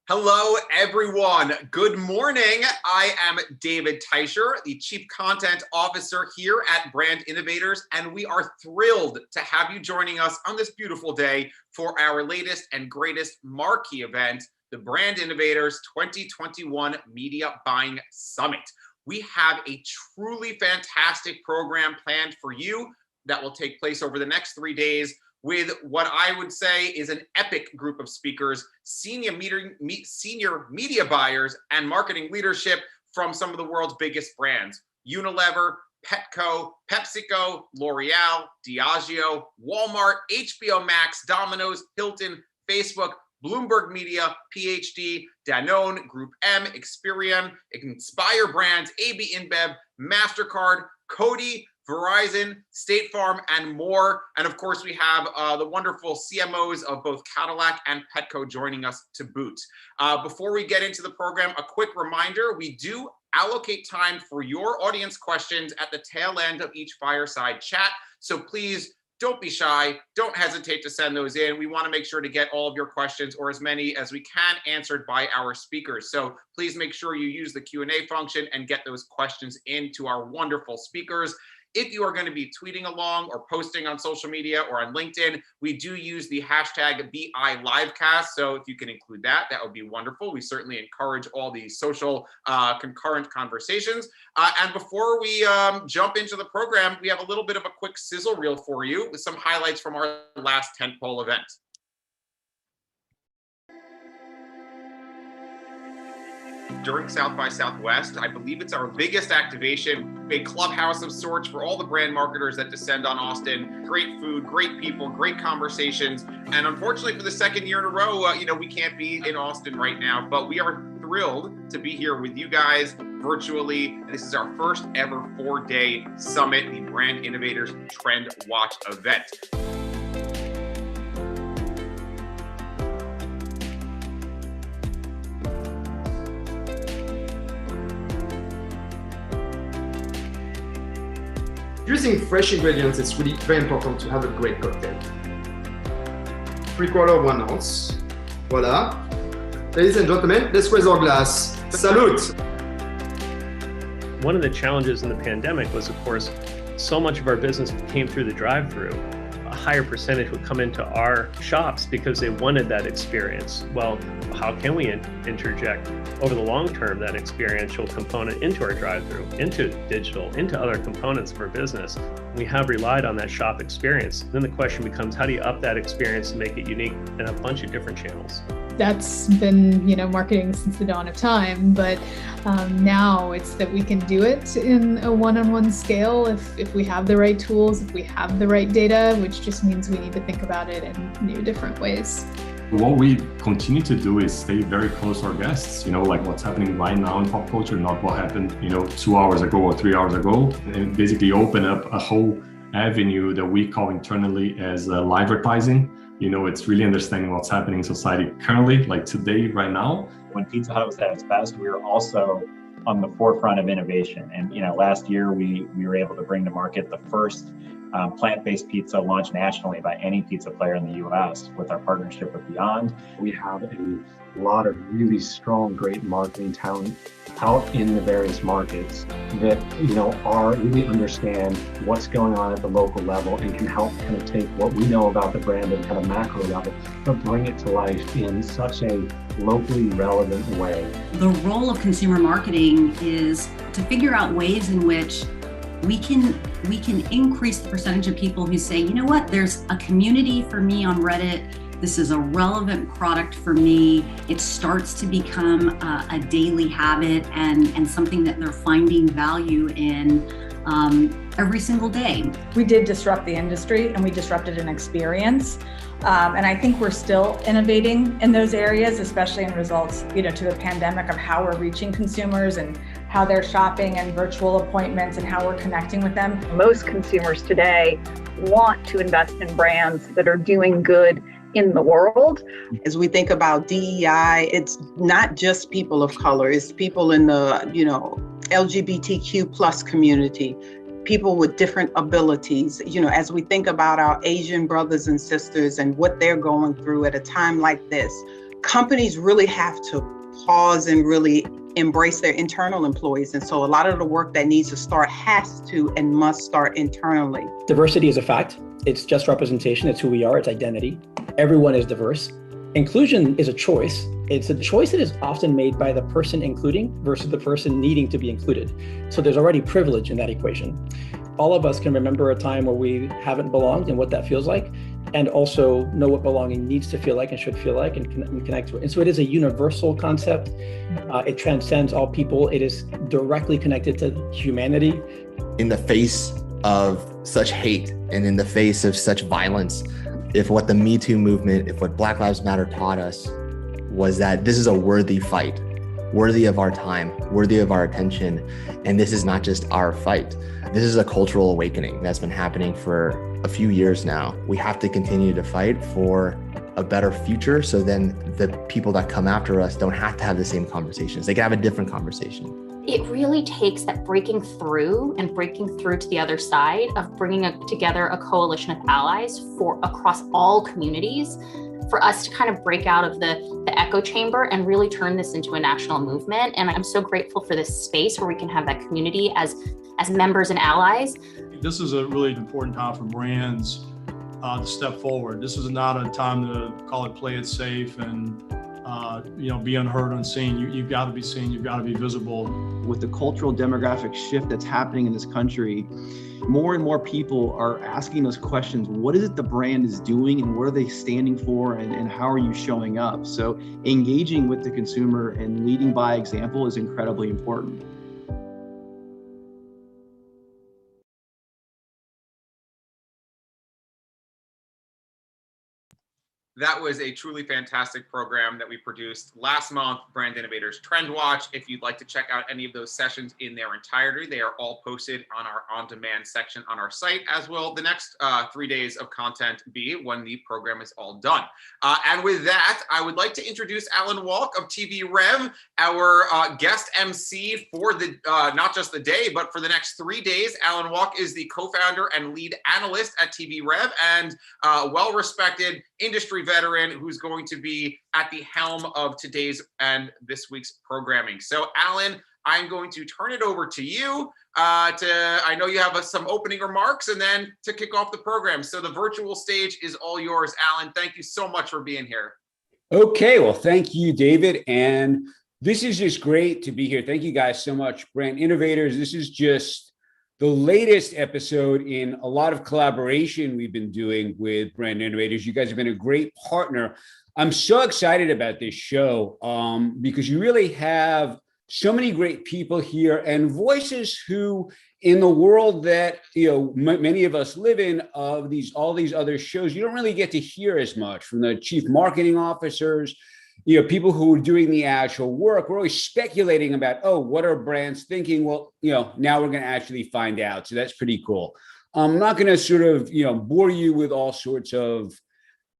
Hello, everyone. Good morning. I am David Teicher, the Chief Content Officer here at Brand Innovators, and we are thrilled to have you joining us on this beautiful day for our latest and greatest marquee event, the Brand Innovators 2021 Media Buying Summit. We have a truly fantastic program planned for you that will take place over the next 3 days, with what I would say is an epic group of speakers, senior media buyers, and marketing leadership from some of the world's biggest brands: Unilever, Petco, PepsiCo, L'Oreal, Diageo, Walmart, HBO Max, Domino's, Hilton, Facebook, Bloomberg Media, PhD, Danone, Group M, Experian, Inspire Brands, AB InBev, MasterCard, Coty, Verizon, State Farm, and more. And of course, we have the wonderful CMOs of both Cadillac and Petco joining us to boot. Before we get into the program, a quick reminder, we do allocate time for your audience questions at the tail end of each fireside chat. So please don't be shy. Don't hesitate to send those in. We want to make sure to get all of your questions, or as many as we can, answered by our speakers. So please make sure you use the Q&A function and get those questions into our wonderful speakers. If you are going to be tweeting along or posting on social media or on LinkedIn, we do use the hashtag BILivecast. So if you can include that, that would be wonderful. We certainly encourage all these social concurrent conversations. And before we jump into the program, we have a little bit of a quick sizzle reel for you with some highlights from our last tentpole event. During South by Southwest, I believe it's our biggest activation, a clubhouse of sorts for all the brand marketers that descend on Austin. Great food, great people, great conversations. And unfortunately, for the second year in a row, we can't be in Austin right now, but we are thrilled to be here with you guys virtually. This is our first ever 4-day summit, the Brand Innovators Trend Watch event. Using fresh ingredients is really very important to have a great cocktail. 3/4 of 1 ounce. Voila. Ladies and gentlemen, let's raise our glass. Salute! One of the challenges in the pandemic was, of course, so much of our business came through the drive-through. A higher percentage would come into our shops because they wanted that experience. Well, how can we interject over the long term that experiential component into our drive-through, into digital, into other components of our business? We have relied on that shop experience. Then the question becomes, how do you up that experience and make it unique in a bunch of different channels? That's been, marketing since the dawn of time, but now it's that we can do it in a one-on-one scale if we have the right tools, if we have the right data, which just means we need to think about it in new, different ways. What we continue to do is stay very close to our guests, like what's happening right now in pop culture, not what happened, 2 hours ago or 3 hours ago, and basically open up a whole avenue that we call internally as live advertising. It's really understanding what's happening in society currently, like today, right now. When Pizza Hut was at its best, we were also on the forefront of innovation. And last year we were able to bring to market the first plant-based pizza launched nationally by any pizza player in the U.S. with our partnership with Beyond. We have a lot of really strong, great marketing talent out in the various markets that really understand what's going on at the local level and can help kind of take what we know about the brand at kind of macro level, but bring it to life in such a locally relevant way. The role of consumer marketing is to figure out ways in which we can increase the percentage of people who say, there's a community for me on Reddit. This is a relevant product for me. It starts to become a daily habit and something that they're finding value in every single day. We did disrupt the industry and we disrupted an experience. And I think we're still innovating in those areas, especially in results, to the pandemic, of how we're reaching consumers and how they're shopping and virtual appointments and how we're connecting with them. Most consumers today want to invest in brands that are doing good in the world. As we think about DEI, it's not just people of color, it's people in the, LGBTQ plus community, people with different abilities. As we think about our Asian brothers and sisters and what they're going through at a time like this, companies really have to pause and really embrace their internal employees. And so a lot of the work that needs to start has to and must start internally. Diversity is a fact. It's just representation. It's who we are. It's identity. Everyone is diverse. Inclusion is a choice. It's a choice that is often made by the person including versus the person needing to be included. So there's already privilege in that equation. All of us can remember a time where we haven't belonged and what that feels like, and also know what belonging needs to feel like and should feel like, and connect to it. And so it is a universal concept. It transcends all people. It is directly connected to humanity. In the face of such hate and in the face of such violence, if what the Me Too movement, if what Black Lives Matter taught us was that this is a worthy fight, worthy of our time, worthy of our attention, and this is not just our fight. This is a cultural awakening that's been happening for a few years now. We have to continue to fight for a better future, so then the people that come after us don't have to have the same conversations. They can have a different conversation. It really takes that breaking through to the other side of bringing together a coalition of allies across all communities for us to kind of break out of the echo chamber and really turn this into a national movement. And I'm so grateful for this space where we can have that community as members and allies. This is a really important time for brands to step forward. This is not a time to call it play it safe and be unheard, unseen. You've got to be seen, you've got to be visible. With the cultural demographic shift that's happening in this country, more and more people are asking those questions. What is it the brand is doing and what are they standing for, and how are you showing up? So engaging with the consumer and leading by example is incredibly important. That was a truly fantastic program that we produced last month, Brand Innovators Trend Watch. If you'd like to check out any of those sessions in their entirety, they are all posted on our on-demand section on our site, as will the next 3 days of content be when the program is all done. And with that, I would like to introduce Alan Walk of TV Rev, our guest MC for the not just the day, but for the next 3 days. Alan Walk is the co-founder and lead analyst at TV Rev and well-respected industry veteran who's going to be at the helm of today's and this week's programming. So Alan, I'm going to turn it over to you I know you have some opening remarks and then to kick off the program. So the virtual stage is all yours, Alan. Thank you so much for being here. Okay, well, thank you, David. And this is just great to be here. Thank you guys so much, Brand Innovators. This is just the latest episode in a lot of collaboration we've been doing with Brand Innovators. You guys have been a great partner. I'm so excited about this show because you really have so many great people here and voices who, in the world that many of us live in, of all these other shows, you don't really get to hear as much from the chief marketing officers, people who are doing the actual work. We're always speculating about, what are brands thinking? Well, now we're going to actually find out. So that's pretty cool. I'm not going to sort of, bore you with all sorts of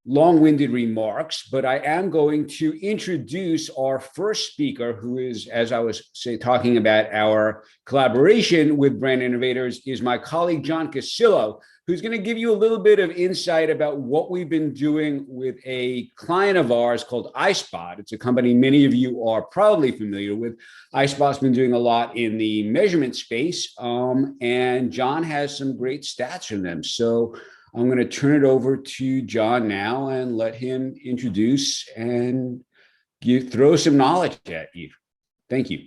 long-winded remarks, but I am going to introduce our first speaker, who is, as I was talking about our collaboration with Brand Innovators, is my colleague, John Casillo, who's going to give you a little bit of insight about what we've been doing with a client of ours called iSpot. It's a company many of you are probably familiar with. iSpot's been doing a lot in the measurement space, and John has some great stats from them. So I'm going to turn it over to John now and let him introduce and throw some knowledge at you. Thank you.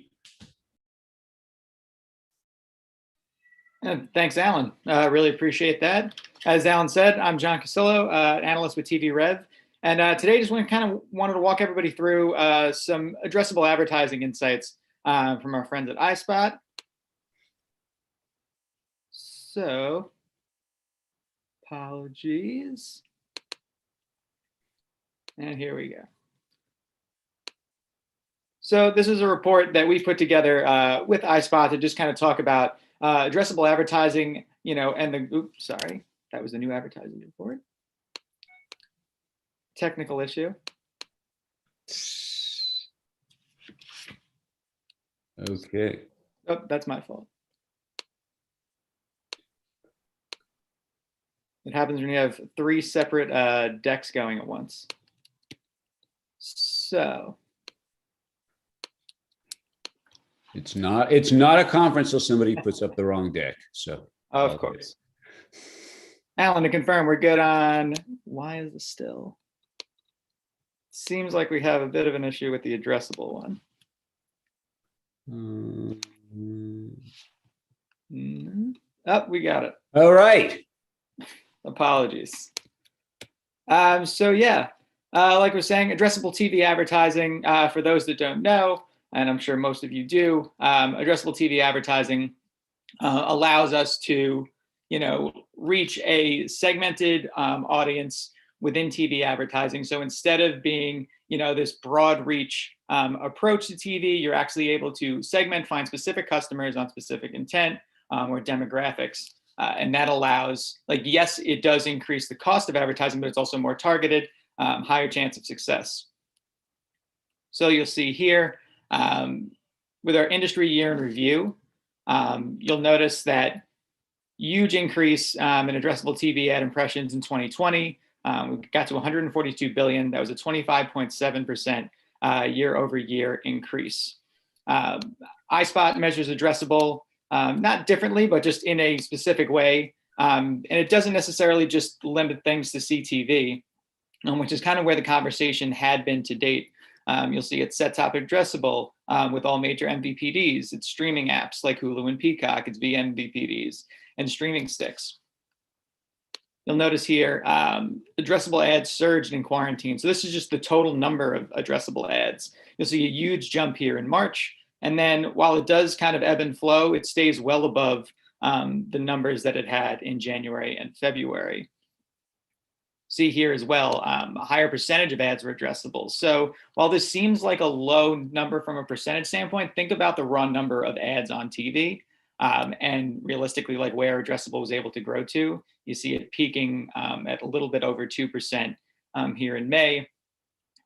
Thanks, Alan. Really appreciate that. As Alan said, I'm John Casillo, analyst with TV Rev. And today just wanted to walk everybody through some addressable advertising insights from our friends at iSpot. So, apologies. And here we go. So this is a report that we put together with iSpot to just kind of talk about addressable advertising, and oops, sorry, that was the new advertising report. Technical issue. Okay. Oh, that's my fault. It happens when you have 3 separate decks going at once. So it's not a conference till somebody puts up the wrong deck. So of course. Alan, to confirm, we're good on why is this still? Seems like we have a bit of an issue with the addressable one. Oh, we got it. All right. Apologies. So yeah, like we're saying, addressable TV advertising, for those that don't know, and I'm sure most of you do, addressable TV advertising allows us to, reach a segmented audience within TV advertising. So instead of being, this broad reach approach to TV, you're actually able to segment, find specific customers on specific intent or demographics. And that allows, yes, it does increase the cost of advertising, but it's also more targeted, higher chance of success. So you'll see here with our industry year in review, you'll notice that huge increase in addressable TV ad impressions in 2020. We got to 142 billion. That was a 25.7% year over year increase. iSpot measures addressable not differently, but just in a specific way. And it doesn't necessarily just limit things to CTV, which is kind of where the conversation had been to date. You'll see it's set-top addressable with all major MVPDs. It's streaming apps like Hulu and Peacock. It's vMVPDs and streaming sticks. You'll notice here, addressable ads surged in quarantine. So this is just the total number of addressable ads. You'll see a huge jump here in March. And then while it does kind of ebb and flow, it stays well above the numbers that it had in January and February. See here as well, a higher percentage of ads were addressable. So while this seems like a low number from a percentage standpoint, think about the raw number of ads on TV and realistically like where addressable was able to grow to. You see it peaking at a little bit over 2% here in May.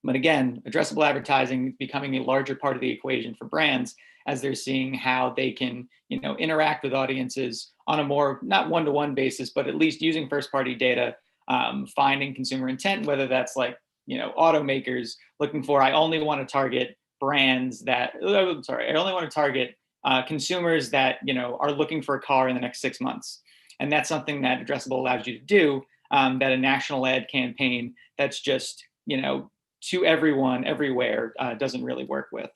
But again, addressable advertising is becoming a larger part of the equation for brands as they're seeing how they can, interact with audiences on a more, not one-to-one basis, but at least using first-party data, finding consumer intent, whether that's like, automakers looking for, I only want to target brands that, I only want to target consumers that, are looking for a car in the next 6 months. And that's something that addressable allows you to do, that a national ad campaign that's just, to everyone, everywhere, doesn't really work with.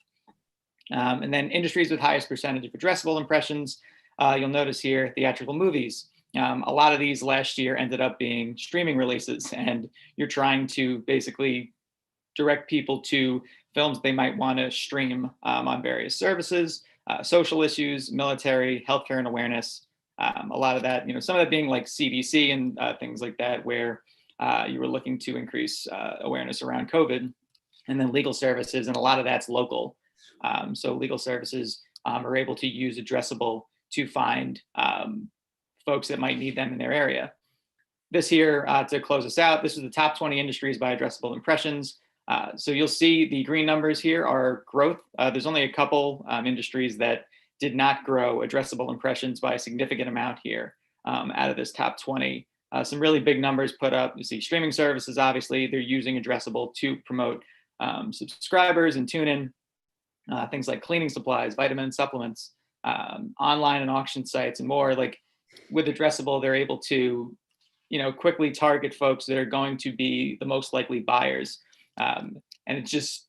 And then industries with highest percentage of addressable impressions, you'll notice here, theatrical movies. A lot of these last year ended up being streaming releases, and you're trying to basically direct people to films they might want to stream on various services, social issues, military, healthcare and awareness. A lot of that, some of that being like CDC and things like that, where you were looking to increase awareness around COVID, and then legal services, and a lot of that's local. So legal services are able to use addressable to find folks that might need them in their area. This here, to close us out, this is the top 20 industries by addressable impressions. So you'll see the green numbers here are growth. There's only a couple industries that did not grow addressable impressions by a significant amount here out of this top 20. Some really big numbers put up. You see streaming services, obviously, they're using addressable to promote subscribers and tune in. Things like cleaning supplies, vitamin supplements, online and auction sites and more. Like with addressable, they're able to, quickly target folks that are going to be the most likely buyers. And it just,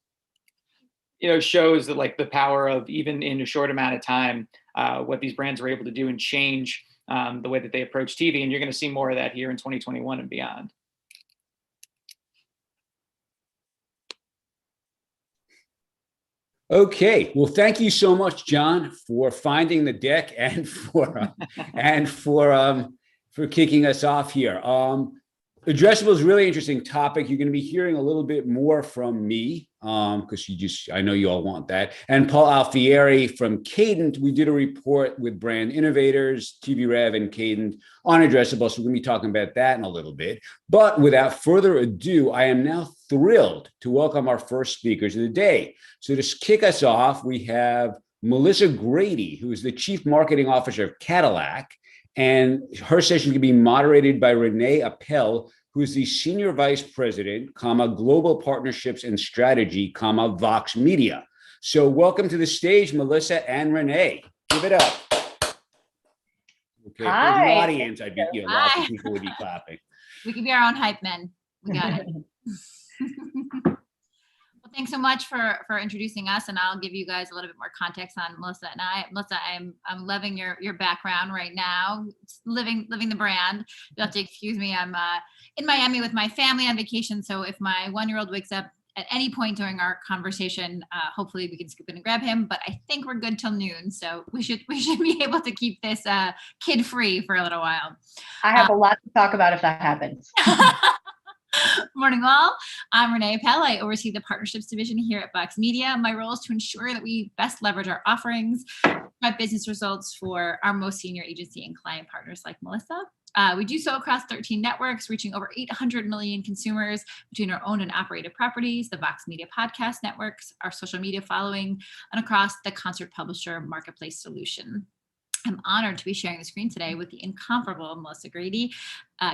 shows that like the power of, even in a short amount of time, what these brands are able to do and change the way that they approach TV. And you're going to see more of that here in 2021 and beyond. Okay, well, thank you so much, John, for finding the deck and for kicking us off here. Addressable is a really interesting topic. You're going to be hearing a little bit more from me because I know you all want that. And Paul Alfieri from Cadent. We did a report with Brand Innovators, TV Rev, and Cadent on addressable. So we're going to be talking about that in a little bit. But without further ado, I am now thrilled to welcome our first speakers of the day. So to kick us off, we have Melissa Grady, who is the Chief Marketing Officer of Cadillac. And her session can be moderated by Renee Appel, who is the Senior Vice President, Global Partnerships and Strategy, Vox Media. So welcome to the stage, Melissa and Renee. Give it up. Okay, if there's an audience, I'd be, lots of people would be clapping. We can be our own hype men. We got it. Well, thanks so much for introducing us, and I'll give you guys a little bit more context on Melissa and I. Melissa, I'm loving your background right now, living the brand. You'll have to excuse me. I'm in Miami with my family on vacation, so if my 1-year-old wakes up at any point during our conversation, hopefully we can scoop in and grab him. But I think we're good till noon, so we should be able to keep this kid free for a little while. I have a lot to talk about if that happens. Morning all. I'm Renee Appel. I oversee the partnerships division here at Vox Media. My role is to ensure that we best leverage our offerings, drive business results for our most senior agency and client partners like Melissa. We do so across 13 networks, reaching over 800 million consumers between our owned and operated properties, the Vox Media podcast networks, our social media following, and across the concert publisher marketplace solution. I'm honored to be sharing the screen today with the incomparable Melissa Grady,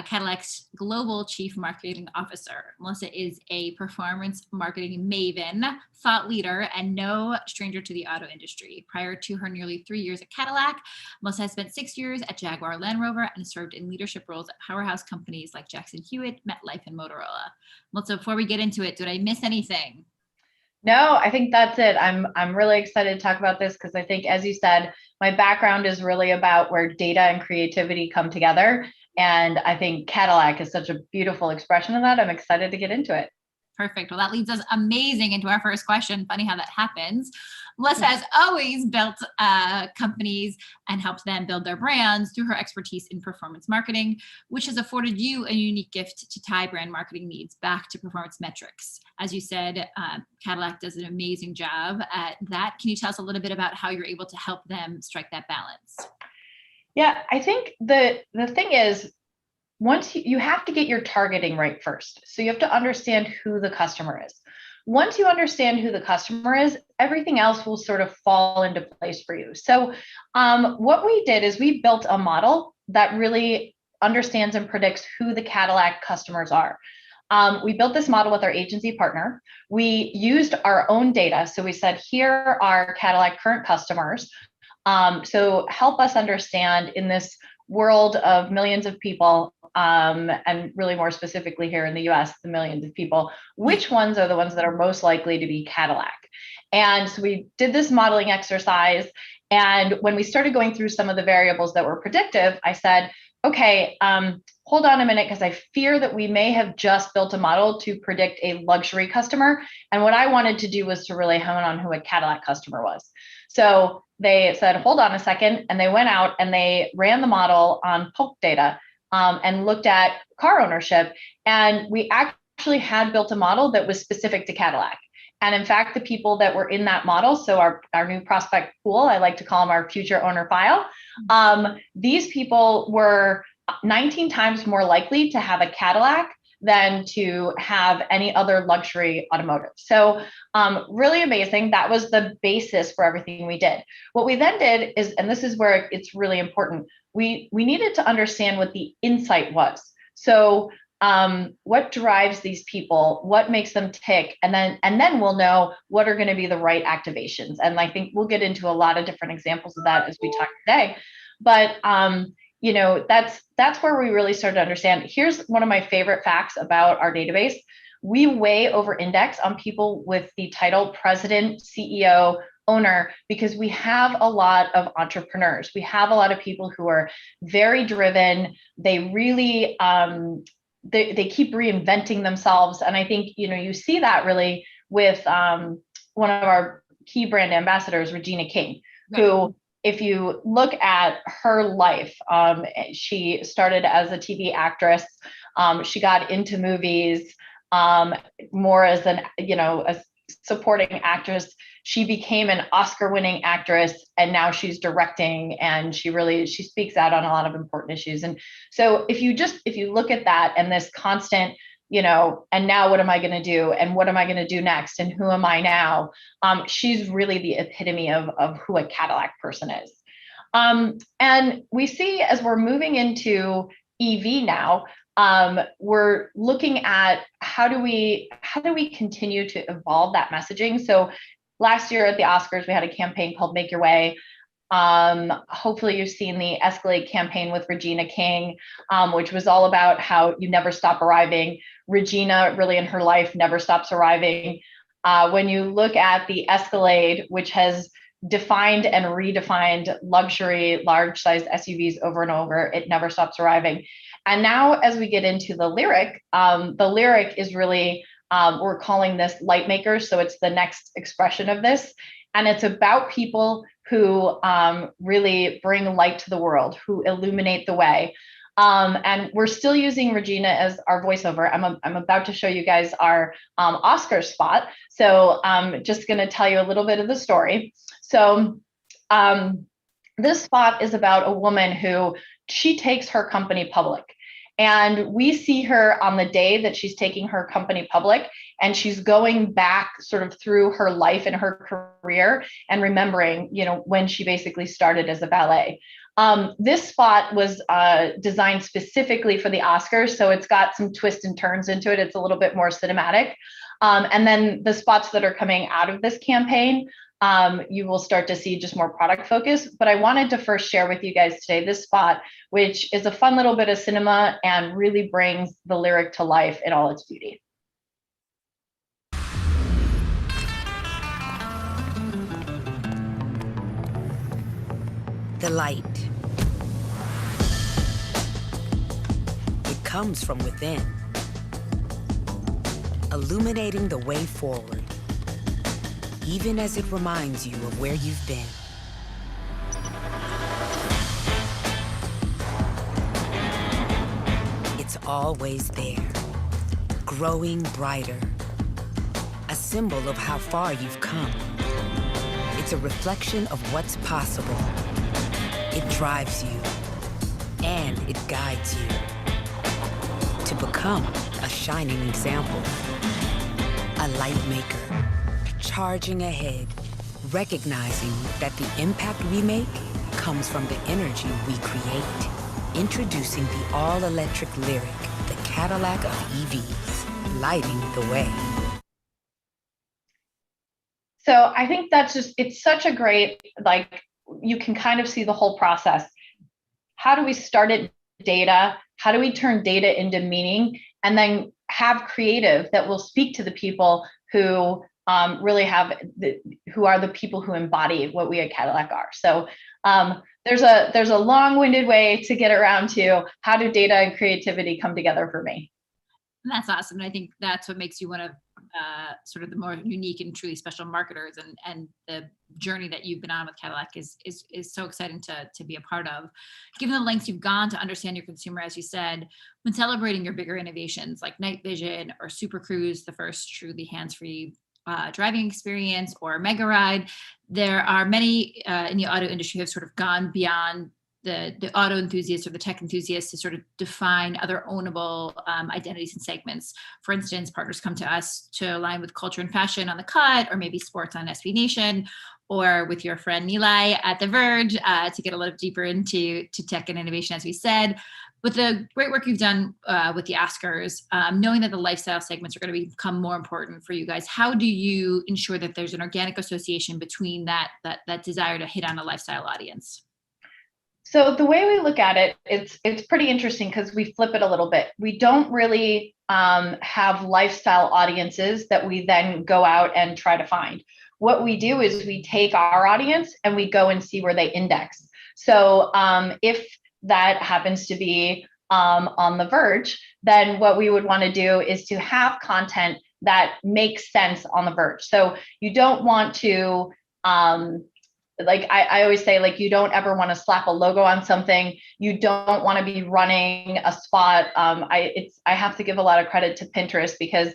Cadillac's Global Chief Marketing Officer. Melissa is a performance marketing maven, thought leader, and no stranger to the auto industry. Prior to her nearly 3 years at Cadillac, Melissa has spent 6 years at Jaguar Land Rover and served in leadership roles at powerhouse companies like Jackson Hewitt, MetLife, and Motorola. Melissa, before we get into it, did I miss anything? No, I think that's it. I'm really excited to talk about this because I think, as you said, my background is really about where data and creativity come together. And I think Cadillac is such a beautiful expression of that. I'm excited to get into it. Perfect. Well, that leads us amazing into our first question. Funny how that happens. Melissa has always built companies and helped them build their brands through her expertise in performance marketing, which has afforded you a unique gift to tie brand marketing needs back to performance metrics. As you said, Cadillac does an amazing job at that. Can you tell us a little bit about how you're able to help them strike that balance? Yeah, I think the thing is, once you have to get your targeting right first. So you have to understand who the customer is. Once you understand who the customer is, everything else will sort of fall into place for you. So what we did is we built a model that really understands and predicts who the Cadillac customers are. We built this model with our agency partner. We used our own data. So we said, here are Cadillac current customers. So help us understand in this world of millions of people, and really more specifically here in the US, the millions of people, which ones are the ones that are most likely to be Cadillac? And so we did this modeling exercise. And when we started going through some of the variables that were predictive, I said, okay, hold on a minute, because I fear that we may have just built a model to predict a luxury customer. And what I wanted to do was to really hone on who a Cadillac customer was. So they said, hold on a second. And they went out and they ran the model on Polk data and looked at car ownership. And we actually had built a model that was specific to Cadillac. And in fact, the people that were in that model, so our new prospect pool, I like to call them our future owner file, these people were 19 times more likely to have a Cadillac than to have any other luxury automotive. So really amazing. That was the basis for everything we did. What we then did is, and this is where it's really important, we needed to understand what the insight was. So what drives these people, what makes them tick, and then we'll know what are going to be the right activations. And I think we'll get into a lot of different examples of that as we talk today. But you know, that's where we really started to understand. Here's one of my favorite facts about our database. We way over index on people with the title president, CEO, owner, because we have a lot of entrepreneurs. We have a lot of people who are very driven. They really, they keep reinventing themselves. And I think, you know, you see that really with one of our key brand ambassadors, Regina King, who, if you look at her life, she started as a TV actress. She got into movies more as a supporting actress. She became an Oscar-winning actress, and now she's directing, and she speaks out on a lot of important issues. And so if you look at that and this constant, and now what am I going to do? And what am I going to do next? And who am I now? She's really the epitome of who a Cadillac person is. And we see as we're moving into EV now, we're looking at how do we continue to evolve that messaging. So last year at the Oscars, we had a campaign called Make Your Way. Hopefully you've seen the Escalade campaign with Regina King, which was all about how you never stop arriving. Regina really in her life never stops arriving. When you look at the Escalade, which has defined and redefined luxury, large sized SUVs over and over, it never stops arriving. And now as we get into the lyric is really, we're calling this light makers. So it's the next expression of this. And it's about people who really bring light to the world, who illuminate the way. And we're still using Regina as our voiceover. I'm about to show you guys our Oscar spot. So I'm just going to tell you a little bit of the story. So this spot is about a woman who she takes her company public. And we see her on the day that she's taking her company public, and she's going back sort of through her life and her career and remembering, when she basically started as a valet. This spot was designed specifically for the Oscars, so it's got some twists and turns into it. It's a little bit more cinematic. And then the spots that are coming out of this campaign, you will start to see just more product focus. But I wanted to first share with you guys today this spot, which is a fun little bit of cinema and really brings the lyric to life in all its beauty. The light. It comes from within, illuminating the way forward, even as it reminds you of where you've been. It's always there, growing brighter, a symbol of how far you've come. It's a reflection of what's possible. It drives you, and it guides you to become a shining example, a light maker, charging ahead, recognizing that the impact we make comes from the energy we create. Introducing the all-electric Lyric, the Cadillac of EVs, lighting the way. So I think that's it's such a great, you can kind of see the whole process. How do we start at data? How do we turn data into meaning? And then have creative that will speak to the people who really who are the people who embody what we at Cadillac are. So there's a long-winded way to get around to how do data and creativity come together for me. And that's awesome. And I think that's what makes you one of sort of the more unique and truly special marketers, and the journey that you've been on with Cadillac is so exciting to be a part of. Given the lengths you've gone to understand your consumer, as you said, when celebrating your bigger innovations like Night Vision or Super Cruise, the first truly hands-free driving experience, or Mega Ride, there are many in the auto industry who have sort of gone beyond the auto enthusiasts or the tech enthusiasts to sort of define other ownable identities and segments. For instance, partners come to us to align with culture and fashion on The Cut, or maybe sports on SB Nation, or with your friend Nilay at The Verge to get a little deeper into tech and innovation, as we said. With the great work you've done with the Oscars, knowing that the lifestyle segments are going to become more important for you guys, how do you ensure that there's an organic association between that desire to hit on a lifestyle audience? So the way we look at it, it's pretty interesting because we flip it a little bit. We don't really have lifestyle audiences that we then go out and try to find. What we do is we take our audience and we go and see where they index. So if that happens to be on The Verge, then what we would want to do is to have content that makes sense on The Verge. So you don't want to I always say, you don't ever want to slap a logo on something. You don't want to be running a spot. I have to give a lot of credit to Pinterest because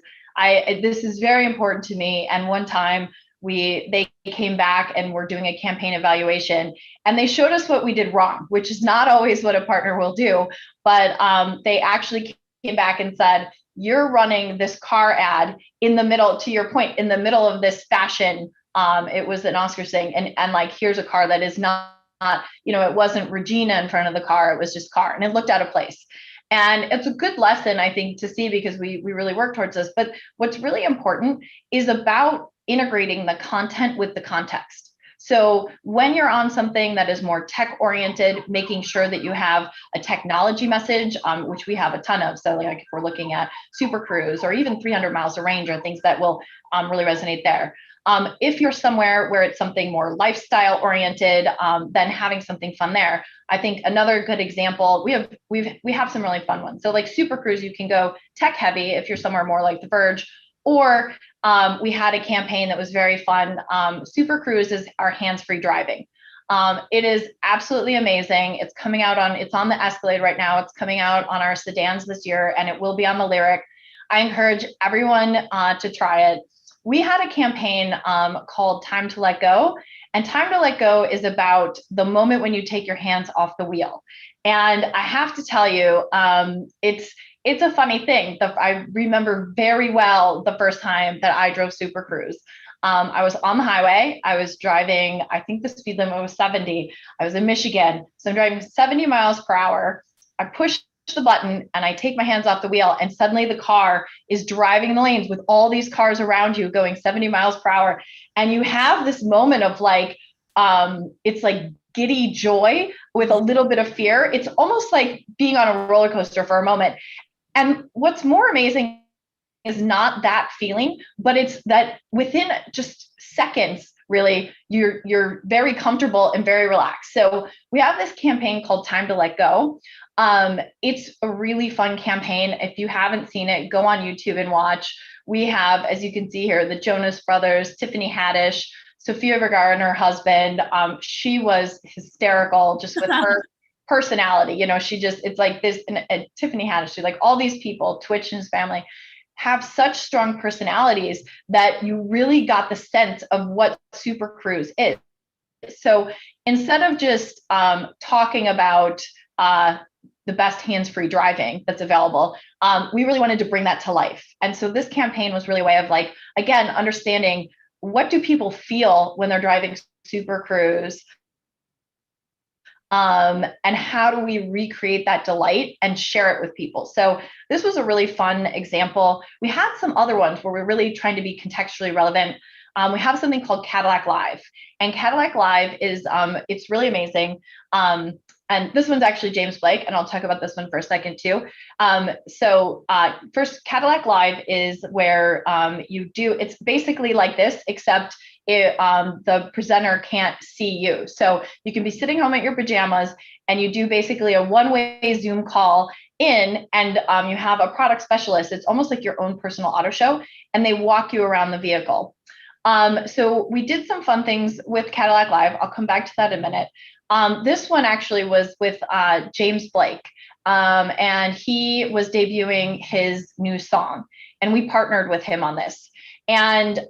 this is very important to me. And one time they came back and were doing a campaign evaluation, and they showed us what we did wrong, which is not always what a partner will do. But they actually came back and said, you're running this car ad in the middle, to your point, in the middle of this fashion. It was an Oscars thing. And here's a car that is not, it wasn't Regina in front of the car. It was just car, and it looked out of place. And it's a good lesson, I think, to see, because we really work towards this. But what's really important is about integrating the content with the context. So when you're on something that is more tech oriented, making sure that you have a technology message, which we have a ton of. So like if we're looking at Super Cruise or even 300 miles of range, or things that will really resonate there. If you're somewhere where it's something more lifestyle oriented, then having something fun there. I think another good example, we have some really fun ones. So like Super Cruise, you can go tech heavy if you're somewhere more like The Verge, or we had a campaign that was very fun. Super Cruise is our hands-free driving. It is absolutely amazing. It's on the Escalade right now. It's coming out on our sedans this year, and it will be on the Lyriq. I encourage everyone to try it. We had a campaign called Time to Let Go. And Time to Let Go is about the moment when you take your hands off the wheel. And I have to tell you, it's a funny thing. I remember very well the first time that I drove Super Cruise. I was on the highway. I was driving, I think the speed limit was 70. I was in Michigan. So I'm driving 70 miles per hour. I pushed the button and I take my hands off the wheel, and suddenly the car is driving the lanes with all these cars around you going 70 miles per hour. And you have this moment of like, it's like giddy joy with a little bit of fear. It's almost like being on a roller coaster for a moment. And what's more amazing is not that feeling, but it's that within just seconds, really, you're very comfortable and very relaxed. So we have this campaign called Time to Let Go. It's a really fun campaign. If you haven't seen it, go on YouTube and watch. We have, as you can see here, the Jonas Brothers, Tiffany Haddish, Sofia Vergara and her husband. She was hysterical just with her personality. It's like this, and Tiffany Haddish, like all these people, Twitch and his family, have such strong personalities that you really got the sense of what Super Cruise is. So instead of just talking about the best hands-free driving that's available, we really wanted to bring that to life. And so this campaign was really a way of like, again, understanding what do people feel when they're driving Super Cruise, and how do we recreate that delight and share it with people? So this was a really fun example. We had some other ones where we're really trying to be contextually relevant. We have something called Cadillac Live, and Cadillac Live is, it's really amazing. And this one's actually James Blake, and I'll talk about this one for a second too. First, Cadillac Live is where it's basically like this, except the presenter can't see you. So you can be sitting home at your pajamas, and you do basically a one-way Zoom call in, and you have a product specialist. It's almost like your own personal auto show, and they walk you around the vehicle. So we did some fun things with Cadillac Live. I'll come back to that in a minute. This one actually was with James Blake, and he was debuting his new song, and we partnered with him on this. And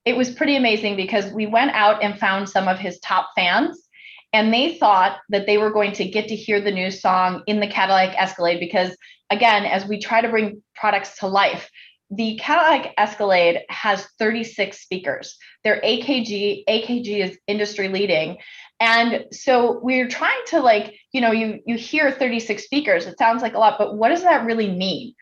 it was pretty amazing because we went out and found some of his top fans, and they thought that they were going to get to hear the new song in the Cadillac Escalade because, again, as we try to bring products to life, the Cadillac Escalade has 36 speakers. They're AKG. AKG is industry leading. And so we're trying to you hear 36 speakers, it sounds like a lot, but what does that really mean?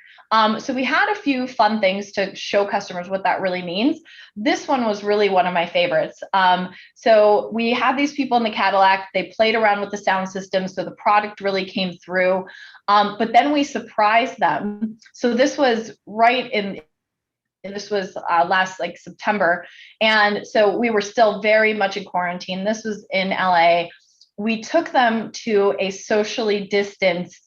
So we had a few fun things to show customers what that really means. This one was really one of my favorites. So we had these people in the Cadillac, they played around with the sound system, so the product really came through. But then we surprised them. So this was last September. And so we were still very much in quarantine. This was in LA. We took them to a socially distanced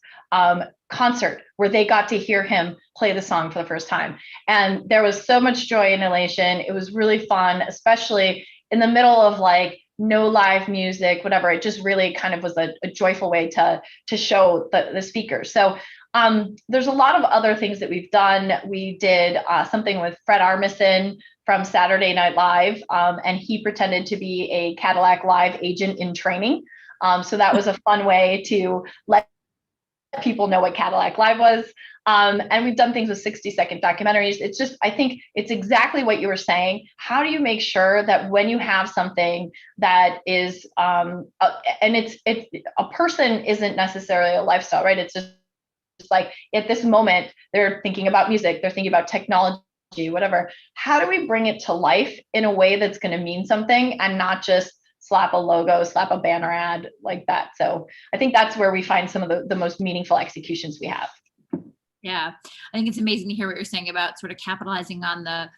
concert where they got to hear him play the song for the first time. And there was so much joy and elation. It was really fun, especially in the middle of no live music, whatever. It just really kind of was a joyful way to show the speakers. So there's a lot of other things that we've done. We did something with Fred Armisen from Saturday Night Live, and he pretended to be a Cadillac Live agent in training. So that was a fun way to let people know what Cadillac Live was. And we've done things with 60-second documentaries. It's just, I think it's exactly what you were saying. How do you make sure that when you have something that is, and it's a person isn't necessarily a lifestyle, right? It's just like at this moment, they're thinking about music, they're thinking about technology, whatever. How do we bring it to life in a way that's going to mean something and not just slap a logo, slap a banner ad like that? So I think that's where we find some of the most meaningful executions we have. Yeah, I think it's amazing to hear what you're saying about sort of capitalizing on the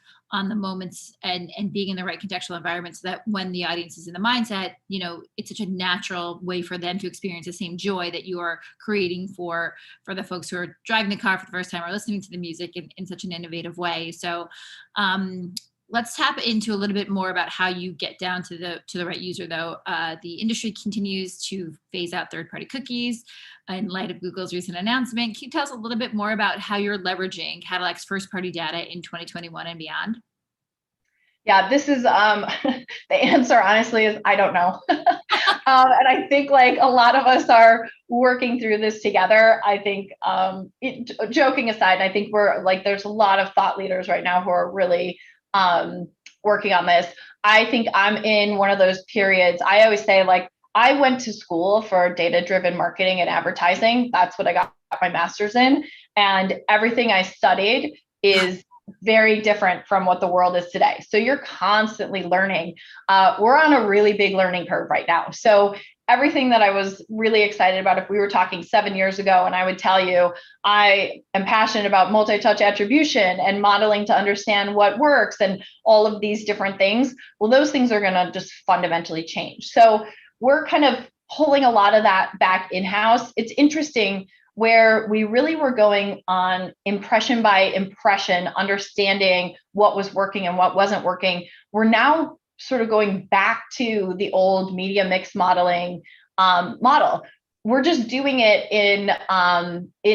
moments and being in the right contextual environment, so that when the audience is in the mindset, it's such a natural way for them to experience the same joy that you are creating for the folks who are driving the car for the first time or listening to the music in such an innovative way. So let's tap into a little bit more about how you get down to the right user, though. The industry continues to phase out third-party cookies in light of Google's recent announcement. Can you tell us a little bit more about how you're leveraging Cadillac's first-party data in 2021 and beyond? Yeah, this is the answer, honestly, is I don't know. And I think like a lot of us are working through this together. I think joking aside, I think we're like, there's a lot of thought leaders right now who are really working on this. I think I'm in one of those periods. I always say, like, I went to school for data-driven marketing and advertising. That's what I got my master's in. And everything I studied is very different from what the world is today. So you're constantly learning. We're on a really big learning curve right now. So everything that I was really excited about, if we were talking 7 years ago, and I would tell you, I am passionate about multi-touch attribution and modeling to understand what works and all of these different things. Well, those things are going to just fundamentally change. So we're kind of pulling a lot of that back in-house. It's interesting where we really were going on impression by impression, understanding what was working and what wasn't working. We're now sort of going back to the old media mix modeling model. We're just doing it in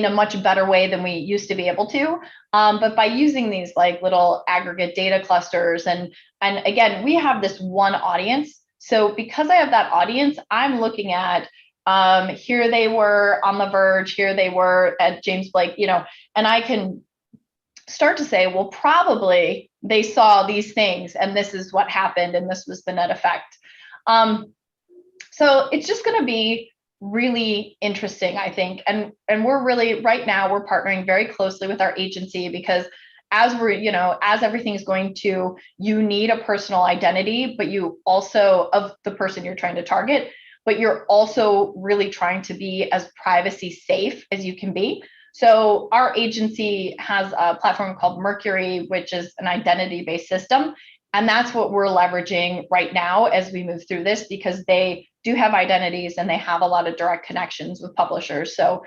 a much better way than we used to be able to. But by using these like little aggregate data clusters, and again, we have this one audience. So because I have that audience, I'm looking at here they were on The Verge, here they were at James Blake, and I can start to say, well, probably they saw these things and this is what happened and this was the net effect. So it's just going to be really interesting, I think. And we're really, right now, we're partnering very closely with our agency, because as as everything's going to, you need a personal identity, but you also, of the person you're trying to target, but you're also really trying to be as privacy safe as you can be. So our agency has a platform called Mercury, which is an identity-based system. And that's what we're leveraging right now as we move through this, because they do have identities and they have a lot of direct connections with publishers. So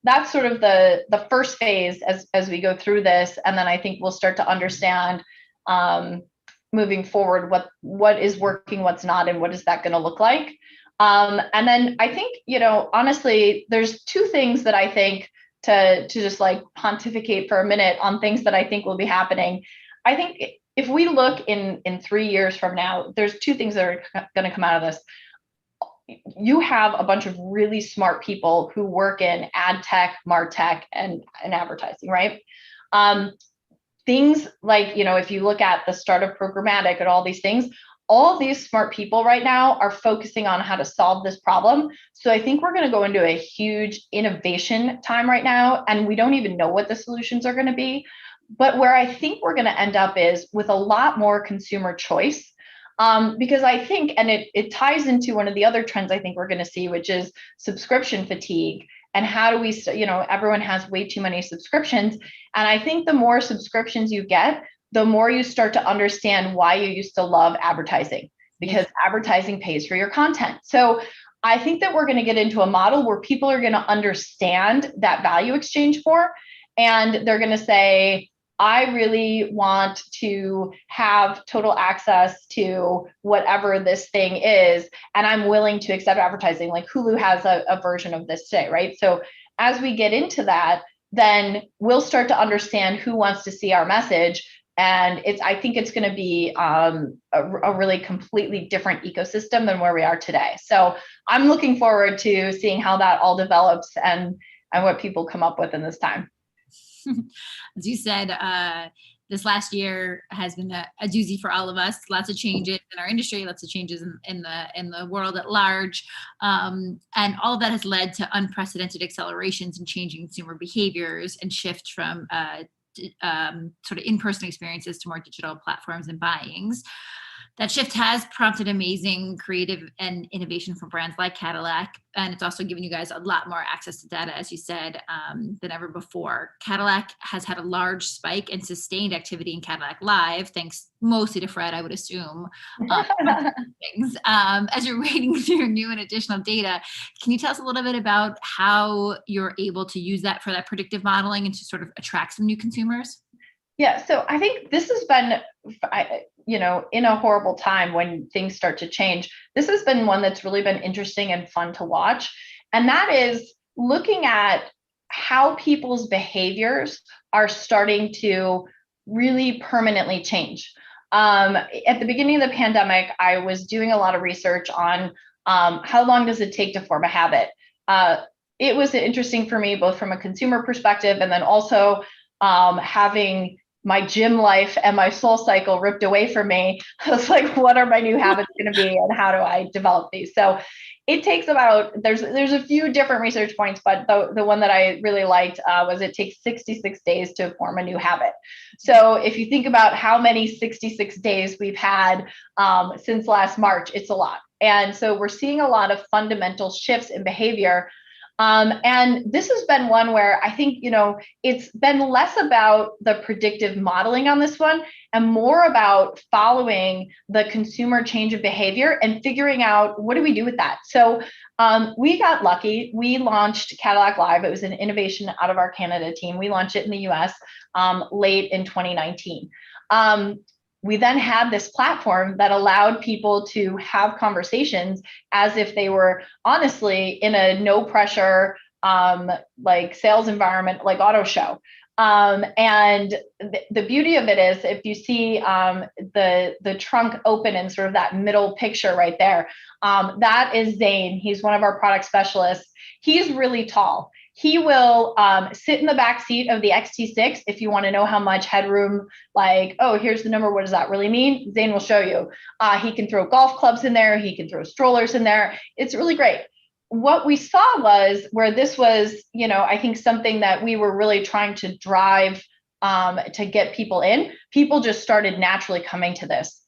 that's sort of the first phase as we go through this. And then I think we'll start to understand moving forward what is working, what's not, and what is that going to look like. And then I think, honestly, there's two things that I think to just like pontificate for a minute on things that I think will be happening. I think if we look in 3 years from now, there's two things that are going to come out of this. You have a bunch of really smart people who work in ad tech, martech, and advertising, right? Things like, if you look at the start of programmatic and all these things, all these smart people right now are focusing on how to solve this problem. So I think we're going to go into a huge innovation time right now, and we don't even know what the solutions are going to be. But where I think we're going to end up is with a lot more consumer choice. Because I think, and it ties into one of the other trends I think we're going to see, which is subscription fatigue. And how do we, everyone has way too many subscriptions. And I think the more subscriptions you get, the more you start to understand why you used to love advertising, because advertising pays for your content. So I think that we're going to get into a model where people are going to understand that value exchange for, and they're going to say, I really want to have total access to whatever this thing is, and I'm willing to accept advertising. Like Hulu has a version of this today, right? So as we get into that, then we'll start to understand who wants to see our message. And I think it's going to be a really completely different ecosystem than where we are today. So I'm looking forward to seeing how that all develops and what people come up with in this time. As you said, this last year has been a doozy for all of us. Lots of changes in our industry, lots of changes in the world at large. And all of that has led to unprecedented accelerations in changing consumer behaviors and shift from sort of in-person experiences to more digital platforms and buyings. That shift has prompted amazing creative and innovation from brands like Cadillac, and it's also given you guys a lot more access to data, as you said, than ever before. Cadillac has had a large spike and sustained activity in Cadillac Live, thanks mostly to Fred, I would assume. As you're wading through new and additional data, can you tell us a little bit about how you're able to use that for that predictive modeling and to sort of attract some new consumers? Yeah, so I think this has been, in a horrible time when things start to change, this has been one that's really been interesting and fun to watch. And that is looking at how people's behaviors are starting to really permanently change. At the beginning of the pandemic, I was doing a lot of research on how long does it take to form a habit. It was interesting for me, both from a consumer perspective and then also having my gym life and my soul cycle ripped away from me. I was like, what are my new habits going to be and how do I develop these? So it takes about, there's a few different research points, but the one that I really liked was it takes 66 days to form a new habit. So if you think about how many 66 days we've had since last March, it's a lot. And so we're seeing a lot of fundamental shifts in behavior. And this has been one where I think, it's been less about the predictive modeling on this one and more about following the consumer change of behavior and figuring out what do we do with that. So we got lucky. We launched Cadillac Live. It was an innovation out of our Canada team. We launched it in the US late in 2019. We then had this platform that allowed people to have conversations as if they were honestly in a no pressure, like sales environment, like auto show. And the beauty of it is if you see the trunk open in sort of that middle picture right there, that is Zane. He's one of our product specialists. He's really tall. He will sit in the back seat of the XT6 if you want to know how much headroom, like, oh, here's the number. What does that really mean? Zane will show you. He can throw golf clubs in there. He can throw strollers in there. It's really great. What we saw was where this was, I think something that we were really trying to drive to get people in. People just started naturally coming to this.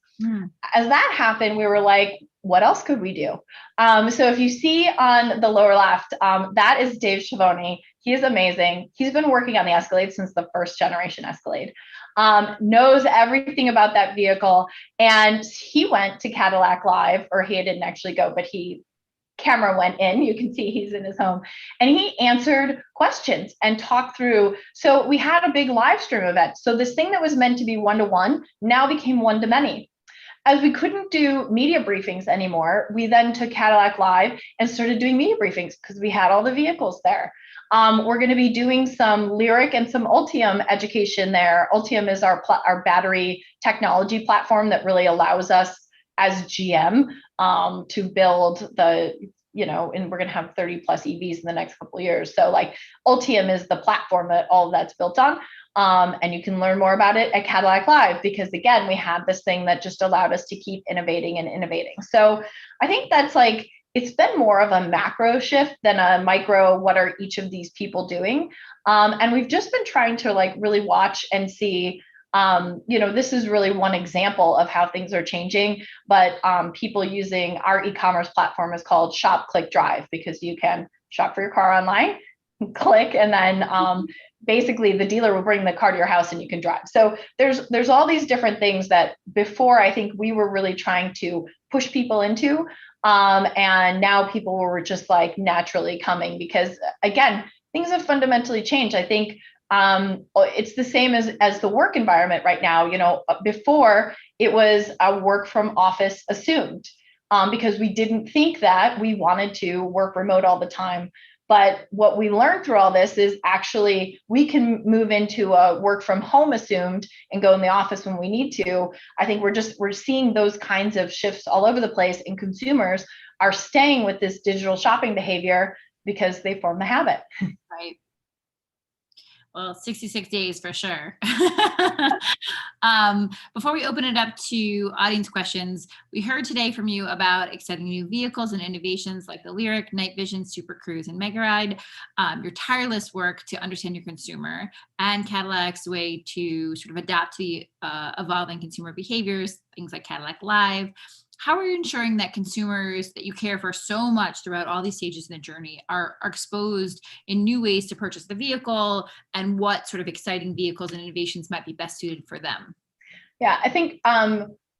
As that happened, we were like, what else could we do? So if you see on the lower left, that is Dave Schiavone. He is amazing. He's been working on the Escalade since the first generation Escalade, knows everything about that vehicle. And he went to Cadillac Live, or he didn't actually go, but camera went in. You can see he's in his home and he answered questions and talked through. So we had a big live stream event. So this thing that was meant to be one-to-one now became one-to-many. As we couldn't do media briefings anymore, we then took Cadillac Live and started doing media briefings because we had all the vehicles there. We're going to be doing some Lyric and some Ultium education there. Ultium is our battery technology platform that really allows us as GM to build the, and we're going to have 30 plus EVs in the next couple of years. So like Ultium is the platform that all of that's built on. And you can learn more about it at Cadillac Live, because again, we had this thing that just allowed us to keep innovating and innovating. So I think that's like, it's been more of a macro shift than a micro, what are each of these people doing? And we've just been trying to like really watch and see, this is really one example of how things are changing, but people using our e-commerce platform is called Shop, Click, Drive, because you can shop for your car online, click, and then basically the dealer will bring the car to your house and you can drive. So there's all these different things that before I think we were really trying to push people into, and now people were just like naturally coming because again, things have fundamentally changed. I think it's the same as the work environment right now. Before it was a work from office assumed because we didn't think that we wanted to work remote all the time. But what we learned through all this is actually we can move into a work from home assumed and go in the office when we need to. I think we're seeing those kinds of shifts all over the place, and consumers are staying with this digital shopping behavior because they form the habit. Right. Well, 66 days for sure. Before we open it up to audience questions, we heard today from you about exciting new vehicles and innovations like the Lyriq, Night Vision, Super Cruise, and Mega Ride, your tireless work to understand your consumer, and Cadillac's way to sort of adapt to the evolving consumer behaviors, things like Cadillac Live. How are you ensuring that consumers that you care for so much throughout all these stages in the journey are exposed in new ways to purchase the vehicle, and what sort of exciting vehicles and innovations might be best suited for them? Yeah, I think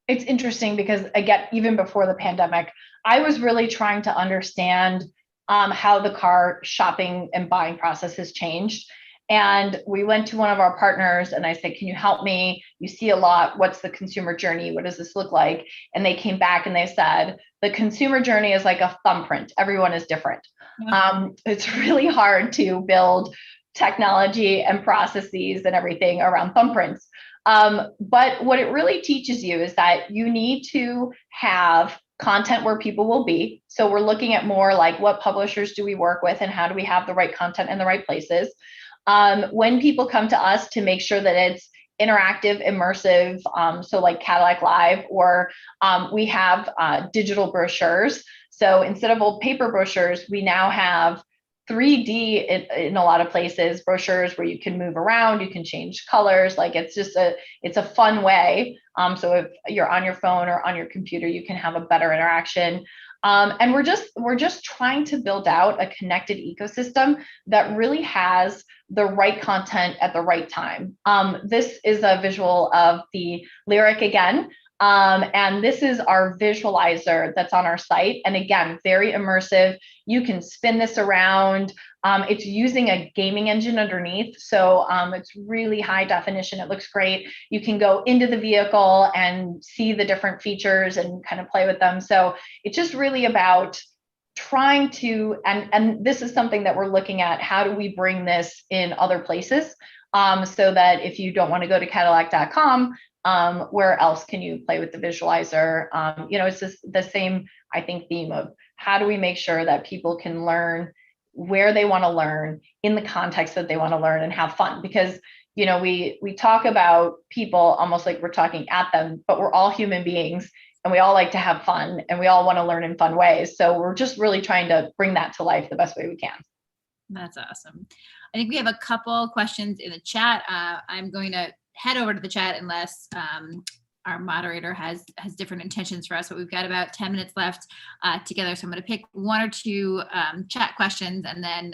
it's interesting because, again, even before the pandemic, I was really trying to understand how the car shopping and buying process has changed. And we went to one of our partners and I said, can you help me? You see a lot. What's the consumer journey? What does this look like? And they came back and they said, the consumer journey is like a thumbprint. Everyone is different. Yeah. It's really hard to build technology and processes and everything around thumbprints. But what it really teaches you is that you need to have content where people will be. So we're looking at more like, what publishers do we work with and how do we have the right content in the right places? When people come to us, to make sure that it's interactive, immersive, so like Cadillac Live, or we have digital brochures. So instead of old paper brochures, we now have 3D in a lot of places, brochures where you can move around, you can change colors. Like it's a fun way. So if you're on your phone or on your computer, you can have a better interaction. And we're just trying to build out a connected ecosystem that really has the right content at the right time. This is a visual of the Lyriq again. And this is our visualizer that's on our site. And again, very immersive. You can spin this around. It's using a gaming engine underneath. So it's really high definition. It looks great. You can go into the vehicle and see the different features and kind of play with them. So it's just really about trying to, and this is something that we're looking at, how do we bring this in other places? So that if you don't want to go to Cadillac.com, where else can you play with the visualizer? It's just the same, I think, theme of how do we make sure that people can learn where they want to learn in the context that they want to learn and have fun. Because, we talk about people almost like we're talking at them, but we're all human beings and we all like to have fun and we all want to learn in fun ways. So we're just really trying to bring that to life the best way we can. That's awesome. I think we have a couple questions in the chat. I'm going to head over to the chat unless our moderator has different intentions for us, but we've got about 10 minutes left together. So I'm going to pick one or two chat questions, and then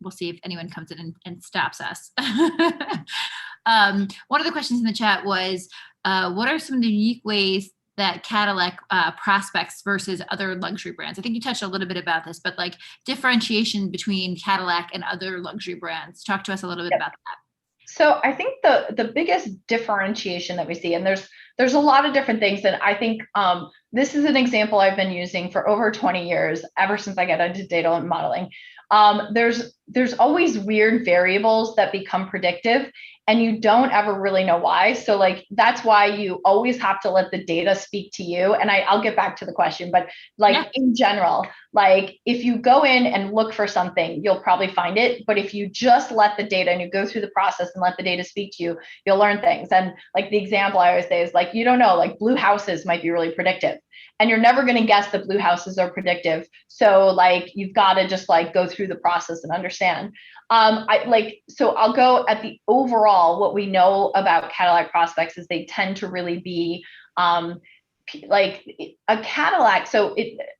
we'll see if anyone comes in and stops us. One of the questions in the chat was, what are some of the unique ways that Cadillac prospects versus other luxury brands? I think you touched a little bit about this, but like differentiation between Cadillac and other luxury brands. Talk to us a little bit about that. So I think the biggest differentiation that we see, and there's a lot of different things, and I think this is an example I've been using for over 20 years, ever since I got into data and modeling. There's always weird variables that become predictive, and you don't ever really know why. So like, that's why you always have to let the data speak to you. And I'll get back to the question, but like in general, like if you go in and look for something, you'll probably find it. But if you just let the data and you go through the process and let the data speak to you, you'll learn things. And like the example I always say is like, you don't know, like blue houses might be really predictive. And you're never going to guess that blue houses are predictive. So like, you've got to just like go through the process and understand. So I'll go at the overall, what we know about Cadillac prospects is they tend to really be like a Cadillac. So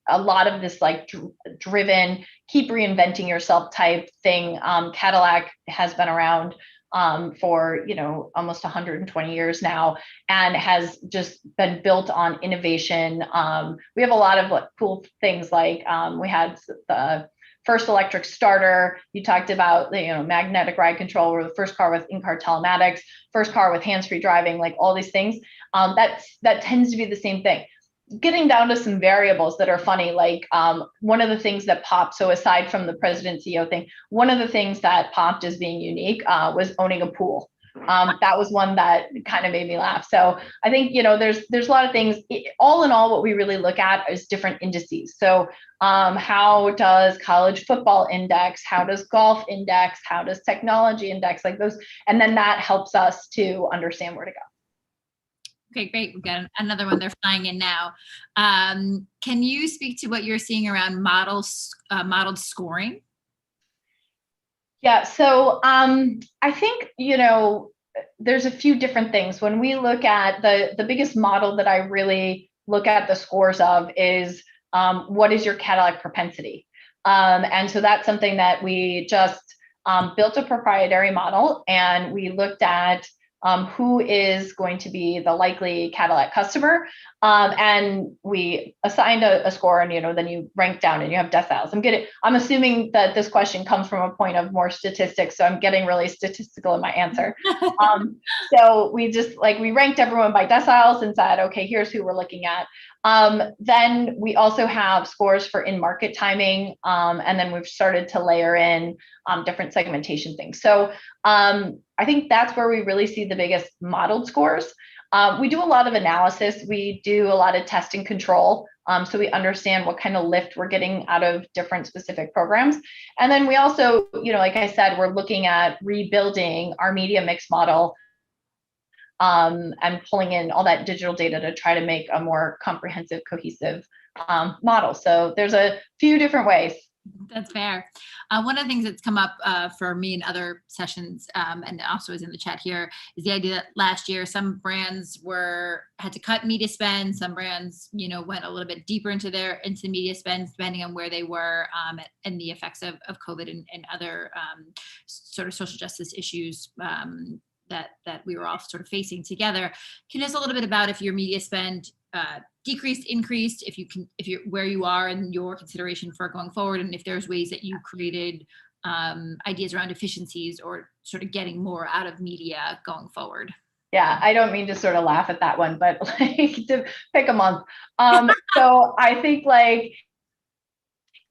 a lot of this like driven, keep reinventing yourself type thing. Cadillac has been around for almost 120 years now, and has just been built on innovation. We have a lot of cool things like we had the first electric starter. You talked about magnetic ride control. We're the first car with in-car telematics, first car with hands-free driving, like all these things. That tends to be the same thing. Getting down to some variables that are funny, like one of the things that popped, so aside from the president CEO thing, one of the things that popped as being unique was owning a pool. That was one that kind of made me laugh. So I think, there's a lot of things. All in all, what we really look at is different indices. So how does college football index? How does golf index? How does technology index? Like those, and then that helps us to understand where to go. Okay, great. We've got another one. They're flying in now. Can you speak to what you're seeing around modeled scoring? Yeah, so I think, there's a few different things. When we look at the biggest model that I really look at the scores of is what is your Cadillac propensity? And so that's something that we just built a proprietary model, and we looked at who is going to be the likely Cadillac customer. And we assigned a score, and then you rank down and you have deciles. I'm assuming that this question comes from a point of more statistics, so I'm getting really statistical in my answer. So we ranked everyone by deciles and said, okay, here's who we're looking at. Then we also have scores for in-market timing, and then we've started to layer in different segmentation things. So I think that's where we really see the biggest modeled scores. We do a lot of analysis. We do a lot of test and control. So we understand what kind of lift we're getting out of different specific programs. And then we also, like I said, we're looking at rebuilding our media mix model and pulling in all that digital data to try to make a more comprehensive, cohesive model. So there's a few different ways. That's fair. One of the things that's come up for me in other sessions, and also is in the chat here, is the idea that last year some brands had to cut media spend. Some brands, went a little bit deeper into media spend, depending on where they were and the effects of COVID and other sort of social justice issues that we were all sort of facing together. Can you tell us a little bit about if your media spend decreased, increased, if you're where you are in your consideration for going forward, and if there's ways that you created ideas around efficiencies or sort of getting more out of media going forward? Yeah, I don't mean to sort of laugh at that one, but to pick a month. So I think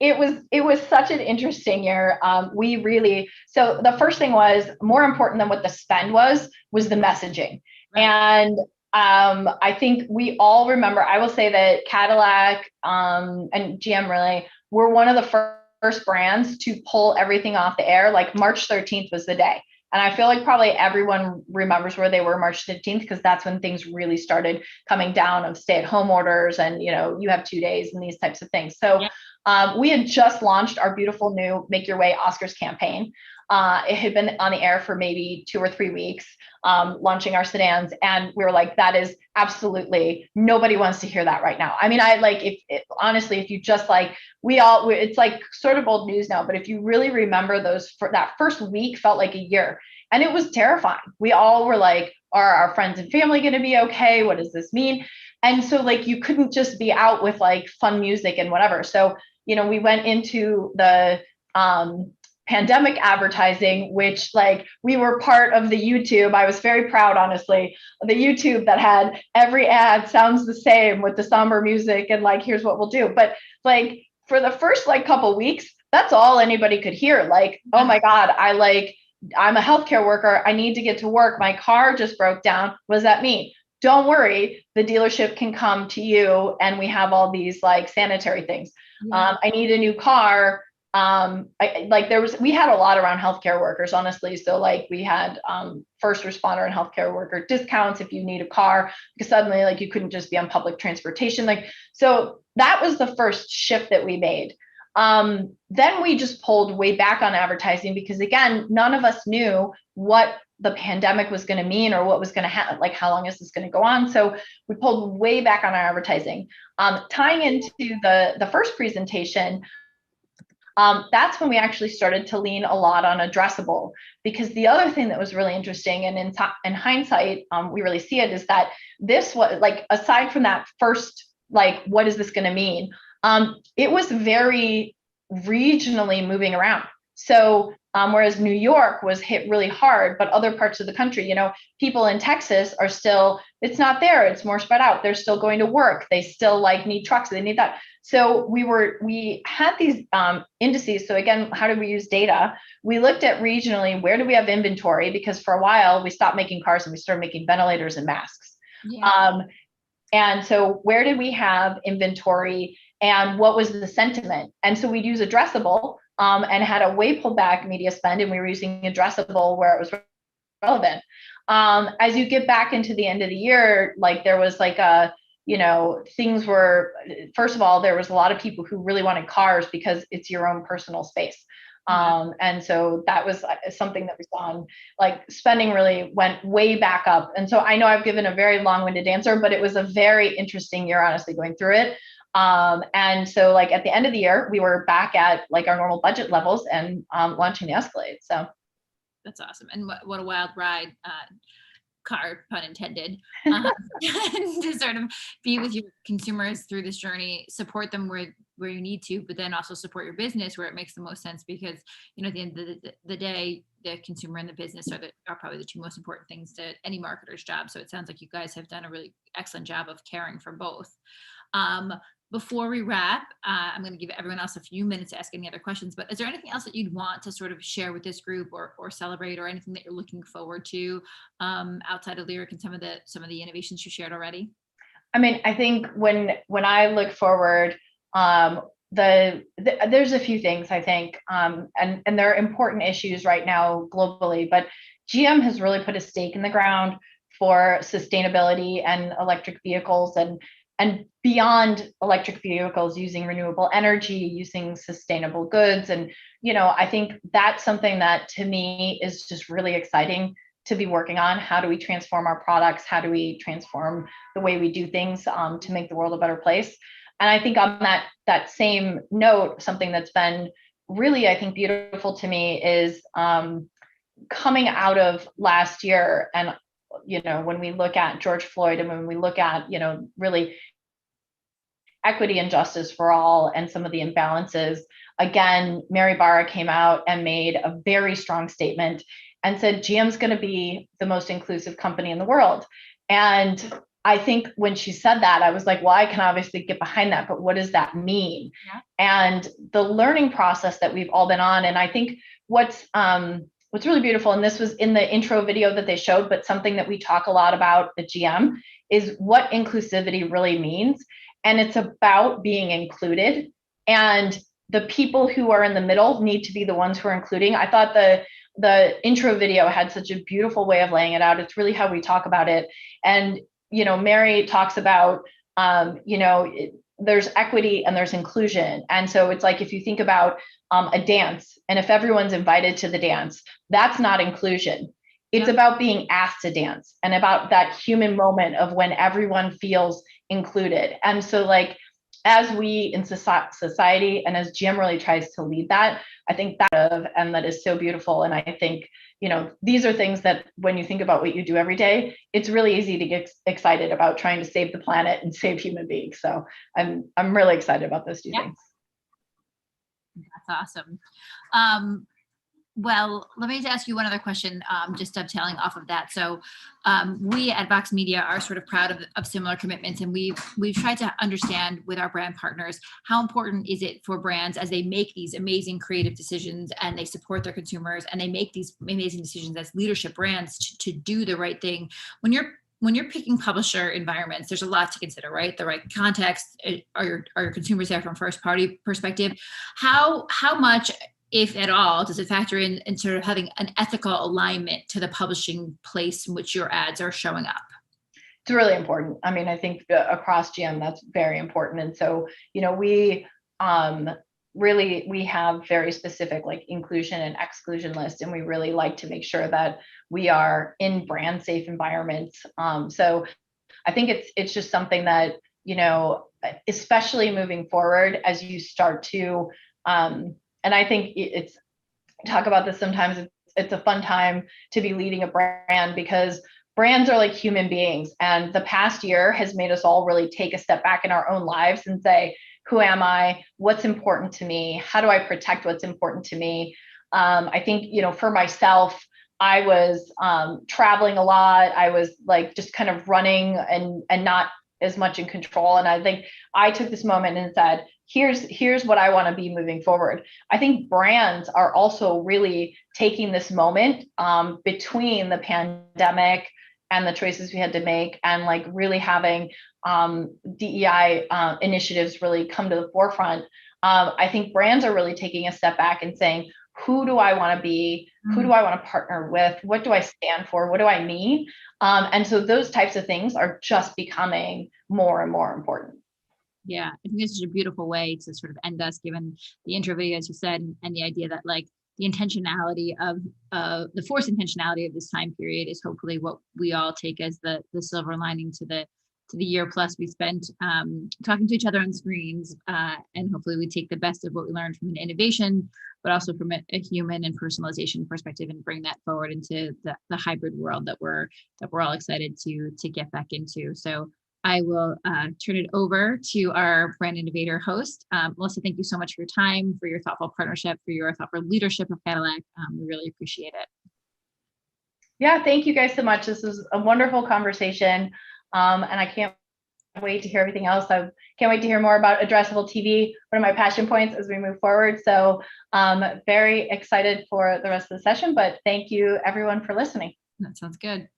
it was such an interesting year. So the first thing was more important than what the spend was the messaging. Right. And I think we all remember, I will say that Cadillac and GM really were one of the first brands to pull everything off the air. Like March 13th was the day. And I feel like probably everyone remembers where they were March 15th, because that's when things really started coming down of stay-at-home orders and, you have 2 days and these types of things. So we had just launched our beautiful new Make Your Way Oscars campaign. It had been on the air for maybe 2 or 3 weeks, launching our sedans. And we were like, that is absolutely, nobody wants to hear that right now. I mean, honestly, if you just it's like sort of old news now, but if you really remember that first week felt like a year, and it was terrifying. We all were like, are our friends and family going to be okay? What does this mean? And so you couldn't just be out with fun music and whatever. So, we went into the, pandemic advertising, which we were part of the YouTube. I was very proud, honestly, the YouTube that had every ad sounds the same with the somber music and here's what we'll do. But for the first couple weeks, that's all anybody could hear. Oh my God, I'm a healthcare worker. I need to get to work. My car just broke down. What does that mean? Don't worry, the dealership can come to you and we have all these sanitary things. Yeah. I need a new car. We had a lot around healthcare workers, honestly. So we had first responder and healthcare worker discounts if you need a car, because suddenly you couldn't just be on public transportation. So that was the first shift that we made. Then we just pulled way back on advertising, because again, none of us knew what the pandemic was going to mean or what was going to happen, how long is this going to go on. So we pulled way back on our advertising. Tying into the first presentation, that's when we actually started to lean a lot on addressable, because the other thing that was really interesting, and in hindsight, we really see it, is that this was aside from that first, what is this going to mean? It was very regionally moving around. So Whereas New York was hit really hard, but other parts of the country, people in Texas are still, it's not there. It's more spread out. They're still going to work. They still need trucks. They need that. So we had these indices. So again, how do we use data? We looked at regionally, where do we have inventory? Because for a while we stopped making cars and we started making ventilators and masks. Yeah. And so where did we have inventory and what was the sentiment? And so we'd use addressable and had a way pulled back media spend, and we were using addressable where it was relevant. As you get back into the end of the year, there was things were, first of all, there was a lot of people who really wanted cars because it's your own personal space. And so that was something that we saw, spending really went way back up. And so I know I've given a very long-winded answer, but it was a very interesting year, honestly, going through it. And so at the end of the year, we were back at our normal budget levels and launching the Escalade. So that's awesome. And what a wild ride, car pun intended, to sort of be with your consumers through this journey, support them where you need to, but then also support your business where it makes the most sense, because at the end of the day, the consumer and the business are probably the two most important things to any marketer's job. So it sounds like you guys have done a really excellent job of caring for both. Before we wrap, I'm going to give everyone else a few minutes to ask any other questions, but is there anything else that you'd want to sort of share with this group or celebrate, or anything that you're looking forward to outside of Lyric and some of the innovations you shared already? I mean, I think when I look forward, there's a few things I think, and there are important issues right now globally, but GM has really put a stake in the ground for sustainability and electric vehicles and beyond electric vehicles, using renewable energy, using sustainable goods. And, I think that's something that to me is just really exciting to be working on. How do we transform our products? How do we transform the way we do things to make the world a better place? And I think on that same note, something that's been really, I think, beautiful to me is coming out of last year, and when we look at George Floyd, and when we look at really equity and justice for all and some of the imbalances, again, Mary Barra came out and made a very strong statement and said GM's going to be the most inclusive company in the world. And I think when she said that, I was like, well, I can obviously get behind that, but what does that mean? Yeah. And the learning process that we've all been on, and I think what's really beautiful, and this was in the intro video that they showed, but something that we talk a lot about at GM is what inclusivity really means. And it's about being included, and the people who are in the middle need to be the ones who are including. I thought the intro video had such a beautiful way of laying it out. It's really how we talk about it. And, Mary talks about, there's equity and there's inclusion. And so it's like, if you think about a dance, and if everyone's invited to the dance, that's not inclusion. It's about being asked to dance, and about that human moment of when everyone feels included. And so as we in society, and as GM really tries to lead that, I think that is so beautiful. And I think, these are things that when you think about what you do every day, it's really easy to get excited about trying to save the planet and save human beings. So I'm really excited about those two things. That's awesome. Well, let me just ask you one other question, just dovetailing off of that. So we at Vox Media are sort of proud of similar commitments, and we've tried to understand with our brand partners, how important is it for brands as they make these amazing creative decisions and they support their consumers and they make these amazing decisions as leadership brands to do the right thing. When you're picking publisher environments, there's a lot to consider, right? The right context, are your consumers there from first party perspective? How much, if at all, does it factor in sort of having an ethical alignment to the publishing place in which your ads are showing up? It's really important. I mean, I think across GM, that's very important. And so, we have very specific inclusion and exclusion lists, and we really like to make sure that we are in brand safe environments. So I think it's just something that, especially moving forward as you start to, and I think it's talk about this sometimes. It's a fun time to be leading a brand, because brands are like human beings. And the past year has made us all really take a step back in our own lives and say, who am I? What's important to me? How do I protect what's important to me? I think, for myself, I was traveling a lot. I was like just kind of running and not as much in control. And I think I took this moment and said, here's what I want to be moving forward. I think brands are also really taking this moment between the pandemic and the choices we had to make, and like really having DEI initiatives really come to the forefront. I think brands are really taking a step back and saying, who do I want to be? Who do I want to partner with? What do I stand for? What do I mean? And so those types of things are just becoming more and more important. Yeah, I think this is a beautiful way to sort of end us, given the intro video, as you said, and the idea that like the intentionality of the forced intentionality of this time period is hopefully what we all take as the silver lining to the year plus we spent talking to each other on screens, and hopefully we take the best of what we learned from an innovation, but also from a human and personalization perspective, and bring that forward into the hybrid world that we're all excited to get back into. So I will turn it over to our brand innovator host. Melissa, thank you so much for your time, for your thoughtful partnership, for your thoughtful leadership of Cadillac. We really appreciate it. Yeah, thank you guys so much. This was a wonderful conversation. And I can't wait to hear everything else. I can't wait to hear more about addressable TV, one of my passion points as we move forward. So very excited for the rest of the session, but thank you everyone for listening. That sounds good.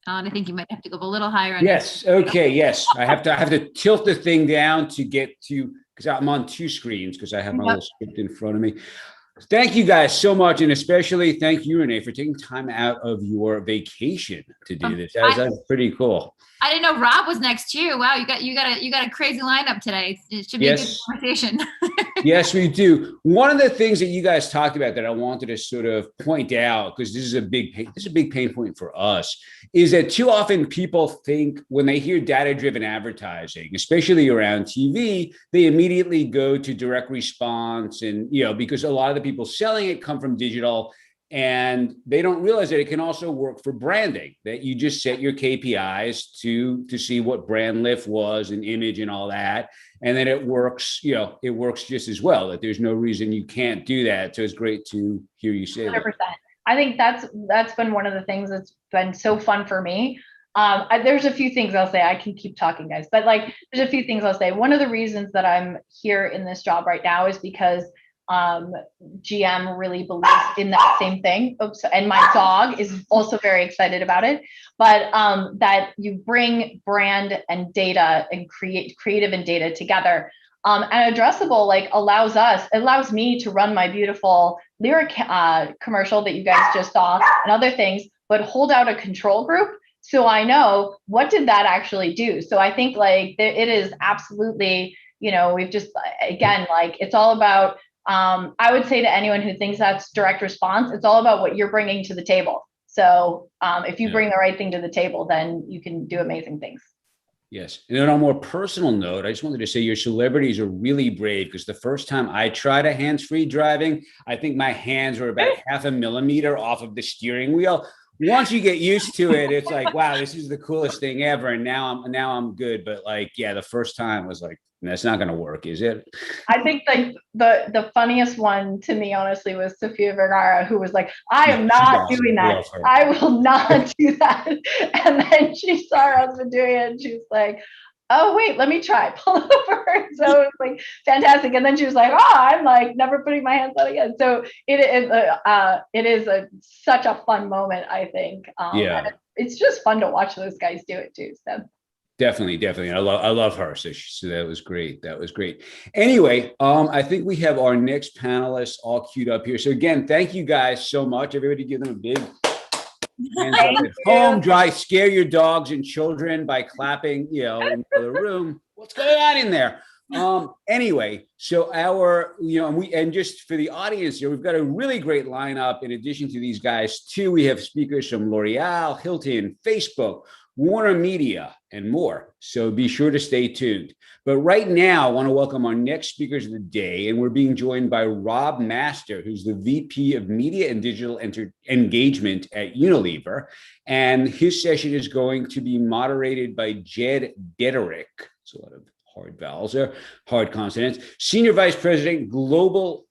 I think you might have to go a little higher. Yes. Okay. Yes. I have to tilt the thing down to get to, because I'm on two screens because I have my little script in front of me. Thank you guys so much, and especially thank you, Renee, for taking time out of your vacation to do this. That's pretty cool. I didn't know Rob was next too. Wow, you got a crazy lineup today. It should be a good conversation. Yes, we do. One of the things that you guys talked about that I wanted to sort of point out, because this is a big pain point for us, is that too often people think when they hear data-driven advertising, especially around TV, they immediately go to direct response, and because a lot of the people selling it come from digital, and they don't realize that it can also work for branding, that you just set your KPIs to see what brand lift was and image and all that. And then it works, it works just as well, that there's no reason you can't do that. So it's great to hear you say 100%. That. I think that's been one of the things that's been so fun for me. There's a few things I'll say. I can keep talking, guys, but there's a few things I'll say. One of the reasons that I'm here in this job right now is because GM really believes in that same thing. Oops, and my dog is also very excited about it. But that you bring brand and data and creative and data together. And addressable allows me to run my beautiful lyric commercial that you guys just saw and other things, but hold out a control group so I know what did that actually do. So I think it is absolutely, we've just again it's all about. I would say to anyone who thinks that's direct response, it's all about what you're bringing to the table. So if you bring the right thing to the table, then you can do amazing things. Yes. And then on a more personal note, I just wanted to say your celebrities are really brave, because the first time I tried a hands-free driving, I think my hands were about 0.5 millimeter off of the steering wheel. Once you get used to it, it's like, wow, this is the coolest thing ever. And now I'm good. But the first time was like, that's not going to work, is it? I think the funniest one to me, honestly, was Sofia Vergara, who was like, I am not doing that. I will not do that. And then she saw her husband doing it, and she was like, oh, wait, let me try. Pull over. So it was fantastic. And then she was like, oh, I'm never putting my hands on again. So it is such a fun moment, I think. And it's just fun to watch those guys do it too. So. Definitely. I love her. So that was great. Anyway, I think we have our next panelists all queued up here. So again, thank you guys so much. Everybody give them a big hands up at home. Scare your dogs and children by clapping, into the room. What's going on in there? Anyway, so and just for the audience here, we've got a really great lineup. In addition to these guys too, we have speakers from L'Oreal, Hilton, Facebook, Warner Media, and more. So be sure to stay tuned. But right now, I want to welcome our next speakers of the day. And we're being joined by Rob Master, who's the VP of Media and Digital Engagement at Unilever. And his session is going to be moderated by Jed Dederick. It's a lot of hard vowels there, hard consonants. Senior Vice President, Global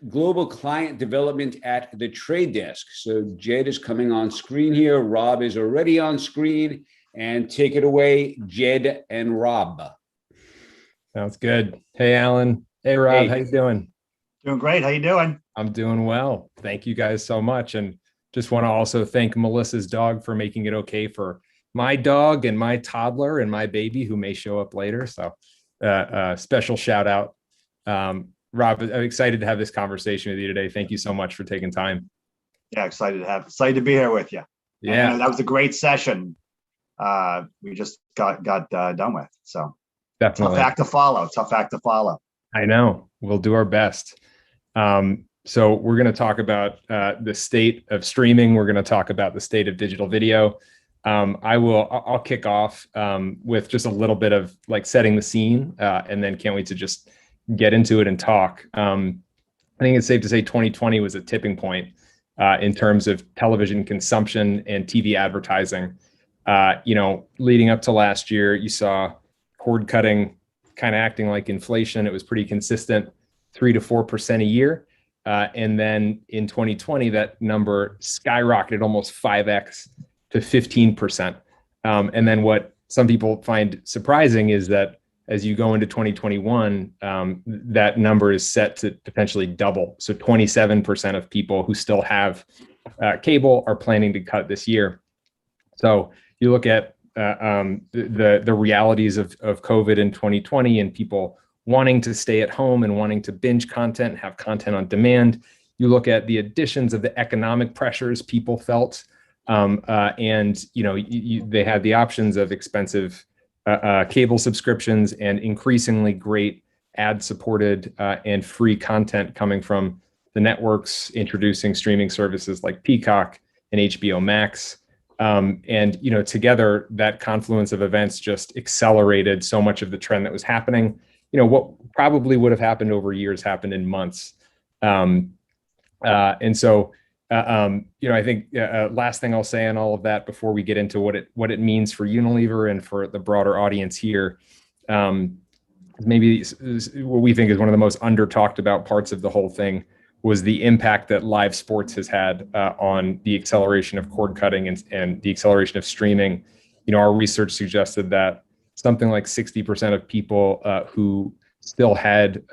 Global Client Development at the Trade Desk. So Jed is coming on screen here. Rob is already on screen. And take it away, Jed and Rob. Sounds good. Hey, Alan. Hey, Rob. Hey. How you doing? Doing great. How you doing? I'm doing well. Thank you guys so much. And just want to also thank Melissa's dog for making it okay for my dog and my toddler and my baby who may show up later. So special shout out. Rob, I'm excited to have this conversation with you today. Thank you so much for taking time. Yeah, excited to be here with you. Yeah, and that was a great session. We just got done with. So definitely tough act to follow. I know. We'll do our best. So we're going to talk about the state of streaming. We're going to talk about the state of digital video. I'll kick off with just a little bit of like setting the scene, and then can't wait to just get into it and talk. I think it's safe to say 2020 was a tipping point in terms of television consumption and TV advertising. Leading up to last year, you saw cord cutting kind of acting like inflation. It was pretty consistent, 3 to 4% a year. And then in 2020, that number skyrocketed almost 5x to 15%. And then what some people find surprising is that as you go into 2021, that number is set to potentially double. So 27% of people who still have cable are planning to cut this year. So you look at the realities of COVID in 2020 and people wanting to stay at home and wanting to binge content and have content on demand. You look at the additions of the economic pressures people felt, and they had the options of expensive cable subscriptions and increasingly great ad-supported and free content coming from the networks introducing streaming services like Peacock and HBO Max. Together that confluence of events just accelerated so much of the trend that was happening. What probably would have happened over years happened in months. I think last thing I'll say on all of that before we get into what it means for Unilever and for the broader audience here, maybe what we think is one of the most under talked about parts of the whole thing was the impact that live sports has had on the acceleration of cord cutting and the acceleration of streaming. Our research suggested that something like 60% of people who still had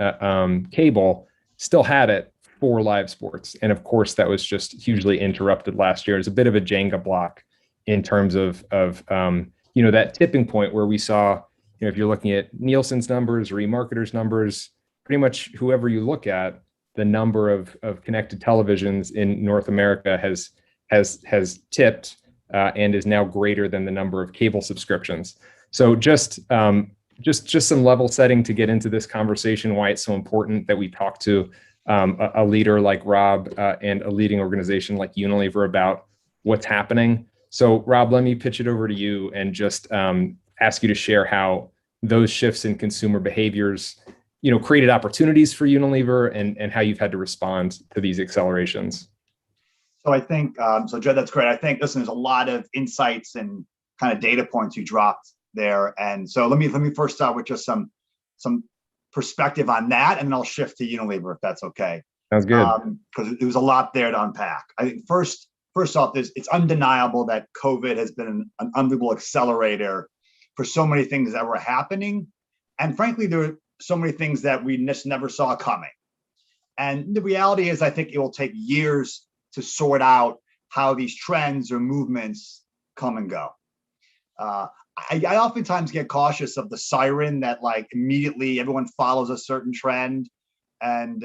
cable still had it for live sports. And of course, that was just hugely interrupted last year. It's a bit of a Jenga block in terms of that tipping point where we saw, if you're looking at Nielsen's numbers or eMarketer's numbers, pretty much whoever you look at, the number of connected televisions in North America has tipped and is now greater than the number of cable subscriptions. So just some level setting to get into this conversation, why it's so important that we talk to a leader like Rob and a leading organization like Unilever about what's happening. So Rob, let me pitch it over to you and just ask you to share how those shifts in consumer behaviors created opportunities for Unilever and how you've had to respond to these accelerations. So I think, Jed, that's great. I think, listen, there's a lot of insights and kind of data points you dropped there. And so let me first start with just some perspective on that, and then I'll shift to Unilever if that's okay. Sounds good. Because there was a lot there to unpack. I think first off, it's undeniable that COVID has been an unbelievable accelerator for so many things that were happening. And frankly, there were so many things that we just never saw coming. And the reality is, I think it will take years to sort out how these trends or movements come and go. I oftentimes get cautious of the siren that like immediately everyone follows a certain trend, and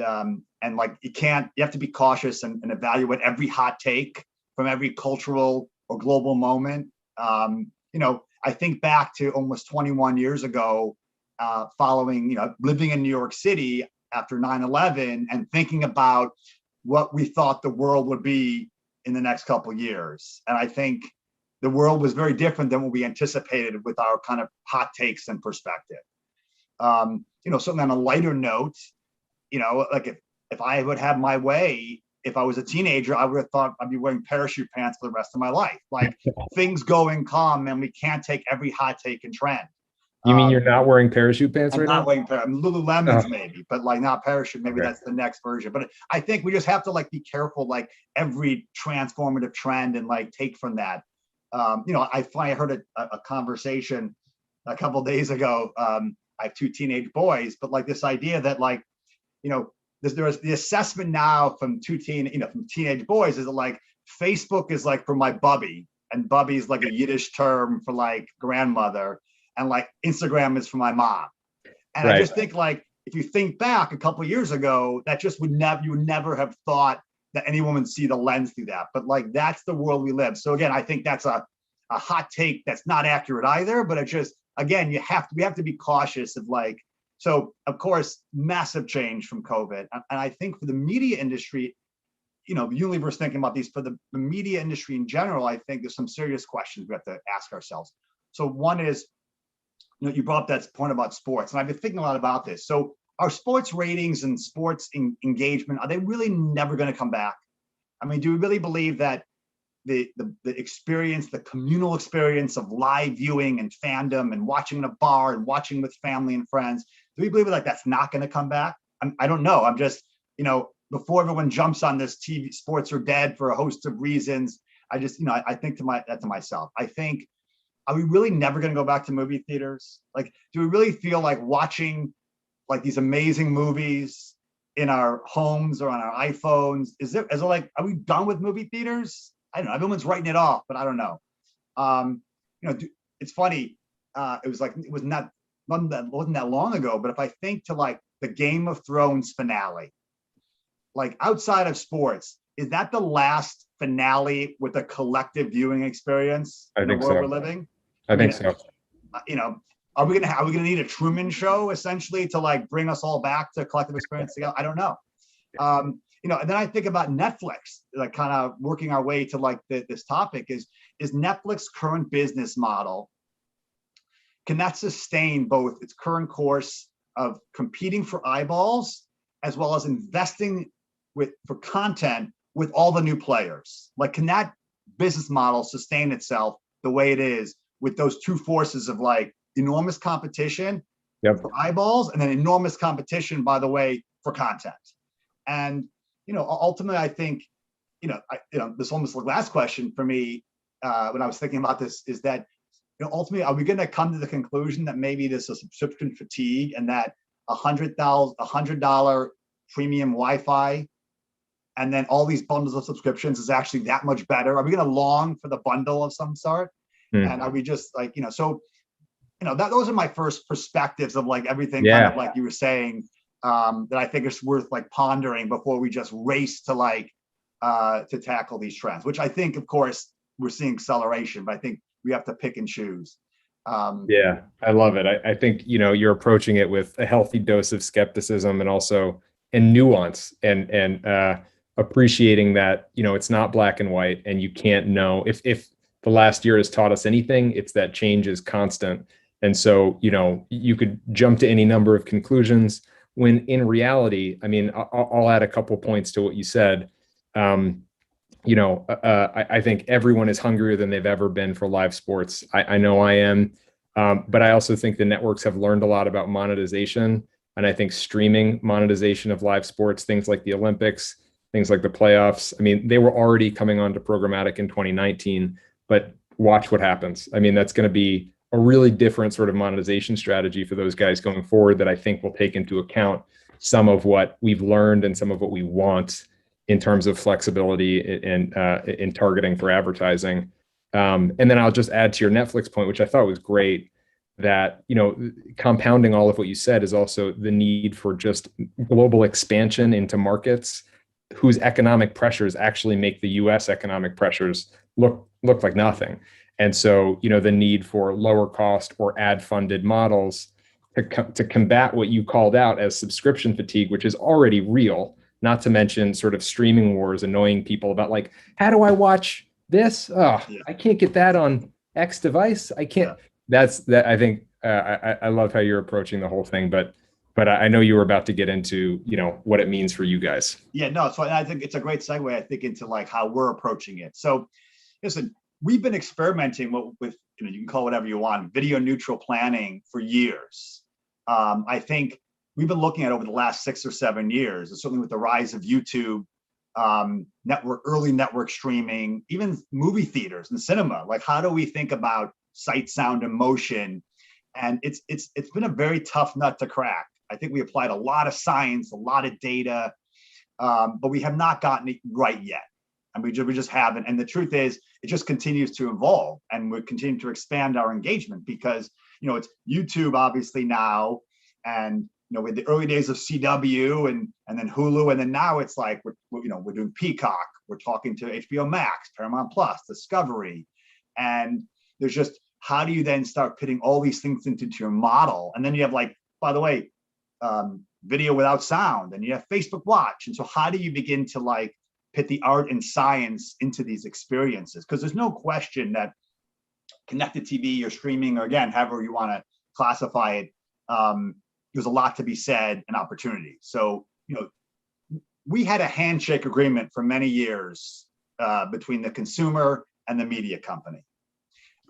like you have to be cautious and evaluate every hot take from every cultural or global moment. I think back to almost 21 years ago, following, living in New York City after 9/11 and thinking about what we thought the world would be in the next couple of years. And I think the world was very different than what we anticipated with our kind of hot takes and perspective. Something on a lighter note, like if I would have my way, if I was a teenager, I would have thought I'd be wearing parachute pants for the rest of my life. Like things go in calm and we can't take every hot take and trend. You mean you're not wearing parachute pants I'm right not now? wearing Lululemons Oh. maybe, but like not parachute. Maybe Okay. that's the next version. But I think we just have to like be careful, like every transformative trend and like take from that. I finally heard a conversation a couple days ago. I have two teenage boys, but like this idea that like, there's the assessment now from from teenage boys is that like Facebook is like for my bubby, and bubby is like a Yiddish term for like grandmother, and like Instagram is for my mom. And Right. I just think like if you think back a couple of years ago, that just you would never have thought that anyone would see the lens through that. But like that's the world we live. So again, I think that's a hot take that's not accurate either. But it's just again, we have to be cautious of like. So of course, massive change from COVID, and I think for the media industry, Unilever's thinking about these for the media industry in general. I think there's some serious questions we have to ask ourselves. So one is, you brought up that point about sports, and I've been thinking a lot about this. So are sports ratings and sports engagement, are they really never going to come back? I mean, do we really believe that the experience, the communal experience of live viewing and fandom and watching in a bar and watching with family and friends, do we believe like that's not going to come back? I don't know. I'm just, before everyone jumps on this TV, sports are dead for a host of reasons. I just, I think to myself, I think, are we really never going to go back to movie theaters? Like, do we really feel like watching like these amazing movies in our homes or on our iPhones? Is it like, are we done with movie theaters? I don't know. Everyone's writing it off, but I don't know. It's funny. It wasn't that long ago, but if I think to like the Game of Thrones finale, like outside of sports, is that the last finale with a collective viewing experience in the world we're living? I think so. Are we gonna need a Truman Show essentially to like bring us all back to collective experience together? I don't know. And then I think about Netflix, like kind of working our way to like this topic is Netflix current business model, can that sustain both its current course of competing for eyeballs as well as investing for content with all the new players? Like, can that business model sustain itself the way it is with those two forces of like enormous competition for eyeballs and then enormous competition, by the way, for content? And, ultimately, I think, this almost the last question for me when I was thinking about this is that, ultimately, are we going to come to the conclusion that maybe there's a subscription fatigue and that $100 premium Wi-Fi and then all these bundles of subscriptions is actually that much better? Are we going to long for the bundle of some sort? And are we just like, those are my first perspectives of like everything kind of like you were saying, that I think is worth like pondering before we just race to like, to tackle these trends, which I think, of course, we're seeing acceleration, but I think we have to pick and choose. Yeah, I love it. I think, you're approaching it with a healthy dose of skepticism and also nuance and appreciating that, it's not black and white and you can't know if the last year has taught us anything, it's that change is constant. And so, you could jump to any number of conclusions when in reality, I mean, I'll add a couple points to what you said. I think everyone is hungrier than they've ever been for live sports. I know I am, but I also think the networks have learned a lot about monetization. And I think streaming monetization of live sports, things like the Olympics, things like the playoffs, I mean, they were already coming onto programmatic in 2019, but watch what happens. I mean, that's going to be a really different sort of monetization strategy for those guys going forward that I think will take into account some of what we've learned and some of what we want in terms of flexibility and in targeting for advertising. And then I'll just add to your Netflix point, which I thought was great, that, compounding all of what you said is also the need for just global expansion into markets whose economic pressures actually make the US economic pressures look like nothing. And so, the need for lower cost or ad funded models to combat what you called out as subscription fatigue, which is already real, not to mention sort of streaming wars annoying people about like, how do I watch this? Oh, I can't get that on X device. I can't. That's that. I think I love how you're approaching the whole thing, but I know you were about to get into, what it means for you guys. Yeah, no. So I think it's a great segue, I think, into like how we're approaching it. So listen, we've been experimenting with you can call it whatever you want, video neutral planning for years. I think we've been looking at over the last 6 or 7 years, and certainly with the rise of YouTube, early network streaming, even movie theaters and cinema. Like, how do we think about sight, sound, and motion? And it's been a very tough nut to crack. I think we applied a lot of science, a lot of data, but we have not gotten it right yet. And we just haven't. And the truth is, it just continues to evolve, and we're continuing to expand our engagement because, it's YouTube obviously now, and with the early days of CW and then Hulu, and then now it's like we're doing Peacock, we're talking to HBO Max, Paramount Plus, Discovery, and there's just, how do you then start putting all these things into your model? And then you have, like, by the way, video without sound, and you have Facebook Watch, and so how do you begin to like put the art and science into these experiences? Because there's no question that connected TV or streaming, or again, however you want to classify it, there's a lot to be said and opportunity. So, we had a handshake agreement for many years between the consumer and the media company.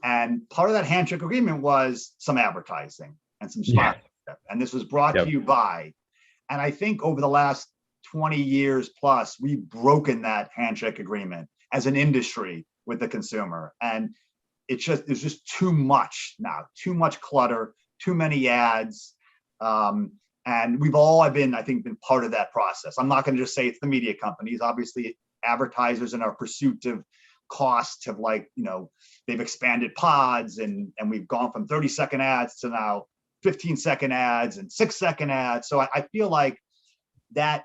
And part of that handshake agreement was some advertising and some sponsorship. And this was brought to you by, and I think over the last 20 years plus, we've broken that handshake agreement as an industry with the consumer. And there's just too much now, too much clutter, too many ads. And we've all been part of that process. I'm not going to just say it's the media companies. Obviously, advertisers in our pursuit of cost have they've expanded pods, and we've gone from 30-second ads to now 15-second ads and 6-second ads. So I feel like that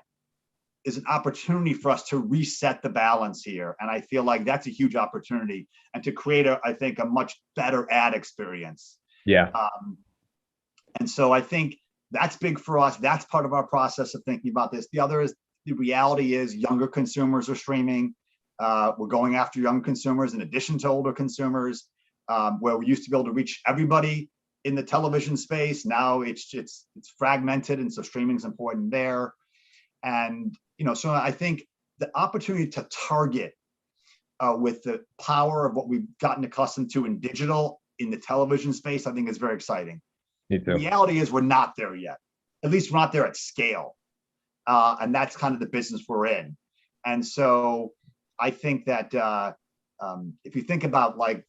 is an opportunity for us to reset the balance here. And I feel like that's a huge opportunity, and to create a much better ad experience. Yeah. And so I think that's big for us. That's part of our process of thinking about this. The other is, the reality is, younger consumers are streaming. We're going after young consumers in addition to older consumers, where we used to be able to reach everybody in the television space. Now it's fragmented, and so streaming is important there. And so I think the opportunity to target with the power of what we've gotten accustomed to in digital in the television space, I think is very exciting. Me too. The reality is, we're not there yet. At least we're not there at scale, and that's kind of the business we're in. And so I think that if you think about like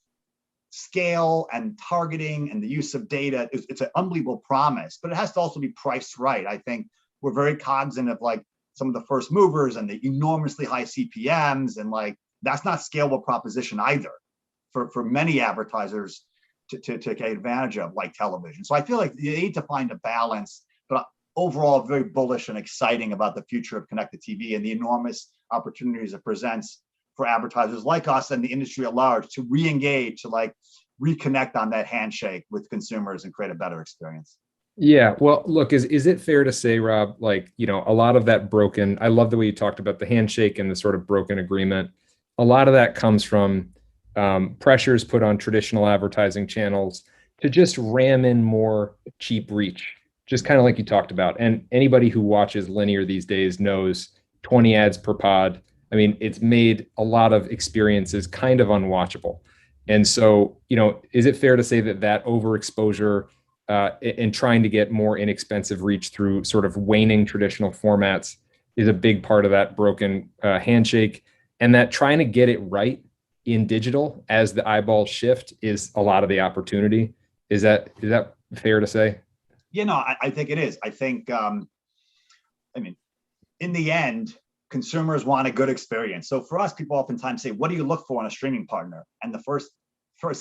scale and targeting and the use of data, it's an unbelievable promise, but it has to also be priced right. I think we're very cognizant of like some of the first movers and the enormously high CPMs, and like that's not scalable proposition either for many advertisers to take advantage of, like television. So I feel like you need to find a balance, but overall very bullish and exciting about the future of connected TV and the enormous opportunities it presents for advertisers like us and the industry at large to re-engage, to like reconnect on that handshake with consumers and create a better experience. Yeah. Well, look, is it fair to say, Rob, like, a lot of that broken, I love the way you talked about the handshake and the sort of broken agreement. A lot of that comes from pressures put on traditional advertising channels to just ram in more cheap reach, just kind of like you talked about. And anybody who watches linear these days knows 20 ads per pod. I mean, it's made a lot of experiences kind of unwatchable. And so, is it fair to say that overexposure and trying to get more inexpensive reach through sort of waning traditional formats is a big part of that broken handshake, and that trying to get it right in digital as the eyeballs shift is a lot of the opportunity? Is that fair to say? I think it is. I think, in the end, consumers want a good experience. So for us, people oftentimes say, what do you look for in a streaming partner? And the first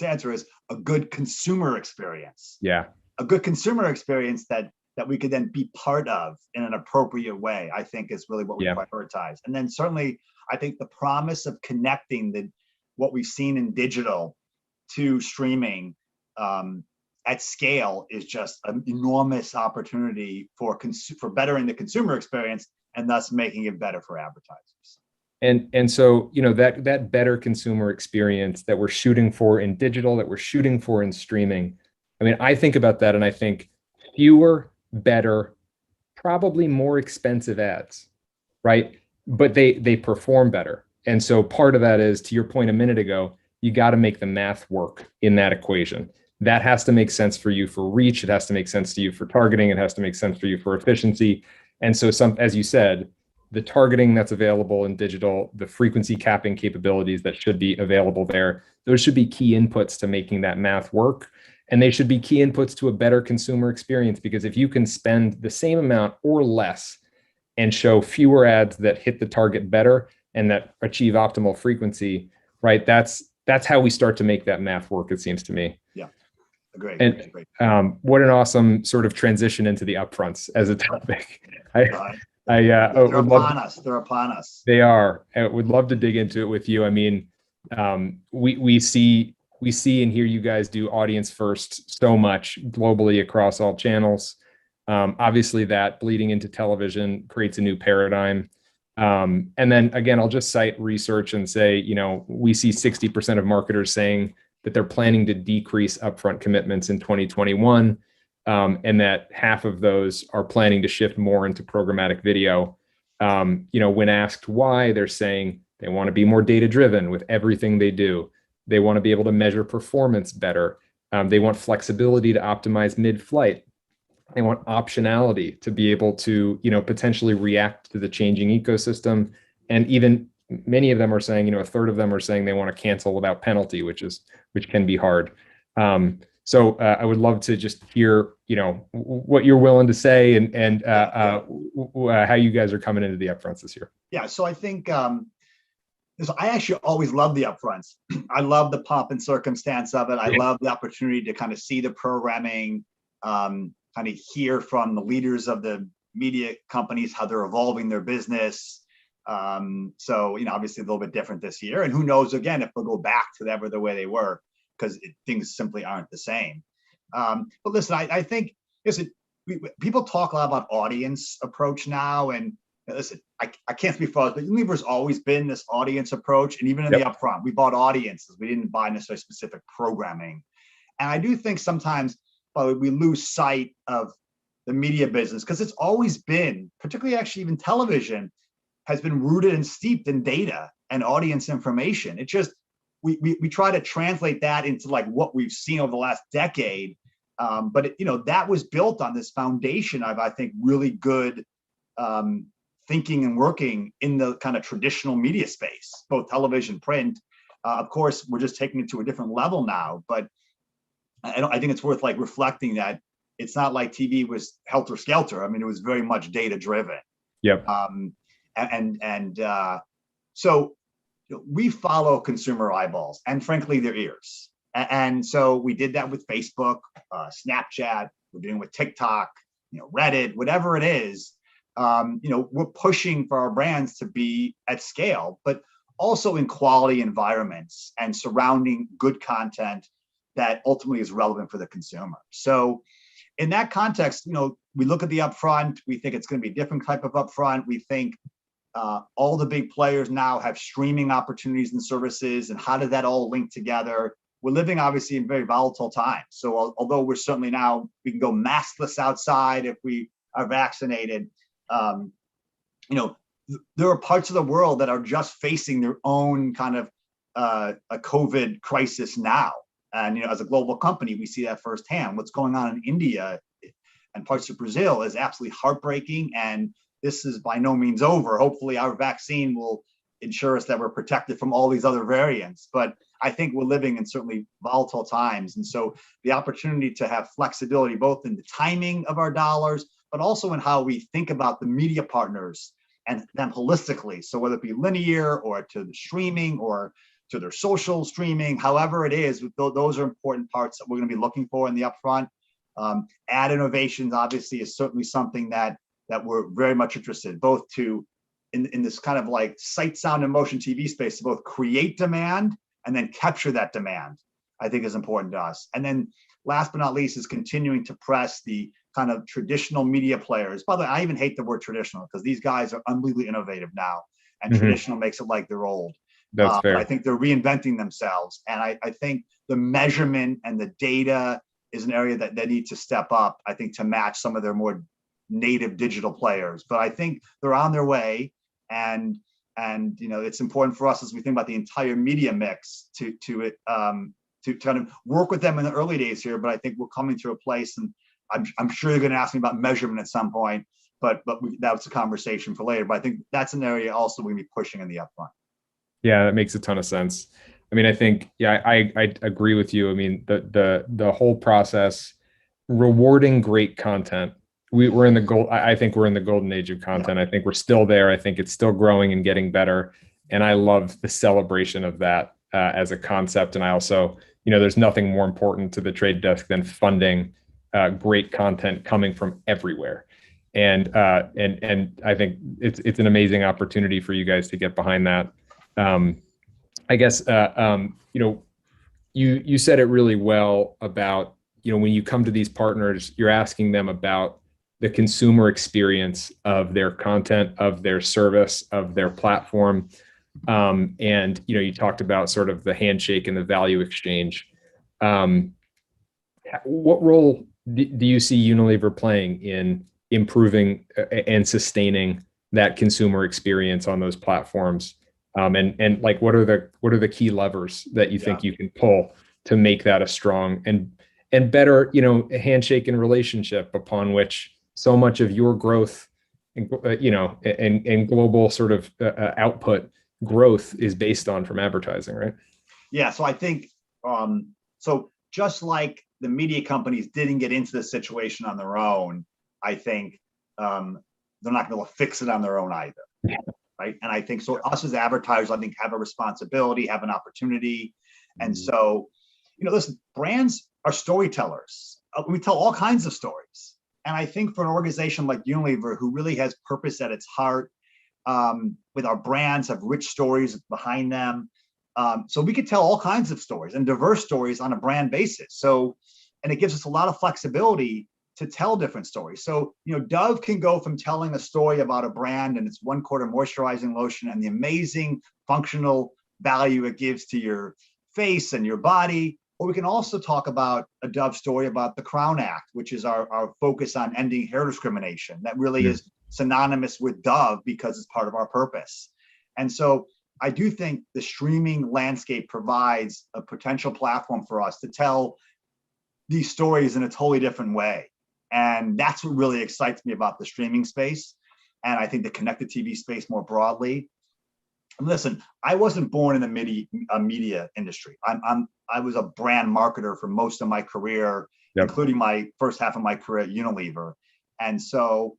answer is a good consumer experience. Yeah. A good consumer experience that we could then be part of in an appropriate way, I think is really what we prioritize. And then certainly, I think the promise of connecting what we've seen in digital to streaming at scale is just an enormous opportunity for bettering the consumer experience, and thus making it better for advertisers. And so, that better consumer experience that we're shooting for in digital, that we're shooting for in streaming. I mean, I think about that and I think fewer, better, probably more expensive ads, right? But they perform better. And so part of that is, to your point a minute ago, you got to make the math work in that equation. That has to make sense for you for reach. It has to make sense to you for targeting. It has to make sense for you for efficiency. And so as you said, the targeting that's available in digital, the frequency capping capabilities that should be available there, those should be key inputs to making that math work. And they should be key inputs to a better consumer experience, because if you can spend the same amount or less and show fewer ads that hit the target better and that achieve optimal frequency, right? That's how we start to make that math work, it seems to me. Yeah, great. And what an awesome sort of transition into the upfronts as a topic. They're upon us. They're upon us. They are. I would love to dig into it with you. I mean, we see and hear you guys do audience first so much globally across all channels. Obviously, that bleeding into television creates a new paradigm. And then again, I'll just cite research and say, we see 60% of marketers saying that they're planning to decrease upfront commitments in 2021. And that half of those are planning to shift more into programmatic video. When asked why, they're saying they want to be more data-driven with everything they do. They want to be able to measure performance better. They want flexibility to optimize mid-flight. They want optionality to be able to, potentially react to the changing ecosystem. And even many of them are saying, a third of them are saying they want to cancel without penalty, which can be hard. So I would love to just hear, what you're willing to say and how you guys are coming into the upfronts this year. Yeah, so I think I actually always love the upfronts. I love the pomp and circumstance of it. I love the opportunity to kind of see the programming, kind of hear from the leaders of the media companies, how they're evolving their business. So, obviously a little bit different this year. And who knows, again, if they'll go back to ever the way they were, because things simply aren't the same. But listen, I think, people talk a lot about audience approach now. And listen, I can't speak for us, but Unilever's always been this audience approach. And even in the upfront, we bought audiences. We didn't buy necessarily specific programming. And I do think sometimes we lose sight of the media business, because it's always been, particularly actually even television, has been rooted and steeped in data and audience information. It just, we try to translate that into like what we've seen over the last decade. But that was built on this foundation of, I think, really good thinking and working in the kind of traditional media space, both television, print. Of course, we're just taking it to a different level now, but I think it's worth like reflecting that it's not like TV was helter skelter. I mean, it was very much data driven. Yep. So we follow consumer eyeballs and frankly their ears. And so we did that with Facebook, Snapchat, we're doing with TikTok, Reddit, whatever it is. We're pushing for our brands to be at scale, but also in quality environments and surrounding good content that ultimately is relevant for the consumer. So in that context, we look at the upfront, we think it's going to be a different type of upfront. We think all the big players now have streaming opportunities and services, and how does that all link together? We're living obviously in very volatile times. So although we're certainly now, we can go maskless outside if we are vaccinated, there are parts of the world that are just facing their own kind of a COVID crisis now. And as a global company, we see that firsthand. What's going on in India and parts of Brazil is absolutely heartbreaking. And this is by no means over. Hopefully our vaccine will ensure us that we're protected from all these other variants. But I think we're living in certainly volatile times. And so the opportunity to have flexibility, both in the timing of our dollars, but also in how we think about the media partners and them holistically. So whether it be linear or to the streaming or to their social streaming, however it is, those are important parts that we're going to be looking for in the upfront. Ad innovations obviously is certainly something that we're very much interested, both to in this kind of like sight, sound, and motion TV space, to both create demand and then capture that demand, I think is important to us. And then last but not least is continuing to press the kind of traditional media players. By the way, I even hate the word traditional, because these guys are unbelievably innovative now, and traditional makes it like they're old. That's fair. I think they're reinventing themselves. And I think the measurement and the data is an area that they need to step up, I think, to match some of their more native digital players. But I think they're on their way. And And it's important for us as we think about the entire media mix to kind of work with them in the early days here. But I think we're coming to a place, and I'm sure you're going to ask me about measurement at some point, but that's a conversation for later. But I think that's an area also we're going to be pushing in the upfront. Yeah, that makes a ton of sense. I mean, I think, yeah, I agree with you. I mean, the whole process, rewarding great content. We're in the I think we're in the golden age of content. I think we're still there. I think it's still growing and getting better. And I love the celebration of that as a concept. And I also, there's nothing more important to the trade desk than funding great content coming from everywhere. And I think it's an amazing opportunity for you guys to get behind that. I guess you said it really well about, when you come to these partners, you're asking them about the consumer experience of their content, of their service, of their platform. And you talked about sort of the handshake and the value exchange. What role do you see Unilever playing in improving and sustaining that consumer experience on those platforms? And like, what are the key levers that you think you can pull to make that a strong and better, handshake and relationship upon which so much of your growth and global sort of output growth is based on from advertising, right? Yeah. So I think, so just like the media companies didn't get into this situation on their own, I think they're not going to fix it on their own either. Yeah. Right. And I think so us as advertisers, I think, have a responsibility, have an opportunity. And so, listen, brands are storytellers. We tell all kinds of stories. And I think for an organization like Unilever, who really has purpose at its heart, with our brands, have rich stories behind them. So we could tell all kinds of stories and diverse stories on a brand basis. So, and it gives us a lot of flexibility to tell different stories. So, Dove can go from telling a story about a brand and its 1/4 moisturizing lotion and the amazing functional value it gives to your face and your body. Or we can also talk about a Dove story about the Crown Act, which is our focus on ending hair discrimination. That really is synonymous with Dove because it's part of our purpose. And so I do think the streaming landscape provides a potential platform for us to tell these stories in a totally different way. And that's what really excites me about the streaming space. And I think the connected TV space more broadly. And listen, I wasn't born in the media industry. I was a brand marketer for most of my career, including my first half of my career at Unilever. And so,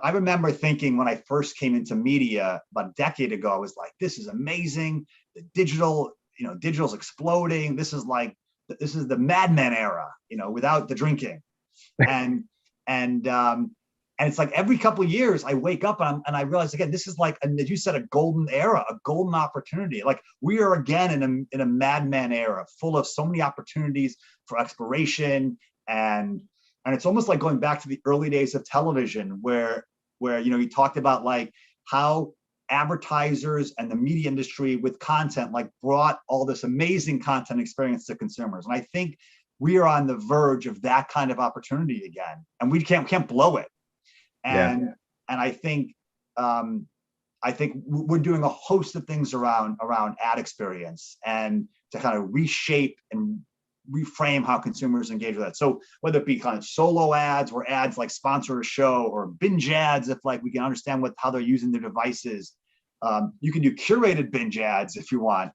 I remember thinking when I first came into media about a decade ago, I was like, this is amazing. The digital's exploding. This is the Mad Men era, without the drinking. And it's like every couple of years I wake up and I realize again, this is like, as you said, a golden era, a golden opportunity. Like we are again in a Mad Men era, full of so many opportunities for exploration. And it's almost like going back to the early days of television where you talked about like how advertisers and the media industry with content like brought all this amazing content experience to consumers. And I think we are on the verge of that kind of opportunity again, and we can't blow it. And I think we're doing a host of things around ad experience and to kind of reshape and reframe how consumers engage with that. So whether it be kind of solo ads or ads like sponsor a show or binge ads, if like we can understand how they're using their devices. You can do curated binge ads if you want.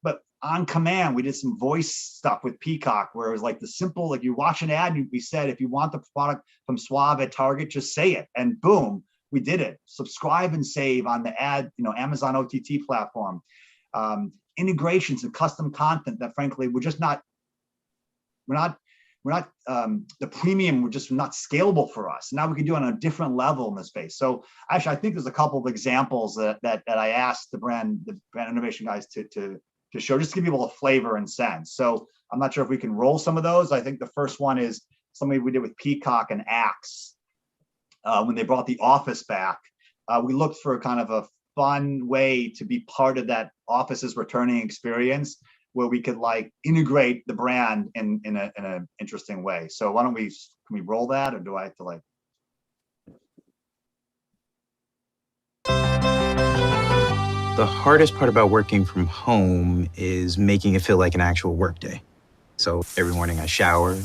But on command, we did some voice stuff with Peacock where it was like the simple, like you watch an ad, we said, if you want the product from Suave at Target, just say it. And boom, we did it. Subscribe and save on the ad, Amazon OTT platform. Integrations and custom content that frankly, we're not the premium, we're just not scalable for us. Now we can do it on a different level in the space. So actually, I think there's a couple of examples that I asked the brand innovation guys to show, just to give people a flavor and sense. So I'm not sure if we can roll some of those. I think the first one is something we did with Peacock and Axe when they brought The Office back. We looked for kind of a fun way to be part of that Office's returning experience where we could like integrate the brand in an interesting way. So can we roll that, or do I have to like? The hardest part about working from home is making it feel like an actual work day. So every morning I shower,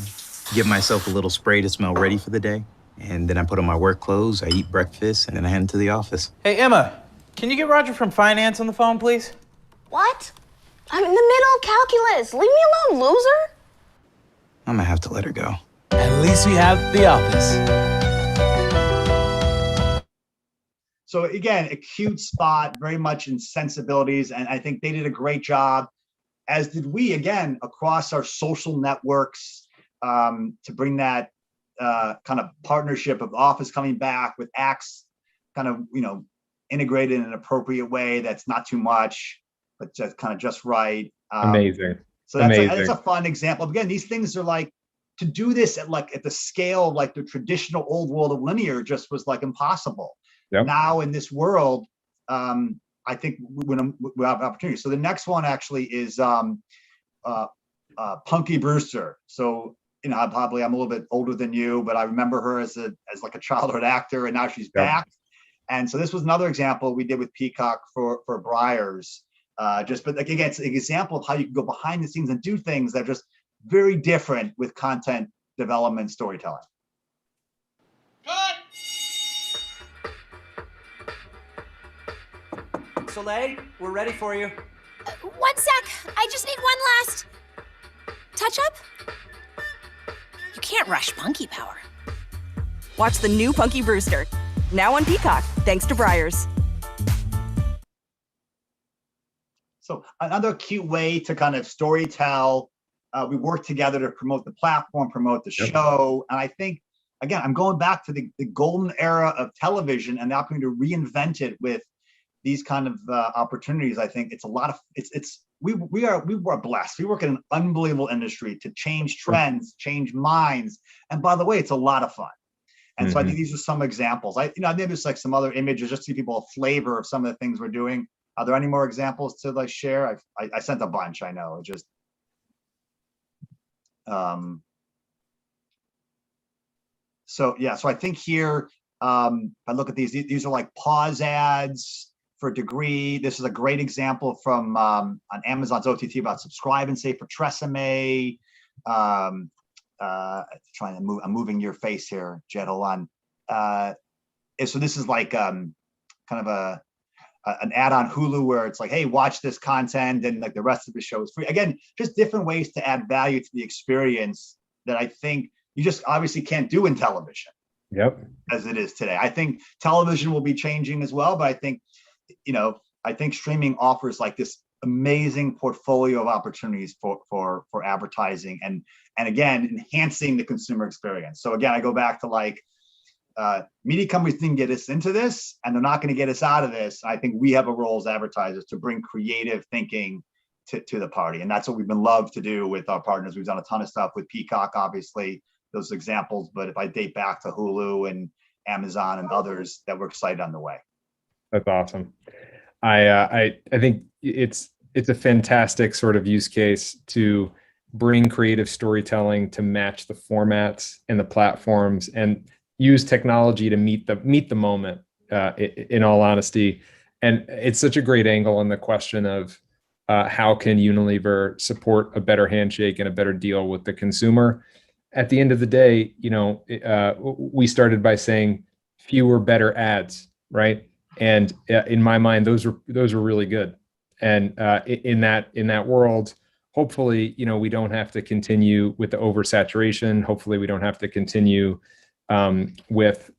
give myself a little spray to smell ready for the day, and then I put on my work clothes, I eat breakfast, and then I head into the office. Hey, Emma, can you get Roger from finance on the phone, please? What? I'm in the middle of calculus. Leave me alone, loser. I'm gonna have to let her go. At least we have the office. So again, a cute spot, very much in sensibilities, and I think they did a great job, as did we, again, across our social networks, to bring that kind of partnership of Office coming back with acts kind of, integrated in an appropriate way that's not too much, but just kind of just right. Amazing. So that's a fun example. Again, these things are like, to do this at the scale of like the traditional old world of linear just was like impossible. Yep. Now in this world, I think we have opportunity. So the next one actually is Punky Brewster. So I'm a little bit older than you, but I remember her as like a childhood actor, and now she's back. And so this was another example we did with Peacock for Briars. But like, again, it's an example of how you can go behind the scenes and do things that are just very different with content development, storytelling. Soleil, we're ready for you. 1 sec. I just need one last touch up. You can't rush Punky Power. Watch the new Punky Brewster, now on Peacock, thanks to Briars. So another cute way to kind of storytell. We work together to promote the platform, promote the show. And I think, again, I'm going back to the golden era of television and the opportunity to reinvent it with these kind of opportunities. I think it's a lot of, we were blessed. We work in an unbelievable industry to change trends, change minds. And by the way, it's a lot of fun. And so I think these are some examples. I think there's like some other images just to give people a flavor of some of the things we're doing. Are there any more examples to like share? I sent a bunch, I know, just. So I think here, if I look at these are like pause ads for Degree. This is a great example from on Amazon's OTT about subscribe and save for Tresemme. Trying to move, I'm moving your face here, Jed, hold on. So this is like kind of an ad on Hulu where it's like, hey, watch this content, and like the rest of the show is free. Again, just different ways to add value to the experience that I think you just obviously can't do in television. Yep. As it is today. I think television will be changing as well, but I think, I think streaming offers like this amazing portfolio of opportunities for advertising and again, enhancing the consumer experience. So again, I go back to like, media companies didn't get us into this, and they're not going to get us out of this. I think we have a role as advertisers to bring creative thinking to the party. And that's what we've been loved to do with our partners. We've done a ton of stuff with Peacock, obviously, those examples. But if I date back to Hulu and Amazon and others, that we're excited on the way. That's awesome. I think it's a fantastic sort of use case to bring creative storytelling to match the formats and the platforms and use technology to meet the moment, in all honesty. And it's such a great angle on the question of how can Unilever support a better handshake and a better deal with the consumer. At the end of the day, we started by saying fewer, better ads, right? And in my mind, those were really good. And in that world, hopefully, we don't have to continue with the oversaturation. Hopefully, we don't have to continue with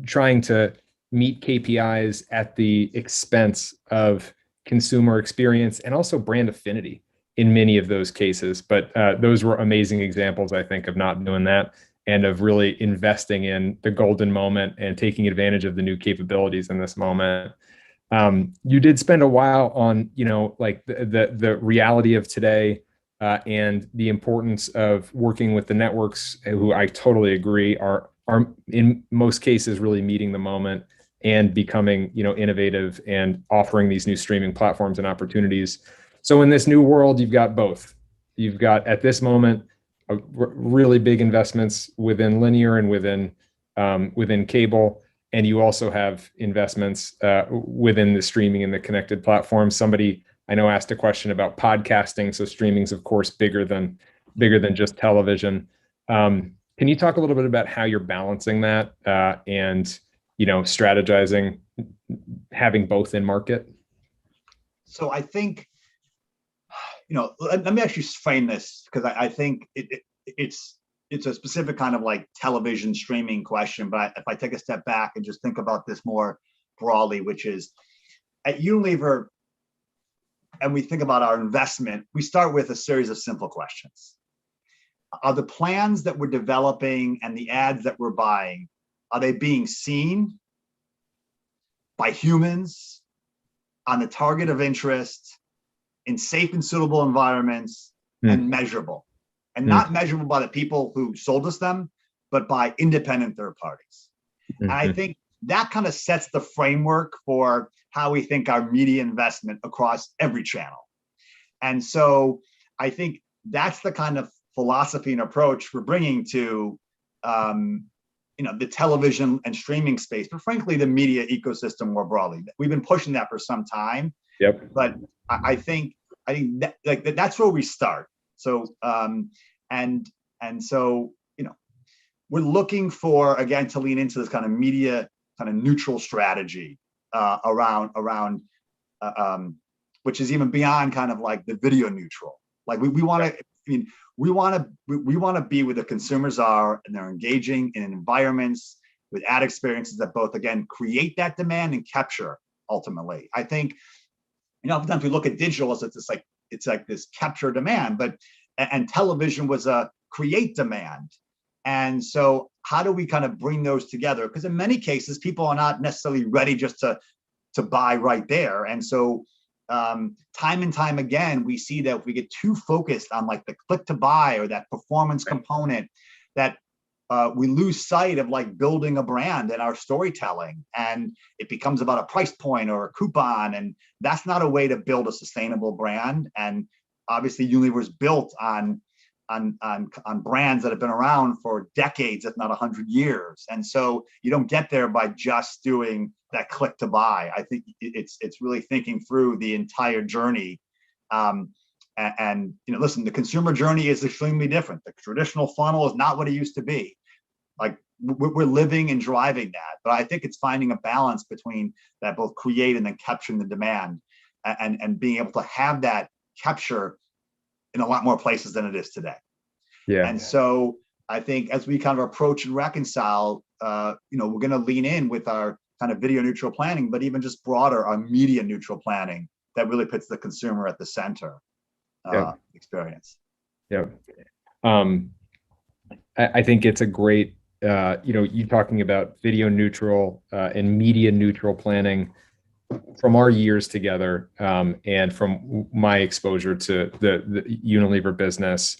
trying to meet KPIs at the expense of consumer experience and also brand affinity in many of those cases. But those were amazing examples, I think, of not doing that and of really investing in the golden moment and taking advantage of the new capabilities in this moment. You did spend a while on, like the reality of today and the importance of working with the networks, who I totally agree are in most cases really meeting the moment and becoming, innovative and offering these new streaming platforms and opportunities. So in this new world, you've got both. You've got at this moment really big investments within linear and within cable, and you also have investments within the streaming and the connected platforms. Somebody I know asked a question about podcasting. So streaming's of course bigger than just television. Can you talk a little bit about how you're balancing that and strategizing, having both in market? So I think, let me actually frame this, because I think it's a specific kind of like television streaming question. But if I take a step back and just think about this more broadly, which is at Unilever, and we think about our investment, we start with a series of simple questions. Are the plans that we're developing and the ads that we're buying, are they being seen by humans on the target of interest in safe and suitable environments and measurable? And not measurable by the people who sold us them, but by independent third parties. And I think that kind of sets the framework for how we think our media investment across every channel. And so I think that's the kind of philosophy and approach we're bringing to the television and streaming space, but frankly, the media ecosystem more broadly. We've been pushing that for some time. Yep. But I think that, that's where we start. So so we're looking for, again, to lean into this kind of media kind of neutral strategy around which is even beyond kind of like the video neutral. Like we want to, we want to be where the consumers are, and they're engaging in environments with ad experiences that both, again, create that demand and capture ultimately. I think, oftentimes we look at digital as it's like this capture demand, and television was a create demand. And so how do we kind of bring those together? Because in many cases, people are not necessarily ready just to buy right there. And so time and time again, we see that if we get too focused on like the click to buy or that performance component, that we lose sight of like building a brand and our storytelling, and it becomes about a price point or a coupon. And that's not a way to build a sustainable brand. And obviously Unilever's built on brands that have been around for decades, if not 100 years. And so you don't get there by just doing that click to buy. I think it's really thinking through the entire journey. And listen, the consumer journey is extremely different. The traditional funnel is not what it used to be. Like we're living and driving that. But I think it's finding a balance between that, both create and then capturing the demand, and being able to have that capture in a lot more places than it is today. Yeah. And so I think as we kind of approach and reconcile, we're going to lean in with our kind of video neutral planning, but even just broader, our media neutral planning that really puts the consumer at the center experience. Yeah. I think it's a great, you talking about video neutral and media neutral planning. From our years together, and from my exposure to the Unilever business,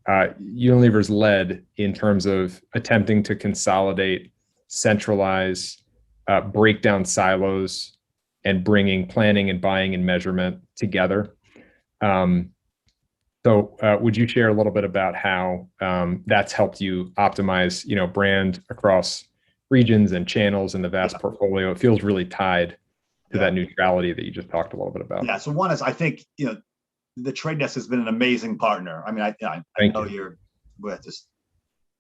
Unilever's led in terms of attempting to consolidate, centralize, break down silos, and bringing planning and buying and measurement together. So would you share a little bit about how that's helped you optimize, brand across regions and channels and the vast portfolio? It feels really tied to that neutrality that you just talked a little bit about. Yeah. So one is, I think, the Trade Desk has been an amazing partner. I mean, I know we're just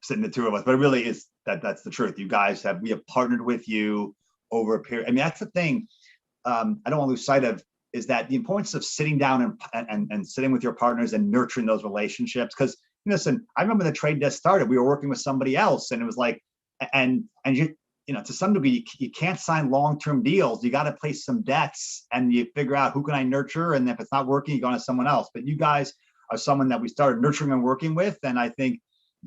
sitting the two of us, but it really is that's the truth. We have partnered with you over a period. I mean, that's the thing. I don't want to lose sight of, is that the importance of sitting down and sitting with your partners and nurturing those relationships. Because listen, I remember the Trade Desk started, we were working with somebody else, and it was like, and you, to some degree, you can't sign long-term deals. You got to place some bets, and you figure out who can I nurture, and if it's not working, you go on to someone else. But you guys are someone that we started nurturing and working with, and I think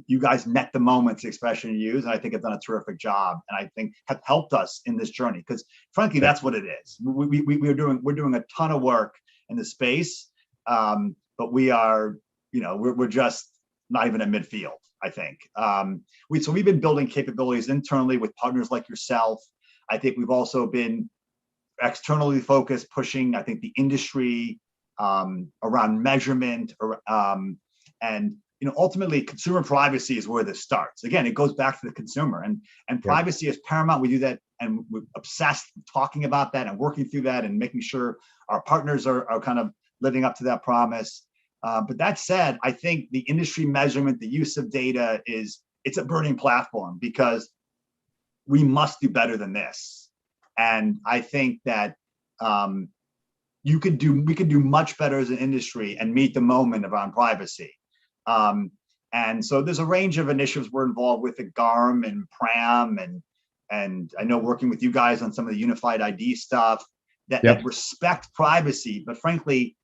you guys met the moments, the expression you use, and I think have done a terrific job, and I think have helped us in this journey. Because frankly, that's what it is. We're doing a ton of work in the space, but we are, we're just not even at midfield, I think. So we've been building capabilities internally with partners like yourself. I think we've also been externally focused, pushing, I think, the industry around measurement, and ultimately consumer privacy is where this starts. Again, it goes back to the consumer, and privacy is paramount. We do that and we're obsessed with talking about that and working through that and making sure our partners are kind of living up to that promise. But that said, I think the industry measurement, the use of data it's a burning platform because we must do better than this. And I think that we could do much better as an industry and meet the moment around privacy. And so there's a range of initiatives we're involved with at GARM and PRAM, and I know working with you guys on some of the unified ID stuff that respect privacy, but frankly,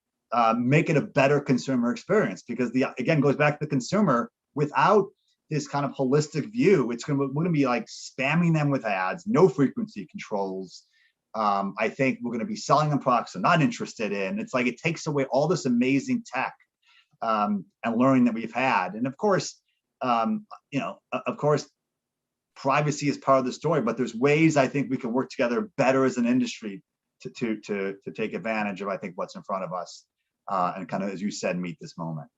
make it a better consumer experience, because again, goes back to the consumer. Without this kind of holistic view, we're going to be like spamming them with ads, no frequency controls. I think we're going to be selling them products they're not interested in. It's like it takes away all this amazing tech and learning that we've had. And of course, privacy is part of the story, but there's ways I think we can work together better as an industry to take advantage of, I think, what's in front of us and kind of, as you said, meet this moment.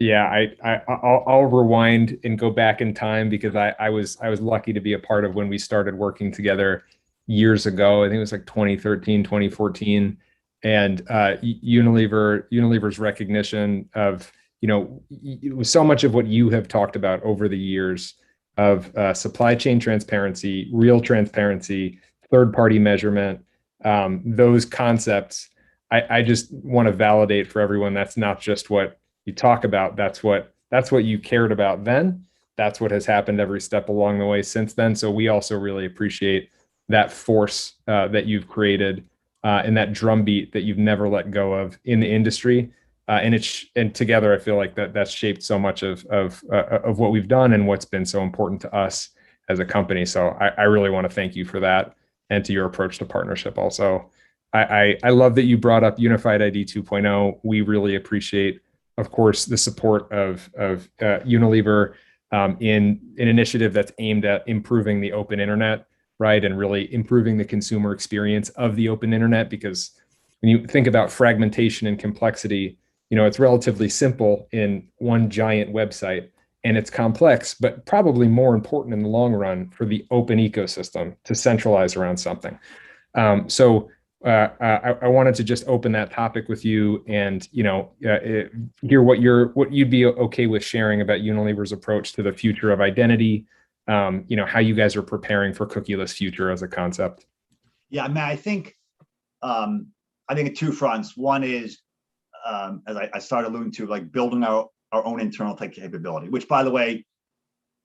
Yeah, I'll rewind and go back in time, because I was lucky to be a part of when we started working together years ago. I think it was like 2013, 2014. And Unilever's recognition of, it was so much of what you have talked about over the years of supply chain transparency, real transparency, third-party measurement, those concepts. I just want to validate for everyone, that's not just what you talk about, that's what you cared about then. That's what has happened every step along the way since then. So we also really appreciate that force that you've created and that drumbeat that you've never let go of in the industry. And together, I feel like that's shaped so much of what we've done and what's been so important to us as a company. So I really want to thank you for that, and to your approach to partnership also. I love that you brought up Unified ID 2.0. We really appreciate, of course, the support of Unilever in an initiative that's aimed at improving the open internet, right? And really improving the consumer experience of the open internet, because when you think about fragmentation and complexity, it's relatively simple in one giant website, and it's complex, but probably more important in the long run for the open ecosystem to centralize around something. So I wanted to just open that topic with you, and hear what you'd be okay with sharing about Unilever's approach to the future of identity. How you guys are preparing for cookieless future as a concept. Yeah, I mean, I think at two fronts. One is, as I started alluding to, like building our own internal tech capability, which, by the way,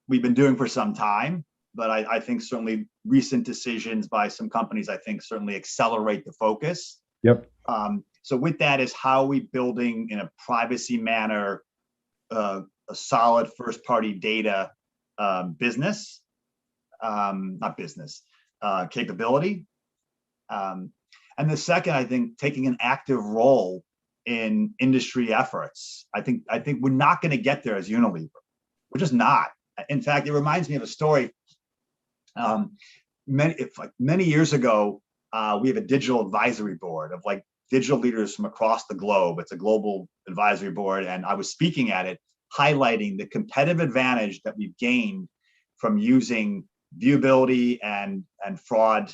we've been doing for some time. But I think certainly recent decisions by some companies, I think, certainly accelerate the focus. Yep. So with that is how are we building in a privacy manner a solid first-party data capability. And the second, I think, taking an active role in industry efforts. I think we're not going to get there as Unilever. We're just not. In fact, it reminds me of a story. Many years ago, we have a digital advisory board of like digital leaders from across the globe. It's a global advisory board, and I was speaking at it, highlighting the competitive advantage that we've gained from using viewability and fraud,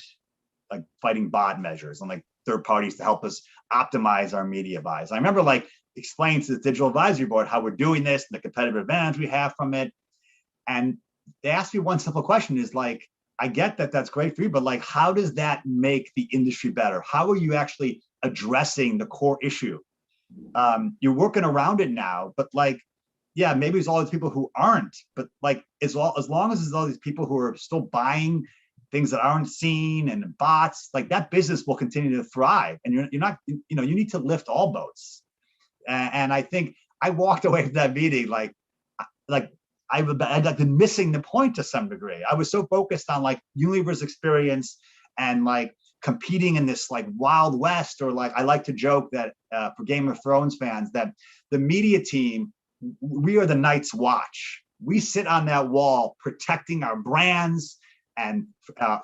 like fighting bot measures and like third parties to help us optimize our media buys. I remember like explaining to the digital advisory board how we're doing this and the competitive advantage we have from it. And they asked me one simple question, is like, I get that that's great for you, but like, how does that make the industry better? How are you actually addressing the core issue? You're working around it now, but like, yeah, maybe it's all these people who aren't, but like, as long as there's all these people who are still buying things that aren't seen and bots, like that business will continue to thrive. And you're not, you need to lift all boats. And I think I walked away from that meeting like I'd been missing the point to some degree. I was so focused on like Unilever's experience and like competing in this like Wild West, or like I like to joke that for Game of Thrones fans, that the media team, we are the Night's Watch. We sit on that wall protecting our brands and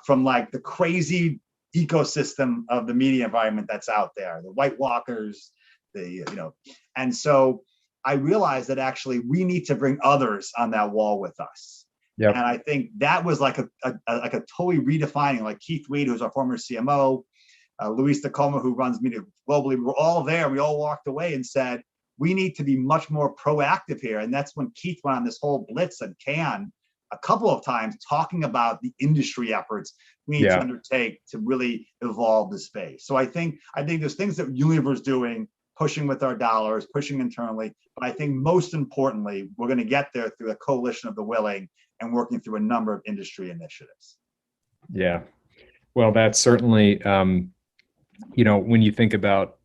from like the crazy ecosystem of the media environment that's out there, the White Walkers, and so I realized that actually we need to bring others on that wall with us. Yep. And I think that was like a totally redefining, like Keith Weed, who's our former CMO, Luis Tacoma, who runs media globally. We were all there. We all walked away and said, we need to be much more proactive here. And that's when Keith went on this whole blitz at Cannes a couple of times, talking about the industry efforts we need to undertake to really evolve the space. So I think there's things that Unilever's doing, pushing with our dollars, pushing internally. But I think most importantly, we're going to get there through a coalition of the willing and working through a number of industry initiatives. Yeah. Well, that's certainly, when you think about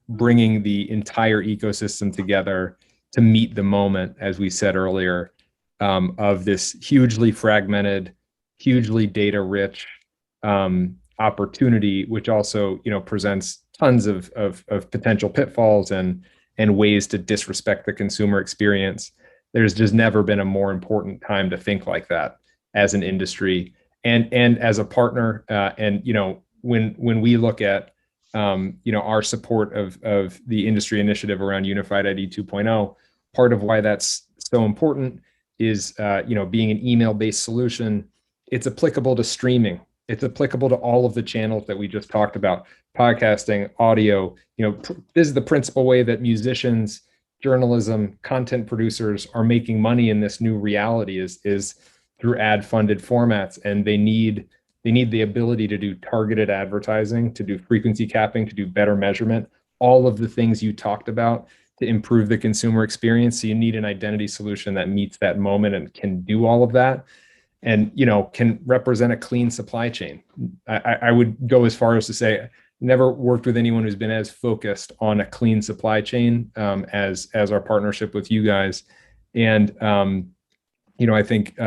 bringing the entire ecosystem together to meet the moment, as we said earlier, of this hugely fragmented, hugely data-rich opportunity, which also, presents tons of potential pitfalls and ways to disrespect the consumer experience. There's just never been a more important time to think like that as an industry and as a partner. When we look at our support of the industry initiative around Unified ID 2.0, part of why that's so important is being an email-based solution. It's applicable to streaming. It's applicable to all of the channels that we just talked about: podcasting, audio. This is the principal way that musicians, journalism, content producers are making money in this new reality is through ad-funded formats, and they need the ability to do targeted advertising, to do frequency capping, to do better measurement, all of the things you talked about to improve the consumer experience. So you need an identity solution that meets that moment and can do all of that, and can represent a clean supply chain. I would go as far as to say, never worked with anyone who's been as focused on a clean supply chain as our partnership with you guys. And I think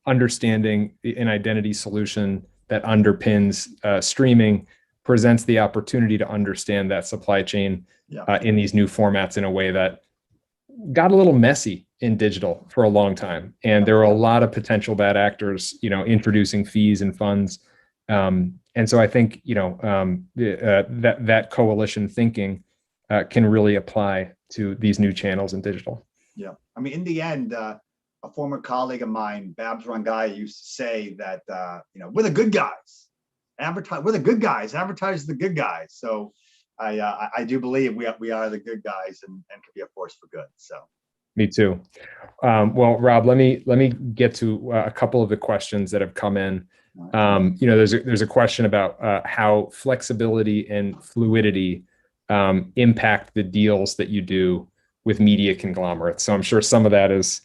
understanding an identity solution that underpins streaming presents the opportunity to understand that supply chain in these new formats in a way that got a little messy in digital for a long time. And there were a lot of potential bad actors, introducing fees and funds. And so I think, that coalition thinking can really apply to these new channels in digital. Yeah. I mean, in the end, a former colleague of mine, Babs Rangai, used to say that, we're the good guys. We're the good guys. Advertise the good guys. So I do believe we are the good guys and can be a force for good. So. Me too. Well, Rob, let me get to a couple of the questions that have come in. There's a question about how flexibility and fluidity impact the deals that you do with media conglomerates. So I'm sure some of that is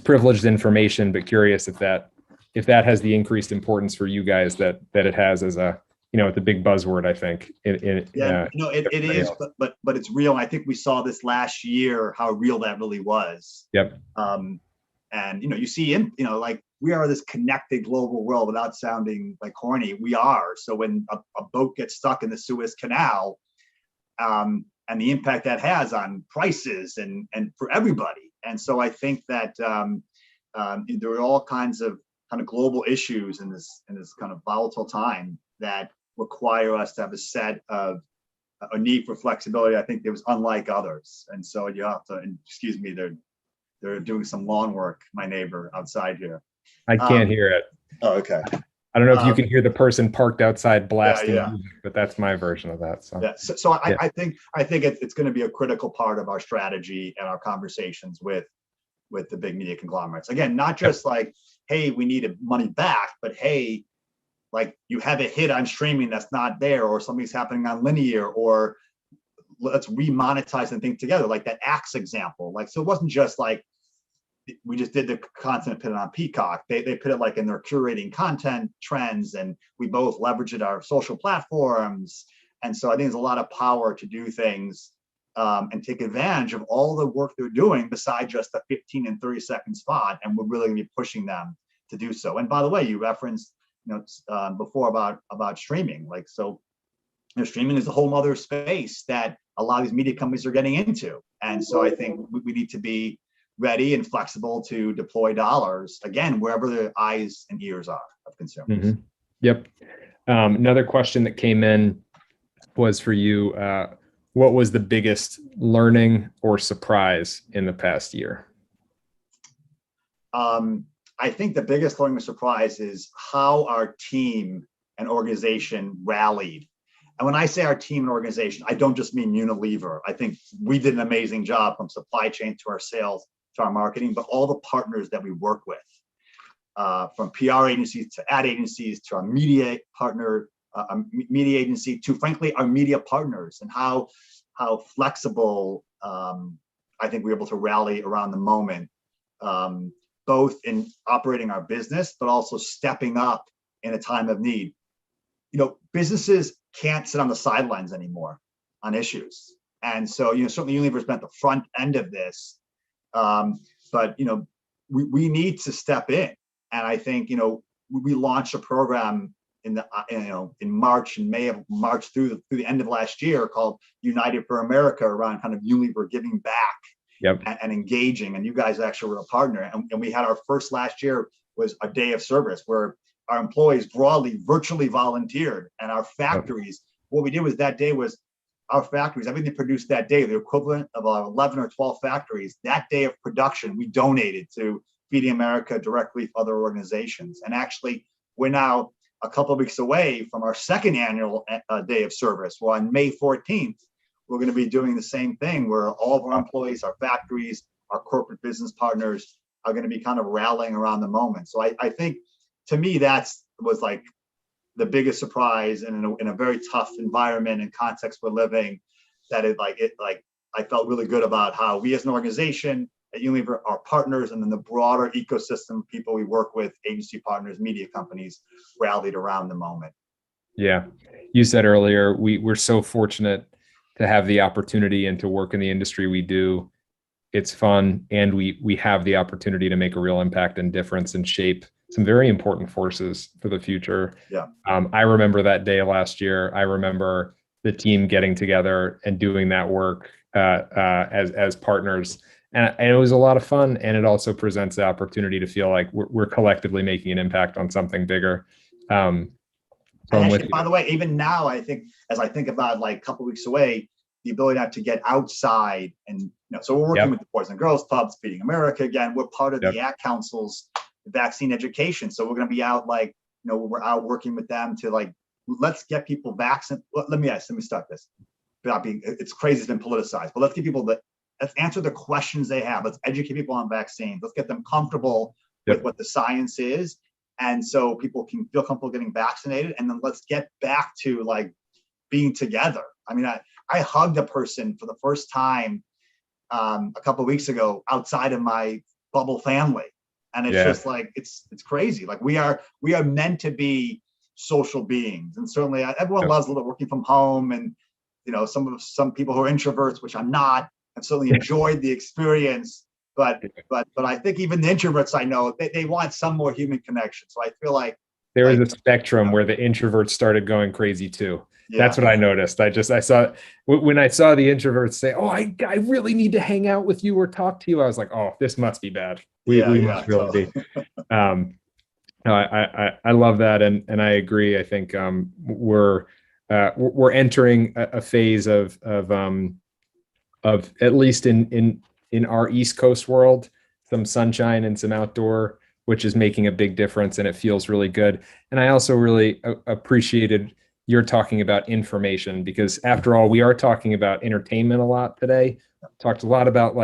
privileged information, but curious if that has the increased importance for you guys that it has as it's a big buzzword, I think. It is, but it's real. And I think we saw this last year, how real that really was. Yep. And you see, like we are this connected global world without sounding like corny. We are. So when a boat gets stuck in the Suez Canal, and the impact that has on prices and for everybody. And so I think that there are all kinds of global issues in this kind of volatile time that require us to have a need for flexibility. I think it was unlike others. And so you have to, and excuse me, they're doing some lawn work, my neighbor outside here. I can't hear it. Oh, okay. I don't know if you can hear the person parked outside blasting music, but that's my version of that. So, I think it's going to be a critical part of our strategy and our conversations with the big media conglomerates. Again, not just like, hey, we need money back, but hey, like you have a hit on streaming that's not there, or something's happening on linear, or let's remonetize and think together, like that Axe example. Like, so it wasn't just like we just did the content, put it on Peacock. They put it like in their curating content trends, and we both leverage it our social platforms. And so I think there's a lot of power to do things and take advantage of all the work they're doing beside just the 15 and 30-second spot. And we're really gonna be pushing them to do so. And by the way, you referenced before about streaming. Like, so streaming is a whole other space that a lot of these media companies are getting into. And so I think we need to be ready and flexible to deploy dollars, again, wherever the eyes and ears are of consumers. Mm-hmm. Yep. Another question that came in was for you. What was the biggest learning or surprise in the past year? I think the biggest learning surprise is how our team and organization rallied. And when I say our team and organization, I don't just mean Unilever. I think we did an amazing job from supply chain to our sales to our marketing, but all the partners that we work with, from PR agencies to ad agencies to our media partner, media agency to frankly our media partners, and how flexible I think we're able to rally around the moment, both in operating our business, but also stepping up in a time of need. You know, businesses can't sit on the sidelines anymore on issues. And so, you know, certainly Unilever's been at the front end of this, but, you know, we need to step in. And I think, you know, we launched a program in the, in March and May of March through the end of last year called United for America, around kind of Unilever giving back and engaging. And you guys actually were a partner. And we had our first last year was a day of service where our employees broadly virtually volunteered, and our factories, what we did was that day was our factories, everything produced that day, the equivalent of our 11 or 12 factories, that day of production, we donated to Feeding America directly for other organizations. And actually, we're now a couple of weeks away from our second annual day of service. Well, on May 14th, we're going to be doing the same thing where all of our employees, our factories, our corporate business partners are going to be kind of rallying around the moment. So I think, to me, was like the biggest surprise, and in a very tough environment and context we're living, that I felt really good about how we as an organization at Unilever, our partners, and then the broader ecosystem of people we work with, agency partners, media companies, rallied around the moment. Yeah, you said earlier, we're so fortunate to have the opportunity and to work in the industry we do. It's fun, and we have the opportunity to make a real impact and difference and shape some very important forces for the future. Yeah. I remember that day last year. I remember the team getting together and doing that work as partners. And it was a lot of fun. And it also presents the opportunity to feel like we're collectively making an impact on something bigger. And actually, by the way, even now, I think, as I think about like a couple of weeks away, the ability to get outside and, so we're working with the Boys and Girls Clubs, Feeding America. Again, we're part of the Ad Council's vaccine education. So we're going to be out we're out working with them to let's get people vaccinated. Let me start this. It's crazy, it's been politicized, but let's get people let's answer the questions they have. Let's educate people on vaccines. Let's get them comfortable with what the science is. And so people can feel comfortable getting vaccinated. And then let's get back to being together. I mean, I hugged a person for the first time a couple of weeks ago outside of my bubble family. And it's just it's crazy. We are meant to be social beings. And certainly everyone loves a little working from home. And, some people who are introverts, which I'm not, have certainly enjoyed the experience. But I think even the introverts I know, they want some more human connection. So I feel like there is a spectrum where the introverts started going crazy too. Yeah. That's what I noticed. I saw when I saw the introverts say, "Oh, I really need to hang out with you or talk to you." I was like, "Oh, this must be bad. We must really be." No, I love that, and I agree. I think we're entering a phase of at least in our East Coast world, some sunshine and some outdoor, which is making a big difference, and it feels really good. And I also really appreciated you're talking about information, because after all, we are talking about entertainment a lot today. Talked a lot about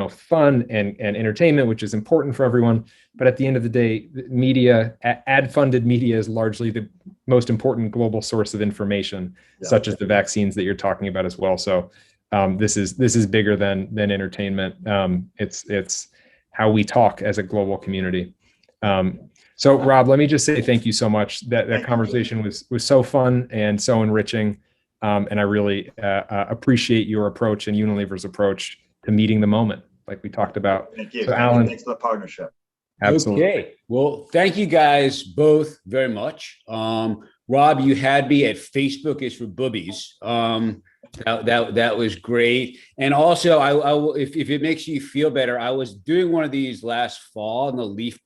fun and entertainment, which is important for everyone. But at the end of the day, media, ad-funded media, is largely the most important global source of information, such as the vaccines that you're talking about as well. So this is bigger than entertainment. It's how we talk as a global community. So Rob, let me just say thank you so much. That conversation was so fun and so enriching. And I really appreciate your approach and Unilever's approach to meeting the moment, like we talked about. Thank you. So, Alan, thanks for the partnership. Absolutely. Okay. Well, thank you guys both very much. Rob, you had me at Facebook is for boobies. That was great. And also, I if it makes you feel better, I was doing one of these last fall, and the leaf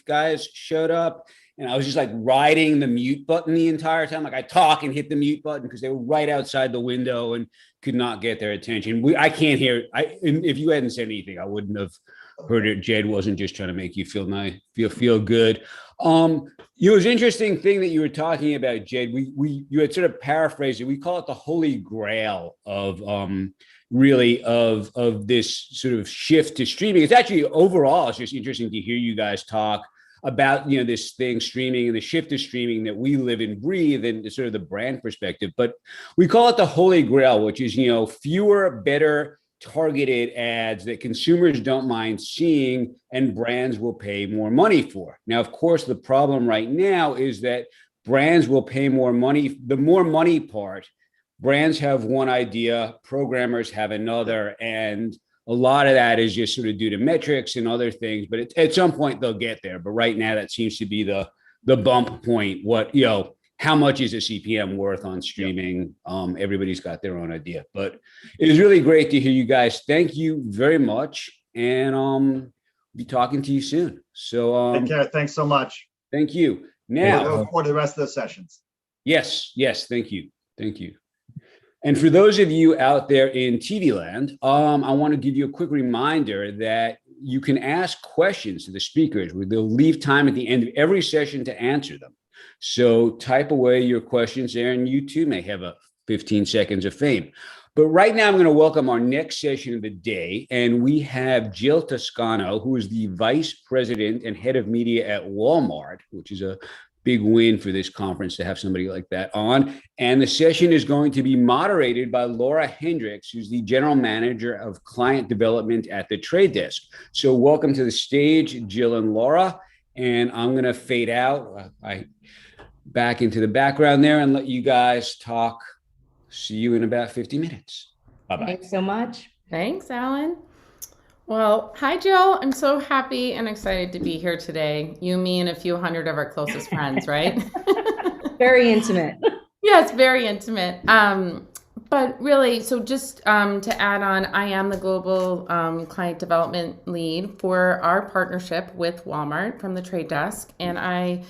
guys showed up, and I was just riding the mute button the entire time. I talk and hit the mute button because they were right outside the window and could not get their attention. I can't hear. If you hadn't said anything, I wouldn't have heard it. Jed wasn't just trying to make you feel nice, feel good. It was interesting thing that you were talking about, Jed. You had sort of paraphrased it. We call it the holy grail of really of this sort of shift to streaming. It's actually overall, it's just interesting to hear you guys talk about, you know, this thing streaming and the shift to streaming that we live and breathe and sort of the brand perspective. But we call it the holy grail, which is, you know, fewer, better targeted ads that consumers don't mind seeing and brands will pay more money for. Now, of course, the problem right now is that brands will pay more money. The more money part, brands have one idea, programmers have another, and a lot of that is just sort of due to metrics and other things. But at some point they'll get there. But right now that seems to be the bump point. What, you know, how much is a CPM worth on streaming? Everybody's got their own idea. But it is really great to hear you guys. Thank you very much, and be talking to you soon. So take care. Thanks so much. Thank you. Now, I look forward to the rest of the sessions. Yes. Thank you. And for those of you out there in TV land, I want to give you a quick reminder that you can ask questions to the speakers. They'll leave time at the end of every session to answer them. So type away your questions there, and you too may have a 15 seconds of fame. But right now, I'm going to welcome our next session of the day. And we have Jill Toscano, who is the Vice President and Head of Media at Walmart, which is a big win for this conference to have somebody like that on. And the session is going to be moderated by Laura Hendricks, who's the General Manager of Client Development at the Trade Desk. So welcome to the stage, Jill and Laura. And I'm going to fade out back into the background there and let you guys talk. See you in about 50 minutes. Bye-bye. Thanks so much. Thanks, Alan. Well, hi, Jill. I'm so happy and excited to be here today. You, me, and a few hundred of our closest friends, right? Very intimate. Yes, very intimate. But really, so just to add on, I am the global client development lead for our partnership with Walmart from the Trade Desk, and I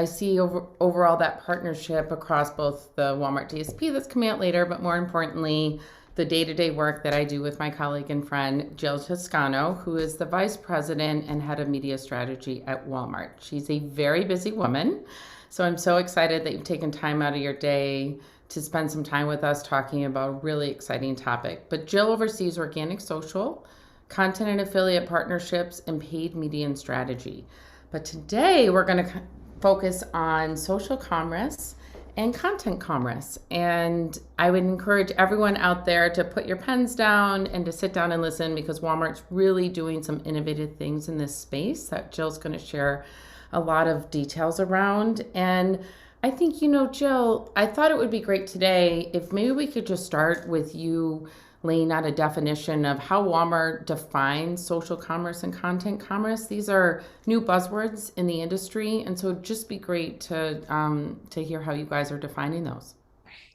see overall that partnership across both the Walmart DSP that's coming out later, but more importantly, the day-to-day work that I do with my colleague and friend, Jill Toscano, who is the Vice President and Head of Media Strategy at Walmart. She's a very busy woman, so I'm so excited that you've taken time out of your day to spend some time with us talking about a really exciting topic. But Jill oversees organic social, content and affiliate partnerships, and paid media and strategy. But today we're going to focus on social commerce and content commerce. And I would encourage everyone out there to put your pens down and to sit down and listen, because Walmart's really doing some innovative things in this space that Jill's going to share a lot of details around. And I think, you know, Jill, I thought it would be great today if maybe we could just start with you laying out a definition of how Walmart defines social commerce and content commerce. These are new buzzwords in the industry, and so it'd just be great to hear how you guys are defining those.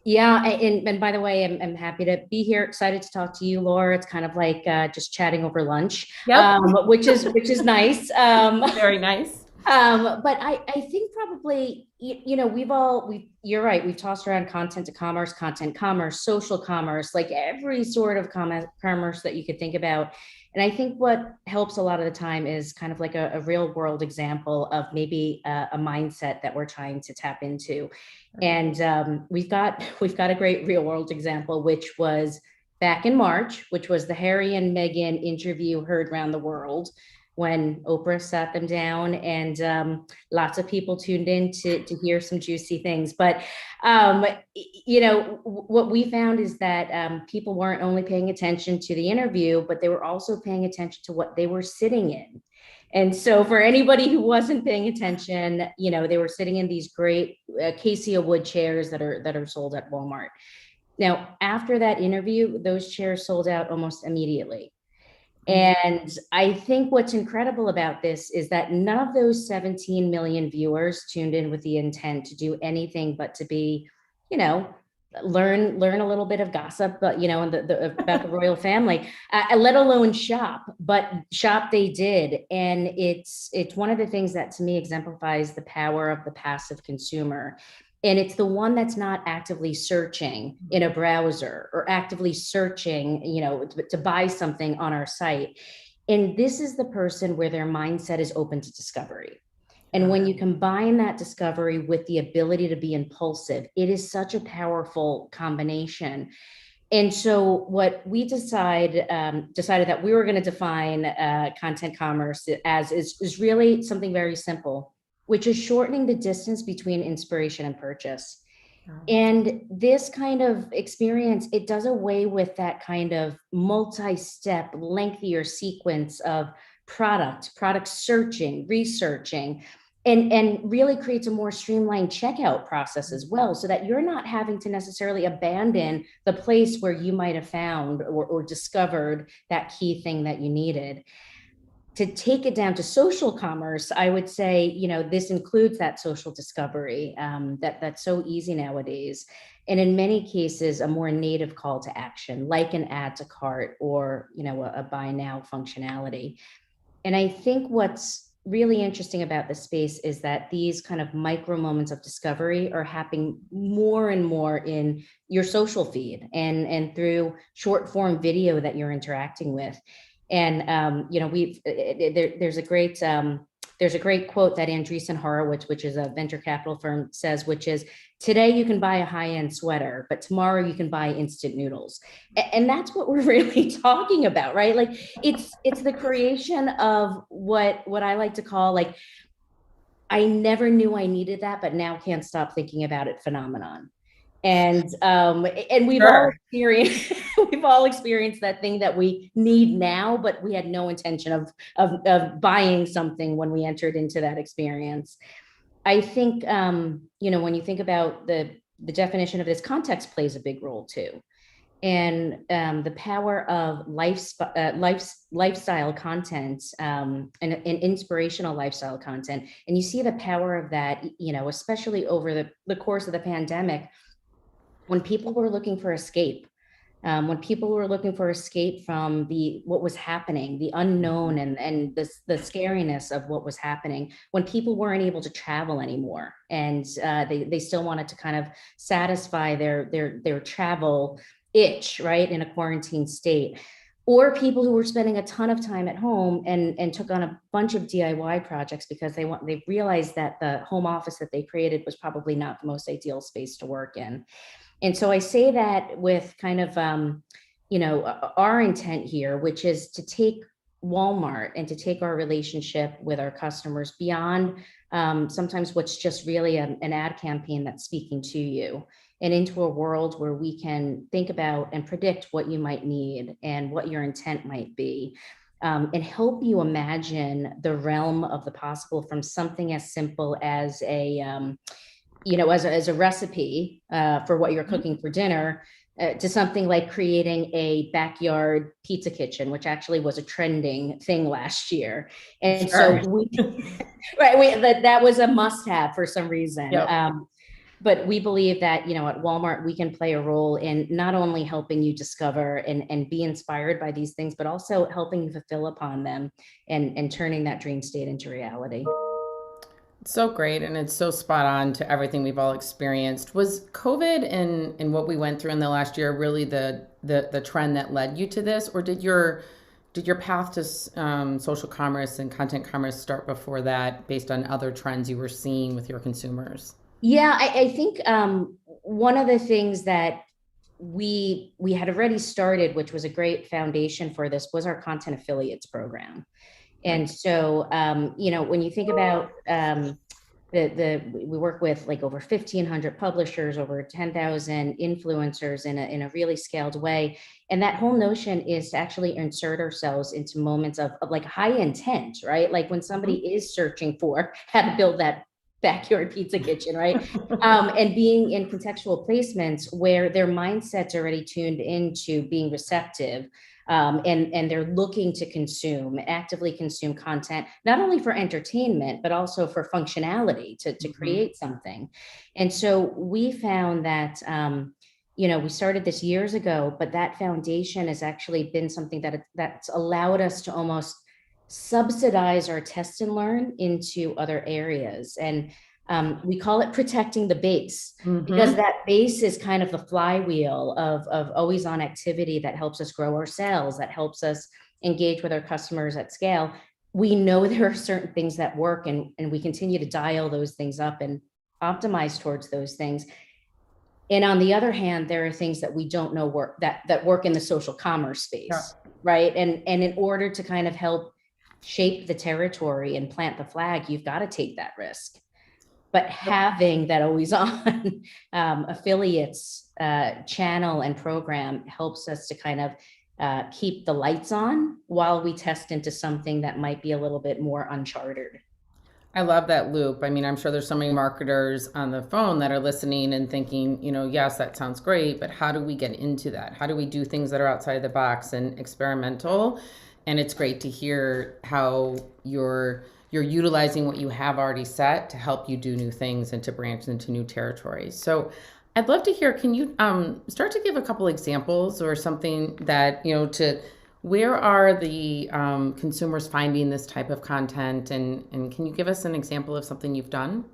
Yeah, and by the way, I'm happy to be here. Excited to talk to you, Laura. It's kind of like just chatting over lunch, yep. which is nice. Very nice. But I think probably, you know, you're right. We've tossed around content commerce, social commerce, like every sort of commerce that you could think about. And I think what helps a lot of the time is kind of like a real world example of maybe a mindset that we're trying to tap into. And we've got a great real world example, which was back in March, which was the Harry and Meghan interview heard around the world, when Oprah sat them down, and lots of people tuned in to hear some juicy things. But, you know, what we found is that people weren't only paying attention to the interview, but they were also paying attention to what they were sitting in. And so for anybody who wasn't paying attention, you know, they were sitting in these great Cassia wood chairs that are sold at Walmart. Now, after that interview, those chairs sold out almost immediately. And I think what's incredible about this is that none of those 17 million viewers tuned in with the intent to do anything but to be, you know, learn a little bit of gossip, but you know, about the royal family, let alone shop. But shop they did, and it's one of the things that to me exemplifies the power of the passive consumer. And it's the one that's not actively searching in a browser or actively searching, you know, to buy something on our site. And this is the person where their mindset is open to discovery. And when you combine that discovery with the ability to be impulsive, it is such a powerful combination. And so what we decided that we were going to define content commerce as is really something very simple, which is shortening the distance between inspiration and purchase. And this kind of experience, it does away with that kind of multi-step, lengthier sequence of product searching, researching, and really creates a more streamlined checkout process as well, so that you're not having to necessarily abandon the place where you might have found or discovered that key thing that you needed. To take it down to social commerce, I would say, this includes that social discovery that's so easy nowadays. And in many cases, a more native call to action, like an add to cart or, a buy now functionality. And I think what's really interesting about this space is that these kind of micro moments of discovery are happening more and more in your social feed and through short form video that you're interacting with. And there's a great quote that Andreessen Horowitz, which is a venture capital firm, says, which is, today you can buy a high-end sweater, but tomorrow you can buy instant noodles. And that's what we're really talking about, right? Like it's the creation of what I like to call, like, I never knew I needed that, but now can't stop thinking about it phenomenon. And we've all experienced that thing that we need now, but we had no intention of buying something when we entered into that experience. I think, when you think about the definition of this, context plays a big role too. And the power of lifestyle content and inspirational lifestyle content. And you see the power of that, especially over the course of the pandemic, when people were looking for escape. When people were looking for escape from what was happening, the unknown and the scariness of what was happening, when people weren't able to travel anymore, and they still wanted to kind of satisfy their travel itch, right, in a quarantine state, or people who were spending a ton of time at home and took on a bunch of DIY projects because they realized that the home office that they created was probably not the most ideal space to work in. And so I say that with kind of, our intent here, which is to take Walmart and to take our relationship with our customers beyond sometimes what's just really an ad campaign that's speaking to you, and into a world where we can think about and predict what you might need and what your intent might be, and help you imagine the realm of the possible, from something as simple as as a recipe for what you're cooking for dinner, to something like creating a backyard pizza kitchen, which actually was a trending thing last year. And Sure. so that was a must-have for some reason. Yep. But we believe that, at Walmart, we can play a role in not only helping you discover and be inspired by these things, but also helping you fulfill upon them and turning that dream state into reality. So great, and it's so spot on to everything we've all experienced. Was COVID and what we went through in the last year really the trend that led you to this, or did your path to social commerce and content commerce start before that, based on other trends you were seeing with your consumers? Yeah, I think one of the things that we had already started, which was a great foundation for this, was our content affiliates program. And so, when you think about we work with like over 1,500 publishers, over 10,000 influencers in a really scaled way. And that whole notion is to actually insert ourselves into moments of like high intent, right? Like when somebody is searching for how to build that backyard pizza kitchen, right? And being in contextual placements where their mindset's already tuned into being receptive. And they're looking to actively consume content, not only for entertainment, but also for functionality to create something. And so we found that, we started this years ago, but that foundation has actually been something that's allowed us to almost subsidize our test and learn into other areas. And we call it protecting the base, because that base is kind of the flywheel of always on activity that helps us grow our sales, that helps us engage with our customers at scale, we know there are certain things that work, and we continue to dial those things up and optimize towards those things. And on the other hand, there are things that we don't know work that work in the social commerce space, right? And in order to kind of help shape the territory and plant the flag, you've got to take that risk. But having that always on affiliates channel and program helps us to kind of keep the lights on while we test into something that might be a little bit more uncharted. I love that loop. I mean, I'm sure there's so many marketers on the phone that are listening and thinking, yes, that sounds great, but how do we get into that? How do we do things that are outside the box and experimental? And it's great to hear how you're utilizing what you have already set to help you do new things and to branch into new territories. So I'd love to hear, can you start to give a couple examples or something that, where are the consumers finding this type of content? And can you give us an example of something you've done?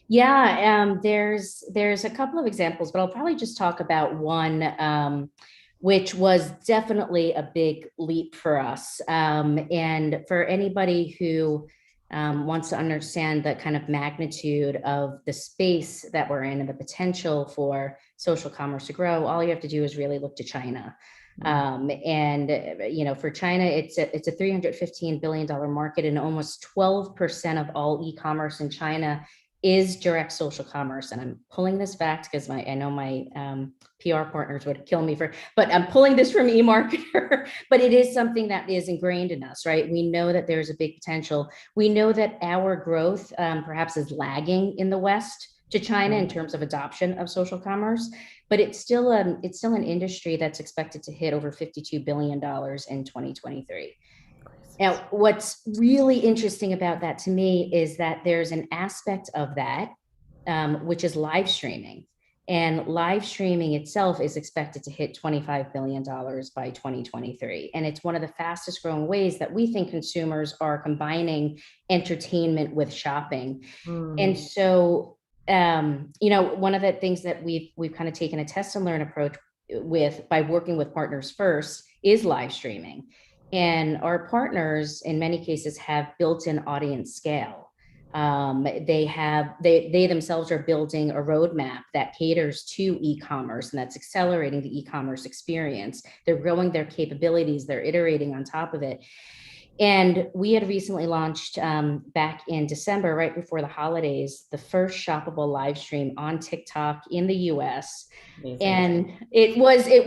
Yeah, there's a couple of examples, but I'll probably just talk about one, which was definitely a big leap for us. And for anybody who wants to understand the kind of magnitude of the space that we're in and the potential for social commerce to grow, all you have to do is really look to China. For China, it's a $315 billion market, and almost 12% of all e-commerce in China is direct social commerce. And I'm pulling this fact because I know my PR partners would kill me but I'm pulling this from eMarketer, but it is something that is ingrained in us, right? We know that there's a big potential. We know that our growth perhaps is lagging in the West to China in terms of adoption of social commerce, but it's still an industry that's expected to hit over $52 billion in 2023. Now, what's really interesting about that to me is that there's an aspect of that, which is live streaming. And live streaming itself is expected to hit $25 billion by 2023. And it's one of the fastest growing ways that we think consumers are combining entertainment with shopping. And so, one of the things that we've kind of taken a test and learn approach with by working with partners first is live streaming. And our partners, in many cases, have built-in audience scale. They themselves are building a roadmap that caters to e-commerce, and that's accelerating the e-commerce experience. They're growing their capabilities. They're iterating on top of it. And we had recently launched back in December, right before the holidays, the first shoppable live stream on TikTok in the US. Amazing. And it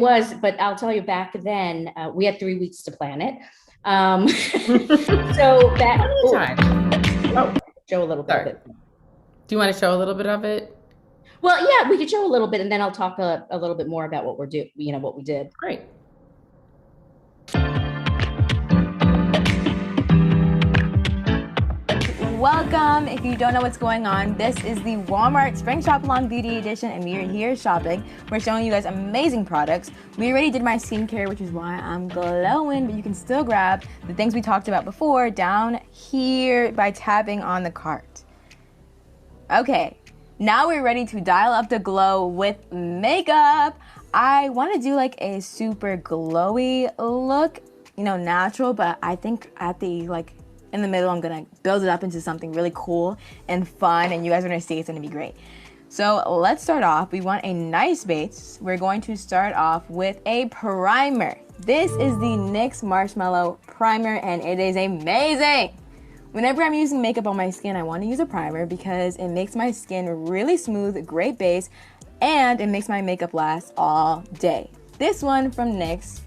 was, but I'll tell you, back then, we had 3 weeks to plan it. So that, show a little bit of it. Do you want to show a little bit of it? Well, yeah, we could show a little bit, and then I'll talk a little bit more about what what we did. Great. Welcome. If you don't know what's going on, this is the Walmart Spring Shop Along Beauty Edition, and we are here shopping. We're showing you guys amazing products. We already did my skincare, which is why I'm glowing, but you can still grab the things we talked about before down here by tapping on the cart. Okay, now we're ready to dial up the glow with makeup. I want to do like a super glowy look, natural, but I think at the in the middle, I'm gonna build it up into something really cool and fun, and you guys are gonna see it's gonna be great. So let's start off. We want a nice base. We're going to start off with a primer. This is the NYX Marshmallow Primer, and it is amazing. Whenever I'm using makeup on my skin, I want to use a primer because it makes my skin really smooth, great base, and it makes my makeup last all day. This one from NYX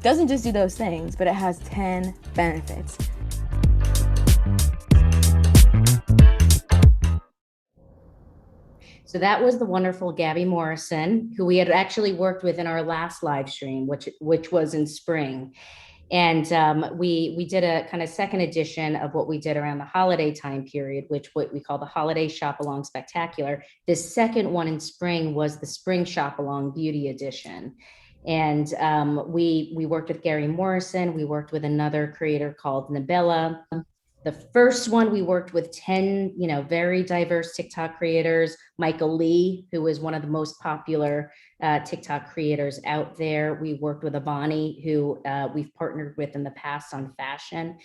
doesn't just do those things, but it has 10 benefits. So that was the wonderful Gabby Morrison, who we had actually worked with in our last live stream, which was in spring. And we did a kind of second edition of what we did around the holiday time period, what we call the Holiday Shop Along Spectacular. The second one in spring was the Spring Shop Along Beauty Edition. And we worked with Gary Morrison. We worked with another creator called Nabella. The first one, we worked with 10, very diverse TikTok creators. Michael Lee, who is one of the most popular TikTok creators out there. We worked with Avani, who we've partnered with in the past on fashion.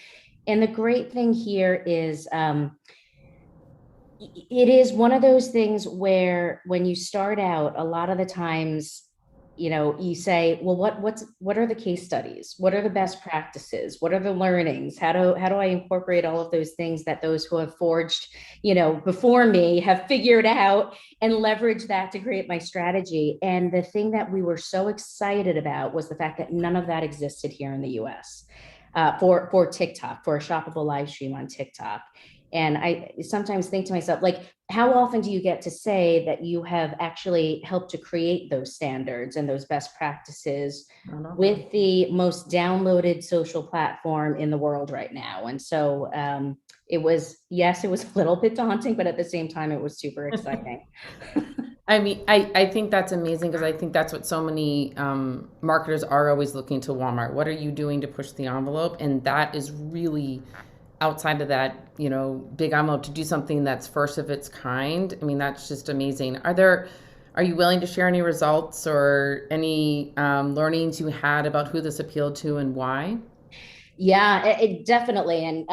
And the great thing here is it is one of those things where when you start out, a lot of the times, you say, well, what are the case studies? What are the best practices? What are the learnings? How do I incorporate all of those things that those who have forged, before me have figured out and leverage that to create my strategy? And the thing that we were so excited about was the fact that none of that existed here in the US for TikTok, for a shoppable live stream on TikTok. And I sometimes think to myself, like, how often do you get to say that you have actually helped to create those standards and those best practices with the most downloaded social platform in the world right now? And so it was a little bit daunting, but at the same time, it was super exciting. I mean, I think that's amazing, because I think that's what so many marketers are always looking to Walmart. What are you doing to push the envelope? And that is really outside of that, big envelope, to do something that's first of its kind. I mean, that's just amazing. Are you willing to share any results or any learnings you had about who this appealed to and why? Yeah, it definitely. And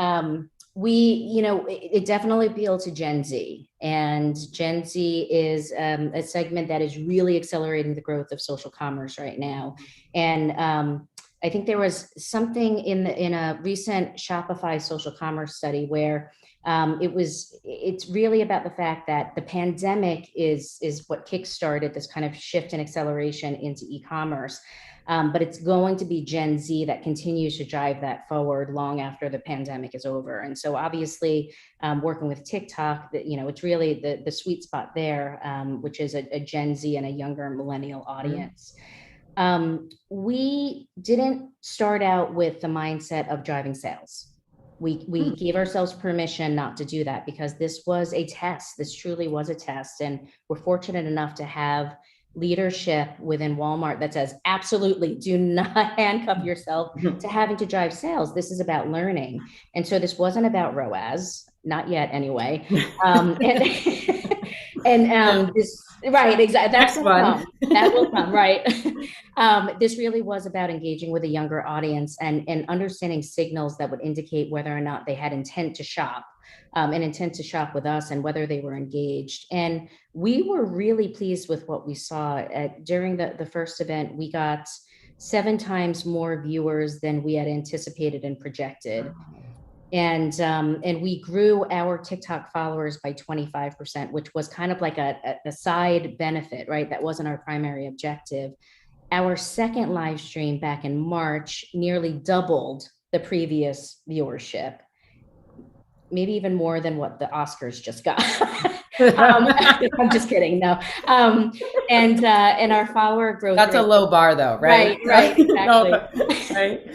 it definitely appealed to Gen Z. And Gen Z is a segment that is really accelerating the growth of social commerce right now. And I think there was something in a recent Shopify social commerce study where it's really about the fact that the pandemic is what kickstarted this kind of shift and acceleration into e-commerce. But it's going to be Gen Z that continues to drive that forward long after the pandemic is over. And so obviously working with TikTok, it's really the sweet spot there, which is a Gen Z and a younger millennial audience. We didn't start out with the mindset of driving sales. We gave ourselves permission not to do that, because this was a test. This truly was a test. And we're fortunate enough to have leadership within Walmart that says, absolutely, do not handcuff yourself to having to drive sales. This is about learning. And so this wasn't about ROAS, not yet anyway. Right, exactly. That's fun. That will come, right? This really was about engaging with a younger audience and understanding signals that would indicate whether or not they had intent to shop. And intent to shop with us, and whether they were engaged. And we were really pleased with what we saw. During the first event, we got 7 times more viewers than we had anticipated and projected. And we grew our TikTok followers by 25%, which was kind of like a side benefit, right? That wasn't our primary objective. Our second live stream back in March nearly doubled the previous viewership. Maybe even more than what the Oscars just got. I'm just kidding. No. And our follower growth. That's a low bar though, right? Right. Exactly. Right.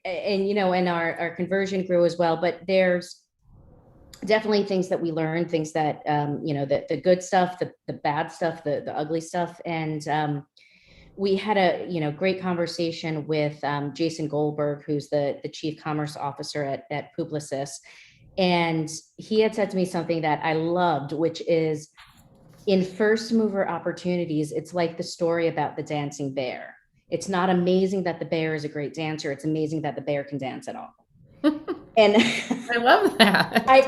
And our conversion grew as well. But there's definitely things that we learned, things that, the good stuff, the bad stuff, the ugly stuff. And we had a great conversation with Jason Goldberg, who's the chief commerce officer at Publicis. And he had said to me something that I loved, which is, in first mover opportunities, it's like the story about the dancing bear. It's not amazing that the bear is a great dancer. It's amazing that the bear can dance at all. And I love that. I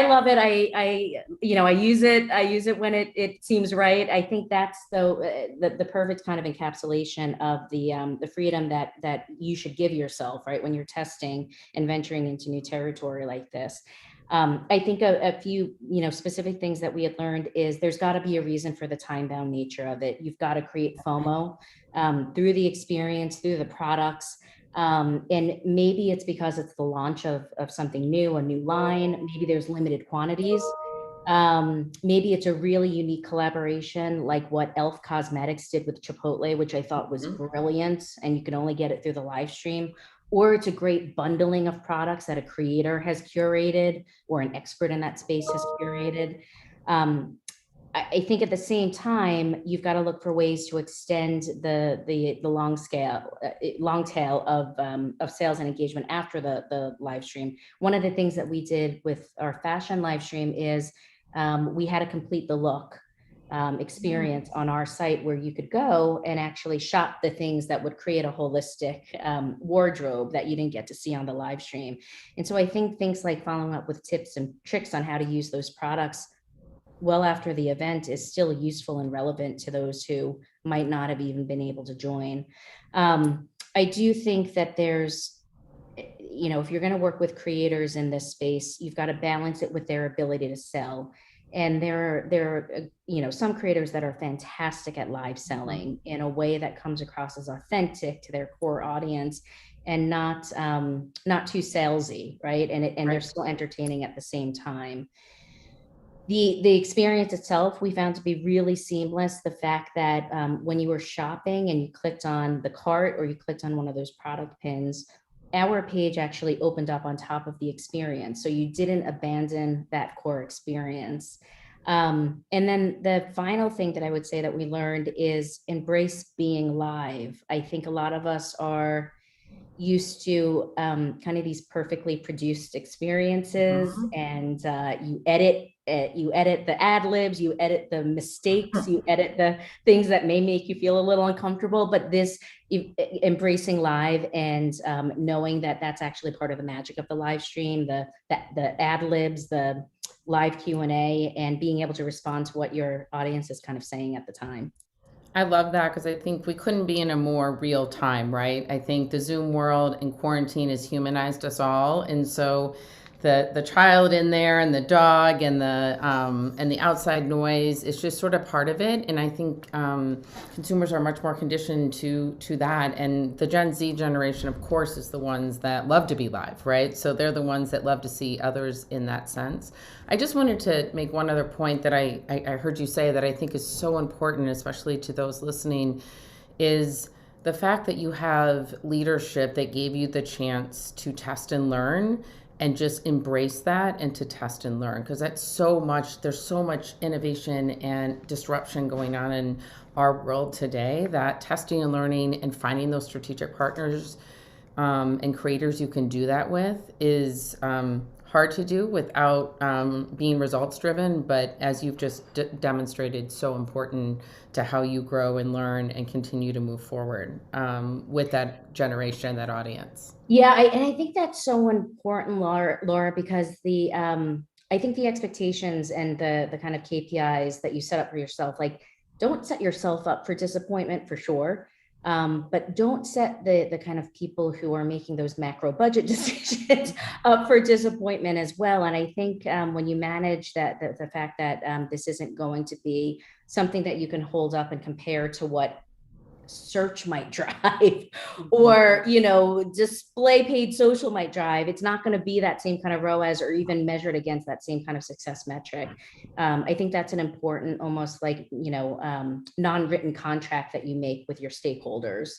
love it. I use it when it seems right. I think that's the perfect kind of encapsulation of the freedom that you should give yourself, right, when you're testing and venturing into new territory like this. I think a few specific things that we had learned is there's got to be a reason for the time-bound nature of it. You've got to create FOMO through the experience, through the products. And maybe it's because it's the launch of something new, a new line. Maybe there's limited quantities. Maybe it's a really unique collaboration, like what Elf Cosmetics did with Chipotle, which I thought was brilliant, and you can only get it through the live stream. Or it's a great bundling of products that a creator has curated or an expert in that space has curated. I think at the same time, you've got to look for ways to extend the long tail of sales and engagement after the live stream. One of the things that we did with our fashion live stream is we had a complete the look experience on our site where you could go and actually shop the things that would create a holistic wardrobe that you didn't get to see on the live stream. And so I think things like following up with tips and tricks on how to use those products well after the event is still useful and relevant to those who might not have even been able to join. I do think that there's, if you're going to work with creators in this space, you've got to balance it with their ability to sell. And there are some creators that are fantastic at live selling in a way that comes across as authentic to their core audience and not too salesy, right? And they're still entertaining at the same time. The experience itself, we found to be really seamless. The fact that when you were shopping and you clicked on the cart or you clicked on one of those product pins, our page actually opened up on top of the experience. So you didn't abandon that core experience. And then the final thing that I would say that we learned is embrace being live. I think a lot of us are used to kind of these perfectly produced experiences, and you edit the ad libs, you edit the mistakes, you edit the things that may make you feel a little uncomfortable. But this embracing live and knowing that that's actually part of the magic of the live stream, the ad libs, the live Q&A, and being able to respond to what your audience is kind of saying at the time. I love that because I think we couldn't be in a more real time, right? I think the Zoom world and quarantine has humanized us all. And so the child in there and the dog and the outside noise is just sort of part of it. And I think consumers are much more conditioned to that. And the Gen Z generation, of course, is the ones that love to be live, right? So they're the ones that love to see others in that sense. I just wanted to make one other point that I heard you say that I think is so important, especially to those listening, is the fact that you have leadership that gave you the chance to test and learn and just embrace that and to test and learn, because there's so much innovation and disruption going on in our world today that testing and learning and finding those strategic partners and creators you can do that with is hard to do without being results driven, but as you've just demonstrated, so important to how you grow and learn and continue to move forward with that generation, that audience. Yeah, and I think that's so important, Laura, because I think the expectations and the kind of KPIs that you set up for yourself, like, don't set yourself up for disappointment for sure. But don't set the kind of people who are making those macro budget decisions up for disappointment as well. And I think when you manage the fact that this isn't going to be something that you can hold up and compare to what search might drive or display paid social might drive, it's not going to be that same kind of ROAS or even measured against that same kind of success metric. I think that's an important, almost like non-written contract that you make with your stakeholders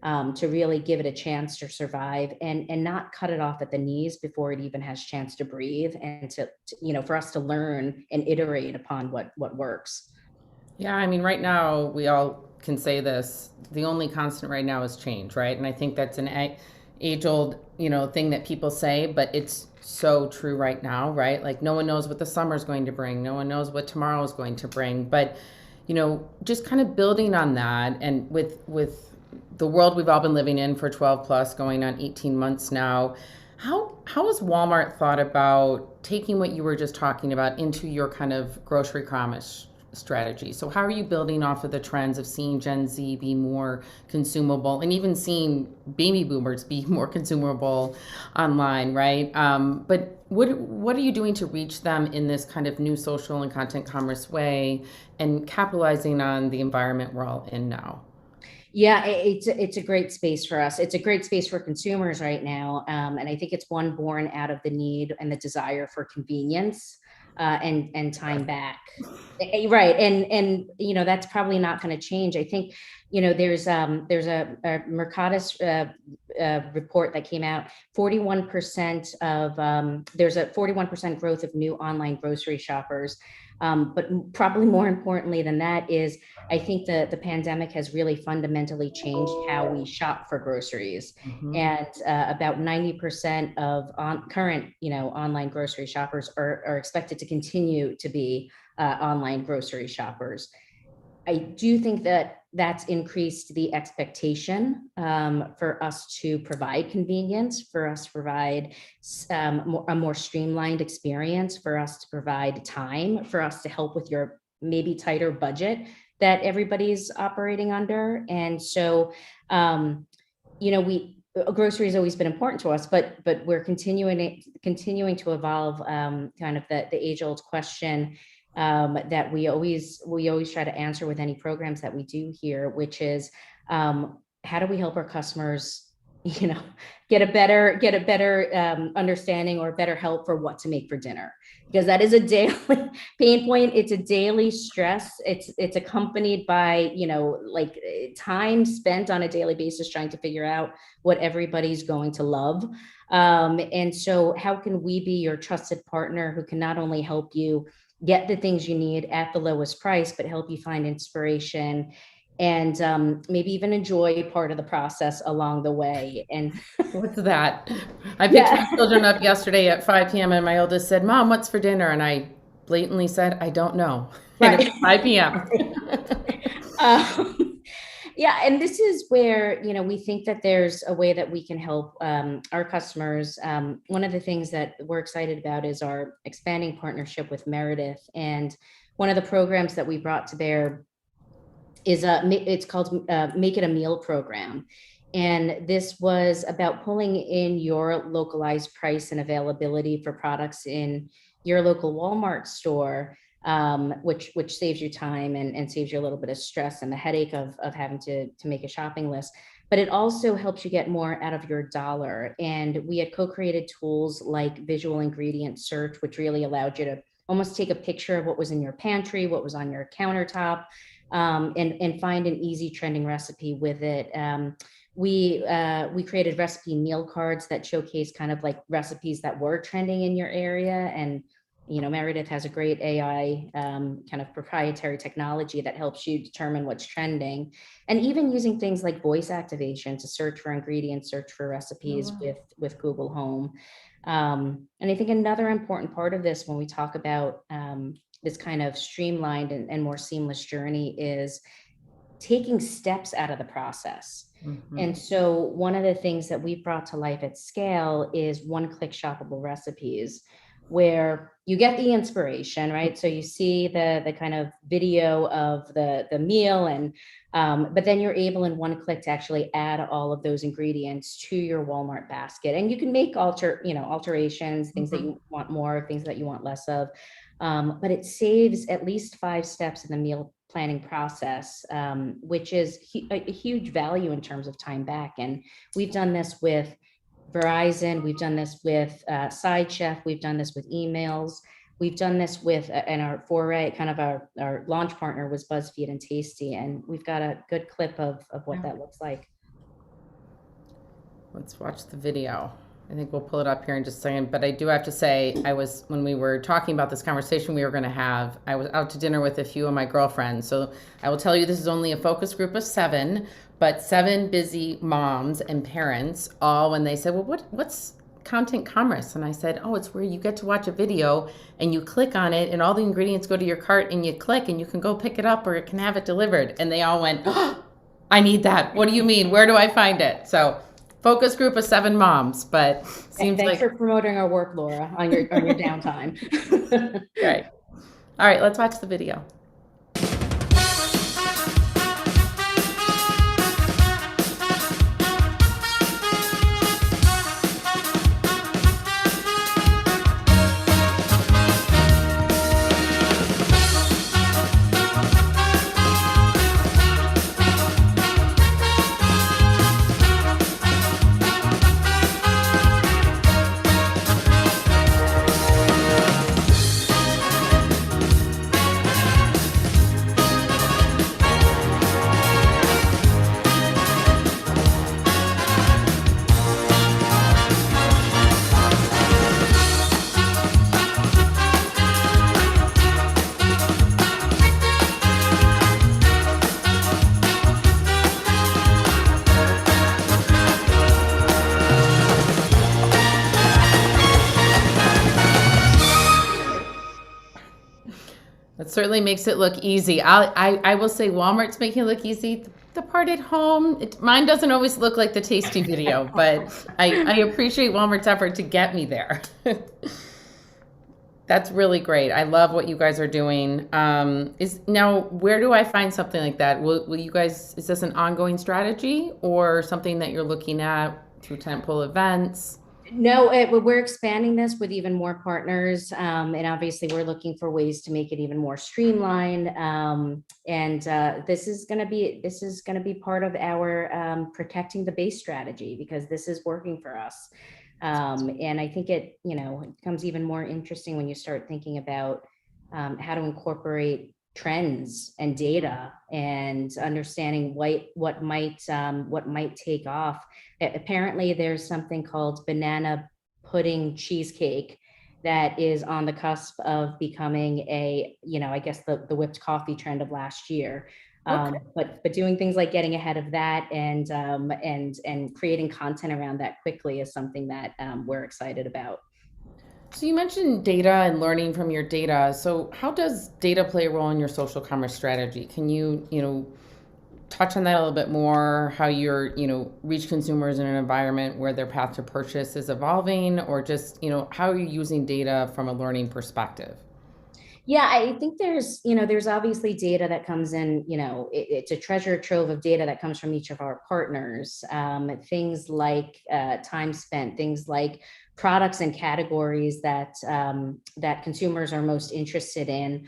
to really give it a chance to survive and not cut it off at the knees before it even has a chance to breathe, and to for us to learn and iterate upon what works. Yeah, I mean, right now we all can say this, the only constant right now is change, right? And I think that's an age-old thing that people say, but it's so true right now, right? Like, no one knows what the summer is going to bring, no one knows what tomorrow is going to bring, but just kind of building on that, and with the world we've all been living in for 12 plus going on 18 months now, how has Walmart thought about taking what you were just talking about into your kind of grocery commerce strategy? So how are you building off of the trends of seeing Gen Z be more consumable and even seeing baby boomers be more consumable online, right? But what are you doing to reach them in this kind of new social and content commerce way and capitalizing on the environment we're all in now? Yeah, it's a great space for us. It's a great space for consumers right now. And I think it's one born out of the need and the desire for convenience and time back. Right. And that's probably not going to change. I think, there's a Mercatus report that came out, 41% of, there's a 41% growth of new online grocery shoppers. But probably more importantly than that is, I think that the pandemic has really fundamentally changed how we shop for groceries. And about 90% of current, online grocery shoppers are expected to continue to be online grocery shoppers. I do think that that's increased the expectation for us to provide convenience, for us to provide a more streamlined experience, for us to provide time, for us to help with your maybe tighter budget that everybody's operating under. And so, grocery has always been important to us, but we're continuing to evolve. Kind of the age-old question that we always try to answer with any programs that we do here, which is how do we help our customers, get a better understanding or better help for what to make for dinner, because that is a daily pain point. It's a daily stress. It's accompanied by, like time spent on a daily basis trying to figure out what everybody's going to love. And so how can we be your trusted partner who can not only help you get the things you need at the lowest price, but help you find inspiration and maybe even enjoy part of the process along the way. And what's that? I picked my children up yesterday at 5 p.m. and my oldest said, "Mom, what's for dinner?" And I blatantly said, "I don't know." Right. And it's 5 p.m. Yeah, and this is where, we think that there's a way that we can help our customers. One of the things that we're excited about is our expanding partnership with Meredith. And one of the programs that we brought to bear is it's called Make It a Meal program. And this was about pulling in your localized price and availability for products in your local Walmart store, which saves you time and saves you a little bit of stress and the headache of having to make a shopping list. But it also helps you get more out of your dollar. And we had co-created tools like visual ingredient search, which really allowed you to almost take a picture of what was in your pantry, what was on your countertop, and find an easy trending recipe with it. We created recipe meal cards that showcase kind of like recipes that were trending in your area. And, Meredith has a great AI kind of proprietary technology that helps you determine what's trending, and even using things like voice activation to search for ingredients, search for recipes with Google Home. And I think another important part of this when we talk about this kind of streamlined and more seamless journey is taking steps out of the process. And so one of the things that we've brought to life at scale is one-click shoppable recipes, where you get the inspiration, right? So you see the kind of video of the meal, and but then you're able in one click to actually add all of those ingredients to your Walmart basket. And you can make alterations, things that you want more, things that you want less of. But it saves at least 5 steps in the meal planning process, which is a huge value in terms of time back. And we've done this with Verizon, we've done this with Side Chef, we've done this with emails, we've done this with, and our foray, kind of our launch partner was BuzzFeed and Tasty, and we've got a good clip of what that looks like. Let's watch the video. I think we'll pull it up here in just a second, but I do have to say, when we were talking about this conversation we were going to have, I was out to dinner with a few of my girlfriends. So I will tell you, this is only a focus group of 7, but 7 busy moms and parents, all when they said, well, what's content commerce? And I said, oh, it's where you get to watch a video and you click on it and all the ingredients go to your cart and you click and you can go pick it up or it can have it delivered. And they all went, oh, I need that. What do you mean? Where do I find it? So focus group of 7 moms, but seems Thanks for promoting our work, Laura, on your downtime. Right. All right, let's watch the video. That certainly makes it look easy. I will say Walmart's making it look easy. The part at home, mine doesn't always look like the tasty video, but I appreciate Walmart's effort to get me there. That's really great. I love what you guys are doing. Now, where do I find something like that? Will you guys, is this an ongoing strategy or something that you're looking at through tentpole events? No, we're expanding this with even more partners, and obviously we're looking for ways to make it even more streamlined. This is going to be part of our protecting the base strategy, because this is working for us. And I think it becomes even more interesting when you start thinking about how to incorporate trends and data and understanding what might take off. Apparently, there's something called banana pudding cheesecake that is on the cusp of becoming I guess the whipped coffee trend of last year. Okay. But doing things like getting ahead of that and creating content around that quickly is something that we're excited about. So you mentioned data and learning from your data. So how does data play a role in your social commerce strategy? Can you touch on that a little bit more, how you're, reach consumers in an environment where their path to purchase is evolving, or just, how are you using data from a learning perspective? Yeah, I think there's obviously data that comes in, it's a treasure trove of data that comes from each of our partners. Things like time spent, things like products and categories that consumers are most interested in,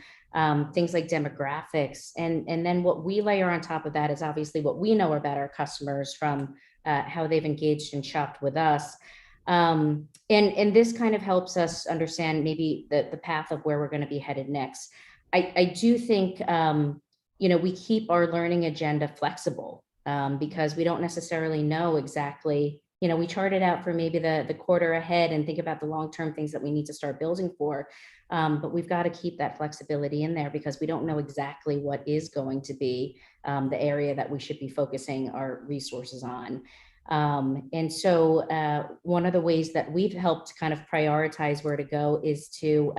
things like demographics. And then what we layer on top of that is obviously what we know about our customers from how they've engaged and shopped with us. And this kind of helps us understand maybe the path of where we're going to be headed next. I do think, we keep our learning agenda flexible, because we don't necessarily know exactly, we chart it out for maybe the quarter ahead and think about the long-term things that we need to start building for. But we've got to keep that flexibility in there, because we don't know exactly what is going to be the area that we should be focusing our resources on. And so one of the ways that we've helped kind of prioritize where to go is to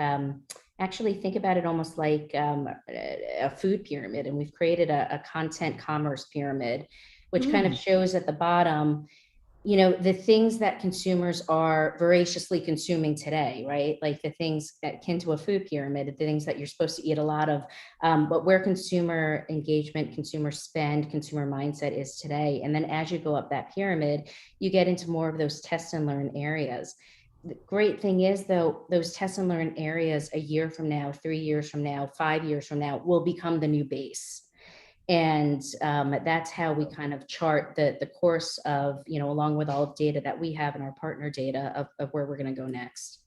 actually think about it almost like a food pyramid. And we've created a content commerce pyramid, which kind of shows at the bottom, the things that consumers are voraciously consuming today, right? Like the things akin to a food pyramid, the things that you're supposed to eat a lot of, but where consumer engagement, consumer spend, consumer mindset is today. And then as you go up that pyramid, you get into more of those test and learn areas. The great thing is, though, those test and learn areas a year from now, 3 years from now, 5 years from now will become the new base. And that's how we kind of chart the course of, along with all of data that we have in our partner data of where we're going to go next.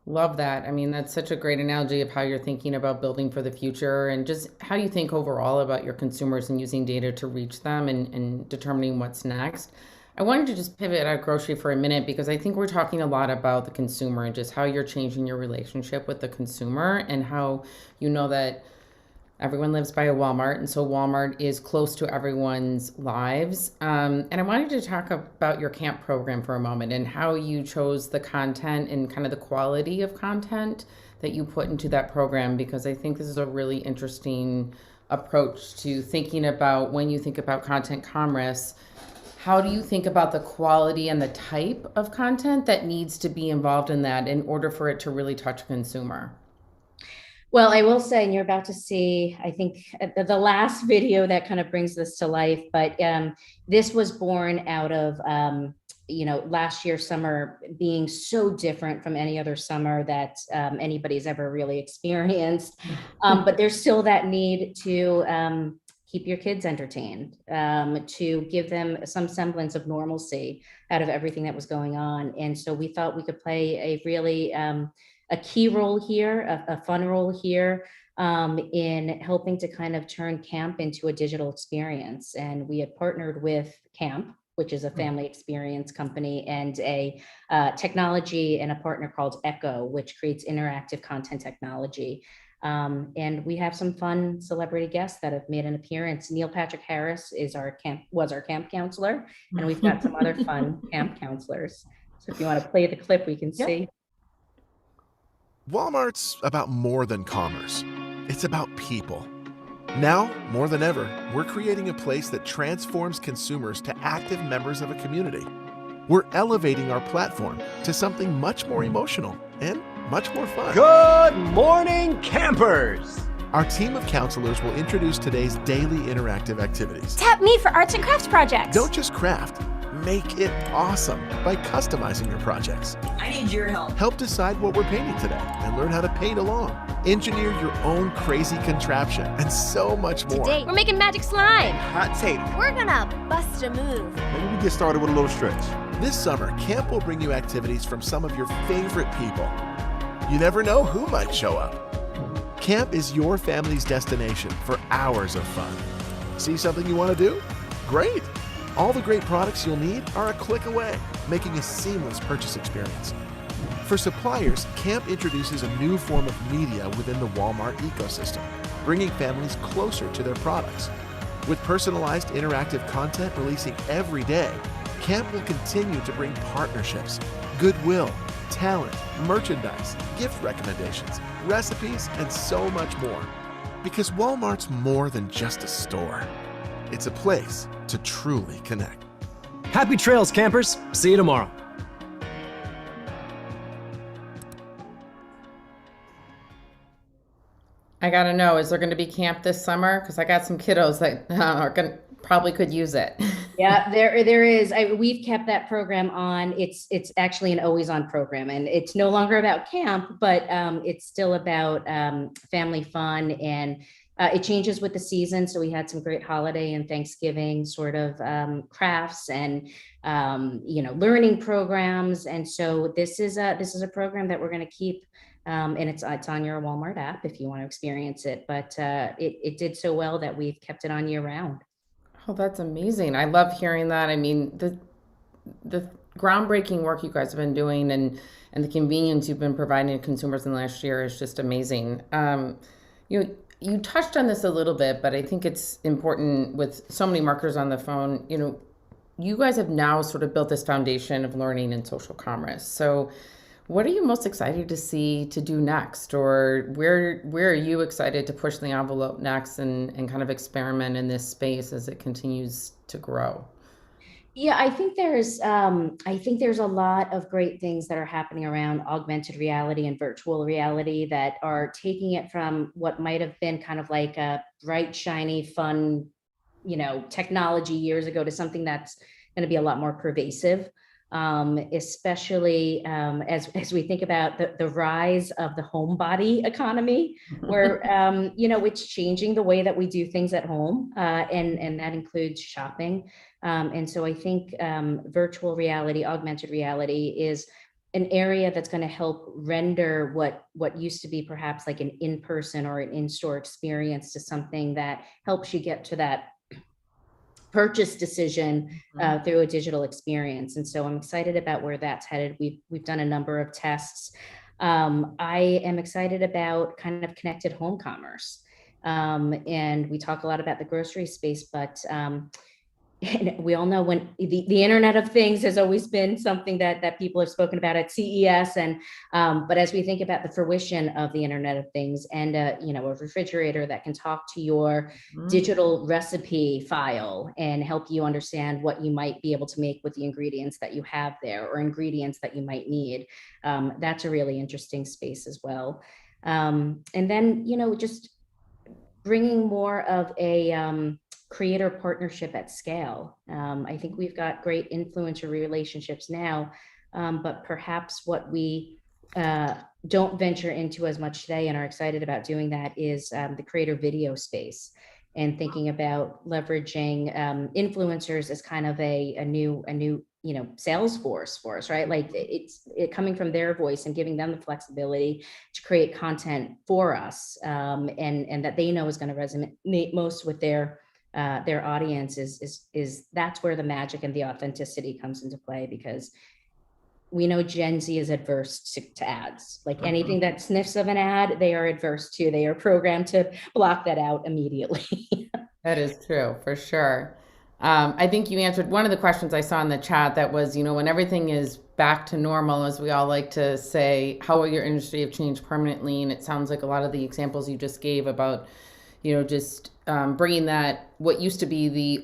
Love that. I mean, that's such a great analogy of how you're thinking about building for the future, and just how you think overall about your consumers and using data to reach them and determining what's next. I wanted to just pivot at grocery for a minute, because I think we're talking a lot about the consumer and just how you're changing your relationship with the consumer, and how that everyone lives by a Walmart, and so Walmart is close to everyone's lives. And I wanted to talk about your camp program for a moment, and how you chose the content and kind of the quality of content that you put into that program, because I think this is a really interesting approach to thinking about, when you think about content commerce, how do you think about the quality and the type of content that needs to be involved in that in order for it to really touch a consumer? Well, I will say, and you're about to see, I think, the last video that kind of brings this to life, but this was born out of, last year's summer being so different from any other summer that anybody's ever really experienced. But there's still that need to keep your kids entertained, to give them some semblance of normalcy out of everything that was going on. And so we thought we could play a really a key role here, a fun role here, in helping to kind of turn camp into a digital experience. And we had partnered with Camp, which is a family experience company, and a technology and a partner called Echo, which creates interactive content technology. And we have some fun celebrity guests that have made an appearance. Neil Patrick Harris was our camp counselor, and we've got some other fun camp counselors. So if you want to play the clip, we can see. Walmart's about more than commerce. It's about people. Now, more than ever, we're creating a place that transforms consumers to active members of a community. We're elevating our platform to something much more emotional and much more fun. Good morning, campers! Our team of counselors will introduce today's daily interactive activities. Tap me for arts and crafts projects. Don't just craft, make it awesome by customizing your projects. I need your help. Help decide what we're painting today and learn how to paint along. Engineer your own crazy contraption and so much more. Today, we're making magic slime. Hot take. We're gonna bust a move. Maybe we get started with a little stretch. This summer, camp will bring you activities from some of your favorite people. You never know who might show up. Camp is your family's destination for hours of fun. See something you want to do? Great! All the great products you'll need are a click away, making a seamless purchase experience. For suppliers, Camp introduces a new form of media within the Walmart ecosystem, bringing families closer to their products. With personalized interactive content releasing every day, Camp will continue to bring partnerships, goodwill, talent, merchandise, gift recommendations, recipes, and so much more. Because Walmart's more than just a store. It's a place to truly connect. Happy trails, campers. See you tomorrow. I gotta know, is there gonna be camp this summer? Because I got some kiddos that probably could use it. Yeah, there is. We've kept that program on. It's actually an always on program, and it's no longer about camp, but it's still about family fun, and it changes with the season. So we had some great holiday and Thanksgiving sort of crafts and learning programs, and so this is a program that we're going to keep. And it's on your Walmart app if you want to experience it, but it did so well that we've kept it on year round. Oh, that's amazing. I love hearing that. I mean, the groundbreaking work you guys have been doing and the convenience you've been providing to consumers in the last year is just amazing. You touched on this a little bit, but I think it's important with so many marketers on the phone. You guys have now sort of built this foundation of learning in social commerce. So what are you most excited to see to do next, or where are you excited to push the envelope next and kind of experiment in this space as it continues to grow? Yeah, I think there's a lot of great things that are happening around augmented reality and virtual reality that are taking it from what might have been kind of like a bright, shiny, fun, technology years ago to something that's going to be a lot more pervasive. Especially as we think about the rise of the homebody economy, where it's changing the way that we do things at home, and that includes shopping. And so I think virtual reality, augmented reality is an area that's going to help render what used to be perhaps like an in-person or an in-store experience to something that helps you get to that purchase decision through a digital experience. And so I'm excited about where that's headed. We've done a number of tests. I am excited about kind of connected home commerce. And we talk a lot about the grocery space, but we all know when the Internet of Things has always been something that people have spoken about at CES. And but as we think about the fruition of the Internet of Things and a refrigerator that can talk to your digital recipe file and help you understand what you might be able to make with the ingredients that you have there or ingredients that you might need, that's a really interesting space as well. And then just bringing more of a creator partnership at scale. I think we've got great influencer relationships now, but perhaps what we don't venture into as much today and are excited about doing that is the creator video space and thinking about leveraging influencers as kind of a new sales force for us, right? Like it's coming from their voice and giving them the flexibility to create content for us, and that they know is going to resonate most with their audience is that's where the magic and the authenticity comes into play, because we know Gen Z is adverse to ads. Like anything that sniffs of an ad, they are adverse to. They are programmed to block that out immediately. That is true, for sure. I think you answered one of the questions I saw in the chat that was, when everything is back to normal, as we all like to say, how will your industry have changed permanently? And it sounds like a lot of the examples you just gave about, just bringing that, what used to be the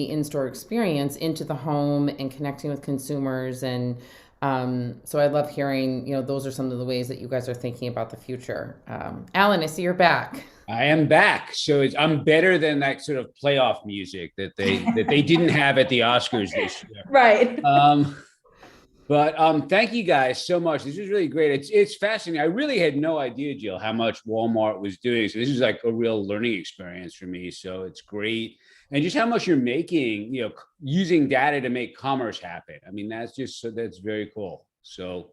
in-store experience into the home and connecting with consumers. And so I love hearing, those are some of the ways that you guys are thinking about the future. Alan, I see you're back. I am back. So I'm better than that sort of playoff music that they didn't have at the Oscars this year. Right. But thank you guys so much. This is really great. It's fascinating. I really had no idea, Jill, how much Walmart was doing. So this is like a real learning experience for me. So it's great. And just how much you're making, using data to make commerce happen. I mean, that's very cool. So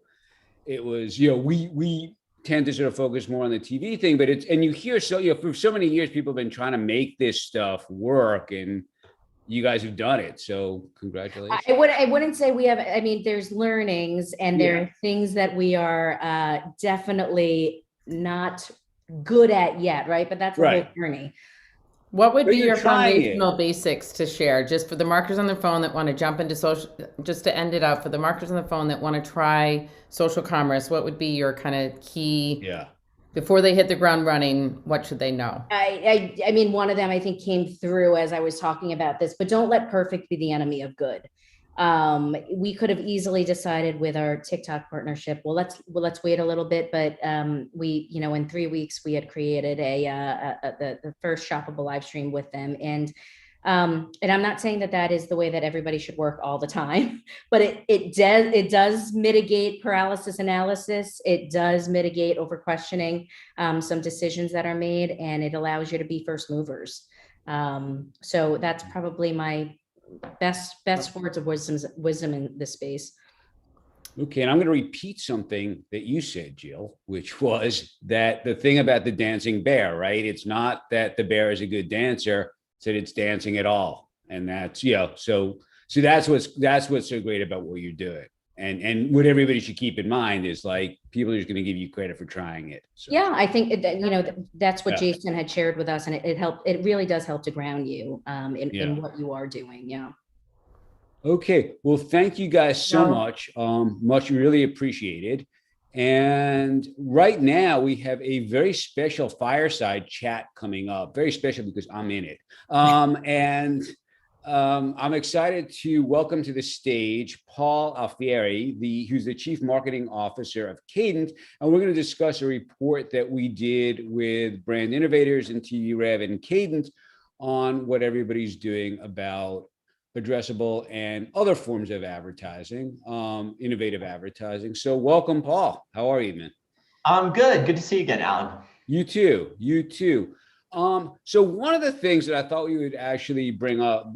it was, we tend to sort of focus more on the TV thing, but and you hear, for so many years, people have been trying to make this stuff work, and you guys have done it. So congratulations. I wouldn't say we have, I mean, there's learnings and there are things that we are definitely not good at yet, right? But that's the whole journey. What would be your foundational basics to share, just for the marketers on the phone that want to jump into social, just to end it up, for the marketers on the phone that want to try social commerce, what would be your kind of key, before they hit the ground running, what should they know? I mean, one of them I think came through as I was talking about this, but don't let perfect be the enemy of good. We could have easily decided with our TikTok partnership, let's wait a little bit, but we, in 3 weeks we had created the first shoppable live stream with them, and I'm not saying that is the way that everybody should work all the time, but it does mitigate paralysis analysis. It does mitigate over questioning some decisions that are made, and it allows you to be first movers. So that's probably my best words of wisdom in this space. Okay, and I'm going to repeat something that you said, Jill, which was that the thing about the dancing bear, right? It's not that the bear is a good dancer, it's that it's dancing at all. And that's, so that's what's so great about what you're doing. And what everybody should keep in mind is, like, people are just going to give you credit for trying it. So. Yeah, I think that's what Jason had shared with us, and it really does help to ground you in what you are doing. Yeah. Okay, well, thank you guys so much. Much really appreciated. And right now we have a very special fireside chat coming up. Very special because I'm in it. I'm excited to welcome to the stage Paul Alfieri, who's the Chief Marketing Officer of Cadent, and we're going to discuss a report that we did with Brand Innovators and TV Rev and Cadent on what everybody's doing about addressable and other forms of advertising, innovative advertising. So welcome, Paul. How are you, man? I'm good. Good to see you again, Alan. You too. So one of the things that I thought we would actually bring up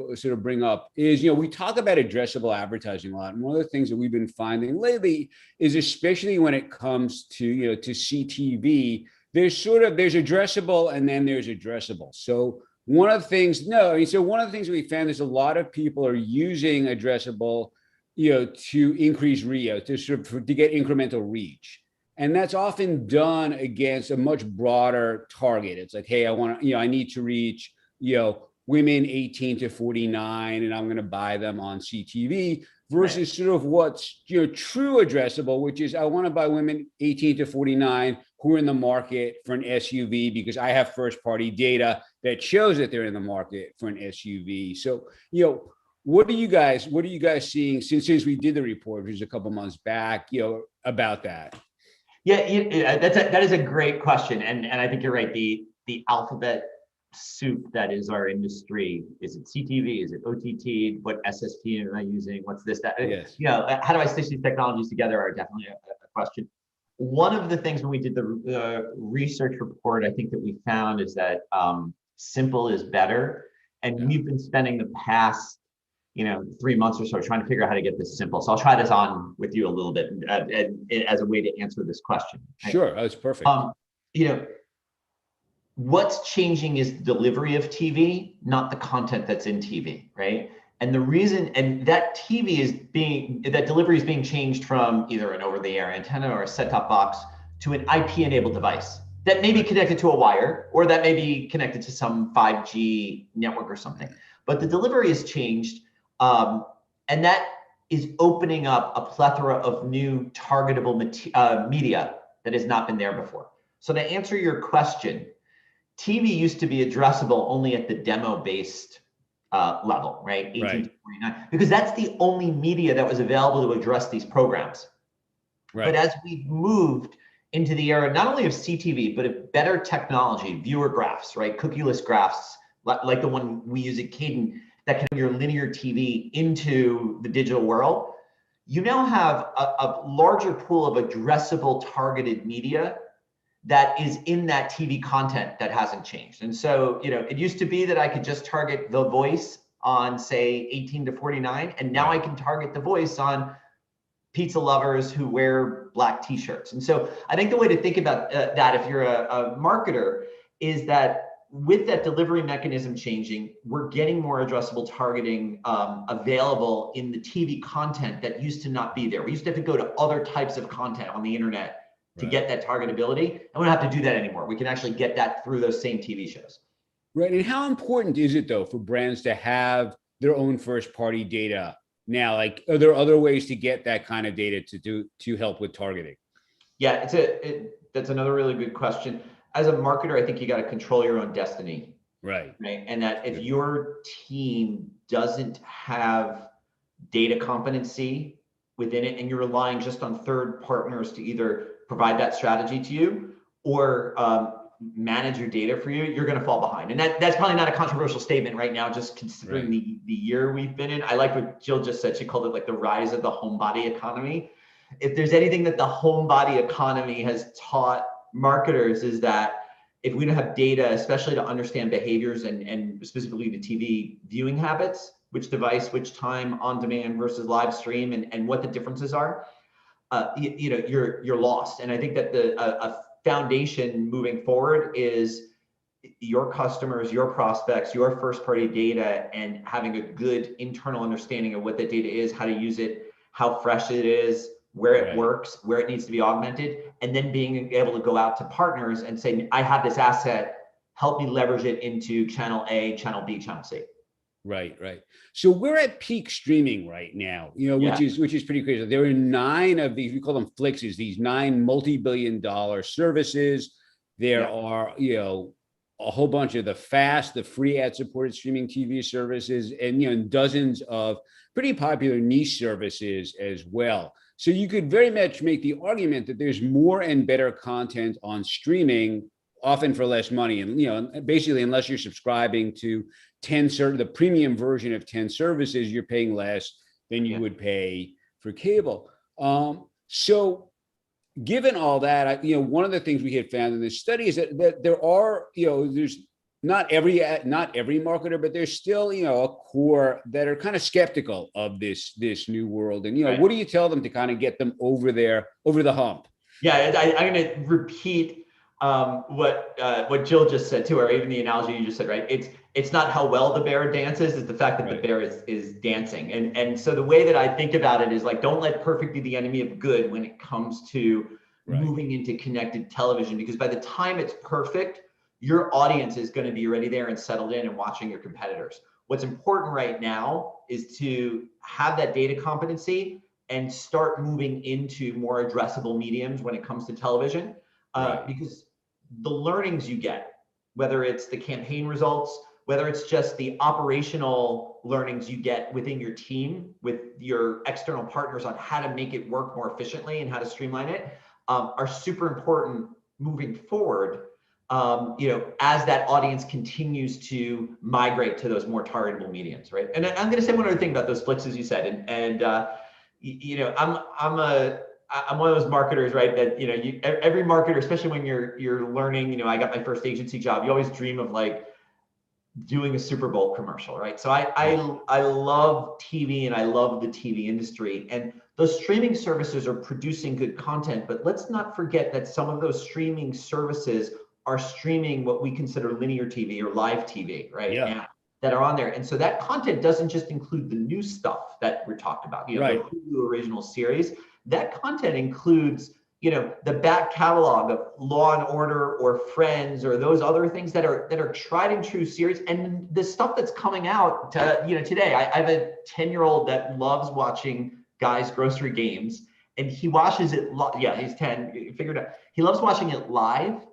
is, we talk about addressable advertising a lot. And one of the things that we've been finding lately is, especially when it comes to, to CTV, there's addressable and then there's addressable. So one of the things we found is a lot of people are using addressable, to increase to get incremental reach. And that's often done against a much broader target. It's like, hey, I need to reach, women 18 to 49, and I'm going to buy them on CTV, versus sort of what's, true addressable, which is I want to buy women 18 to 49 who are in the market for an SUV because I have first party data that shows that they're in the market for an SUV. So, what are you guys seeing since we did the report, which was a couple months back, about that? Yeah, that is a great question, and I think you're right. The alphabet soup that is our industry. Is it CTV? Is it OTT? What SSP am I using? What's this? That? Yes. How do I stitch these technologies together? Are definitely a question. One of the things when we did the research report, I think that we found is that simple is better, and we've been spending the past 3 months or so trying to figure out how to get this simple. So I'll try this on with you a little bit as a way to answer this question. Right? Sure, that's perfect. What's changing is the delivery of TV, not the content that's in TV, right? And the reason, and that delivery is being changed from either an over-the-air antenna or a set-top box to an IP-enabled device that may be connected to a wire, or that may be connected to some 5G network or something. but the delivery has changed. And that is opening up a plethora of new targetable media that has not been there before. So to answer your question, TV used to be addressable only at the demo-based level, right? 18 to 49, because that's the only media that was available to address these programs. Right. But as we've moved into the era, not only of CTV, but of better technology, viewer graphs, right? Cookieless graphs, like the one we use at Caden, that can your linear TV into the digital world. You now have a larger pool of addressable targeted media that is in that TV content that hasn't changed. And so, it used to be that I could just target The Voice on, say, 18 to 49, and now I can target The Voice on pizza lovers who wear black t-shirts. And so I think the way to think about that, if you're a marketer, is that with that delivery mechanism changing, we're getting more addressable targeting available in the TV content that used to not be there. We used to have to go to other types of content on the internet to get that targetability. And we don't have to do that anymore. We can actually get that through those same TV shows. Right. And how important is it, though, for brands to have their own first-party data now? Like, are there other ways to get that kind of data to help with targeting? Yeah, that's another really good question. As a marketer, I think you got to control your own destiny. Right. And that if your team doesn't have data competency within it, and you're relying just on third partners to either provide that strategy to you or manage your data for you, you're going to fall behind. And that's probably not a controversial statement right now, just considering the year we've been in. I like what Jill just said. She called it like the rise of the homebody economy. If there's anything that the homebody economy has taught marketers, is that if we don't have data, especially to understand behaviors and specifically the TV viewing habits, which device, which time, on demand versus live stream, and what the differences are, you're lost. And I think that a foundation moving forward is your customers, your prospects, your first party data, and having a good internal understanding of what that data is, how to use it, how fresh it is, where it works, where it needs to be augmented, and then being able to go out to partners and say, I have this asset, help me leverage it into channel A, channel B, channel C. Right. So we're at peak streaming right now, which is pretty crazy. There are 9 of these, we call them Flixes, these 9 multi-billion-dollar services. There are, a whole bunch of the free ad-supported streaming TV services, and dozens of pretty popular niche services as well. So you could very much make the argument that there's more and better content on streaming, often for less money. And, basically, unless you're subscribing to the premium version of 10 services, you're paying less than you would pay for cable. So given all that, one of the things we had found in this study is that there are, there's not every marketer, but there's still, a core that are kind of skeptical of this new world. And, what do you tell them to kind of get them over the hump? Yeah, I'm going to repeat what Jill just said too, or even the analogy you just said, right? It's not how well the bear dances, it's the fact that the bear is dancing. And so the way that I think about it is like, don't let perfect be the enemy of good when it comes to moving into connected television, because by the time it's perfect, your audience is going to be already there and settled in and watching your competitors. What's important right now is to have that data competency and start moving into more addressable mediums when it comes to television, because the learnings you get, whether it's the campaign results, whether it's just the operational learnings you get within your team with your external partners on how to make it work more efficiently and how to streamline it, are super important moving forward. As that audience continues to migrate to those more targetable mediums, right? And I'm going to say one other thing about those Flixes you said, and I'm one of those marketers, right? That every marketer, especially when you're learning. I got my first agency job. You always dream of like doing a Super Bowl commercial, right? So I love TV and I love the TV industry, and those streaming services are producing good content. But let's not forget that some of those streaming services are streaming what we consider linear TV or live TV, right? Now, that are on there. And so that content doesn't just include the new stuff that we're talking about, the Hulu original series. That content includes the back catalog of Law and Order or Friends or those other things that are tried and true series, and the stuff that's coming out today. I have a 10-year-old that loves watching Guy's Grocery Games, and he watches it. Yeah, he's 10. You figured out. He loves watching it live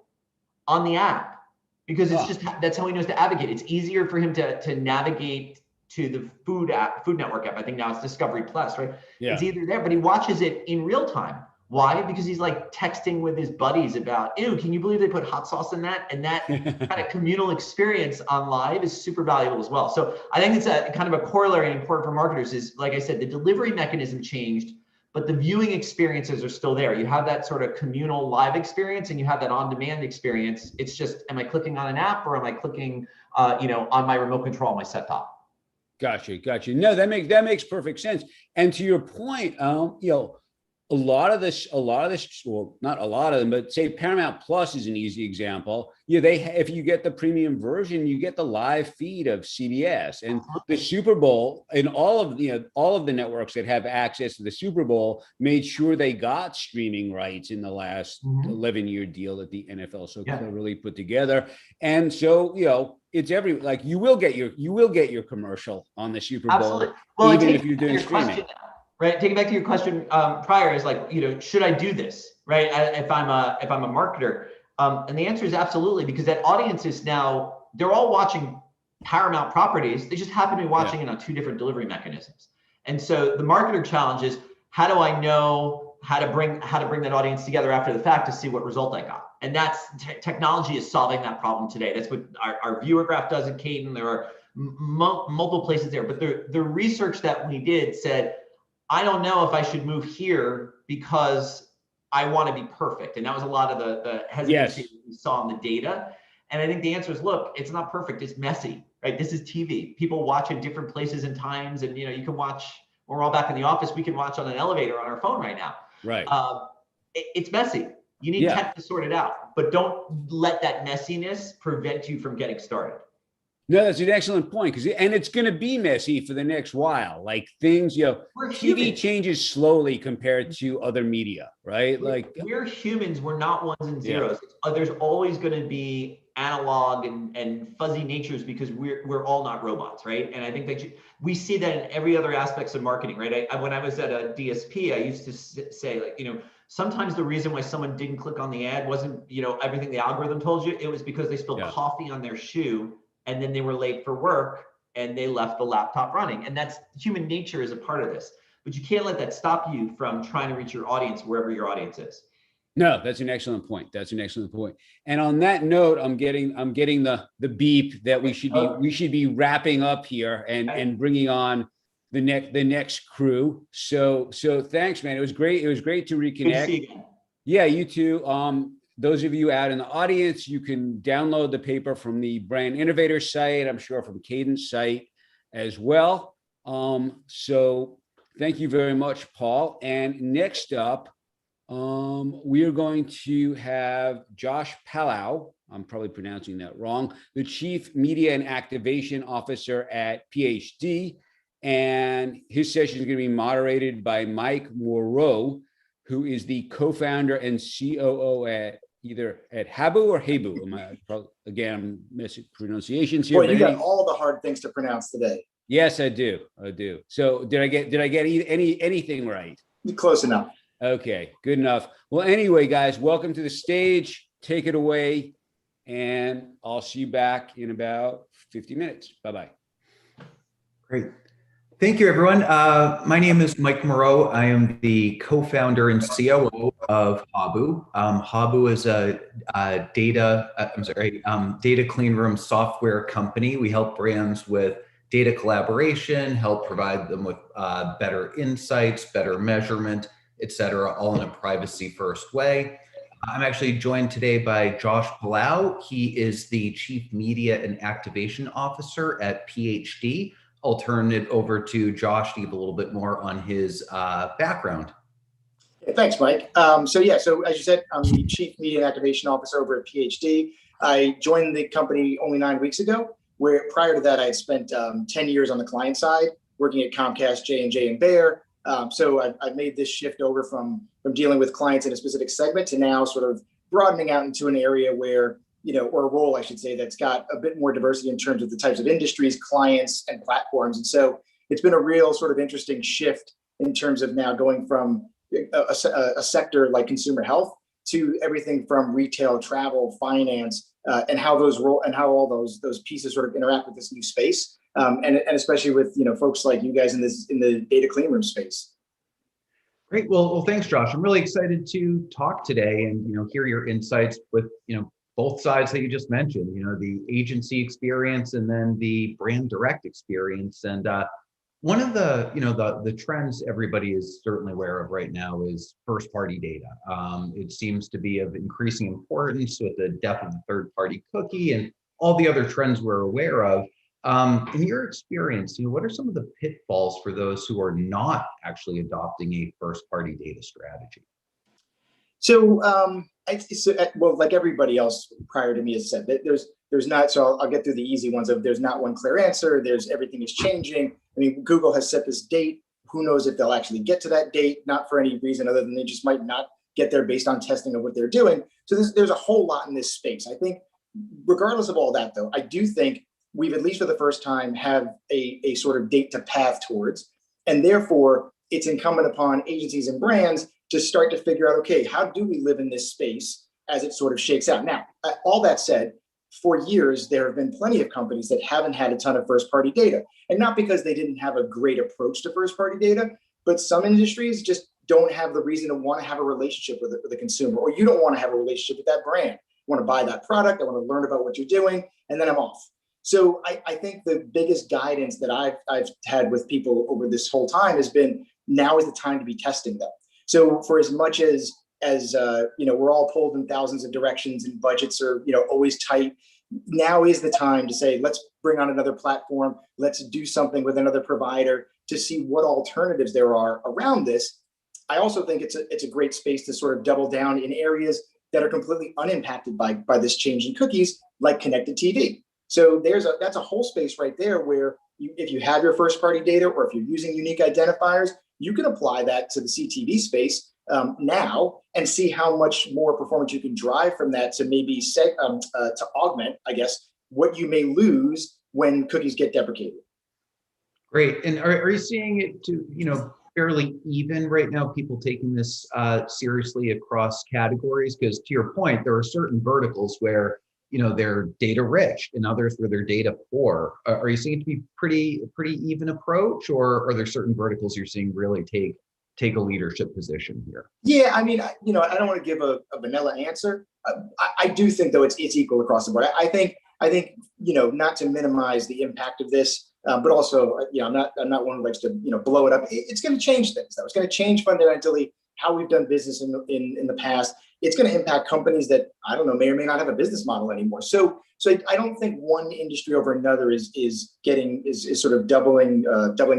on the app because it's just that's how he knows to navigate. It's easier for him to navigate to the Food Network app. I think now it's Discovery Plus, right? Yeah. It's either there, but he watches it in real time. Why? Because he's like texting with his buddies about, ew, can you believe they put hot sauce in that? And that kind of communal experience on live is super valuable as well. So I think it's a kind of a corollary and important for marketers is, like I said, the delivery mechanism changed, but the viewing experiences are still there. You have that sort of communal live experience and you have that on-demand experience. It's just, am I clicking on an app or am I clicking, on my remote control on my set top? Gotcha. No, that makes perfect sense. And to your point, a lot of this, well, not a lot of them, but say Paramount Plus is an easy example. If you get the premium version, you get the live feed of CBS and the Super Bowl, and all of the networks that have access to the Super Bowl made sure they got streaming rights in the last 11-year deal that the NFL so cleverly put together. And so, it's you will get your commercial on the Super Bowl, absolutely. Well, even if you're doing streaming. Right. Taking back to your question prior is should I do this? Right. If I'm a marketer, and the answer is absolutely, because that audience is now, they're all watching Paramount properties. They just happen to be watching it on two different delivery mechanisms. And so the marketer challenge is, how do I know how to bring that audience together after the fact to see what result I got? And that's technology is solving that problem today. That's what our viewer graph does at Caden. There are multiple places there, but the research that we did said, I don't know if I should move here because I want to be perfect. And that was a lot of the hesitancy we saw in the data. And I think the answer is, look, it's not perfect. It's messy, right? This is TV. People watch in different places and times. And, you can watch, when we're all back in the office, we can watch on an elevator on our phone right now. Right. It's messy. You need tech to sort it out, but don't let that messiness prevent you from getting started. No, that's an excellent point, and it's going to be messy for the next while. Like things, TV changes slowly compared to other media, right? We're humans. We're not ones and zeros. There's always going to be analog and fuzzy natures because we're all not robots, right? And I think that we see that in every other aspects of marketing, right? When I was at a DSP, I used to say, sometimes the reason why someone didn't click on the ad wasn't, everything the algorithm told you. It was because they spilled coffee on their shoe. And then they were late for work and they left the laptop running. And that's human nature is a part of this, but you can't let that stop you from trying to reach your audience wherever your audience is. No, that's an excellent point. And on that note, I'm getting the beep that we should be wrapping up here and bringing on the next crew. So thanks, man. It was great. It was great to reconnect. Good to see you again. Yeah, you too. Those of you out in the audience, you can download the paper from the Brand Innovators site. I'm sure from Cadence site as well. So thank you very much, Paul. And next up, we are going to have Josh Palau. I'm probably pronouncing that wrong. The Chief Media and Activation Officer at PhD. And his session is going to be moderated by Mike Moreau, who is the co-founder and COO at Habu or Habu. I'm missing pronunciations here. Boy, you got all the hard things to pronounce today. Yes, I do. So did I get anything right? Close enough. Okay, good enough. Well, anyway, guys, welcome to the stage. Take it away, and I'll see you back in about 50 minutes. Bye-bye. Great. Thank you, everyone. My name is Mike Moreau. I am the co-founder and COO of Habu. Habu is a data clean room software company. We help brands with data collaboration, help provide them with better insights, better measurement, et cetera, all in a privacy-first way. I'm actually joined today by Josh Palau. He is the Chief Media and Activation Officer at PhD. I'll turn it over to Josh to give a little bit more on his background. Yeah, thanks, Mike. So as you said, I'm the Chief Media and Activation Officer over at PhD. I joined the company only 9 weeks ago, where prior to that, I had spent 10 years on the client side, working at Comcast, J&J, and Bayer, So I've made this shift over from dealing with clients in a specific segment to now sort of broadening out into an area where, or a role, I should say, that's got a bit more diversity in terms of the types of industries, clients, and platforms. And so it's been a real sort of interesting shift in terms of now going from a sector like consumer health to everything from retail, travel, finance, and how all those pieces sort of interact with this new space, and especially with folks like you guys in the data clean room space. Great. Well, thanks, Josh. I'm really excited to talk today and hear your insights with both sides that you just mentioned. The agency experience and then the brand direct experience. And one of the trends everybody is certainly aware of right now is first party data. It seems to be of increasing importance with the death of the third party cookie and all the other trends we're aware of. In your experience, what are some of the pitfalls for those who are not actually adopting a first party data strategy? So, well, like everybody else prior to me has said, that there's not. So I'll get through the easy ones. Of there's not one clear answer. There's everything is changing. I mean, Google has set this date. Who knows if they'll actually get to that date? Not for any reason other than they just might not get there based on testing of what they're doing. So there's a whole lot in this space. I think, regardless of all that, though, I do think we've, at least for the first time, have a sort of date to path towards, and therefore it's incumbent upon agencies and brands to start to figure out, okay, how do we live in this space as it sort of shakes out? Now, all that said, for years, there have been plenty of companies that haven't had a ton of first-party data, and not because they didn't have a great approach to first-party data, but some industries just don't have the reason to want to have a relationship with the consumer, or you don't want to have a relationship with that brand. I want to buy that product, I want to learn about what you're doing, and then I'm off. So I think the biggest guidance that I've had with people over this whole time has been, now is the time to be testing them. So for as much as we're all pulled in thousands of directions and budgets are always tight, now is the time to say, let's bring on another platform, let's do something with another provider to see what alternatives there are around this. I also think it's a great space to sort of double down in areas that are completely unimpacted by this change in cookies, like connected TV. So that's a whole space right there where if you have your first party data, or if you're using unique identifiers, you can apply that to the CTV space now and see how much more performance you can drive from that to maybe to augment, I guess, what you may lose when cookies get deprecated. Great. And are you seeing it to, fairly even right now, people taking this seriously across categories? Because to your point, there are certain verticals where they're data rich and others where they're data poor. Are you seeing it to be pretty even approach, or are there certain verticals you're seeing really take a leadership position here? Yeah, I mean, I don't want to give a vanilla answer. I do think, though, it's equal across the board. I think not to minimize the impact of this, but also I'm not one who likes to blow it up. It's going to change things, though. It's going to change fundamentally how we've done business in the past. It's going to impact companies that, I don't know, may or may not have a business model anymore. So I don't think one industry over another is sort of doubling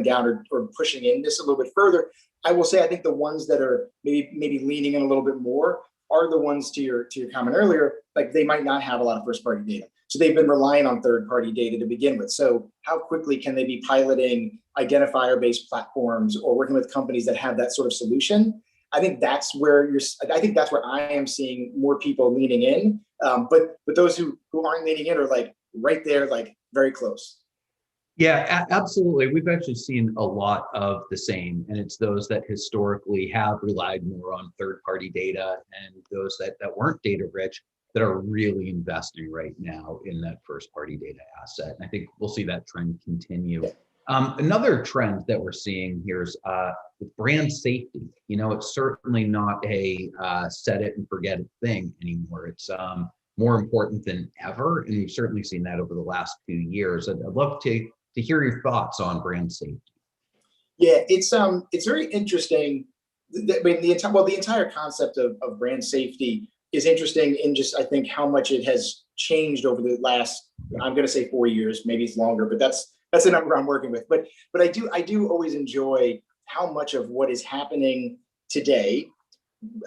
down or pushing in this a little bit further. I will say, I think the ones that are maybe leaning in a little bit more are the ones, to your comment earlier, like they might not have a lot of first party data. So they've been relying on third party data to begin with. So how quickly can they be piloting identifier based platforms or working with companies that have that sort of solution? I think that's where I am seeing more people leaning in. But those who aren't leaning in are like right there, like very close. Yeah, absolutely. We've actually seen a lot of the same, and it's those that historically have relied more on third-party data and those that weren't data rich that are really investing right now in that first-party data asset. And I think we'll see that trend continue. Another trend that we're seeing here is with brand safety. It's certainly not a set it and forget it thing anymore. It's more important than ever, and we've certainly seen that over the last few years. I'd love to hear your thoughts on brand safety. Yeah, it's very interesting. The entire concept of brand safety is interesting in just, I think, how much it has changed over the last, I'm going to say 4 years, maybe it's longer, but that's the number I'm working with. But I do always enjoy how much of what is happening today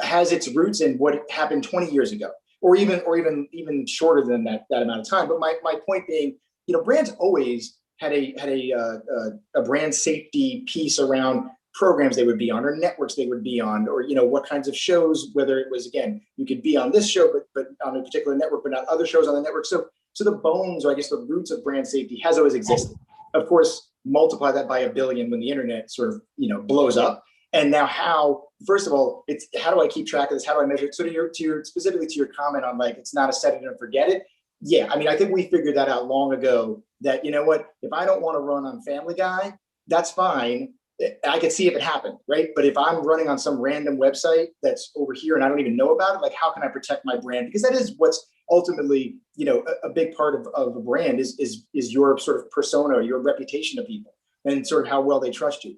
has its roots in what happened 20 years ago, or even shorter than that amount of time. But my point being, brands always had a brand safety piece around programs they would be on or networks they would be on, or what kinds of shows, whether it was, again, you could be on this show but on a particular network but not other shows on the network. So the bones, or I guess the roots of brand safety has always existed. Of course, multiply that by a billion when the internet sort of blows up. And now first of all, it's how do I keep track of this? How do I measure it? So specifically to your comment on like it's not a set it and forget it. Yeah, I mean, I think we figured that out long ago that, if I don't want to run on Family Guy, that's fine. I could see if it happened, right? But if I'm running on some random website that's over here and I don't even know about it, like how can I protect my brand? Because that is what's ultimately, a big part of a brand is your sort of persona, your reputation to people, and sort of how well they trust you.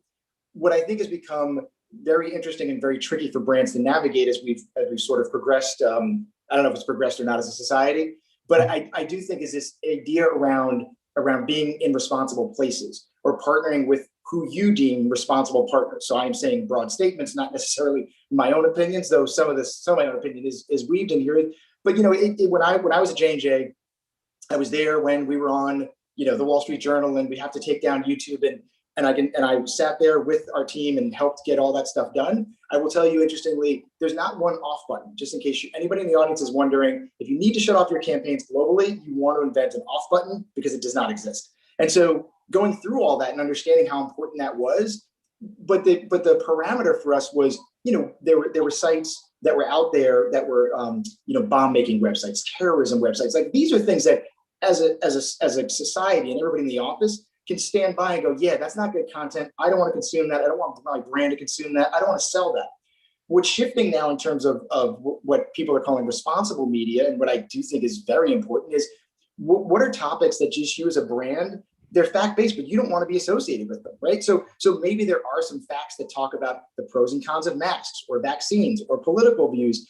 What I think has become very interesting and very tricky for brands to navigate as we've sort of progressed. I don't know if it's progressed or not as a society, but I do think is this idea around being in responsible places or partnering with who you deem responsible partners. So I'm saying broad statements, not necessarily my own opinions, though some of my own opinion is weaved in here. But when I was at J&J, I was there when we were on the Wall Street Journal, and we have to take down YouTube, and I sat there with our team and helped get all that stuff done. I will tell you, interestingly, there's not one off button. Just in case anybody in the audience is wondering, if you need to shut off your campaigns globally, you want to invent an off button because it does not exist. And so going through all that and understanding how important that was, but the parameter for us was, there were sites that were out there that were bomb making websites, terrorism websites. Like these are things that as a society and everybody in the office can stand by and go, yeah, that's not good content. I don't want to consume that. I don't want my brand to consume that. I don't want to sell that. What's shifting now in terms of what people are calling responsible media, and what I do think is very important, is what are topics that just you as a brand, they're fact-based, but you don't want to be associated with them, right? So maybe there are some facts that talk about the pros and cons of masks or vaccines or political views.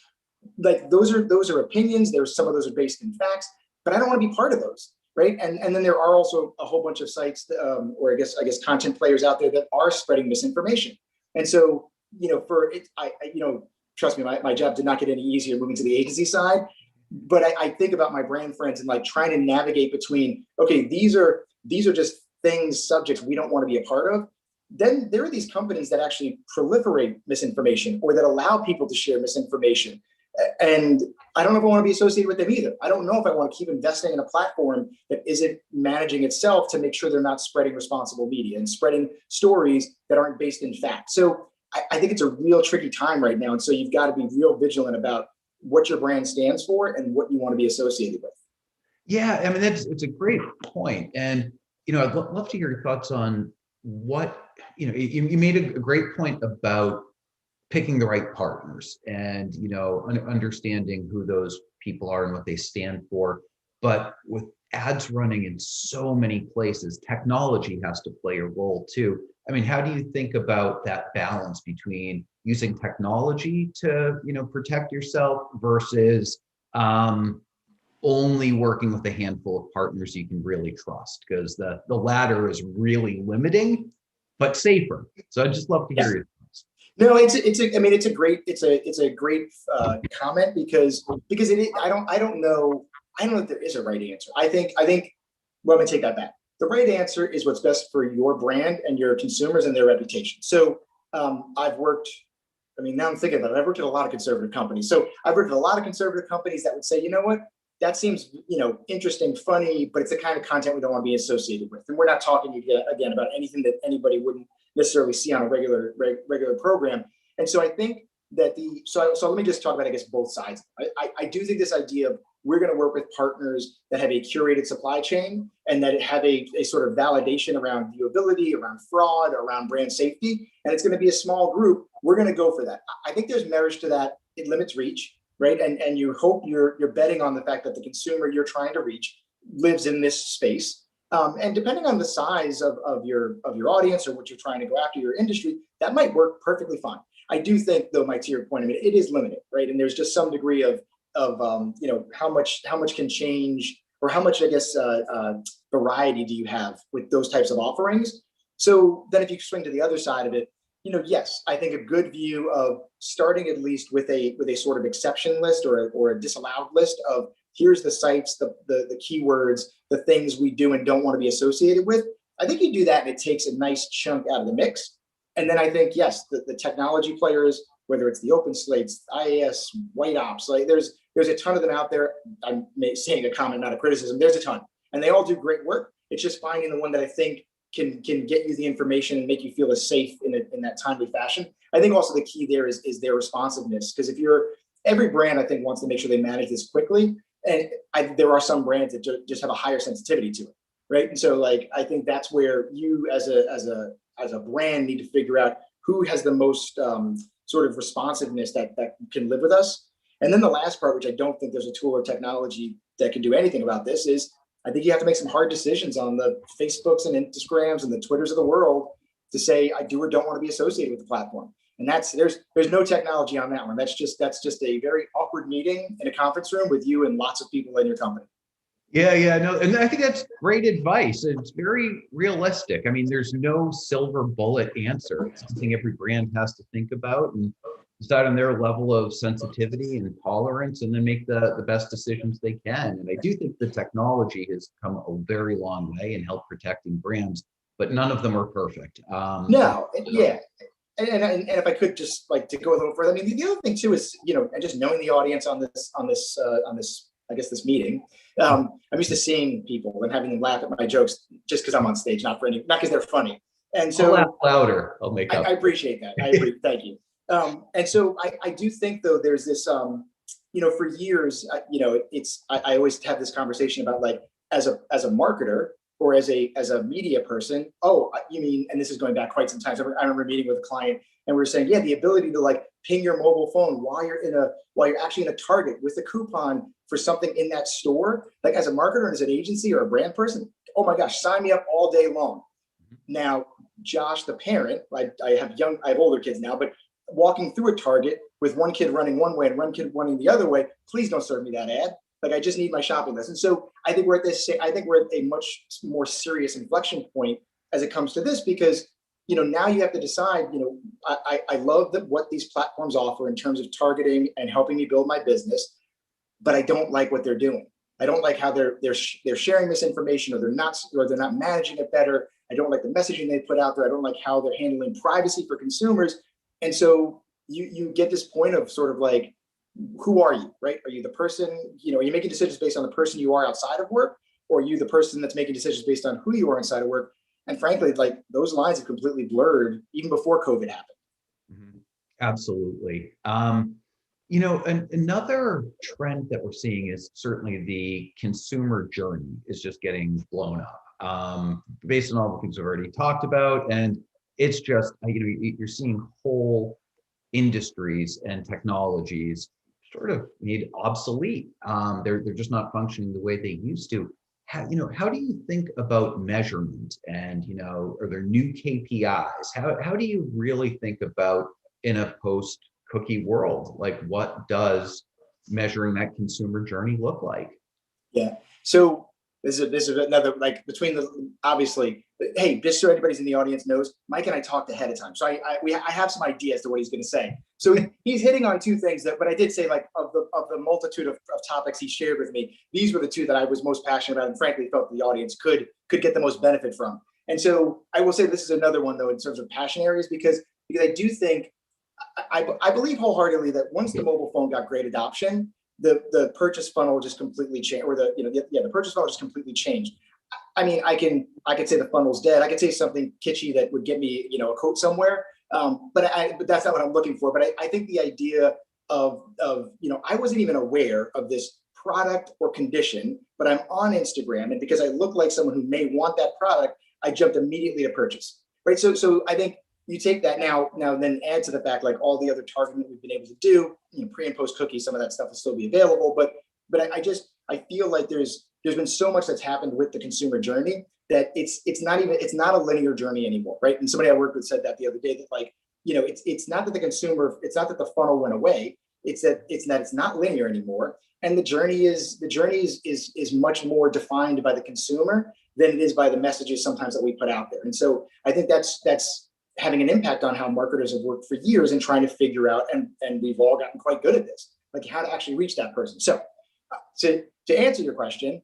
Like those are opinions. Some of those are based in facts, but I don't want to be part of those. Right. And then there are also a whole bunch of sites or I guess content players out there that are spreading misinformation. And so, trust me, my job did not get any easier moving to the agency side. But I think about my brand friends and like trying to navigate between, okay, these are just subjects we don't want to be a part of. Then there are these companies that actually proliferate misinformation or that allow people to share misinformation. And I don't know if I want to be associated with them either. I don't know if I want to keep investing in a platform that isn't managing itself to make sure they're not spreading responsible media and spreading stories that aren't based in fact. So I think it's a real tricky time right now. And so you've got to be real vigilant about what your brand stands for and what you want to be associated with. Yeah, I mean, it's a great point. And, I'd love to hear your thoughts on what, you made a great point about picking the right partners and, understanding who those people are and what they stand for. But with ads running in so many places, technology has to play a role too. I mean, how do you think about that balance between using technology to, protect yourself versus only working with a handful of partners you can really trust? Because the latter is really limiting, but safer. So I'd just love to hear your thoughts. No, it's a great comment because I don't know if there is a right answer. I think well, let me take that back. The right answer is what's best for your brand and your consumers and their reputation. So I've worked, now I'm thinking about it, I've worked at a lot of conservative companies. So I've worked at a lot of conservative companies that would say, you know what, that seems, interesting, funny, but it's the kind of content we don't want to be associated with. And we're not talking again about anything that anybody wouldn't necessarily see on a regular program. And so I think that so let me just talk about, I guess, both sides. I do think this idea of we're going to work with partners that have a curated supply chain and that have a sort of validation around viewability, around fraud, around brand safety, and it's going to be a small group. We're going to go for that. I think there's merit to that. It limits reach, right? And you hope you're betting on the fact that the consumer you're trying to reach lives in this space. And depending on the size of your audience or what you're trying to go after, your industry, that might work perfectly fine. I do think, though, Mike, to your point, it is limited, right? And there's just some degree of how much can change, or how much, I guess, variety do you have with those types of offerings? So then if you swing to the other side of it, yes, I think a good view of starting at least with a sort of exception list or a disallowed list of here's the sites, the keywords, the things we do and don't want to be associated with. I think you do that and it takes a nice chunk out of the mix. And then I think, yes, the technology players, whether it's the Open Slates, IAS, White Ops, like there's a ton of them out there. I'm saying a comment, not a criticism. There's a ton, and they all do great work. It's just finding the one that I think can get you the information and make you feel as safe in that timely fashion. I think also the key there is their responsiveness, because every brand I think wants to make sure they manage this quickly, and there are some brands that just have a higher sensitivity to it, right? And so like I think that's where you as a brand need to figure out who has the most sort of responsiveness that can live with us. And then the last part, which I don't think there's a tool or technology that can do anything about this, is I think you have to make some hard decisions on the Facebooks and Instagrams and the Twitters of the world to say, I do or don't want to be associated with the platform. And there's no technology on that one. That's just a very awkward meeting in a conference room with you and lots of people in your company. Yeah, no, and I think that's great advice. It's very realistic. I mean, there's no silver bullet answer. It's something every brand has to think about and decide on their level of sensitivity and tolerance, and then make the best decisions they can. And I do think the technology has come a very long way in help protecting brands, but none of them are perfect. No, yeah. And if I could just like to go a little further, I mean, the other thing too is, and just knowing the audience on this, I guess this meeting, I'm used to seeing people and having them laugh at my jokes just because I'm on stage, not because they're funny. And so I'll laugh louder. I'll make up. I appreciate that. I agree. Thank you. And so I do think though, there's this, for years, I always have this conversation about like, as a marketer or as a media person, you mean, and this is going back quite some time. So I remember meeting with a client and we were saying, yeah, the ability to like ping your mobile phone while you're actually in a Target with a coupon for something in that store, like as a marketer and as an agency or a brand person, oh my gosh, sign me up all day long. Now, Josh, the parent, I have older kids now, but walking through a Target with one kid running one way and one kid running the other way, please don't serve me that ad. Like I just need my shopping list. And so I think we're at a much more serious inflection point as it comes to this, because now you have to decide, I love what these platforms offer in terms of targeting and helping me build my business, but I don't like what they're doing. I don't like how they're sharing this information, or they're not managing it better. I don't like the messaging they put out there. I don't like how they're handling privacy for consumers. And so you get this point of sort of like, who are you, right? Are you the person, are you making decisions based on the person you are outside of work? Or are you the person that's making decisions based on who you are inside of work? And frankly, like those lines have completely blurred even before COVID happened. Mm-hmm. Absolutely. Another trend that we're seeing is certainly the consumer journey is just getting blown up, based on all the things we've already talked about. And it's just, you're seeing whole industries and technologies sort of made obsolete. They're just not functioning the way they used to. How do you think about measurement and, are there new KPIs? How do you really think about in a post-cookie world, like what does measuring that consumer journey look like? Yeah. So this is another, like between obviously, hey, just so everybody's in the audience knows, Mike and I talked ahead of time. So I have some ideas to what he's going to say. So he's hitting on two things but I did say like of the multitude of topics he shared with me, these were the two that I was most passionate about and frankly felt the audience could get the most benefit from. And so I will say this is another one though, in terms of passion areas, because I do think, I believe wholeheartedly that once the mobile phone got great adoption, the purchase funnel just completely changed, or the purchase funnel just completely changed. I mean, I could say the funnel's dead. I could say something kitschy that would get me, a quote somewhere. But that's not what I'm looking for. But I think the idea of I wasn't even aware of this product or condition, but I'm on Instagram, and because I look like someone who may want that product, I jumped immediately to purchase. Right. So I think you take that now then add to the fact like all the other targeting that we've been able to do, pre and post cookies, some of that stuff will still be available. But I feel like there's been so much that's happened with the consumer journey that it's not a linear journey anymore, right? And somebody I worked with said that the other day, that like, it's not that the funnel went away, it's that it's not linear anymore. And the journey is much more defined by the consumer than it is by the messages sometimes that we put out there. And so I think that's having an impact on how marketers have worked for years and trying to figure out, and we've all gotten quite good at this, like how to actually reach that person. So to answer your question,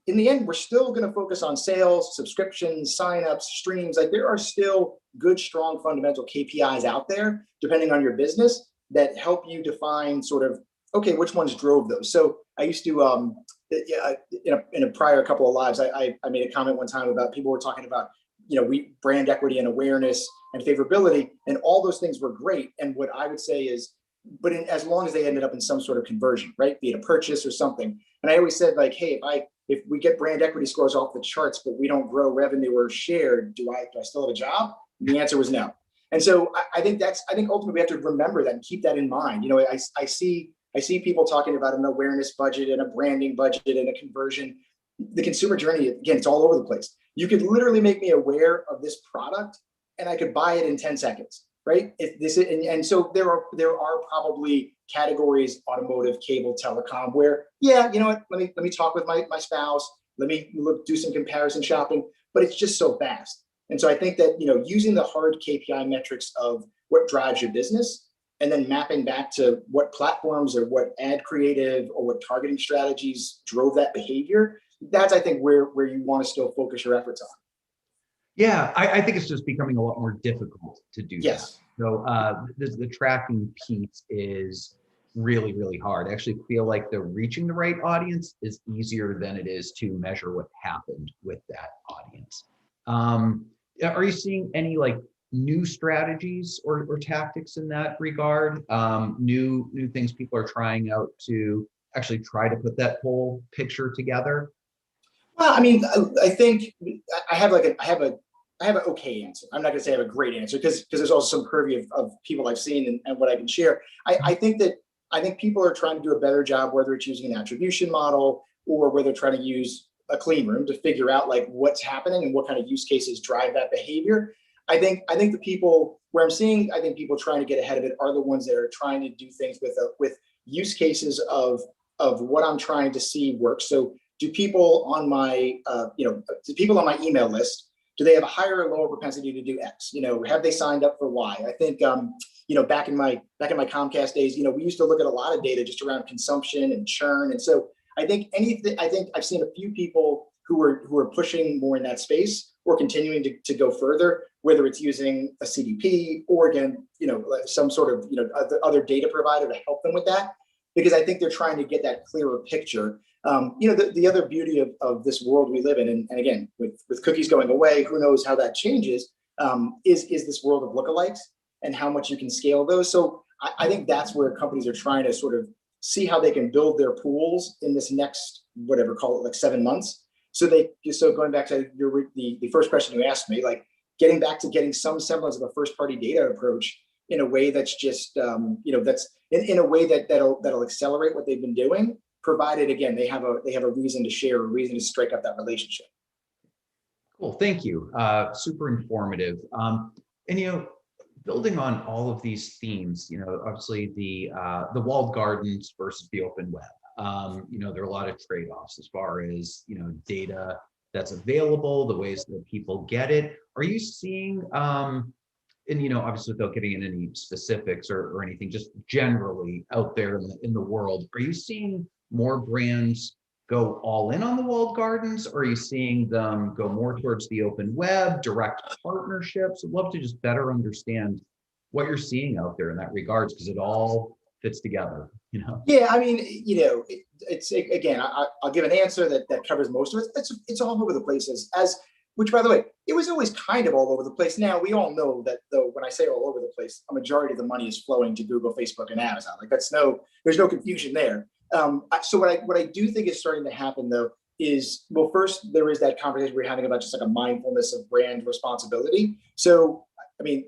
in the end, we're still going to focus on sales, subscriptions, signups, streams. Like there are still good, strong, fundamental KPIs out there, depending on your business, that help you define sort of, okay, which ones drove those. So I used to, in a prior couple of lives, I made a comment one time about people were talking about, brand equity and awareness and favorability, and all those things were great. And what I would say is, but as long as they ended up in some sort of conversion, right, be it a purchase or something. And I always said, like, hey, if we get brand equity scores off the charts, but we don't grow revenue or share, do I still have a job? And the answer was no. And so I think ultimately we have to remember that and keep that in mind. I see people talking about an awareness budget and a branding budget and a conversion. The consumer journey, again, it's all over the place. You could literally make me aware of this product and I could buy it in 10 seconds, right? So there are probably categories, automotive, cable, telecom, where, yeah, you know what, let me talk with my spouse, let me do some comparison shopping, but it's just so fast. And so I think that, using the hard KPI metrics of what drives your business and then mapping back to what platforms or what ad creative or what targeting strategies drove that behavior, that's, I think, where you want to still focus your efforts on. Yeah, I think it's just becoming a lot more difficult to do Yes. that. So the tracking piece is really, really hard. I actually feel like reaching the right audience is easier than it is to measure what happened with that audience. Are you seeing any new strategies or tactics in that regard? New things people are trying out to actually try to put that whole picture together? Well, I mean, I think I have an okay answer. I'm not going to say I have a great answer because there's also some purview of people I've seen and what I can share. I think people are trying to do a better job, whether it's using an attribution model or whether they're trying to use a clean room to figure out what's happening and what kind of use cases drive that behavior. I think the people where I'm seeing, I think people trying to get ahead of it are the ones that are trying to do things with use cases of what I'm trying to see work. So do people on my email list, do they have a higher or lower propensity to do X? Have they signed up for Y? I think back in my Comcast days, we used to look at a lot of data just around consumption and churn. And so I think I've seen a few people who are pushing more in that space or continuing to go further, whether it's using a CDP or again, some sort of other data provider to help them with that, because I think they're trying to get that clearer picture. The other beauty of this world we live in, and again, with cookies going away, who knows how that changes, is this world of lookalikes and how much you can scale those. So I think that's where companies are trying to sort of see how they can build their pools in this next, call it 7 months. So going back to the first question you asked me, getting back to getting some semblance of a first party data approach in a way that's just, that's in a way that'll accelerate what they've been doing, provided again they have a reason to share, a reason to strike up that relationship. Cool, thank you. Super informative. And building on all of these themes, obviously the walled gardens versus the open web. There are a lot of trade-offs as far as data that's available, the ways that people get it. Are you seeing, and obviously without getting into any specifics or anything, just generally out there in the world, are you seeing more brands go all in on the walled gardens, or are you seeing them go more towards the open web, direct partnerships? I'd love to just better understand what you're seeing out there in that regards, because it all fits together. Yeah, I mean, it's again, I'll give an answer that covers most of it. It's all over the place which, by the way, it was always kind of all over the place. Now we all know that, though, when I say all over the place, a majority of the money is flowing to Google, Facebook, and Amazon. There's no confusion there. So what I do think is starting to happen, though, is, well, first there is that conversation we're having about just a mindfulness of brand responsibility. So, I mean,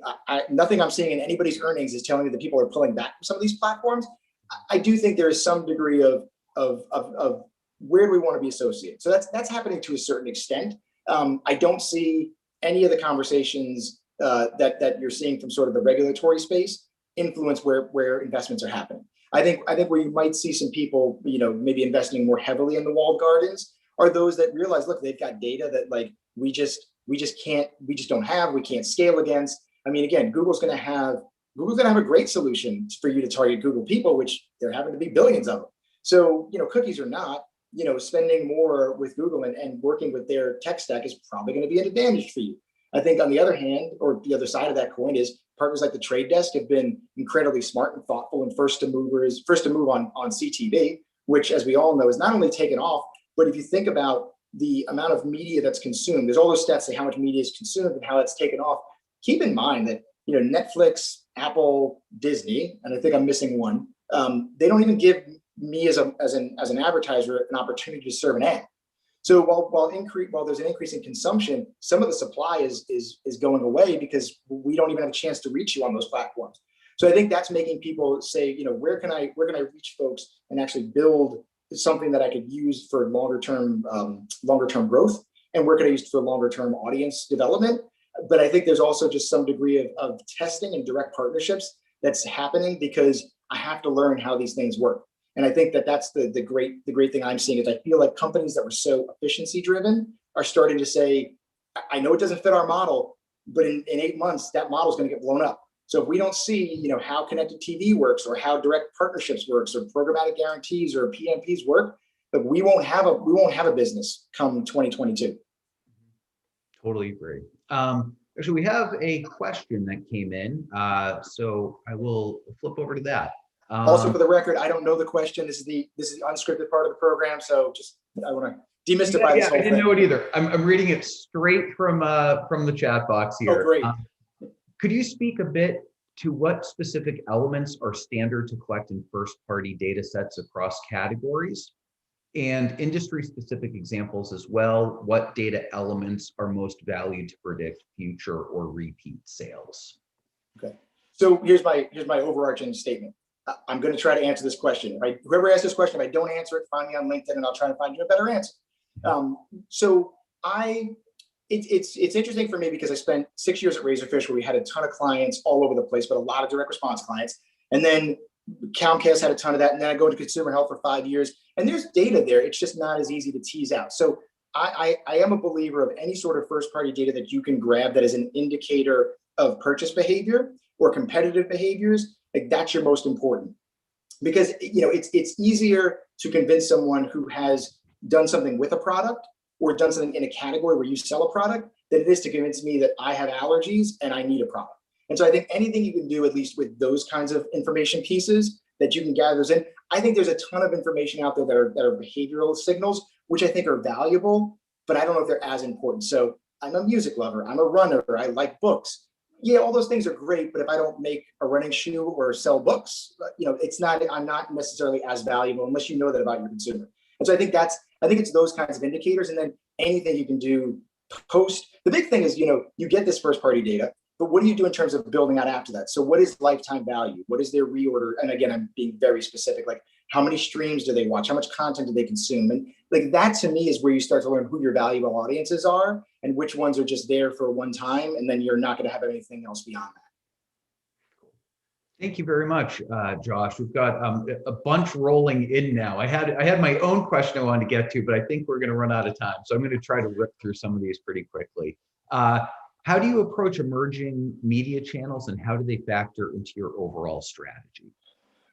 nothing I'm seeing in anybody's earnings is telling me that people are pulling back from some of these platforms. I do think there is some degree of where do we want to be associated. So that's happening to a certain extent. I don't see any of the conversations that you're seeing from sort of the regulatory space influence where investments are happening. I think where you might see some people, maybe investing more heavily in the walled gardens are those that realize, look, they've got data that we can't scale against. I mean, again, Google's going to have a great solution for you to target Google people, which there happen to be billions of them. So, cookies or not, spending more with Google and working with their tech stack is probably going to be an advantage for you. I think on the other hand, or the other side of that coin, is partners like the Trade Desk have been incredibly smart and thoughtful and first to move on CTV, which, as we all know, is not only taken off, but if you think about the amount of media that's consumed, there's all those stats say how much media is consumed and how it's taken off. Keep in mind that Netflix, Apple, Disney, and I think I'm missing one. They don't even give me as an advertiser an opportunity to serve an ad. So while there's an increase in consumption, some of the supply is going away because we don't even have a chance to reach you on those platforms. So I think that's making people say, where can I reach folks and actually build something that I could use for longer term growth, and where can I use it for longer term audience development. But I think there's also just some degree of testing and direct partnerships that's happening because I have to learn how these things work. And I think that's the great thing I'm seeing is I feel like companies that were so efficiency driven are starting to say, I know it doesn't fit our model, but in 8 months, that model is going to get blown up. So if we don't see, how connected TV works or how direct partnerships works or programmatic guarantees or PMPs work, but we won't have a business come 2022. Totally agree. Actually, we have a question that came in, so I will flip over to that. Also, for the record, I don't know the question. This is the unscripted part of the program, so I want to demystify this whole I didn't thing. know it either. I'm reading it straight from the chat box here. Oh, great. Could you speak a bit to what specific elements are standard to collect in first-party data sets across categories, and industry-specific examples as well? What data elements are most valued to predict future or repeat sales? Okay, so here's my overarching statement. I'm going to try to answer this question. Right? Whoever asks this question, if I don't answer it, find me on LinkedIn, and I'll try to find you a better answer. It's interesting for me because I spent 6 years at Razorfish, where we had a ton of clients all over the place, but a lot of direct response clients. And then Comcast had a ton of that. And then I go into consumer health for 5 years, and there's data there. It's just not as easy to tease out. So I am a believer of any sort of first party data that you can grab that is an indicator of purchase behavior or competitive behaviors. Like, that's your most important, because it's easier to convince someone who has done something with a product or done something in a category where you sell a product than it is to convince me that I have allergies and I need a product. And so I think anything you can do, at least with those kinds of information pieces that you can gather those in, I think there's a ton of information out there that are behavioral signals, which I think are valuable, but I don't know if they're as important. So I'm a music lover, I'm a runner, I like books. Yeah, all those things are great, but if I don't make a running shoe or sell books, I'm not necessarily as valuable unless you know that about your consumer. And so I think it's those kinds of indicators, and then anything you can do post. The big thing is, you get this first party data, but what do you do in terms of building out after that? So what is lifetime value? What is their reorder? And again, I'm being very specific, like how many streams do they watch? How much content do they consume? And like that to me is where you start to learn who your valuable audiences are and which ones are just there for one time. And then you're not going to have anything else beyond that. Thank you very much, Josh. We've got a bunch rolling in now. I had my own question I wanted to get to, but I think we're going to run out of time. So I'm going to try to rip through some of these pretty quickly. How do you approach emerging media channels, and how do they factor into your overall strategy?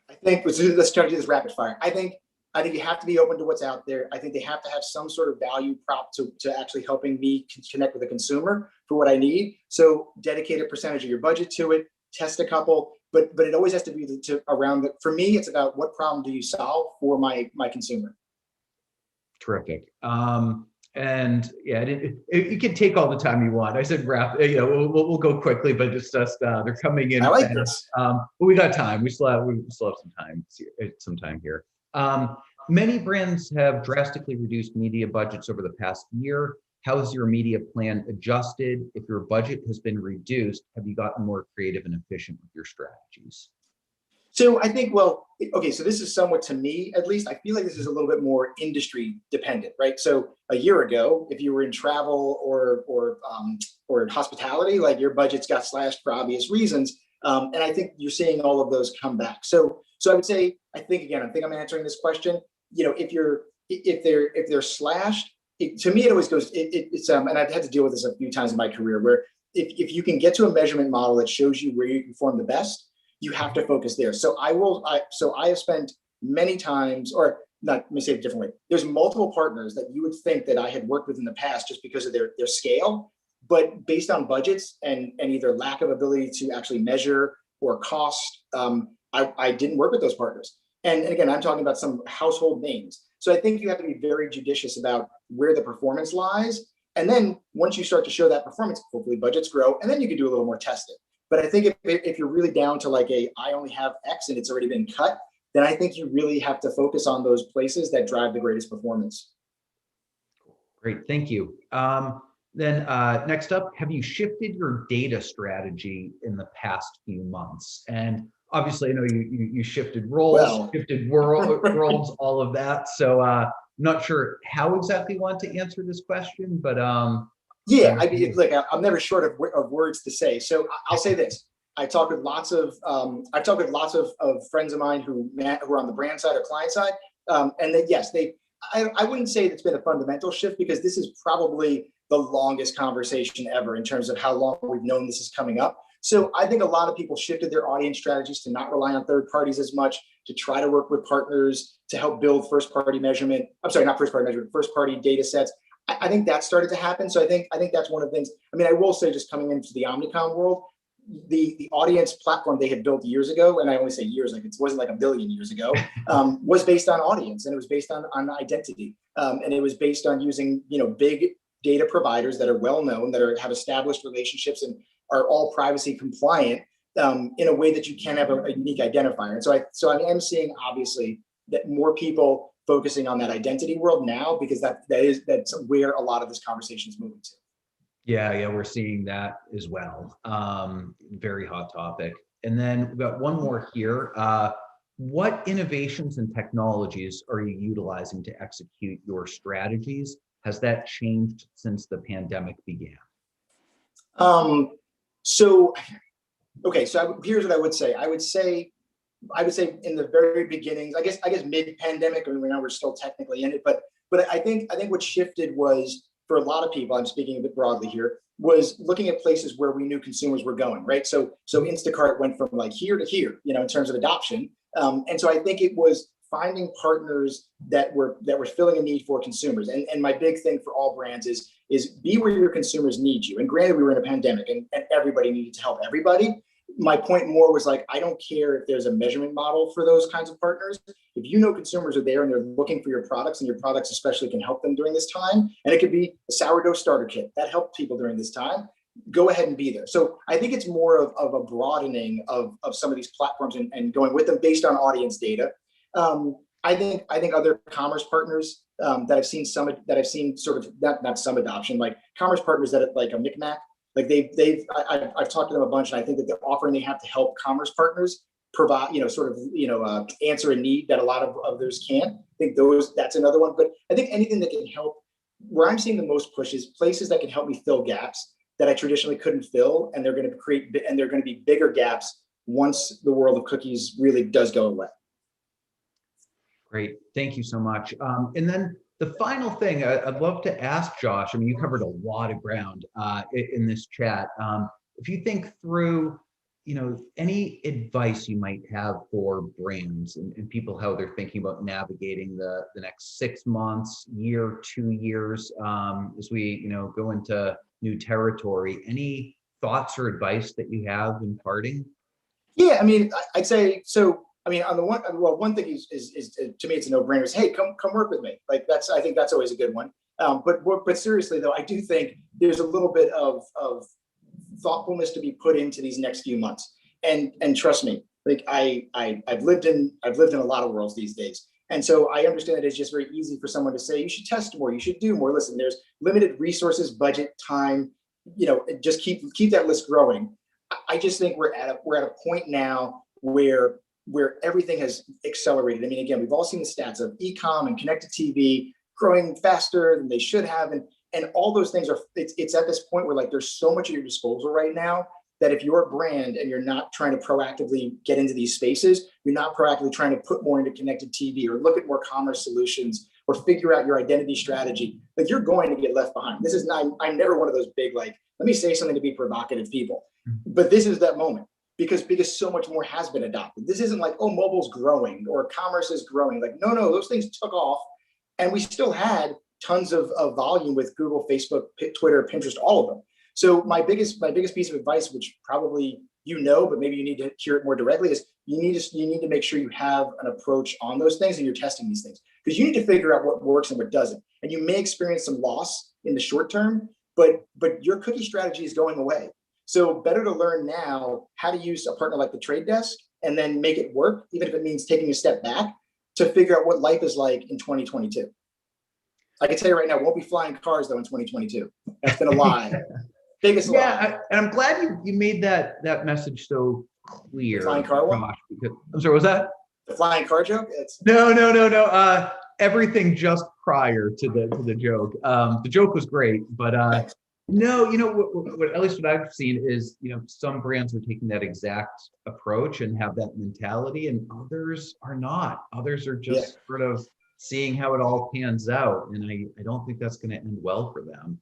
I think let's try to do this rapid fire. I think you have to be open to what's out there. I think they have to have some sort of value prop to actually helping me connect with the consumer for what I need. So dedicate a percentage of your budget to it, test a couple, but it always has to be around for me, it's about what problem do you solve for my consumer. Terrific. And yeah, you can take all the time you want. I said wrap. We'll go quickly, but it's just they're coming in. I like this. But we got time. We still have some time here. Many brands have drastically reduced media budgets over the past year. How has your media plan adjusted? If your budget has been reduced, have you gotten more creative and efficient with your strategies? So I think, so this is somewhat, to me at least, I feel like this is a little bit more industry dependent, right? So a year ago, if you were in travel or hospitality, like your budgets got slashed for obvious reasons. And I think you're seeing all of those come back. So I would say, I think I'm answering this question. If they're slashed, to me, it always goes, and I've had to deal with this a few times in my career, where if you can get to a measurement model that shows you where you perform the best, you have to focus there. So I have spent many times, or let me say it differently. There's multiple partners that you would think that I had worked with in the past just because of their scale, but based on budgets and either lack of ability to actually measure or cost, I didn't work with those partners. And again, I'm talking about some household names. So I think you have to be very judicious about where the performance lies. And then once you start to show that performance, hopefully budgets grow, and then you can do a little more testing. But I think if you're really down to like I only have X and it's already been cut, then I think you really have to focus on those places that drive the greatest performance. Great, thank you. Then next up, have you shifted your data strategy in the past few months? And obviously, I know you shifted roles, shifted worlds, all of that. So not sure how exactly you want to answer this question, but yeah, I mean, look, I'm never short of words to say. So I'll say this: I talk with lots of friends of mine who are on the brand side or client side, and that yes, I wouldn't say it's been a fundamental shift because this is probably the longest conversation ever in terms of how long we've known this is coming up. So I think a lot of people shifted their audience strategies to not rely on third parties as much, to try to work with partners to help build first party data sets. I think that started to happen. So I think that's one of the things. I mean, I will say, just coming into the Omnicom world, the audience platform they had built years ago, and I only say years, like it wasn't like a billion years ago, was based on audience, and it was based on identity, and it was based on using big data providers that are well known, that have established relationships and are all privacy compliant in a way that you can have a unique identifier. And so I am seeing obviously that more people focusing on that identity world now, because that's where a lot of this conversation is moving to. Yeah, we're seeing that as well. Very hot topic. And then we've got one more here. What innovations and technologies are you utilizing to execute your strategies? Has that changed since the pandemic began? So here's what I would say. I would say in the very beginnings, I guess mid-pandemic, I mean, we're still technically in it, but I think what shifted was, for a lot of people, I'm speaking a bit broadly here, was looking at places where we knew consumers were going, right? So Instacart went from like here to here, in terms of adoption. And so I think it was finding partners that were filling a need for consumers. And my big thing for all brands is be where your consumers need you. And granted, we were in a pandemic and everybody needed to help everybody. My point more was like, I don't care if there's a measurement model for those kinds of partners. If consumers are there and they're looking for your products, and your products especially can help them during this time, and it could be a sourdough starter kit that helped people during this time, go ahead and be there. So I think it's more of a broadening of some of these platforms and going with them based on audience data. I think other commerce partners that I've seen sort of not some adoption, like commerce partners that like a Micmac, like I've talked to them a bunch, and I think that the offering they have to help commerce partners provide, answer a need that a lot of others can't. I think that's another one. But I think anything that can help, where I'm seeing the most push is places that can help me fill gaps that I traditionally couldn't fill, and they're going to be bigger gaps once the world of cookies really does go away. Great, thank you so much. And then the final thing I'd love to ask Josh, I mean, you covered a lot of ground in this chat. If you think through, any advice you might have for brands and people, how they're thinking about navigating the next 6 months, year, 2 years, as we, go into new territory, any thoughts or advice that you have in parting? Yeah, I mean, I'd say so. I mean, one thing is to me, it's a no-brainer. Is, hey, come work with me. Like I think that's always a good one. But seriously though, I do think there's a little bit of thoughtfulness to be put into these next few months. And trust me, like I've lived in a lot of worlds these days. And so I understand that it's just very easy for someone to say, you should test more, you should do more. Listen, there's limited resources, budget, time, just keep that list growing. I just think we're at a point now where everything has accelerated. I mean, again, we've all seen the stats of e-com and connected TV growing faster than they should have. And all those things it's at this point where like there's so much at your disposal right now that if you're a brand and you're not trying to proactively get into these spaces, you're not proactively trying to put more into connected TV or look at more commerce solutions or figure out your identity strategy, like you're going to get left behind. I'm never one of those big, like, let me say something to be provocative people, but this is that moment. because so much more has been adopted. This isn't like, oh, mobile's growing or commerce is growing. Like, no, those things took off, and we still had tons of volume with Google, Facebook, Twitter, Pinterest, all of them. So my biggest piece of advice, which probably but maybe you need to hear it more directly, is you need to make sure you have an approach on those things and you're testing these things, because you need to figure out what works and what doesn't. And you may experience some loss in the short term, but your cookie strategy is going away. So better to learn now how to use a partner like the Trade Desk and then make it work, even if it means taking a step back to figure out what life is like in 2022. I can tell you right now, won't be flying cars though in 2022. That's been a lie. Biggest lie. And I'm glad you made that message so clear. The flying car one? Josh, because, I'm sorry, was that? The flying car joke? No. Everything just prior to the joke. The joke was great, but no, what at least what I've seen is, some brands are taking that exact approach and have that mentality, and others are not. Others are just sort of seeing how it all pans out, and I don't think that's going to end well for them.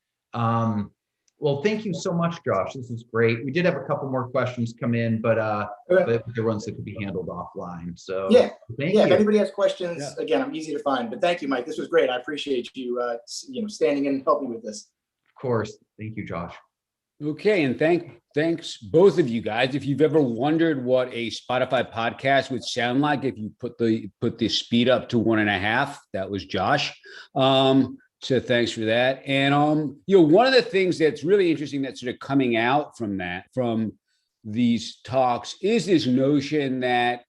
Well, thank you so much, Josh. This is great. We did have a couple more questions come in, but they're ones that could be handled offline. So thank you. If anybody has questions, again, I'm easy to find. But thank you, Mike. This was great. I appreciate you, standing in and helping me with this. Of course. Thank you, Josh. Okay, and thanks both of you guys. If you've ever wondered what a Spotify podcast would sound like if you put the speed up to 1.5, that was Josh. So thanks for that. And one of the things that's really interesting that's sort of coming out from these talks is this notion that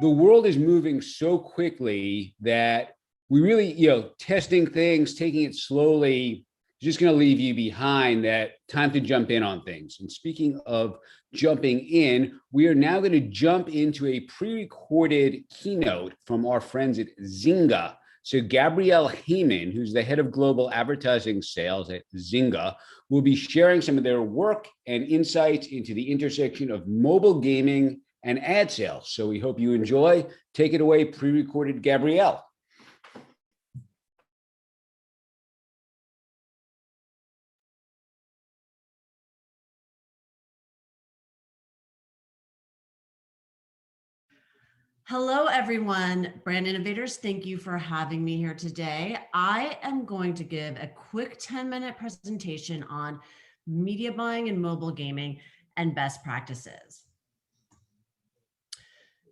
the world is moving so quickly that we really, testing things, taking it slowly, just going to leave you behind. That time to jump in on things. And speaking of jumping in, we are now going to jump into a pre-recorded keynote from our friends at Zynga. So Gabrielle Heyman, who's the head of global advertising sales at Zynga, will be sharing some of their work and insights into the intersection of mobile gaming and ad sales. So we hope you enjoy. Take it away, pre-recorded Gabrielle. Hello, everyone. Brand Innovators, thank you for having me here today. I am going to give a quick 10-minute presentation on media buying and mobile gaming and best practices.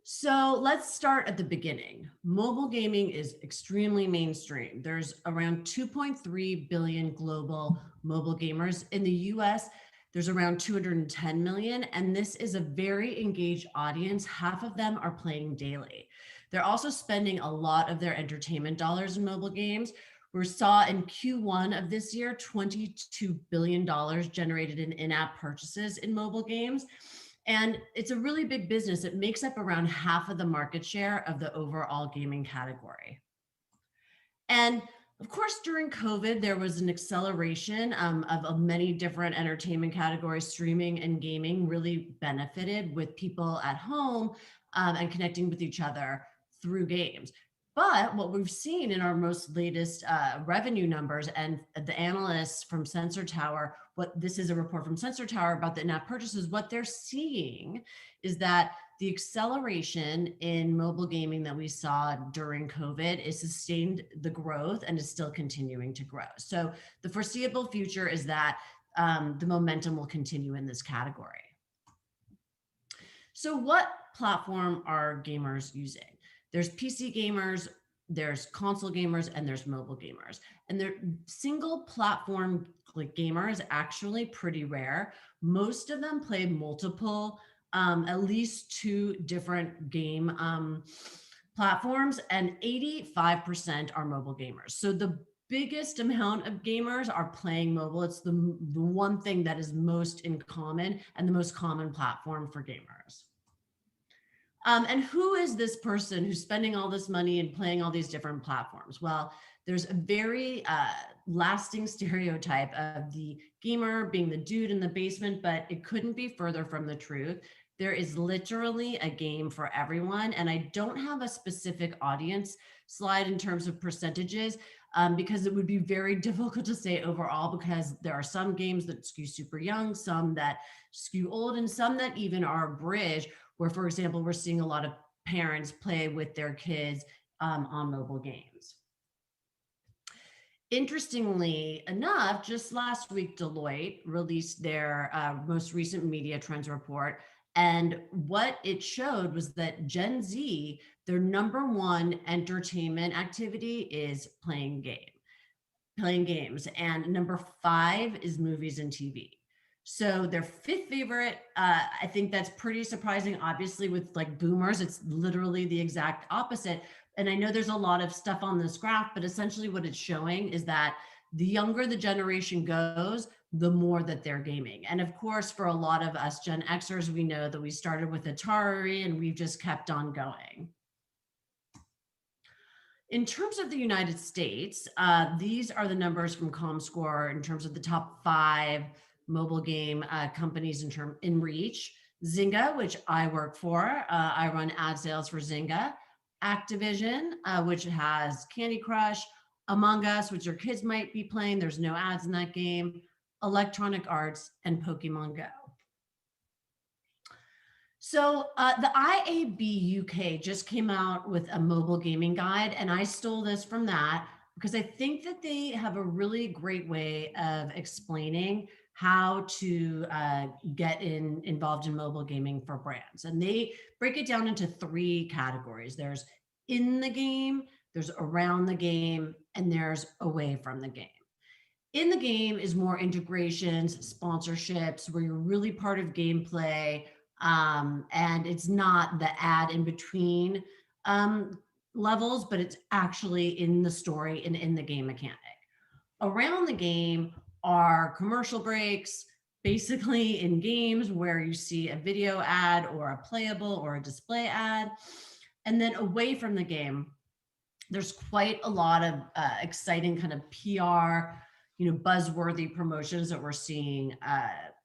So let's start at the beginning. Mobile gaming is extremely mainstream. There's around 2.3 billion global mobile gamers. In the US, there's around 210 million, and this is a very engaged audience. Half of them are playing daily. They're also spending a lot of their entertainment dollars in mobile games. We saw in Q1 of this year, $22 billion generated in in-app purchases in mobile games. And it's a really big business. It makes up around half of the market share of the overall gaming category. And of course, during COVID, there was an acceleration of many different entertainment categories. Streaming and gaming really benefited with people at home and connecting with each other through games. But what we've seen in our most latest revenue numbers, and the analysts from Sensor Tower, this is a report from Sensor Tower about the in-app purchases, what they're seeing is that the acceleration in mobile gaming that we saw during COVID is sustained the growth and is still continuing to grow. So the foreseeable future is that the momentum will continue in this category. So what platform are gamers using? There's PC gamers, there's console gamers, and there's mobile gamers. And they're single platform gamer is actually pretty rare. Most of them play multiple, at least 2 different game platforms, and 85% are mobile gamers. So the biggest amount of gamers are playing mobile. It's the one thing that is most in common and the most common platform for gamers. And who is this person who's spending all this money and playing all these different platforms? Well, there's a very lasting stereotype of the gamer being the dude in the basement, but it couldn't be further from the truth. There is literally a game for everyone. And I don't have a specific audience slide in terms of percentages. because it would be very difficult to say overall, because there are some games that skew super young, some that skew old, and some that even are a bridge where, for example, we're seeing a lot of parents play with their kids on mobile games. Interestingly enough, just last week, Deloitte released their most recent media trends report. And what it showed was that Gen Z, their number one entertainment activity is playing games. And number 5 is movies and TV. So their 5th favorite, I think that's pretty surprising. Obviously, with like boomers, it's literally the exact opposite. And I know there's a lot of stuff on this graph, but essentially what it's showing is that the younger the generation goes, the more that they're gaming. And of course, for a lot of us Gen Xers, we know that we started with Atari and we've just kept on going. In terms of the United States, these are the numbers from ComScore in terms of the top 5 mobile game companies in reach. Zynga, which I work for, I run ad sales for Zynga. Activision, which has Candy Crush, Among Us, which your kids might be playing. There's no ads in that game. Electronic Arts, and Pokemon Go. So the IAB UK just came out with a mobile gaming guide, and I stole this from that because I think that they have a really great way of explaining how to get involved in mobile gaming for brands. And they break it down into 3 categories. There's in the game, there's around the game, and there's away from the game. In the game is more integrations, sponsorships, where you're really part of gameplay, and it's not the ad in between levels, but it's actually in the story and in the game mechanic. Around the game are commercial breaks, basically in games where you see a video ad or a playable or a display ad. And then away from the game, there's quite a lot of exciting kind of PR, buzzworthy promotions that we're seeing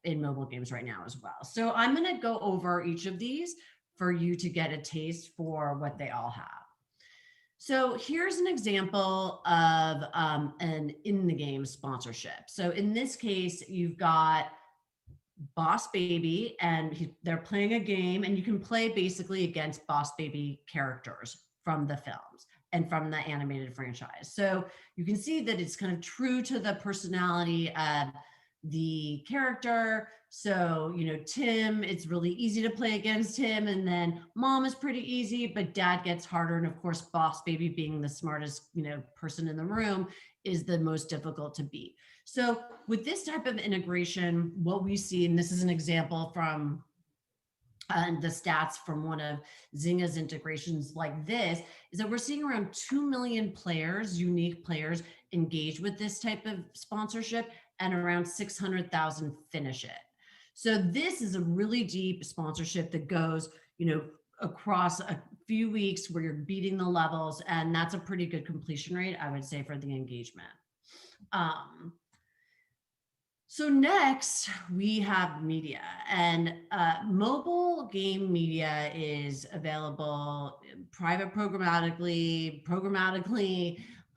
in mobile games right now as well. So I'm going to go over each of these for you to get a taste for what they all have. So here's an example of an in-the-game sponsorship. So in this case, you've got Boss Baby, and they're playing a game, and you can play basically against Boss Baby characters from the films and from the animated franchise. So you can see that it's kind of true to the personality of the character. So, Tim, it's really easy to play against him. And then Mom is pretty easy, but Dad gets harder. And of course, Boss Baby, being the smartest, person in the room, is the most difficult to beat. So with this type of integration, what we see, and this is an example from the stats from one of Zynga's integrations like this, is that we're seeing around 2 million players, unique players, engage with this type of sponsorship, and around 600,000 finish it. So this is a really deep sponsorship that goes, across a few weeks where you're beating the levels, and that's a pretty good completion rate, I would say, for the engagement. So next we have media, and mobile game media is available private programmatically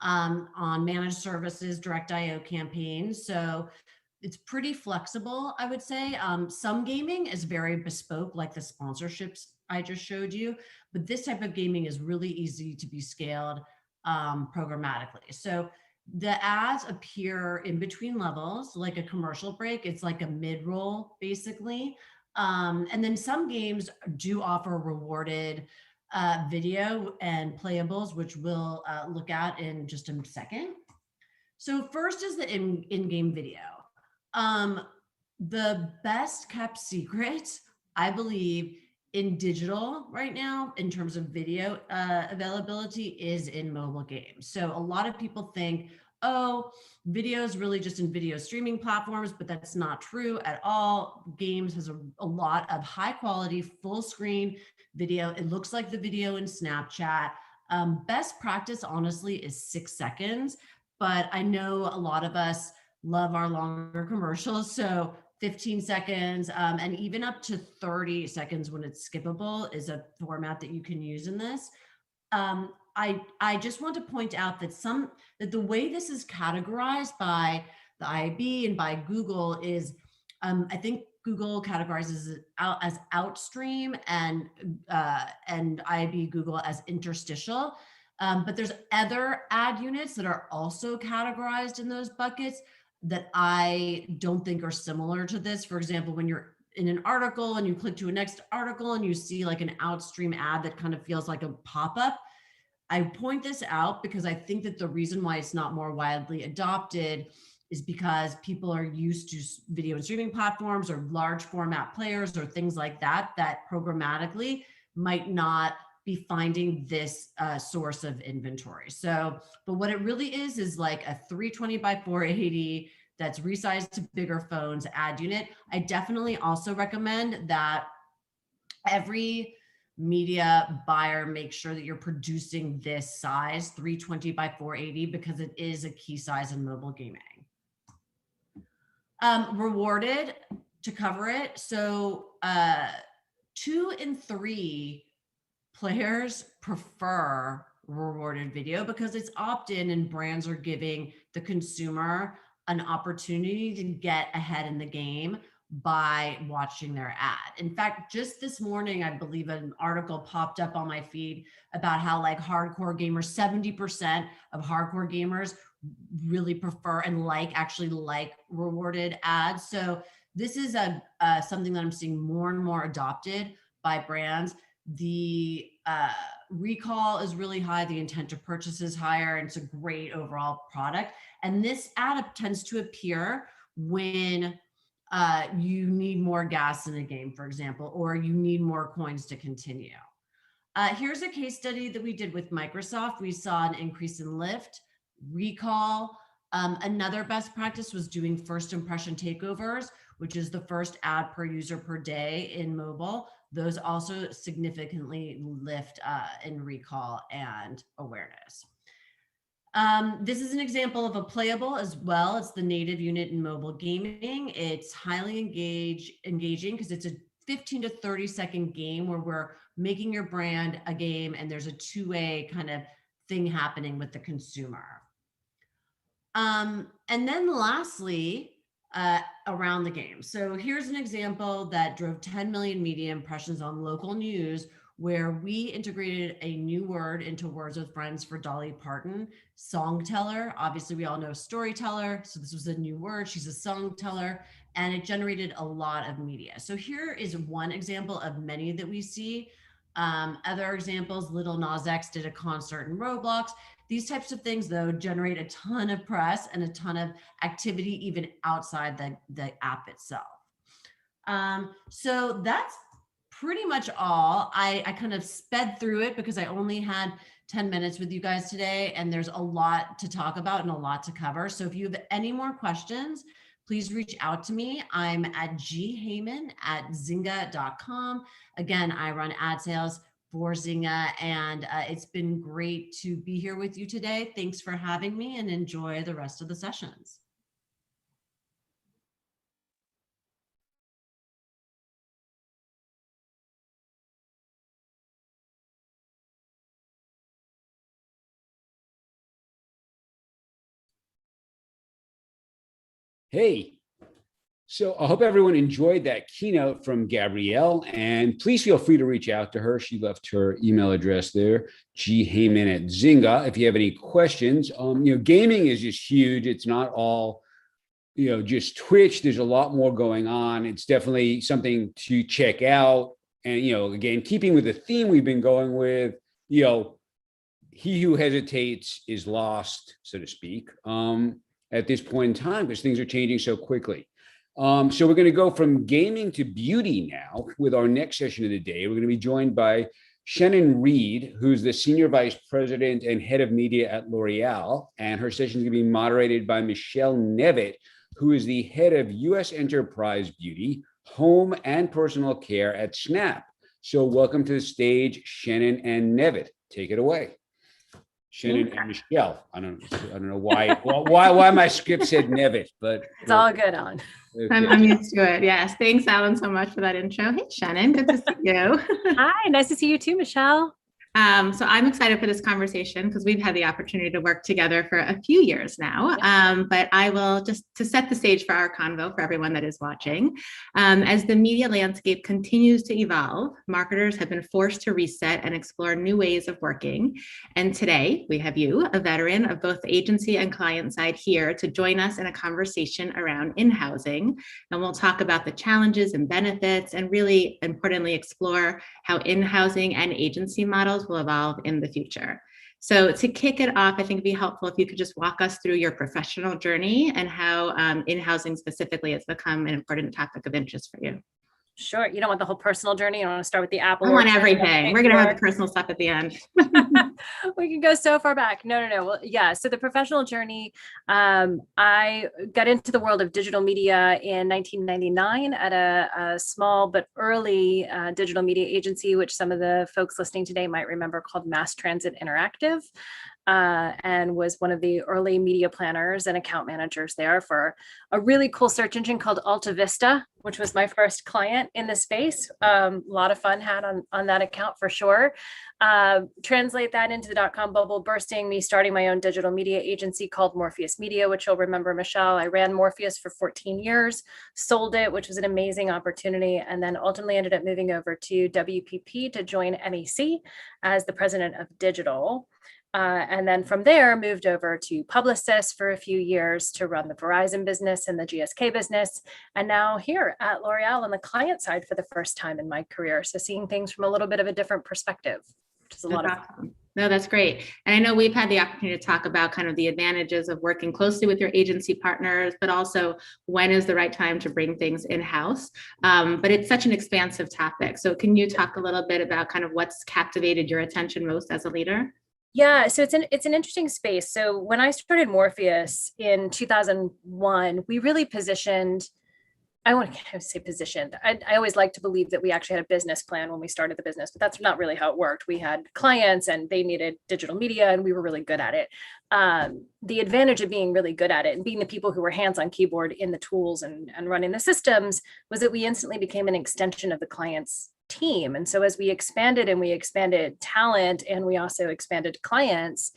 on managed services, direct IO campaigns. So it's pretty flexible, I would say. Some gaming is very bespoke, like the sponsorships I just showed you, but this type of gaming is really easy to be scaled programmatically. So the ads appear in between levels, like a commercial break. It's like a mid-roll, basically. And then some games do offer rewarded video and playables, which we'll look at in just a second. So first is the in-game video. The best kept secret, I believe, in digital right now, in terms of video availability, is in mobile games. So a lot of people think, oh, video is really just in video streaming platforms, but that's not true at all. Games has a lot of high quality, full screen video. It looks like the video in Snapchat. Best practice, honestly, is 6 seconds, but I know a lot of us love our longer commercials. So 15 seconds and even up to 30 seconds when it's skippable is a format that you can use in this. I just want to point out that the way this is categorized by the IAB and by Google is, I think Google categorizes it as outstream and IAB Google as interstitial. But there's other ad units that are also categorized in those buckets that I don't think are similar to this. For example, when you're in an article and you click to a next article and you see like an outstream ad that kind of feels like a pop-up, I point this out because I think that the reason why it's not more widely adopted is because people are used to video and streaming platforms or large format players or things like that, that programmatically might not be finding this source of inventory. So, but what it really is like a 320 by 480 that's resized to bigger phones ad unit. I definitely also recommend that every media buyer make sure that you're producing this size 320 by 480 because it is a key size in mobile gaming. Rewarded to cover it. So 2 in 3 players prefer rewarded video because it's opt-in and brands are giving the consumer an opportunity to get ahead in the game by watching their ad. In fact, just this morning, I believe an article popped up on my feed about how like hardcore gamers, 70% of hardcore gamers really prefer and actually like rewarded ads. So this is something that I'm seeing more and more adopted by brands. The recall is really high. The intent to purchase is higher. And it's a great overall product. And this ad tends to appear when you need more gas in a game, for example, or you need more coins to continue. Here's a case study that we did with Microsoft. We saw an increase in lift, recall. Another best practice was doing first impression takeovers, which is the first ad per user per day in mobile. Those also significantly lift in recall and awareness. This is an example of a playable as well. It's the native unit in mobile gaming. It's highly engaging because it's a 15 to 30 second game where we're making your brand a game and there's a two-way kind of thing happening with the consumer. And then lastly, around the game. So here's an example that drove 10 million media impressions on local news, where we integrated a new word into Words with Friends for Dolly Parton, songteller. Obviously, we all know storyteller. So this was a new word. She's a songteller, and it generated a lot of media. So here is one example of many that we see. Other examples, Little Nas X did a concert in Roblox. These types of things, though, generate a ton of press and a ton of activity even outside the app itself. So that's pretty much all. I kind of sped through it because I only had 10 minutes with you guys today, and there's a lot to talk about and a lot to cover. So if you have any more questions, please reach out to me. I'm at gheyman@zynga.com. Again, I run ad sales for Zynga, and it's been great to be here with you today. Thanks for having me, and enjoy the rest of the sessions. Hey, so I hope everyone enjoyed that keynote from Gabrielle, and please feel free to reach out to her. She left her email address there, gheyman@Zynga. If you have any questions, gaming is just huge. It's not all, just Twitch. There's a lot more going on. It's definitely something to check out. And, again, keeping with the theme we've been going with, he who hesitates is lost, so to speak, at this point in time, because things are changing so quickly. So we're going to go from gaming to beauty now with our next session of the day. We're going to be joined by Shannon Reed, who's the Senior Vice President and Head of Media at L'Oreal. And her session is going to be moderated by Michelle Nevitt, who is the Head of U.S. Enterprise Beauty, Home and Personal Care at Snap. So welcome to the stage, Shannon and Nevitt. Take it away. Shannon and Michelle. I don't know why my script said Nevitt, but it's all good, Alan. Okay. I'm used to it. Yes. Thanks, Alan, so much for that intro. Hey, Shannon. Good to see you. Hi. Nice to see you too, Michelle. So I'm excited for this conversation because we've had the opportunity to work together for a few years now. But I will just to set the stage for our convo for everyone that is watching. As the media landscape continues to evolve, marketers have been forced to reset and explore new ways of working. And today we have you, a veteran of both the agency and client side, here to join us in a conversation around in-housing. And we'll talk about the challenges and benefits, and really importantly, explore how in-housing and agency models will evolve in the future. So to kick it off, I think it'd be helpful if you could just walk us through your professional journey and how in-housing specifically has become an important topic of interest for you. Sure. You don't want the whole personal journey. You don't want to start with the Apple. I want everything. We're going to have the personal stuff at the end. We can go so far back. No. Well, yeah. So the professional journey, I got into the world of digital media in 1999 at a small but early digital media agency, which some of the folks listening today might remember, called Mass Transit Interactive. And was one of the early media planners and account managers there for a really cool search engine called Alta Vista, which was my first client in the space. A lot of fun had on that account for sure. Translate that into the dot-com bubble bursting, me starting my own digital media agency called Morpheus Media, which you'll remember, Michelle. I ran Morpheus for 14 years, sold it, which was an amazing opportunity, and then ultimately ended up moving over to WPP to join MEC as the president of digital. And then from there, moved over to Publicis for a few years to run the Verizon business and the GSK business. And now here at L'Oreal on the client side for the first time in my career. So seeing things from a little bit of a different perspective, which is a lot of fun. No, that's great. And I know we've had the opportunity to talk about kind of the advantages of working closely with your agency partners, but also when is the right time to bring things in-house. But it's such an expansive topic. So can you talk a little bit about kind of what's captivated your attention most as a leader? Yeah, so it's an interesting space. So when I started Morpheus in 2001, we really positioned, I want to say positioned. I always like to believe that we actually had a business plan when we started the business, but that's not really how it worked. We had clients and they needed digital media and we were really good at it. The advantage of being really good at it and being the people who were hands on keyboard in the tools and running the systems was that we instantly became an extension of the client's team. And so as we expanded and we expanded talent and we also expanded clients,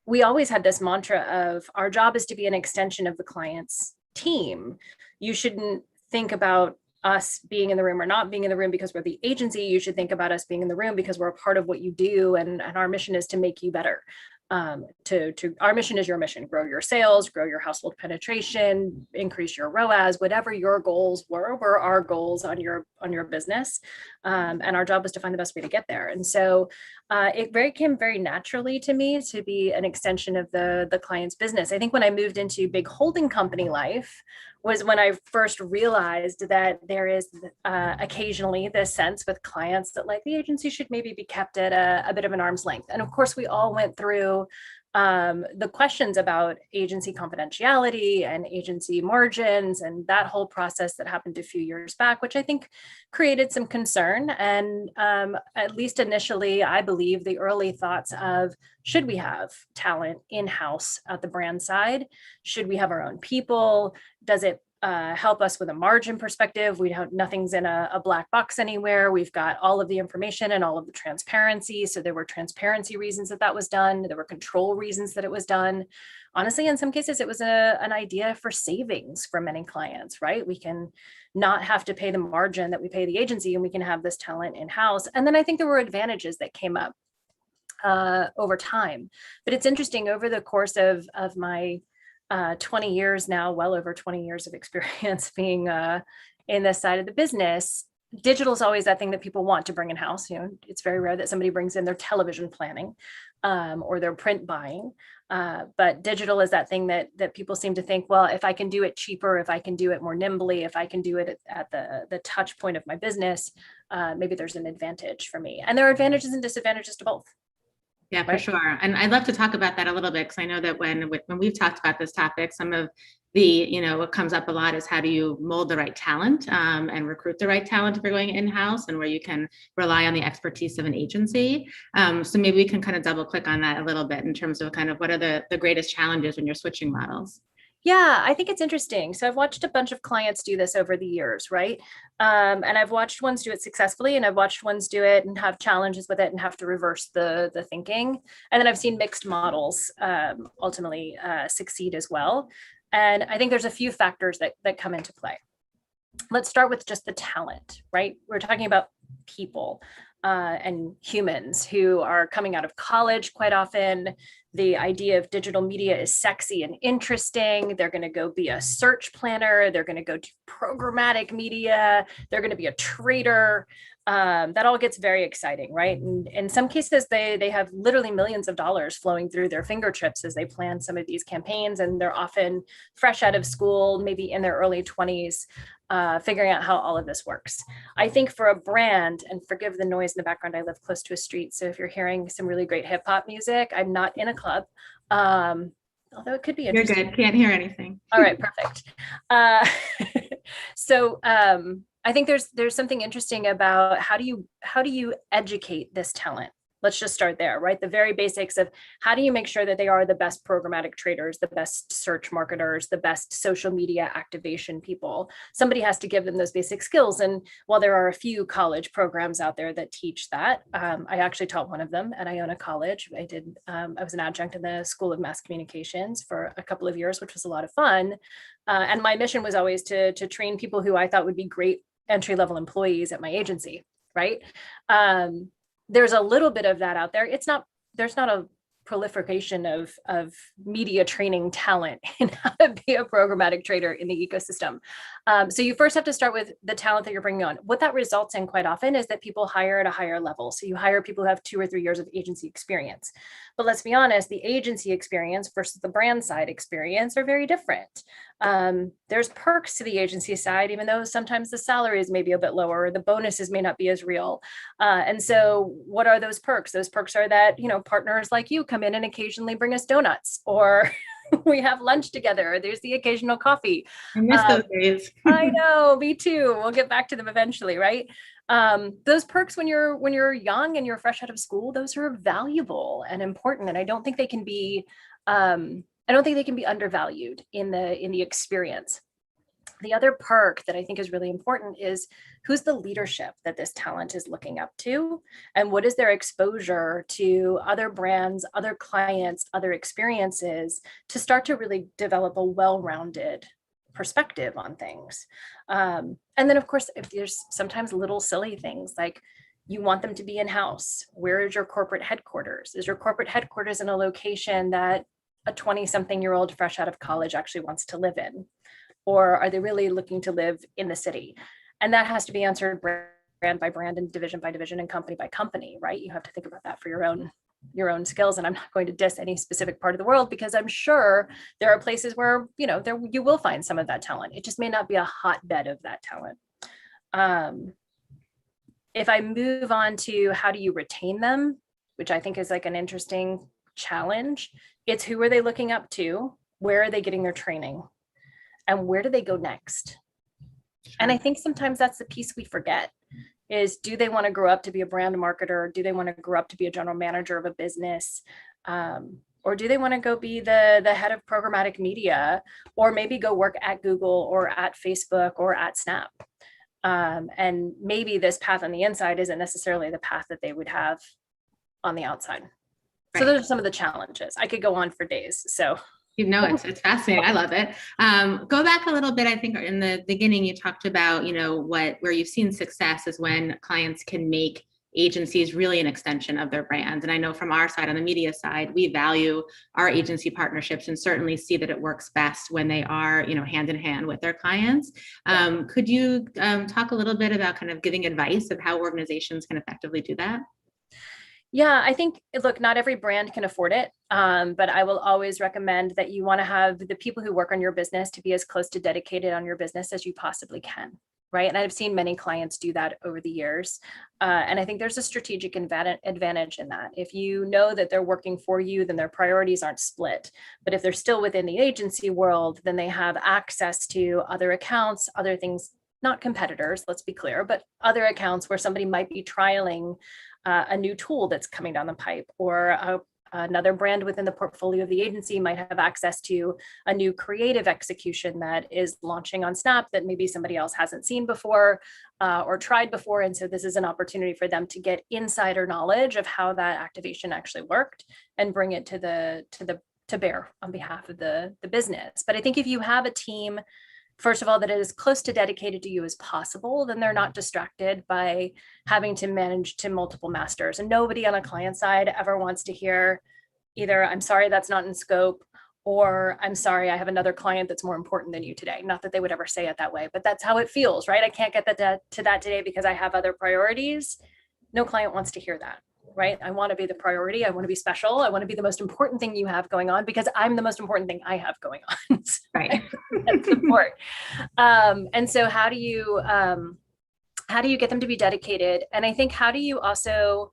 we always had this mantra of our job is to be an extension of the client's team. You shouldn't think about us being in the room or not being in the room because we're the agency. You should think about us being in the room because we're a part of what you do. And our mission is to make you better. Our mission is your mission: grow your sales, grow your household penetration, increase your ROAS, whatever your goals were our goals on your business. And our job was to find the best way to get there. And so it came very naturally to me to be an extension of the client's business. I think when I moved into big holding company life was when I first realized that there is occasionally this sense with clients that like the agency should maybe be kept at a bit of an arm's length. And of course, we all went through the questions about agency confidentiality and agency margins and that whole process that happened a few years back, which I think created some concern. And at least initially, I believe the early thoughts of, should we have talent in-house at the brand side? Should we have our own people? Does it help us with a margin perspective? Nothing's in a black box anywhere. We've got all of the information and all of the transparency. So there were transparency reasons that was done. There were control reasons that it was done. Honestly, in some cases, it was an idea for savings for many clients, right? We can not have to pay the margin that we pay the agency and we can have this talent in-house. And then I think there were advantages that came up over time. But it's interesting, over the course of my 20 years now, well over 20 years of experience being in this side of the business, digital is always that thing that people want to bring in house. You know, it's very rare that somebody brings in their television planning or their print buying. But digital is that thing that people seem to think, well, if I can do it cheaper, if I can do it more nimbly, if I can do it at the touch point of my business, maybe there's an advantage for me. And there are advantages and disadvantages to both. Yeah, for sure. And I'd love to talk about that a little bit, because I know that when we've talked about this topic, some of the, what comes up a lot is how do you mold the right talent and recruit the right talent if you're going in-house, and where you can rely on the expertise of an agency. So maybe we can kind of double click on that a little bit in terms of kind of what are the greatest challenges when you're switching models. Yeah, I think it's interesting. So I've watched a bunch of clients do this over the years, right? And I've watched ones do it successfully, and I've watched ones do it and have challenges with it and have to reverse the thinking. And then I've seen mixed models ultimately succeed as well. And I think there's a few factors that come into play. Let's start with just the talent, right? We're talking about people and humans who are coming out of college quite often. The idea of digital media is sexy and interesting. They're going to go be a search planner. They're going to go do programmatic media. They're going to be a trader. That all gets very exciting, right? And in some cases, they have literally millions of dollars flowing through their fingertips as they plan some of these campaigns. And they're often fresh out of school, maybe in their early 20s, figuring out how all of this works. I think for a brand, and forgive the noise in the background, I live close to a street. So if you're hearing some really great hip hop music, I'm not in a club. Although it could be interesting. You're good. Can't hear anything. All right, perfect. So I think there's something interesting about how do you educate this talent? Let's just start there, right? The very basics of how do you make sure that they are the best programmatic traders, the best search marketers, the best social media activation people. Somebody has to give them those basic skills. And while there are a few college programs out there that teach that, I actually taught one of them at Iona College. I was an adjunct in the School of Mass Communications for a couple of years, which was a lot of fun. And my mission was always to train people who I thought would be great entry-level employees at my agency, right? There's a little bit of that out there. There's not a proliferation of media training talent in how to be a programmatic trader in the ecosystem. So you first have to start with the talent that you're bringing on. What that results in quite often is that people hire at a higher level. So you hire people who have 2 or 3 years of agency experience. But let's be honest, the agency experience versus the brand side experience are very different. There's perks to the agency side, even though sometimes the salaries may be a bit lower, or the bonuses may not be as real. And so what are those perks? Those perks are that, partners like you come in and occasionally bring us donuts, or we have lunch together. There's the occasional coffee. I miss those days. I know, me too. We'll get back to them eventually, right? Those perks when you're young and you're fresh out of school, those are valuable and important. And I don't think they can be undervalued in the experience. The other perk that I think is really important is who's the leadership that this talent is looking up to, and what is their exposure to other brands, other clients, other experiences to start to really develop a well-rounded perspective on things. And then of course, if there's sometimes little silly things like you want them to be in-house. Where is your corporate headquarters? Is your corporate headquarters in a location that a 20-something-year-old fresh out of college actually wants to live in? Or are they really looking to live in the city? And that has to be answered brand by brand and division by division and company by company, right? You have to think about that for your own skills. And I'm not going to diss any specific part of the world, because I'm sure there are places where, you will find some of that talent. It just may not be a hotbed of that talent. If I move on to how do you retain them, which I think is like an interesting challenge, it's who are they looking up to? Where are they getting their training? And where do they go next? And I think sometimes that's the piece we forget is, do they want to grow up to be a brand marketer? Do they want to grow up to be a general manager of a business? Or do they want to go be the head of programmatic media, or maybe go work at Google or at Facebook or at Snap? And maybe this path on the inside isn't necessarily the path that they would have on the outside. Right. So those are some of the challenges. I could go on for days. So it's fascinating. I love it. Go back a little bit. I think in the beginning you talked about, where you've seen success is when clients can make agencies really an extension of their brands. And I know from our side, on the media side, we value our agency partnerships and certainly see that it works best when they are, hand in hand with their clients. Could you talk a little bit about kind of giving advice of how organizations can effectively do that? Yeah, I think, look, not every brand can afford it, but I will always recommend that you want to have the people who work on your business to be as close to dedicated on your business as you possibly can, right? And I've seen many clients do that over the years. And I think there's a strategic advantage in that. If you know that they're working for you, then their priorities aren't split. But if they're still within the agency world, then they have access to other accounts, other things, not competitors, let's be clear, but other accounts where somebody might be trialing a new tool that's coming down the pipe, or another brand within the portfolio of the agency might have access to a new creative execution that is launching on Snap that maybe somebody else hasn't seen before or tried before. And so this is an opportunity for them to get insider knowledge of how that activation actually worked and bring it to bear on behalf of the business. But I think if you have a team, first of all, that is as close to dedicated to you as possible, then they're not distracted by having to manage to multiple masters. And nobody on a client side ever wants to hear either, I'm sorry, that's not in scope, or I'm sorry, I have another client that's more important than you today. Not that they would ever say it that way, but that's how it feels, right? I can't get to that today because I have other priorities. No client wants to hear that, right? I want to be the priority. I want to be special. I want to be the most important thing you have going on because I'm the most important thing I have going on. Right. And support. And so how do you get them to be dedicated? And I think how do you also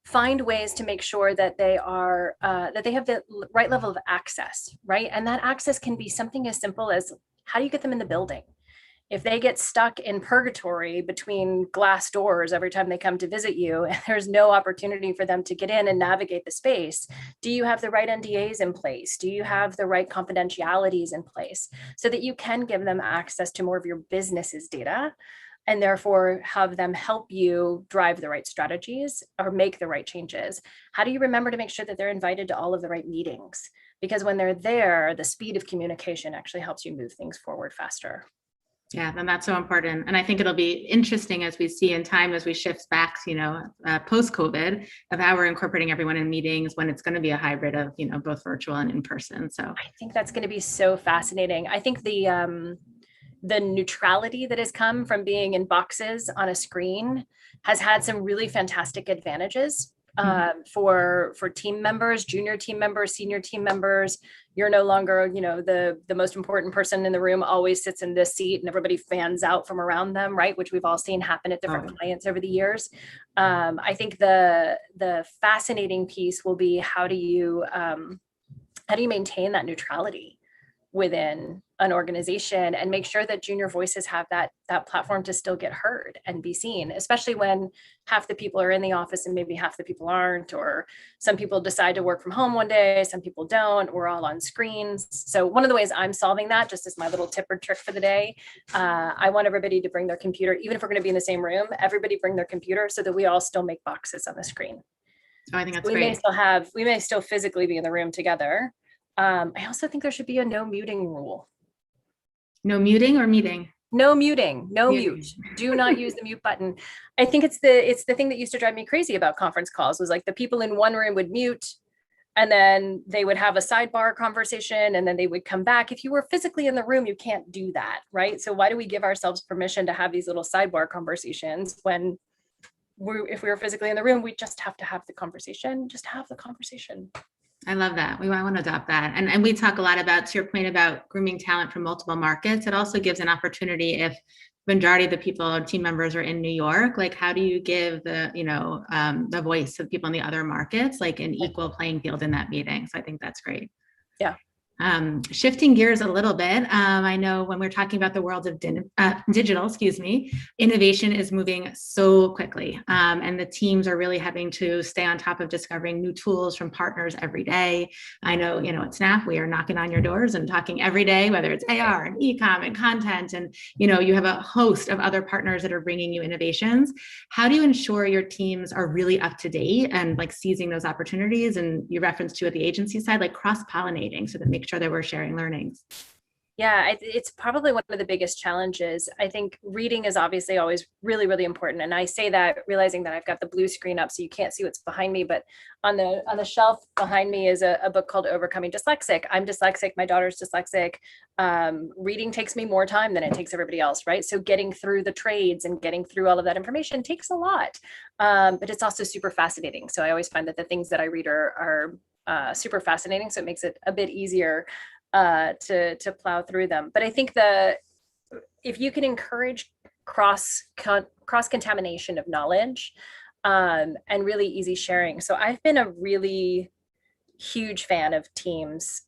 find ways to make sure that they are that they have the right level of access, right? And that access can be something as simple as how do you get them in the building? If they get stuck in purgatory between glass doors every time they come to visit you, and there's no opportunity for them to get in and navigate the space, do you have the right NDAs in place? Do you have the right confidentialities in place so that you can give them access to more of your business's data and therefore have them help you drive the right strategies or make the right changes? How do you remember to make sure that they're invited to all of the right meetings? Because when they're there, the speed of communication actually helps you move things forward faster. Yeah, and that's so important. And I think it'll be interesting as we see in time, as we shift back, post-COVID, of how we're incorporating everyone in meetings when it's going to be a hybrid of, both virtual and in person. So I think that's going to be so fascinating. I think the neutrality that has come from being in boxes on a screen has had some really fantastic advantages for team members, junior team members, senior team members. You're no longer, the most important person in the room always sits in this seat and everybody fans out from around them, right? Which we've all seen happen at different clients over the years. I think the fascinating piece will be how do you maintain that neutrality within an organization and make sure that junior voices have that platform to still get heard and be seen, especially when half the people are in the office and maybe half the people aren't, or some people decide to work from home one day, some people don't, we're all on screens. So one of the ways I'm solving that, just as my little tip or trick for the day, I want everybody to bring their computer, even if we're going to be in the same room, everybody bring their computer so that we all still make boxes on the screen. Oh, I think that's we great. We may still physically be in the room together. I also think there should be a no muting rule. No muting or meeting? No muting, no mute. Do not use the mute button. I think it's the thing that used to drive me crazy about conference calls was like the people in one room would mute and then they would have a sidebar conversation and then they would come back. If you were physically in the room, you can't do that, right? So why do we give ourselves permission to have these little sidebar conversations when if we were physically in the room, we just have to have the conversation, just have the conversation. I love that. I want to adopt that. And we talk a lot about, to your point about grooming talent from multiple markets. It also gives an opportunity if majority of the people or team members are in New York, like how do you give the voice to the people in the other markets, like an equal playing field in that meeting? So I think that's great. Yeah. Shifting gears a little bit, I know when we're talking about the world of digital, innovation is moving so quickly, and the teams are really having to stay on top of discovering new tools from partners every day. I know, at Snap, we are knocking on your doors and talking every day, whether it's AR and e-com and content, and you have a host of other partners that are bringing you innovations. How do you ensure your teams are really up to date and like seizing those opportunities? And you referenced to at the agency side, like cross-pollinating, so that make sure that we're sharing learnings. Yeah, it's probably one of the biggest challenges. I think reading is obviously always really, really important. And I say that realizing that I've got the blue screen up so you can't see what's behind me, but on the shelf behind me is a book called Overcoming Dyslexic. I'm dyslexic, my daughter's dyslexic. Reading takes me more time than it takes everybody else, right? So getting through the trades and getting through all of that information takes a lot, but it's also super fascinating. So I always find that the things that I read are super fascinating. So it makes it a bit easier to plow through them. But I think if you can encourage cross contamination of knowledge and really easy sharing. So I've been a really huge fan of Teams.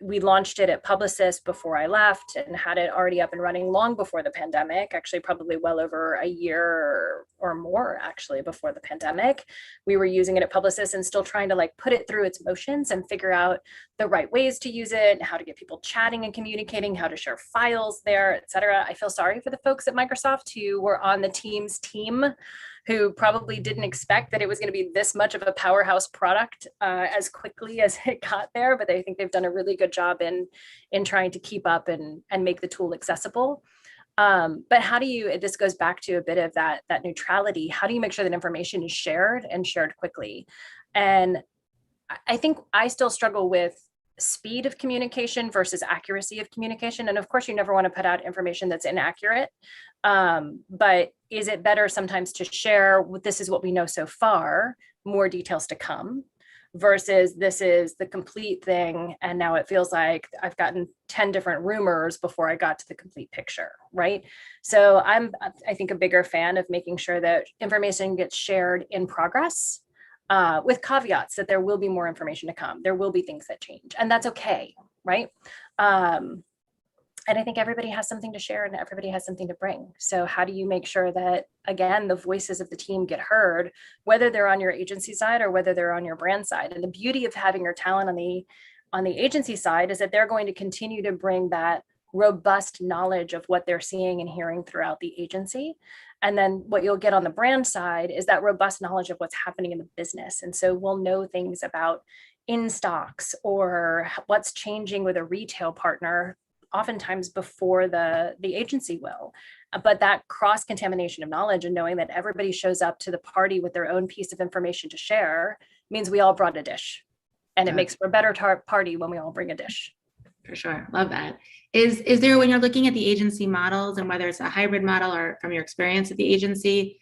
we launched it at Publicis before I left and had it already up and running long before the pandemic, actually probably well over a year or more actually before the pandemic. We were using it at Publicis and still trying to like put it through its motions and figure out the right ways to use it, how to get people chatting and communicating, how to share files there, et cetera. I feel sorry for the folks at Microsoft who were on the Teams team who probably didn't expect that it was going to be this much of a powerhouse product as quickly as it got there, but I think they've done a really good job in trying to keep up and make the tool accessible. But how do you, this goes back to a bit of that neutrality, how do you make sure that information is shared and shared quickly? And I think I still struggle with speed of communication versus accuracy of communication. And of course, you never want to put out information that's inaccurate. But is it better sometimes to share, this is what we know so far, more details to come, versus this is the complete thing, and now it feels like I've gotten 10 different rumors before I got to the complete picture, right? So I think a bigger fan of making sure that information gets shared in progress, with caveats that there will be more information to come. There will be things that change, and that's okay, right? And I think everybody has something to share and everybody has something to bring. So how do you make sure that, again, the voices of the team get heard, whether they're on your agency side or whether they're on your brand side? And the beauty of having your talent on the agency side is that they're going to continue to bring that robust knowledge of what they're seeing and hearing throughout the agency. And then what you'll get on the brand side is that robust knowledge of what's happening in the business. And so we'll know things about in stocks or what's changing with a retail partner oftentimes before the agency will. But that cross-contamination of knowledge and knowing that everybody shows up to the party with their own piece of information to share means we all brought a dish. And it makes for a better party when we all bring a dish. For sure. Love that. Is there, when you're looking at the agency models and whether it's a hybrid model or from your experience at the agency,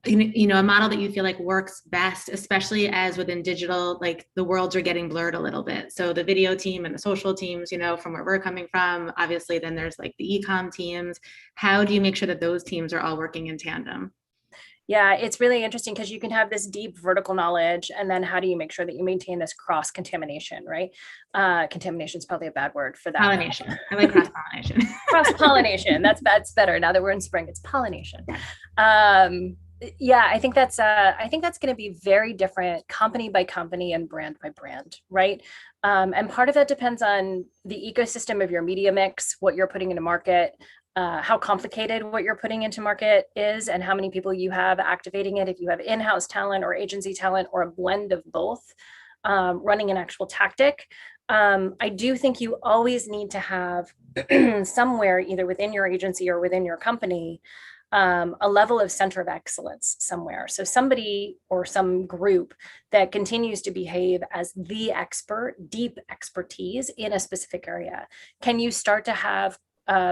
you know, a model that you feel like works best, especially as within digital, like the worlds are getting blurred a little bit. So the video team and the social teams, you know, from where we're coming from, obviously then there's like the e-com teams. How do you make sure that those teams are all working in tandem? Yeah, it's really interesting because you can have this deep vertical knowledge, and then how do you make sure that you maintain this cross-contamination, right? Contamination is probably a bad word for that. Pollination. I like cross-pollination. Cross-pollination. That's better. Now that we're in spring, it's pollination. Yeah, I think that's going to be very different company by company and brand by brand, right? And part of that depends on the ecosystem of your media mix, what you're putting into market, how complicated what you're putting into market is, and how many people you have activating it. If you have in-house talent or agency talent or a blend of both, running an actual tactic. I do think you always need to have somewhere, either within your agency or within your company, a level of center of excellence somewhere. So somebody or some group that continues to behave as the expert, deep expertise in a specific area. Can you start to have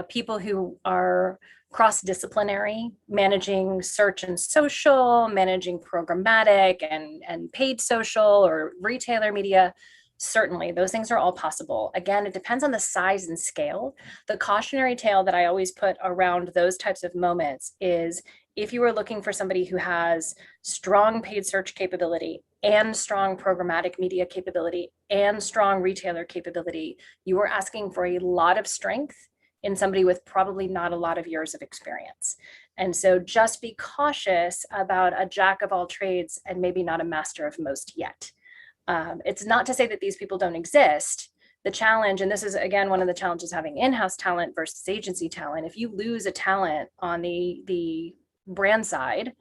people who are cross-disciplinary, managing search and social, managing programmatic and paid social or retailer media? Certainly, those things are all possible. Again, it depends on the size and scale. The cautionary tale that I always put around those types of moments is if you are looking for somebody who has strong paid search capability and strong programmatic media capability and strong retailer capability, you are asking for a lot of strength in somebody with probably not a lot of years of experience. And so just be cautious about a jack of all trades and maybe not a master of most yet. It's not to say that these people don't exist. The challenge, and this is again one of the challenges having in-house talent versus agency talent, if you lose a talent on the brand side,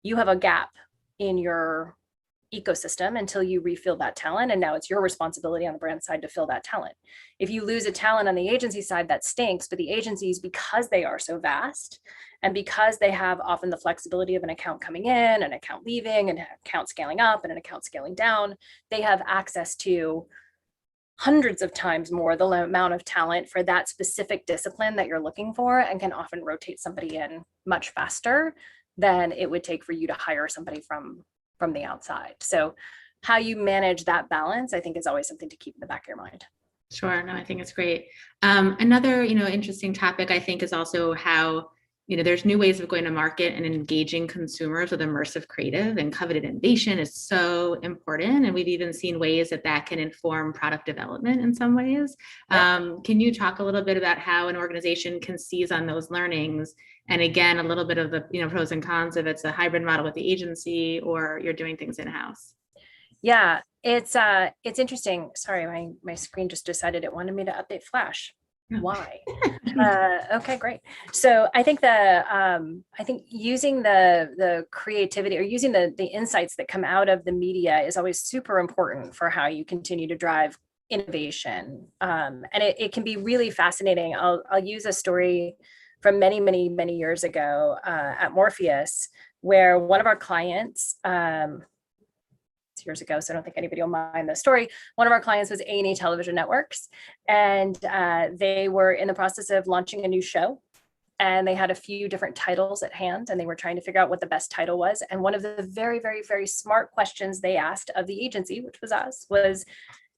you have a gap in your ecosystem until you refill that talent, and now it's your responsibility on the brand side to fill that talent. If you lose a talent on the agency side, that stinks, but the agencies, because they are so vast and because they have often the flexibility of an account coming in, an account leaving, an account scaling up and an account scaling down, they have access to hundreds of times more the amount of talent for that specific discipline that you're looking for, and can often rotate somebody in much faster than it would take for you to hire somebody from the outside. So how you manage that balance, I think, is always something to keep in the back of your mind. Sure. No, I think it's great. Another, interesting topic, I think, is also how there's new ways of going to market and engaging consumers with immersive creative, and coveted innovation is so important. And we've even seen ways that can inform product development in some ways. Can you talk a little bit about how an organization can seize on those learnings? And again, a little bit of the pros and cons of it's a hybrid model with the agency or you're doing things in-house. Yeah, it's interesting. Sorry, my screen just decided it wanted me to update Flash. Why? Okay, great. So I think using the creativity or using the insights that come out of the media is always super important for how you continue to drive innovation. And it can be really fascinating. I'll use a story from many years ago at Morpheus, where one of our clients, years ago, so I don't think anybody will mind the story. One of our clients was A&E Television Networks, and they were in the process of launching a new show, and they had a few different titles at hand, and they were trying to figure out what the best title was. And one of the very smart questions they asked of the agency, which was us, was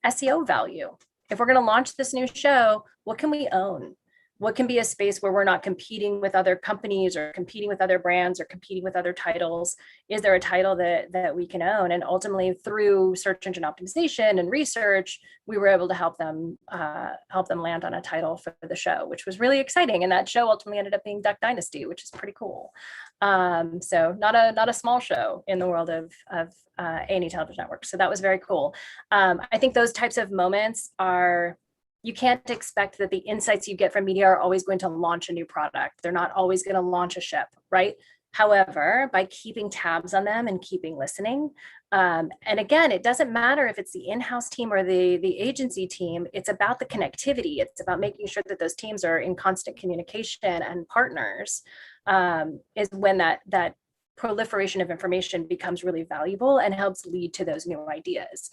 SEO value. If we're going to launch this new show, what can we own? What can be a space where we're not competing with other companies or competing with other brands or competing with other titles? Is there a title that we can own? And ultimately, through search engine optimization and research, we were able to help them land on a title for the show, which was really exciting. And that show ultimately ended up being Duck Dynasty, which is pretty cool. So not a small show in the world of A&E Television Network. So that was very cool. I think those types of moments you can't expect that the insights you get from media are always going to launch a new product. They're not always going to launch a ship, right? However, by keeping tabs on them and keeping listening, and again, it doesn't matter if it's the in-house team or the agency team, it's about the connectivity. It's about making sure that those teams are in constant communication and partners, is when that proliferation of information becomes really valuable and helps lead to those new ideas.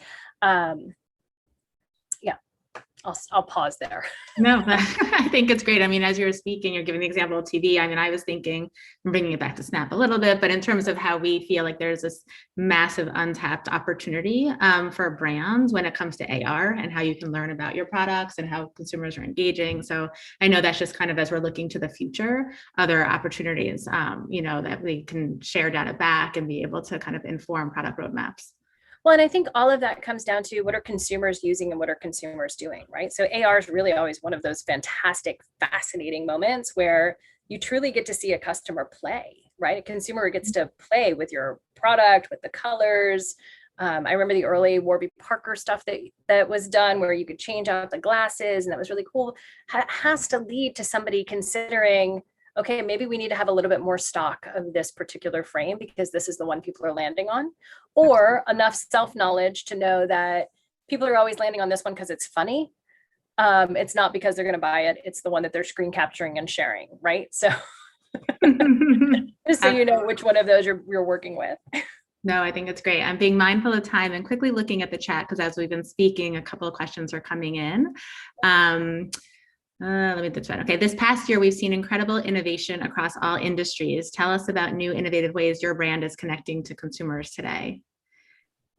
I'll pause there. No, I think it's great. I mean, as you're speaking, you're giving the example of TV. I mean, I was thinking, I'm bringing it back to Snap a little bit, but in terms of how we feel like there's this massive untapped opportunity for brands when it comes to AR and how you can learn about your products and how consumers are engaging. So I know that's just kind of as we're looking to the future, other opportunities, that we can share data back and be able to kind of inform product roadmaps. Well, and I think all of that comes down to what are consumers using and what are consumers doing, right? So AR is really always one of those fantastic, fascinating moments where you truly get to see a customer play, right? A consumer gets to play with your product, with the colors. I remember the early Warby Parker stuff that was done where you could change out the glasses, and that was really cool. Has to lead to somebody considering, okay, maybe we need to have a little bit more stock of this particular frame because this is the one people are landing on, or enough self-knowledge to know that people are always landing on this one because it's funny. It's not because they're going to buy it. It's the one that they're screen capturing and sharing, right? So just so you know which one of those you're working with. No, I think it's great. I'm being mindful of time and quickly looking at the chat because as we've been speaking, a couple of questions are coming in. Let me get that. Okay, this past year, we've seen incredible innovation across all industries. Tell us about new innovative ways your brand is connecting to consumers today.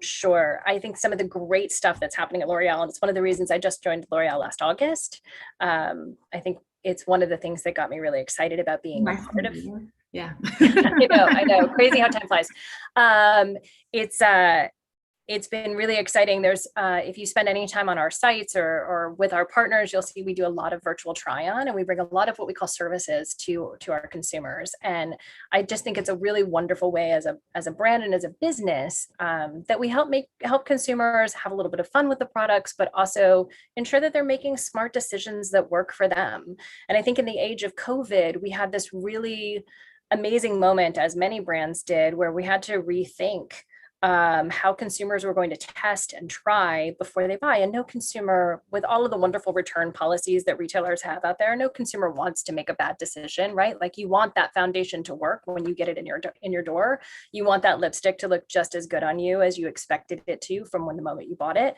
Sure. I think some of the great stuff that's happening at L'Oreal, and it's one of the reasons I just joined L'Oreal last August. I think it's one of the things that got me really excited about being a part of. Yeah. I know. Crazy how time flies. It's been really exciting. There's, if you spend any time on our sites or with our partners, you'll see we do a lot of virtual try-on, and we bring a lot of what we call services to our consumers. And I just think it's a really wonderful way as a brand and as a business that we help consumers have a little bit of fun with the products, but also ensure that they're making smart decisions that work for them. And I think in the age of COVID, we had this really amazing moment, as many brands did, where we had to rethink how consumers were going to test and try before they buy. And no consumer, with all of the wonderful return policies that retailers have out there, no consumer wants to make a bad decision, right? Like you want that foundation to work when you get it in your door. You want that lipstick to look just as good on you as you expected it to from the moment you bought it.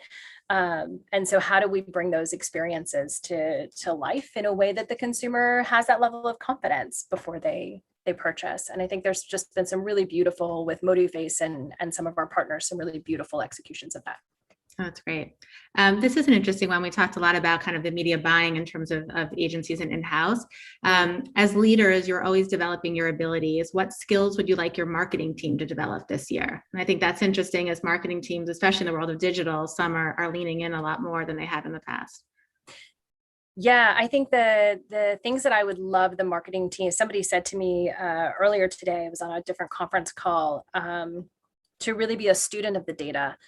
And so how do we bring those experiences to life in a way that the consumer has that level of confidence before they purchase? And I think there's just been some really beautiful, with MotiveFace and some of our partners, some really beautiful executions of that. Oh, that's great. This is an interesting one. We talked a lot about kind of the media buying in terms of agencies and in-house. As leaders, you're always developing your abilities. What skills would you like your marketing team to develop this year? And I think that's interesting as marketing teams, especially in the world of digital, some are leaning in a lot more than they have in the past. Yeah, I think the things that I would love the marketing team, somebody said to me earlier today, I was on a different conference call, to really be a student of the data.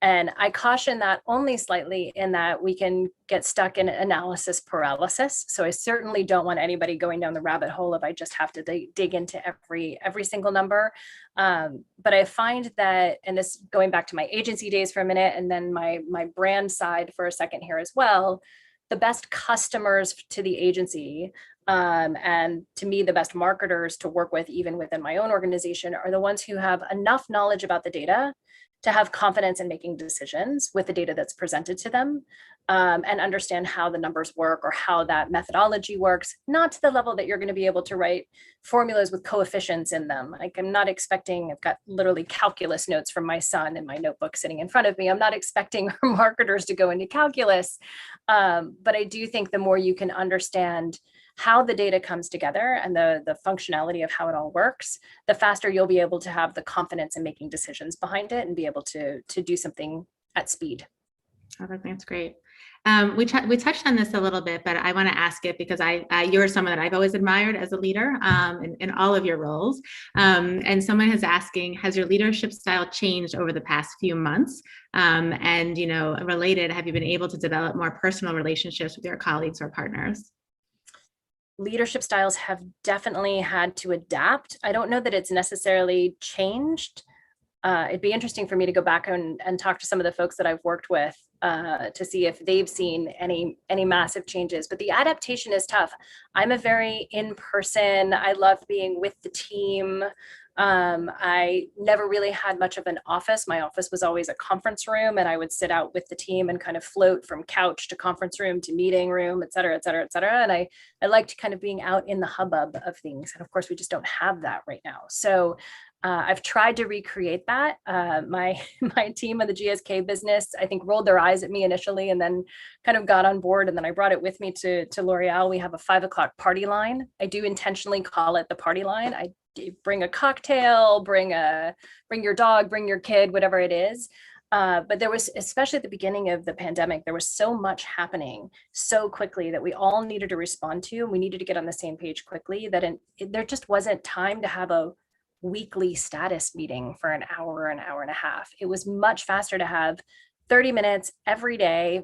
And I caution that only slightly in that we can get stuck in analysis paralysis. So I certainly don't want anybody going down the rabbit hole if I just have to dig into every single number. But I find that, and this going back to my agency days for a minute, and then my brand side for a second here as well, the best customers to the agency, and to me, the best marketers to work with, even within my own organization, are the ones who have enough knowledge about the data to have confidence in making decisions with the data that's presented to them, and understand how the numbers work or how that methodology works, not to the level that you're going to be able to write formulas with coefficients in them. Like, I'm not expecting, I've got literally calculus notes from my son in my notebook sitting in front of me. I'm not expecting our marketers to go into calculus. But I do think the more you can understand how the data comes together and the functionality of how it all works, the faster you'll be able to have the confidence in making decisions behind it and be able to do something at speed. I think that's great. We touched on this a little bit, but I want to ask it because you're someone that I've always admired as a leader, in all of your roles. And someone is asking, has your leadership style changed over the past few months? And, related, have you been able to develop more personal relationships with your colleagues or partners? Leadership styles have definitely had to adapt. I don't know that it's necessarily changed. It'd be interesting for me to go back and talk to some of the folks that I've worked with, to see if they've seen any massive changes. But the adaptation is tough. I'm a very in-person, I love being with the team. I never really had much of an office. My office was always a conference room, and I would sit out with the team and kind of float from couch to conference room to meeting room, et cetera, et cetera, et cetera. And I liked kind of being out in the hubbub of things. And of course, we just don't have that right now. So I've tried to recreate that. My team of the GSK business, I think, rolled their eyes at me initially and then kind of got on board. And then I brought it with me to L'Oreal. We have a 5 o'clock party line. I do intentionally call it the party line. I bring a cocktail, bring your dog, bring your kid, whatever it is. But there was, especially at the beginning of the pandemic, there was so much happening so quickly that we all needed to respond to, and we needed to get on the same page quickly, that there just wasn't time to have a weekly status meeting for an hour and a half. It was much faster to have 30 minutes every day,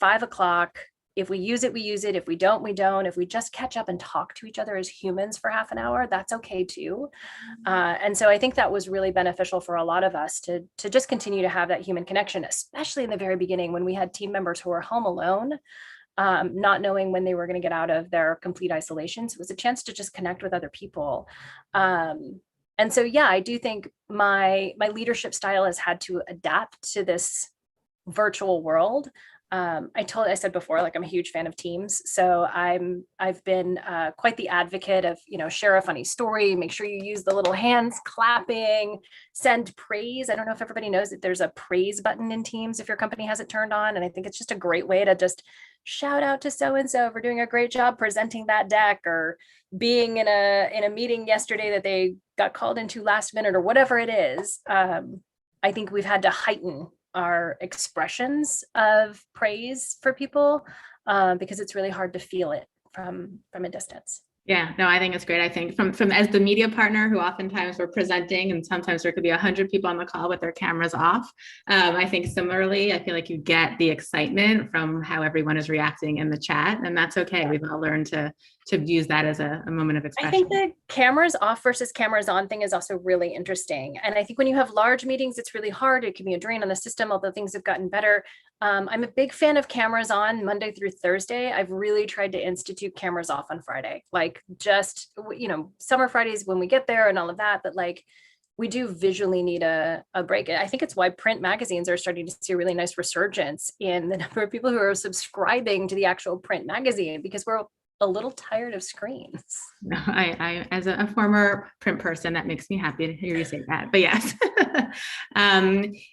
5 o'clock. If we use it, we use it. If we don't, we don't. If we just catch up and talk to each other as humans for half an hour, that's okay too. And so I think that was really beneficial for a lot of us to just continue to have that human connection, especially in the very beginning when we had team members who were home alone, not knowing when they were going to get out of their complete isolation. So it was a chance to just connect with other people. And so, yeah, I do think my leadership style has had to adapt to this virtual world. I said before, like, I'm a huge fan of Teams. So I've been quite the advocate of, share a funny story, make sure you use the little hands clapping, send praise. I don't know if everybody knows that there's a praise button in Teams if your company has it turned on. And I think it's just a great way to just shout out to so-and-so for doing a great job presenting that deck, or being in a meeting yesterday that they got called into last minute, or whatever it is. I think we've had to heighten our expressions of praise for people, because it's really hard to feel it from a distance. Yeah, no, I think it's great. I think from as the media partner who oftentimes we're presenting, and sometimes there could be 100 people on the call with their cameras off. I think similarly, I feel like you get the excitement from how everyone is reacting in the chat, and that's okay. We've all learned to use that as a moment of expression. I think the cameras off versus cameras on thing is also really interesting. And I think when you have large meetings, it's really hard. It can be a drain on the system, although things have gotten better. I'm a big fan of cameras on Monday through Thursday. I've really tried to institute cameras off on Friday, like just, summer Fridays when we get there and all of that. But like, we do visually need a break. I think it's why print magazines are starting to see a really nice resurgence in the number of people who are subscribing to the actual print magazine, because we're a little tired of screens. No, I as a former print person, that makes me happy to hear you say that. But yes,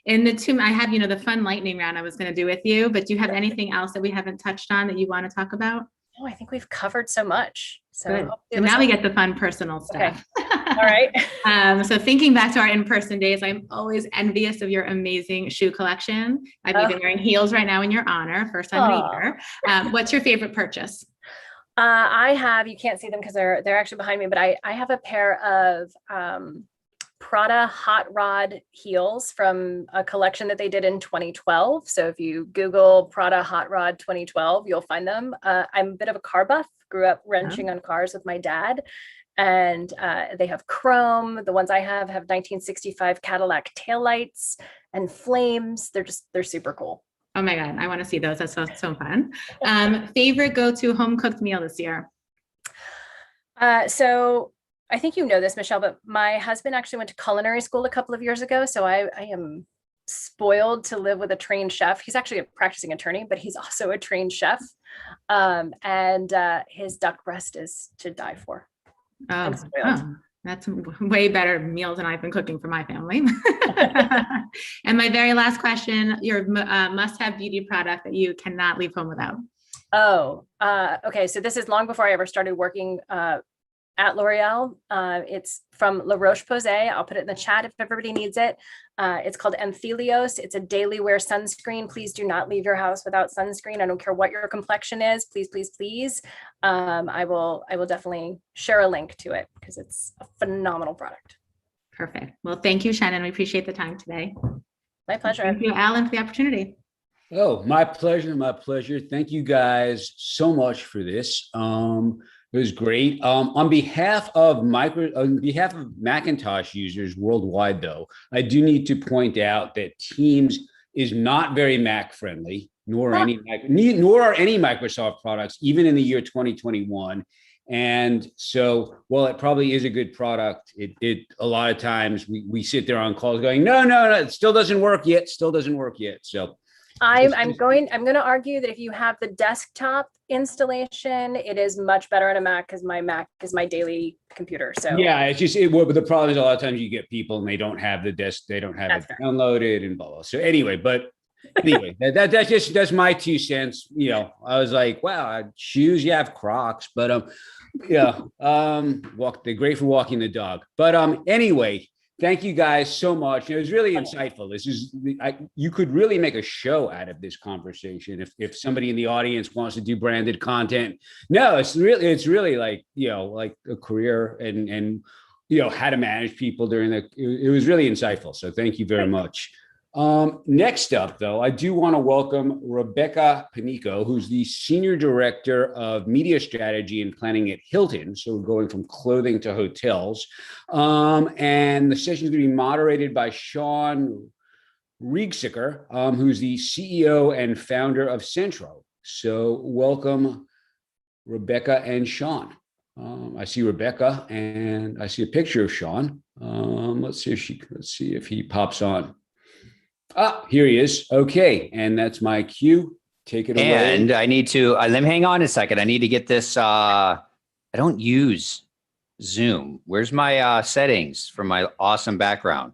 in the two, I have, the fun lightning round I was going to do with you. But do you have anything else that we haven't touched on that you want to talk about? No, I think we've covered so much. So Good. hopefully So it was now we helpful. get the fun personal stuff. All right. So thinking back to our in-person days, I'm always envious of your amazing shoe collection. I'm even wearing heels right now in your honor, first time in a year. What's your favorite purchase? I have, you can't see them because they're actually behind me, but I have a pair of Prada Hot Rod heels from a collection that they did in 2012. So if you Google Prada Hot Rod 2012, you'll find them. I'm a bit of a car buff, grew up wrenching on cars with my dad. And they have chrome. The ones I have 1965 Cadillac taillights and flames. They're super cool. Oh my God, I want to see those. That sounds so fun. Favorite go-to home cooked meal this year? So I think you know this, Michelle, but my husband actually went to culinary school a couple of years ago. So I am spoiled to live with a trained chef. He's actually a practicing attorney, but he's also a trained chef. And his duck breast is to die for. That's way better meals than I've been cooking for my family. And my very last question, your must-have beauty product that you cannot leave home without. Okay. So this is long before I ever started working at L'Oreal. It's from La Roche-Posay. I'll put it in the chat if everybody needs it. It's called Anthelios. It's a daily wear sunscreen. Please do not leave your house without sunscreen. I don't care what your complexion is. Please, please, please. I will definitely share a link to it because it's a phenomenal product. Perfect. Well, thank you, Shannon. We appreciate the time today. My pleasure. Thank you, Alan, for the opportunity. Oh, my pleasure. My pleasure. Thank you guys so much for this. It was great. On behalf of Macintosh users worldwide, though, I do need to point out that Teams is not very Mac friendly, nor are any Microsoft products, even in the year 2021. And so, while it probably is a good product, it a lot of times we sit there on calls going, no, it still doesn't work yet. So. I'm going to argue that if you have the desktop installation, it is much better on a Mac because my Mac is my daily computer. So yeah, it's just but the problem is a lot of times you get people and they don't have the they don't have it downloaded and blah blah. So anyway, that's my 2 cents. I was like, wow, shoes, you have Crocs, but they're great for walking the dog. But anyway. Thank you guys so much. It was really insightful. You could really make a show out of this conversation if somebody in the audience wants to do branded content. No, it's really like a career and how to manage people it was really insightful. So thank you very much. Next up, though, I do want to welcome Rebecca Panico, who's the Senior Director of Media Strategy and Planning at Hilton. So we're going from clothing to hotels. And the session is going to be moderated by Sean Riegsicker, who's the CEO and founder of Centro. So welcome, Rebecca and Sean. I see Rebecca and I see a picture of Sean. Let's see if he pops on. Here he is. Okay, and that's my cue. Take it away. And I need to let me hang on a second. I need to get this. I don't use Zoom. Where's my settings for my awesome background?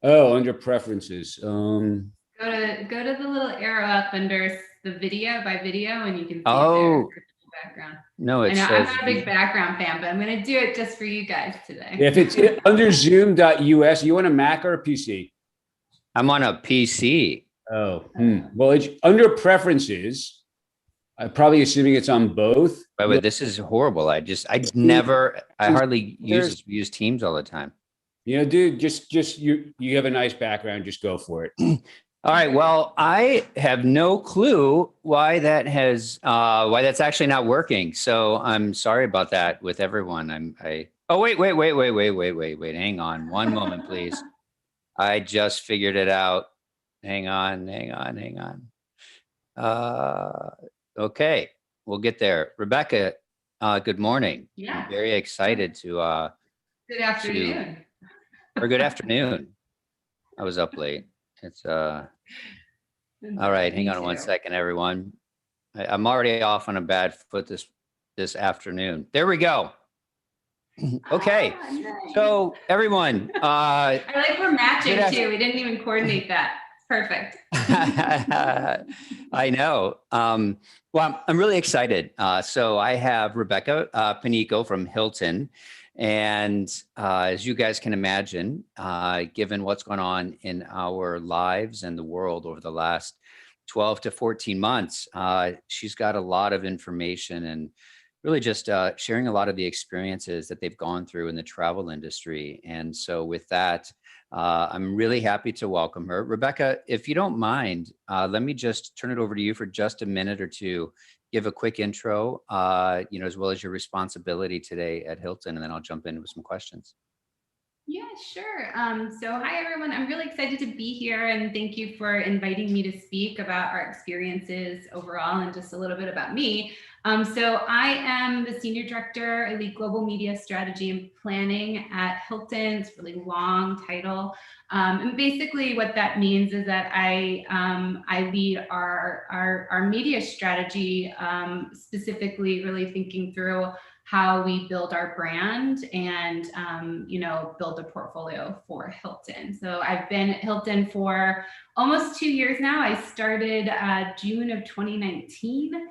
Oh, under preferences. Go to the little arrow up under the video by video, and you can see Oh. it there. Background. No, I know I'm not a big background fan, but I'm going to do it just for you guys today. If it's under zoom.us, you want a Mac or a PC? I'm on a PC. Oh, well, it's under preferences. I'm probably assuming it's on both. But this is horrible. I hardly use Teams all the time. Dude, just you have a nice background. Just go for it. All right. Well, I have no clue why that's actually not working. So I'm sorry about that with everyone. Oh, wait. Hang on one moment, please. I just figured it out. Hang on. Okay, we'll get there. Rebecca, good morning. Yeah. I'm very excited to Good afternoon. or good afternoon. I was up late. It's all right. Hang on one second, everyone. I'm already off on a bad foot this afternoon. There we go. Okay, Nice. so everyone, I like we're matching good too. We didn't even coordinate that. Perfect. I know. Well, I'm really excited. So I have Rebecca Panico from Hilton. And as you guys can imagine, given what's going on in our lives and the world over the last 12 to 14 months, she's got a lot of information and really just sharing a lot of the experiences that they've gone through in the travel industry. And so with that, I'm really happy to welcome her. Rebecca, if you don't mind, let me just turn it over to you for just a minute or two, give a quick intro, as well as your responsibility today at Hilton, and then I'll jump in with some questions. Yeah, sure. So hi, everyone. I'm really excited to be here, and thank you for inviting me to speak about our experiences overall and just a little bit about me. So I am the Senior Director, Elite Global Media Strategy and Planning at Hilton. It's a really long title. And basically what that means is that I lead our media strategy, specifically really thinking through how we build our brand and build a portfolio for Hilton. So I've been at Hilton for almost 2 years now. I started June of 2019.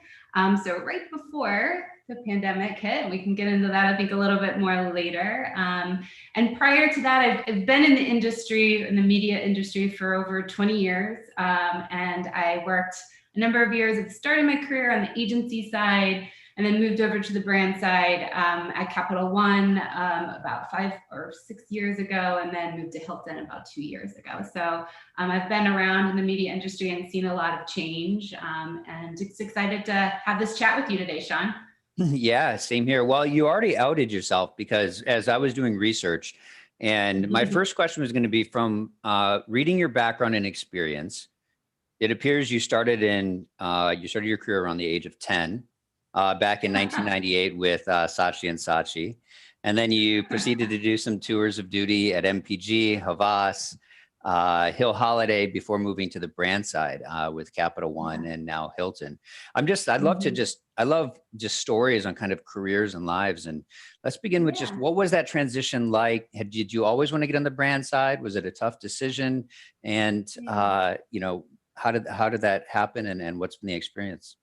So right before the pandemic hit. We can get into that, I think, a little bit more later. And prior to that, I've been in the industry, in the media industry, for over 20 years. And I worked a number of years. I started my career on the agency side and then moved over to the brand side at Capital One about 5 or 6 years ago, and then moved to Hilton about 2 years ago. So I've been around in the media industry and seen a lot of change, and just excited to have this chat with you today, Sean. Yeah, same here. Well, you already outed yourself, because as I was doing research, and my first question was going to be from reading your background and experience. It appears you started your career around the age of 10. Back in 1998 with Saatchi & Saatchi. And then you proceeded to do some tours of duty at MPG, Havas, Hill Holiday, before moving to the brand side with Capital One and now Hilton. I love just stories on kind of careers and lives. And let's begin with just, what was that transition like? Did you always want to get on the brand side? Was it a tough decision? And, how did that happen? And what's been the experience?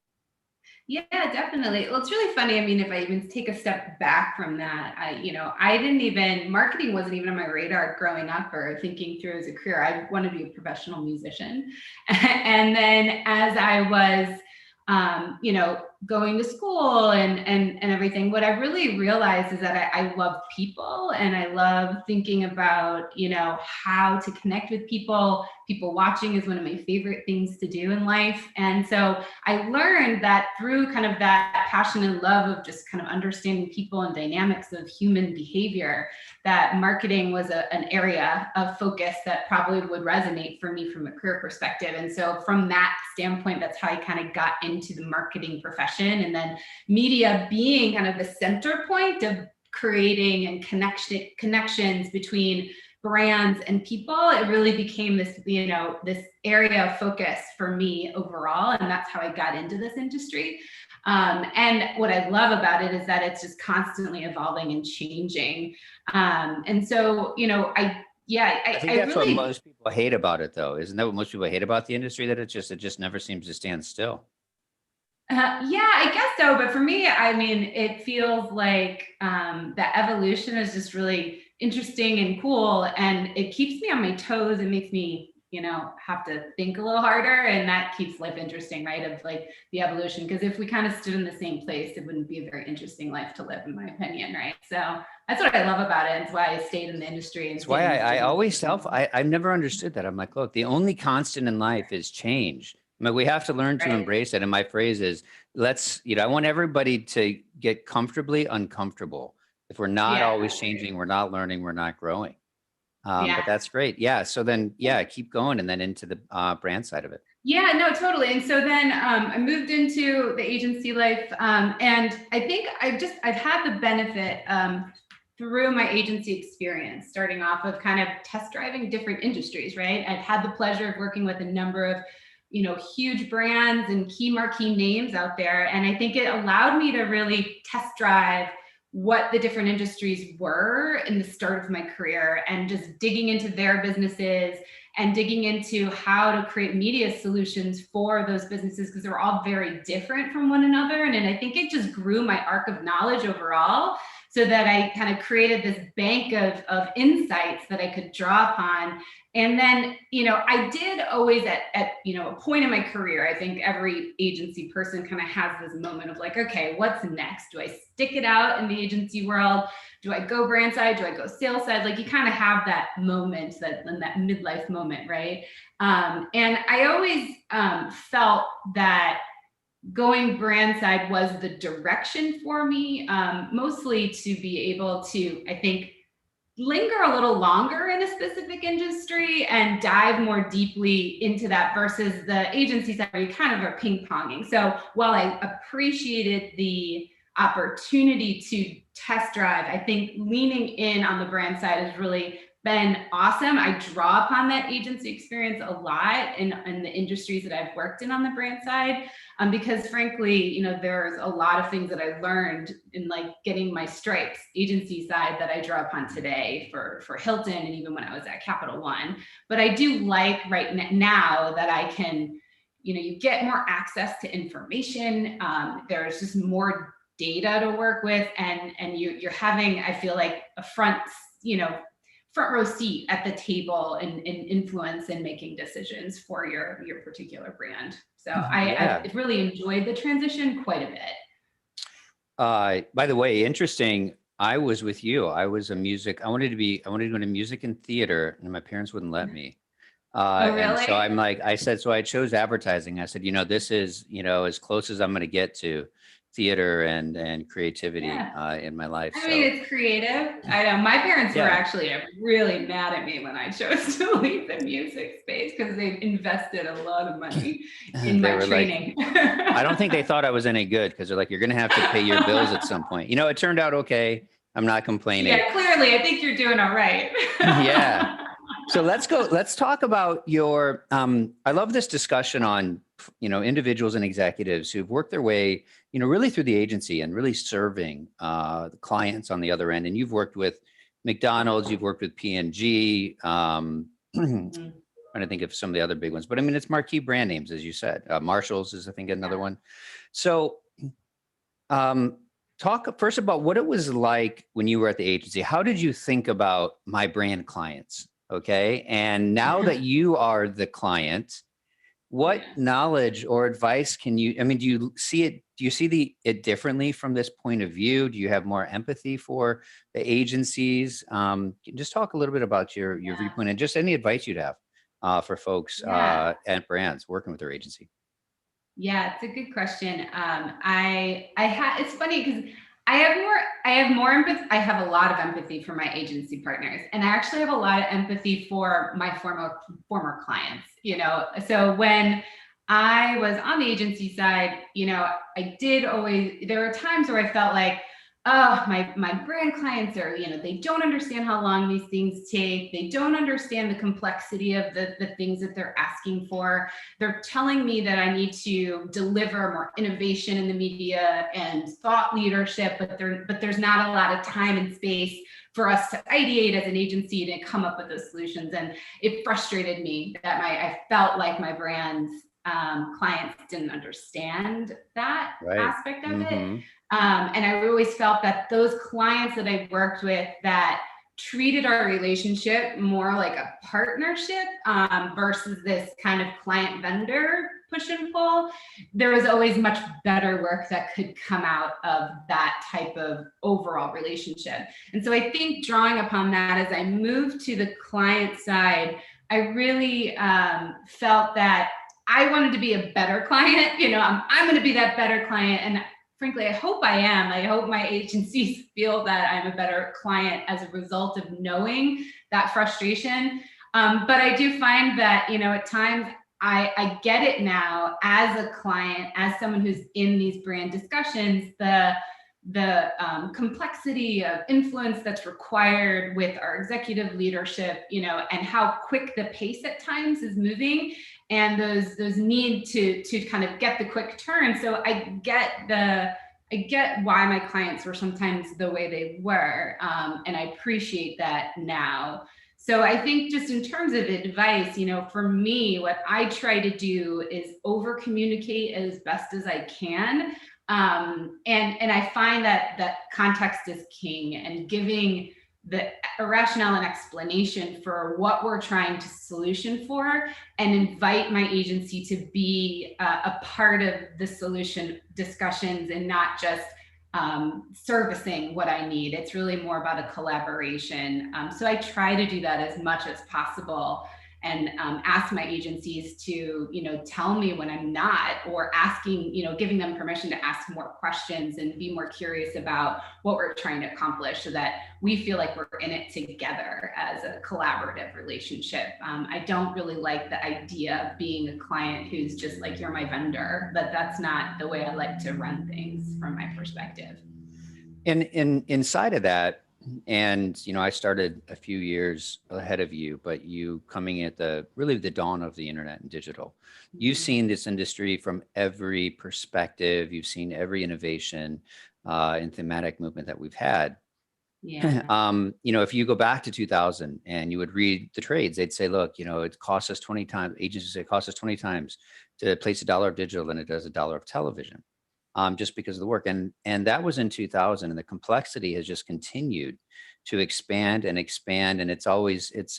Yeah, definitely. Well, it's really funny. I mean, if I even take a step back from that, marketing wasn't even on my radar growing up or thinking through as a career. I want to be a professional musician. And then as I was, going to school and everything, what I really realized is that I love people, and I love thinking about, how to connect with people. People watching is one of my favorite things to do in life. And so I learned that through kind of that passion and love of just kind of understanding people and dynamics of human behavior, that marketing was an area of focus that probably would resonate for me from a career perspective. And so from that standpoint, that's how I kind of got into the marketing profession. And then media being kind of the center point of creating and connections between brands and people, it really became this, this area of focus for me overall. And that's how I got into this industry. And what I love about it is that it's just constantly evolving and changing. And so, I think that's what most people hate about it, though. Isn't that what most people hate about the industry? That it just never seems to stand still. Yeah, I guess so. But for me, I mean, it feels like that evolution is just really interesting and cool, and it keeps me on my toes. It makes me, have to think a little harder, and that keeps life interesting, right? Of like the evolution, because if we kind of stood in the same place, it wouldn't be a very interesting life to live, in my opinion, right? So that's what I love about it. It's why I stayed in the industry. And that's why I always I've never understood that. I'm like, look, the only constant in life is change. I mean, we have to learn to embrace it. And my phrase is, I want everybody to get comfortably uncomfortable. If we're not always changing, we're not learning, we're not growing. But that's great. Yeah. So then, keep going, and then into the brand side of it. Yeah, no, totally. And so then I moved into the agency life. And I think I've had the benefit through my agency experience, starting off of kind of test driving different industries, right? I've had the pleasure of working with a number of huge brands and key marquee names out there. And I think it allowed me to really test drive what the different industries were in the start of my career, and just digging into their businesses and digging into how to create media solutions for those businesses, because they're all very different from one another. And I think it just grew my arc of knowledge overall, so that I kind of created this bank of insights that I could draw upon. And then, I did always at a point in my career, I think every agency person kind of has this moment of like, okay, what's next? Do I stick it out in the agency world? Do I go brand side? Do I go sales side? Like, you kind of have that moment, that midlife moment, right? And I always felt that going brand side was the direction for me, mostly to be able to, I think, linger a little longer in a specific industry and dive more deeply into that, versus the agency side where you kind of are ping-ponging. So while I appreciated the opportunity to test drive, I think leaning in on the brand side has really been awesome. I draw upon that agency experience a lot in the industries that I've worked in on the brand side, because frankly, there's a lot of things that I learned in like getting my stripes agency side that I draw upon today for Hilton, and even when I was at Capital One. But I do like right now that I can, you get more access to information. There's just more data to work with, and you're having, I feel like, a front row seat at the table and influence in making decisions for your particular brand. So I really enjoyed the transition quite a bit. By the way, interesting. I was with you. I was I wanted to go into music and theater, and my parents wouldn't let me. Oh, really? And so I chose advertising. I said, this is, as close as I'm going to get to theater and creativity in my life. I mean, it's creative. I know my parents were actually really mad at me when I chose to leave the music space, because they invested a lot of money in my training. Like, I don't think they thought I was any good, because they're like, you're going to have to pay your bills at some point. It turned out okay. I'm not complaining. Yeah, clearly, I think you're doing all right. Yeah. So let's talk about your, I love this discussion on, individuals and executives who've worked their way, really through the agency and really serving the clients on the other end. And you've worked with McDonald's, you've worked with P&G, trying to think of some of the other big ones, but I mean, it's marquee brand names, as you said. Marshall's is, I think, another one. So talk first about what it was like when you were at the agency. How did you think about my brand clients? Okay. And now that you are the client, what knowledge or advice do you see it differently from this point of view? Do you have more empathy for the agencies? Just talk a little bit about your viewpoint and just any advice you'd have for folks at brands working with their agency. Yeah, it's a good question. It's funny because I have more empathy. I have a lot of empathy for my agency partners, and I actually have a lot of empathy for my former clients. So when I was on the agency side, there were times where I felt like, oh, my brand clients are, they don't understand how long these things take. They don't understand the complexity of the things that they're asking for. They're telling me that I need to deliver more innovation in the media and thought leadership, but there's not a lot of time and space for us to ideate as an agency to come up with those solutions. And it frustrated me that I felt like my brand's clients didn't understand that aspect of it. And I always felt that those clients that I worked with that treated our relationship more like a partnership versus this kind of client vendor push and pull, there was always much better work that could come out of that type of overall relationship. And so I think drawing upon that, as I moved to the client side, I really felt that I wanted to be a better client. I'm going to be that better client. And frankly, I hope I am. I hope my agencies feel that I'm a better client as a result of knowing that frustration. But I do find that, at times I get it now as a client, as someone who's in these brand discussions, the complexity of influence that's required with our executive leadership, and how quick the pace at times is moving, and those need to kind of get the quick turn. So I get why my clients were sometimes the way they were, and I appreciate that now. So I think just in terms of advice, for me, what I try to do is over communicate as best as I can. And I find that context is king, and giving a rationale and explanation for what we're trying to solution for, and invite my agency to be a part of the solution discussions and not just servicing what I need. It's really more about a collaboration. So I try to do that as much as possible, and ask my agencies to, tell me when I'm not, or asking, giving them permission to ask more questions and be more curious about what we're trying to accomplish, so that we feel like we're in it together as a collaborative relationship. I don't really like the idea of being a client who's just like, you're my vendor, but that's not the way I like to run things from my perspective. And inside of that, and I started a few years ahead of you, but you coming at the dawn of the internet and digital, you've seen this industry from every perspective. You've seen every innovation and thematic movement that we've had. Yeah. If you go back to 2000 and you would read the trades, they'd say, look, it costs us 20 times. Agencies say it costs us 20 times to place $1 of digital than it does $1 of television. Just because of the work. And that was in 2000, and the complexity has just continued to expand and expand. And it's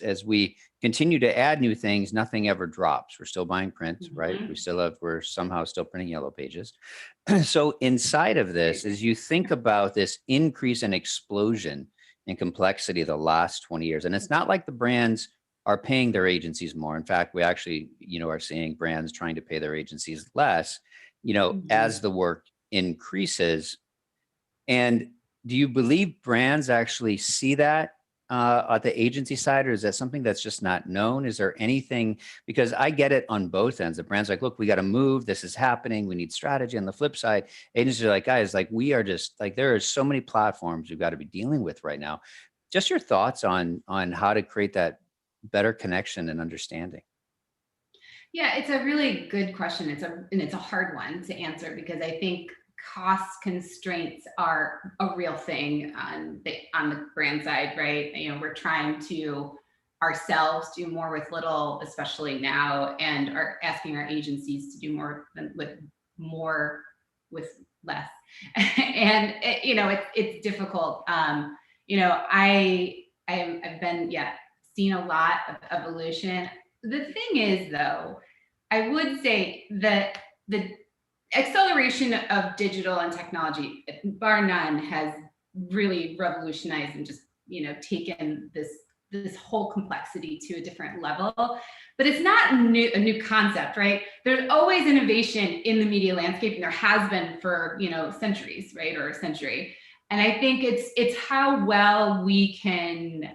as we continue to add new things, nothing ever drops. We're still buying print, right? We're somehow still printing yellow pages. So inside of this, as you think about this increase and explosion in complexity the last 20 years, and it's not like the brands are paying their agencies more. In fact, we actually, are seeing brands trying to pay their agencies less, as the work increases. And do you believe brands actually see that at the agency side, or is that something that's just not known? Is there anything, because I get it on both ends. The brands like, look, we got to move. This is happening. We need strategy. On the flip side, agencies are like, guys, like we are just like, there are so many platforms we've got to be dealing with right now. Just your thoughts on how to create that better connection and understanding. Yeah, it's a really good question. It's a hard one to answer, because I think cost constraints are a real thing on the brand side, right? We're trying to ourselves do more with little, especially now, and are asking our agencies to do more with less. And it's difficult. I've been seen a lot of evolution. The thing is, though, I would say that the acceleration of digital and technology, bar none, has really revolutionized and just, taken this whole complexity to a different level. But it's not a new concept, right? There's always innovation in the media landscape, and there has been for, centuries, right? Or a century. And I think it's how well we can,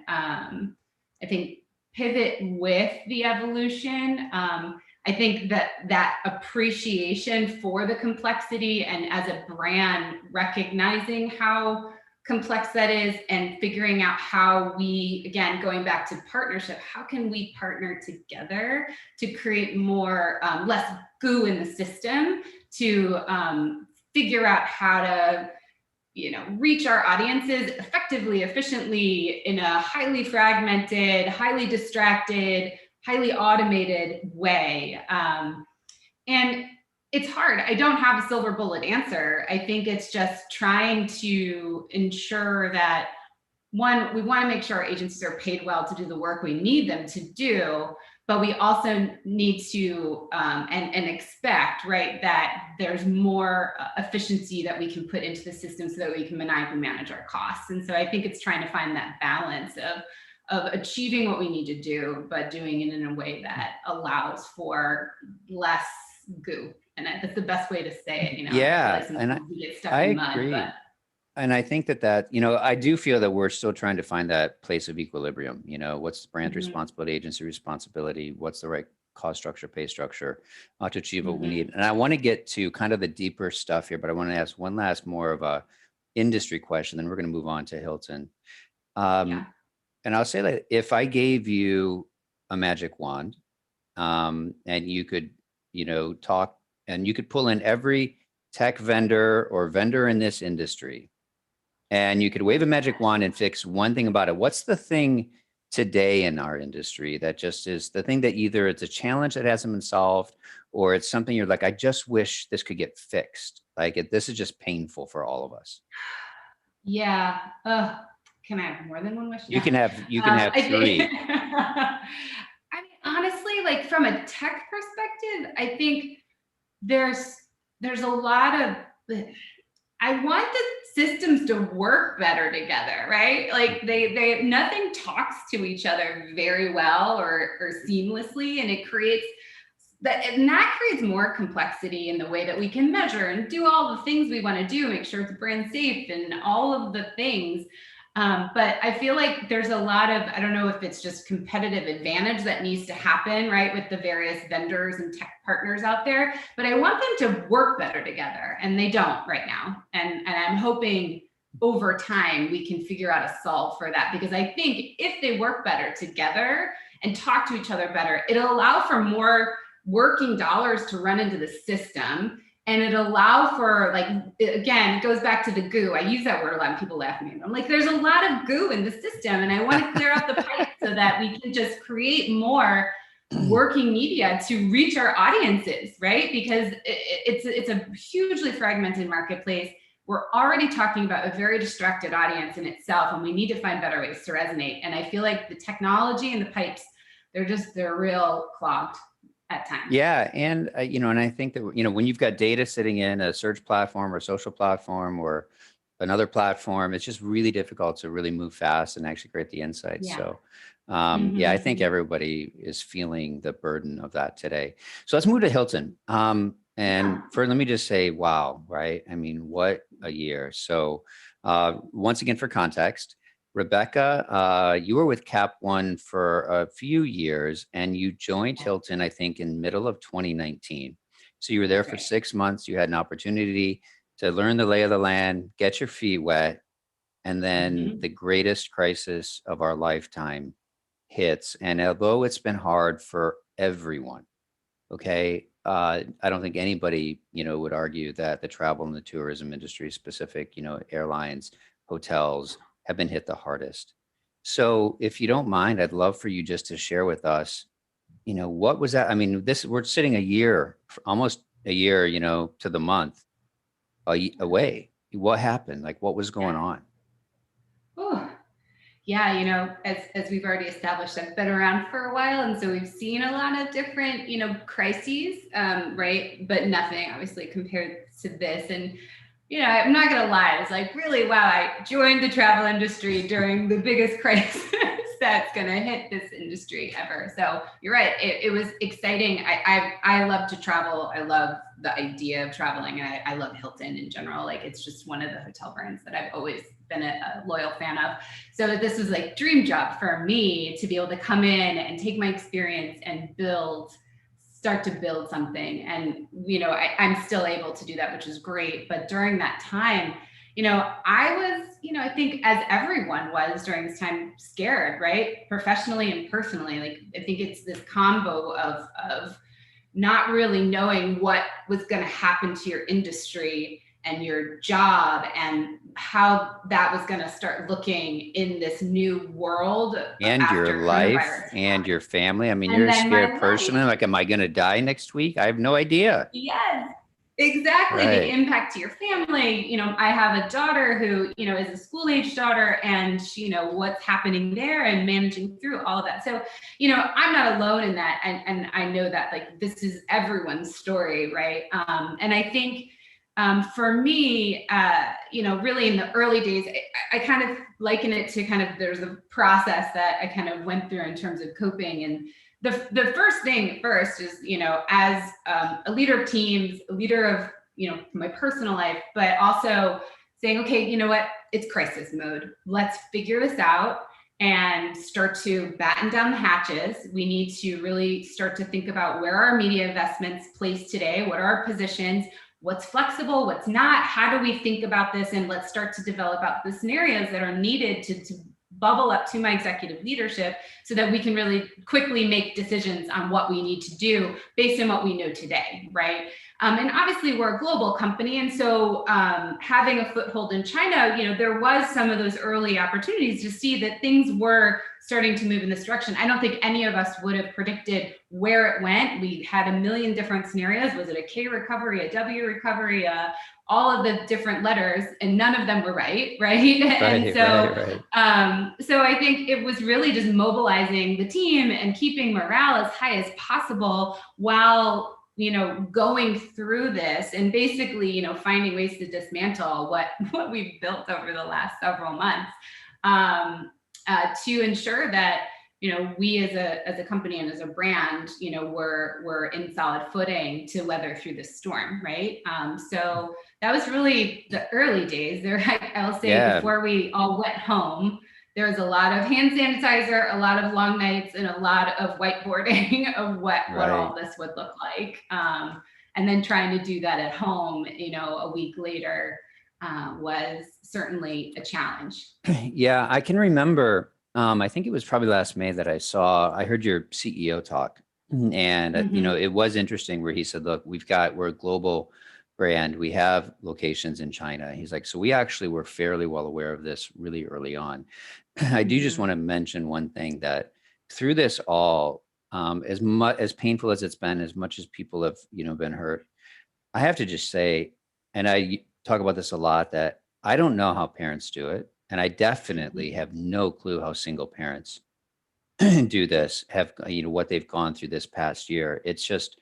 pivot with the evolution. I think that appreciation for the complexity, and as a brand, recognizing how complex that is, and figuring out how we, again, going back to partnership, how can we partner together to create more, less goo in the system, to figure out how to reach our audiences effectively, efficiently, in a highly fragmented, highly distracted, highly automated way. And it's hard. I don't have a silver bullet answer. I think it's just trying to ensure that, one, we want to make sure our agencies are paid well to do the work we need them to do, but we also need to and expect, right, that there's more efficiency that we can put into the system so that we can maniacally manage our costs. And so I think it's trying to find that balance of achieving what we need to do, but doing it in a way that allows for less goo. And that's the best way to say it. Yeah, I and get stuck I in mud, agree. but And I think that, I do feel that we're still trying to find that place of equilibrium. What's the brand responsibility, agency responsibility? What's the right cost structure, pay structure to achieve what we need? And I want to get to kind of the deeper stuff here, but I want to ask one last more of a industry question, then we're going to move on to Hilton. And I'll say that if I gave you a magic wand, and you could, talk, and you could pull in every tech vendor or vendor in this industry, and you could wave a magic wand and fix one thing about it. What's the thing today in our industry that just is the thing that either it's a challenge that hasn't been solved, or it's something you're like, I just wish this could get fixed. Like this is just painful for all of us. Yeah. Can I have more than one wish? You can have three. I mean, honestly, like from a tech perspective, I think there's a lot of, I want the systems to work better together, right? Like they nothing talks to each other very well or seamlessly, and it creates that creates more complexity in the way that we can measure and do all the things we want to do, make sure it's brand safe and all of the things. But I feel like there's a lot of, I don't know if it's just competitive advantage that needs to happen, right, with the various vendors and tech partners out there, but I want them to work better together, and they don't right now. And I'm hoping over time we can figure out a solve for that, because I think if they work better together and talk to each other better, it'll allow for more working dollars to run into the system. And it allow for, like, again, it goes back to the goo. I use that word a lot and people laugh at me. I'm like, there's a lot of goo in the system, and I want to clear out the pipe so that we can just create more working media to reach our audiences, right? Because it's a hugely fragmented marketplace. We're already talking about a very distracted audience in itself, and we need to find better ways to resonate. And I feel like the technology and the pipes, they're real clogged at times. Yeah. And, and I think that, when you've got data sitting in a search platform or social platform or another platform, it's just really difficult to really move fast and actually create the insights. Yeah. So, I think everybody is feeling the burden of that today. So let's move to Hilton. Let me just say, wow, right? I mean, what a year. So once again, for context, Rebecca, you were with Cap One for a few years, and you joined Hilton, I think, in middle of 2019. So you were there for 6 months. You had an opportunity to learn the lay of the land, get your feet wet, and then the greatest crisis of our lifetime hits. And although it's been hard for everyone, okay, I don't think anybody, would argue that the travel and the tourism industry specific, airlines, hotels, have been hit the hardest. So if you don't mind, I'd love for you just to share with us, what was that? I mean, we're sitting almost a year, to the month away. What happened? Like, what was going on? Oh, yeah, as we've already established, I've been around for a while, and so we've seen a lot of different, crises, right? But nothing obviously compared to this. And I'm not going to lie. It's like, really, wow, I joined the travel industry during the biggest crisis that's going to hit this industry ever. So you're right. It was exciting. I love to travel. I love the idea of traveling. And I love Hilton in general. Like, it's just one of the hotel brands that I've always been a loyal fan of. So this was like dream job for me to be able to come in and take my experience and start to build something. And, I'm still able to do that, which is great. But during that time, I was, I think as everyone was during this time, scared, right? Professionally and personally. Like, I think it's this combo of not really knowing what was going to happen to your industry and your job and how that was going to start looking in this new world. And your life and your family. I mean, you're scared personally. Like, am I going to die next week? I have no idea. Yes, exactly. Right. The impact to your family. I have a daughter who, is a school age daughter, and what's happening there and managing through all of that. So, I'm not alone in that. And I know that, like, this is everyone's story. Right. And I think, for me, really in the early days, I kind of liken it to there's a process that I kind of went through in terms of coping. And the first thing is, as a leader of teams, a leader of, my personal life, but also saying, okay, you know what, it's crisis mode. Let's figure this out and start to batten down the hatches. We need to really start to think about where our media investments placed today, what are our positions, what's flexible, what's not, how do we think about this, and let's start to develop out the scenarios that are needed to bubble up to my executive leadership so that we can really quickly make decisions on what we need to do based on what we know today, right? And obviously we're a global company. And so having a foothold in China, there was some of those early opportunities to see that things were starting to move in this direction. I don't think any of us would have predicted where it went. We had a million different scenarios. Was it a K recovery, a W recovery, all of the different letters, and none of them were right? And so, so I think it was really just mobilizing the team and keeping morale as high as possible while going through this and basically, finding ways to dismantle what we've built over the last several months to ensure that we as a company and as a brand, we're in solid footing to weather through this storm, right? So that was really the early days there. I'll say before we all went home, there was a lot of hand sanitizer, a lot of long nights, and a lot of whiteboarding of what all this would look like. And then trying to do that at home, a week later was certainly a challenge. Yeah, I can remember, I think it was probably last May that I heard your CEO talk. And, it was interesting where he said, look, we're a global brand. We have locations in China. He's like, so we actually were fairly well aware of this really early on. I do just want to mention one thing, that through this all, as painful as it's been, as much as people have, been hurt, I have to just say, and I talk about this a lot, that I don't know how parents do it. And I definitely have no clue how single parents do this, have, what they've gone through this past year. It's just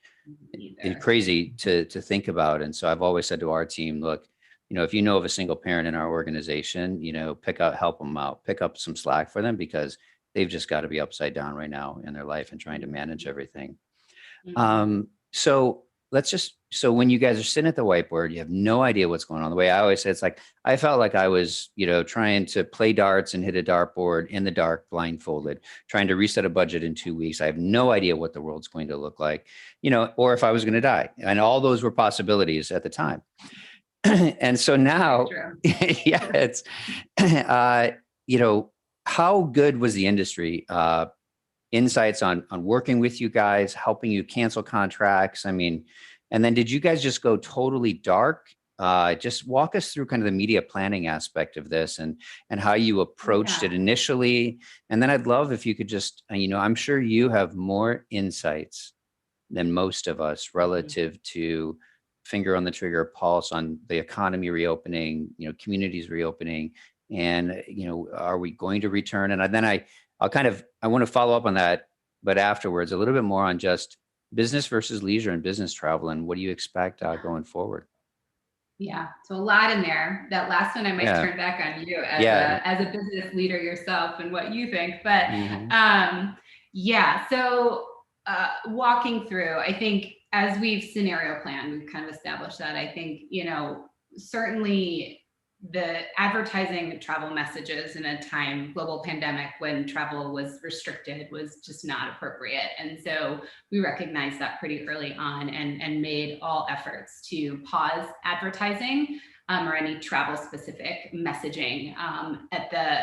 crazy to think about. And so I've always said to our team, look, if you know of a single parent in our organization, help them out, pick up some slack for them, because they've just got to be upside down right now in their life and trying to manage everything. So when you guys are sitting at the whiteboard, you have no idea what's going on. The way I always say, it's like, I felt like I was, trying to play darts and hit a dartboard in the dark, blindfolded, trying to reset a budget in 2 weeks. I have no idea what the world's going to look like, or if I was going to die. And all those were possibilities at the time. And so now, it's, how good was the industry? Insights on working with you guys, helping you cancel contracts. And then did you guys just go totally dark? Just walk us through kind of the media planning aspect of this and how you approached it initially. And then I'd love if you could just, I'm sure you have more insights than most of us relative to finger on the trigger, pulse on the economy reopening, communities reopening, and, are we going to return? And then I want to follow up on that, but afterwards, a little bit more on just business versus leisure and business travel, and what do you expect going forward? Yeah, so a lot in there. That last one I might turn back on you as a business leader yourself and what you think. But so walking through, I think as we've scenario planned, we've kind of established that. I think, certainly the advertising travel messages in a global pandemic when travel was restricted was just not appropriate. And so we recognized that pretty early on and made all efforts to pause advertising or any travel specific messaging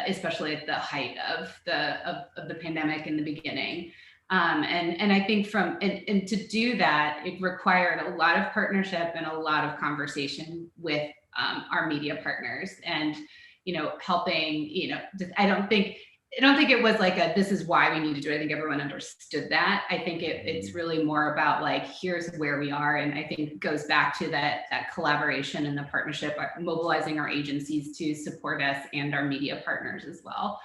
especially at the height of the pandemic in the beginning. And I think and to do that, it required a lot of partnership and a lot of conversation with our media partners and, helping, I don't think it was like this is why we need to do it. I think everyone understood that. I think it's really more about like, here's where we are. And I think it goes back to that collaboration and the partnership, mobilizing our agencies to support us and our media partners as well.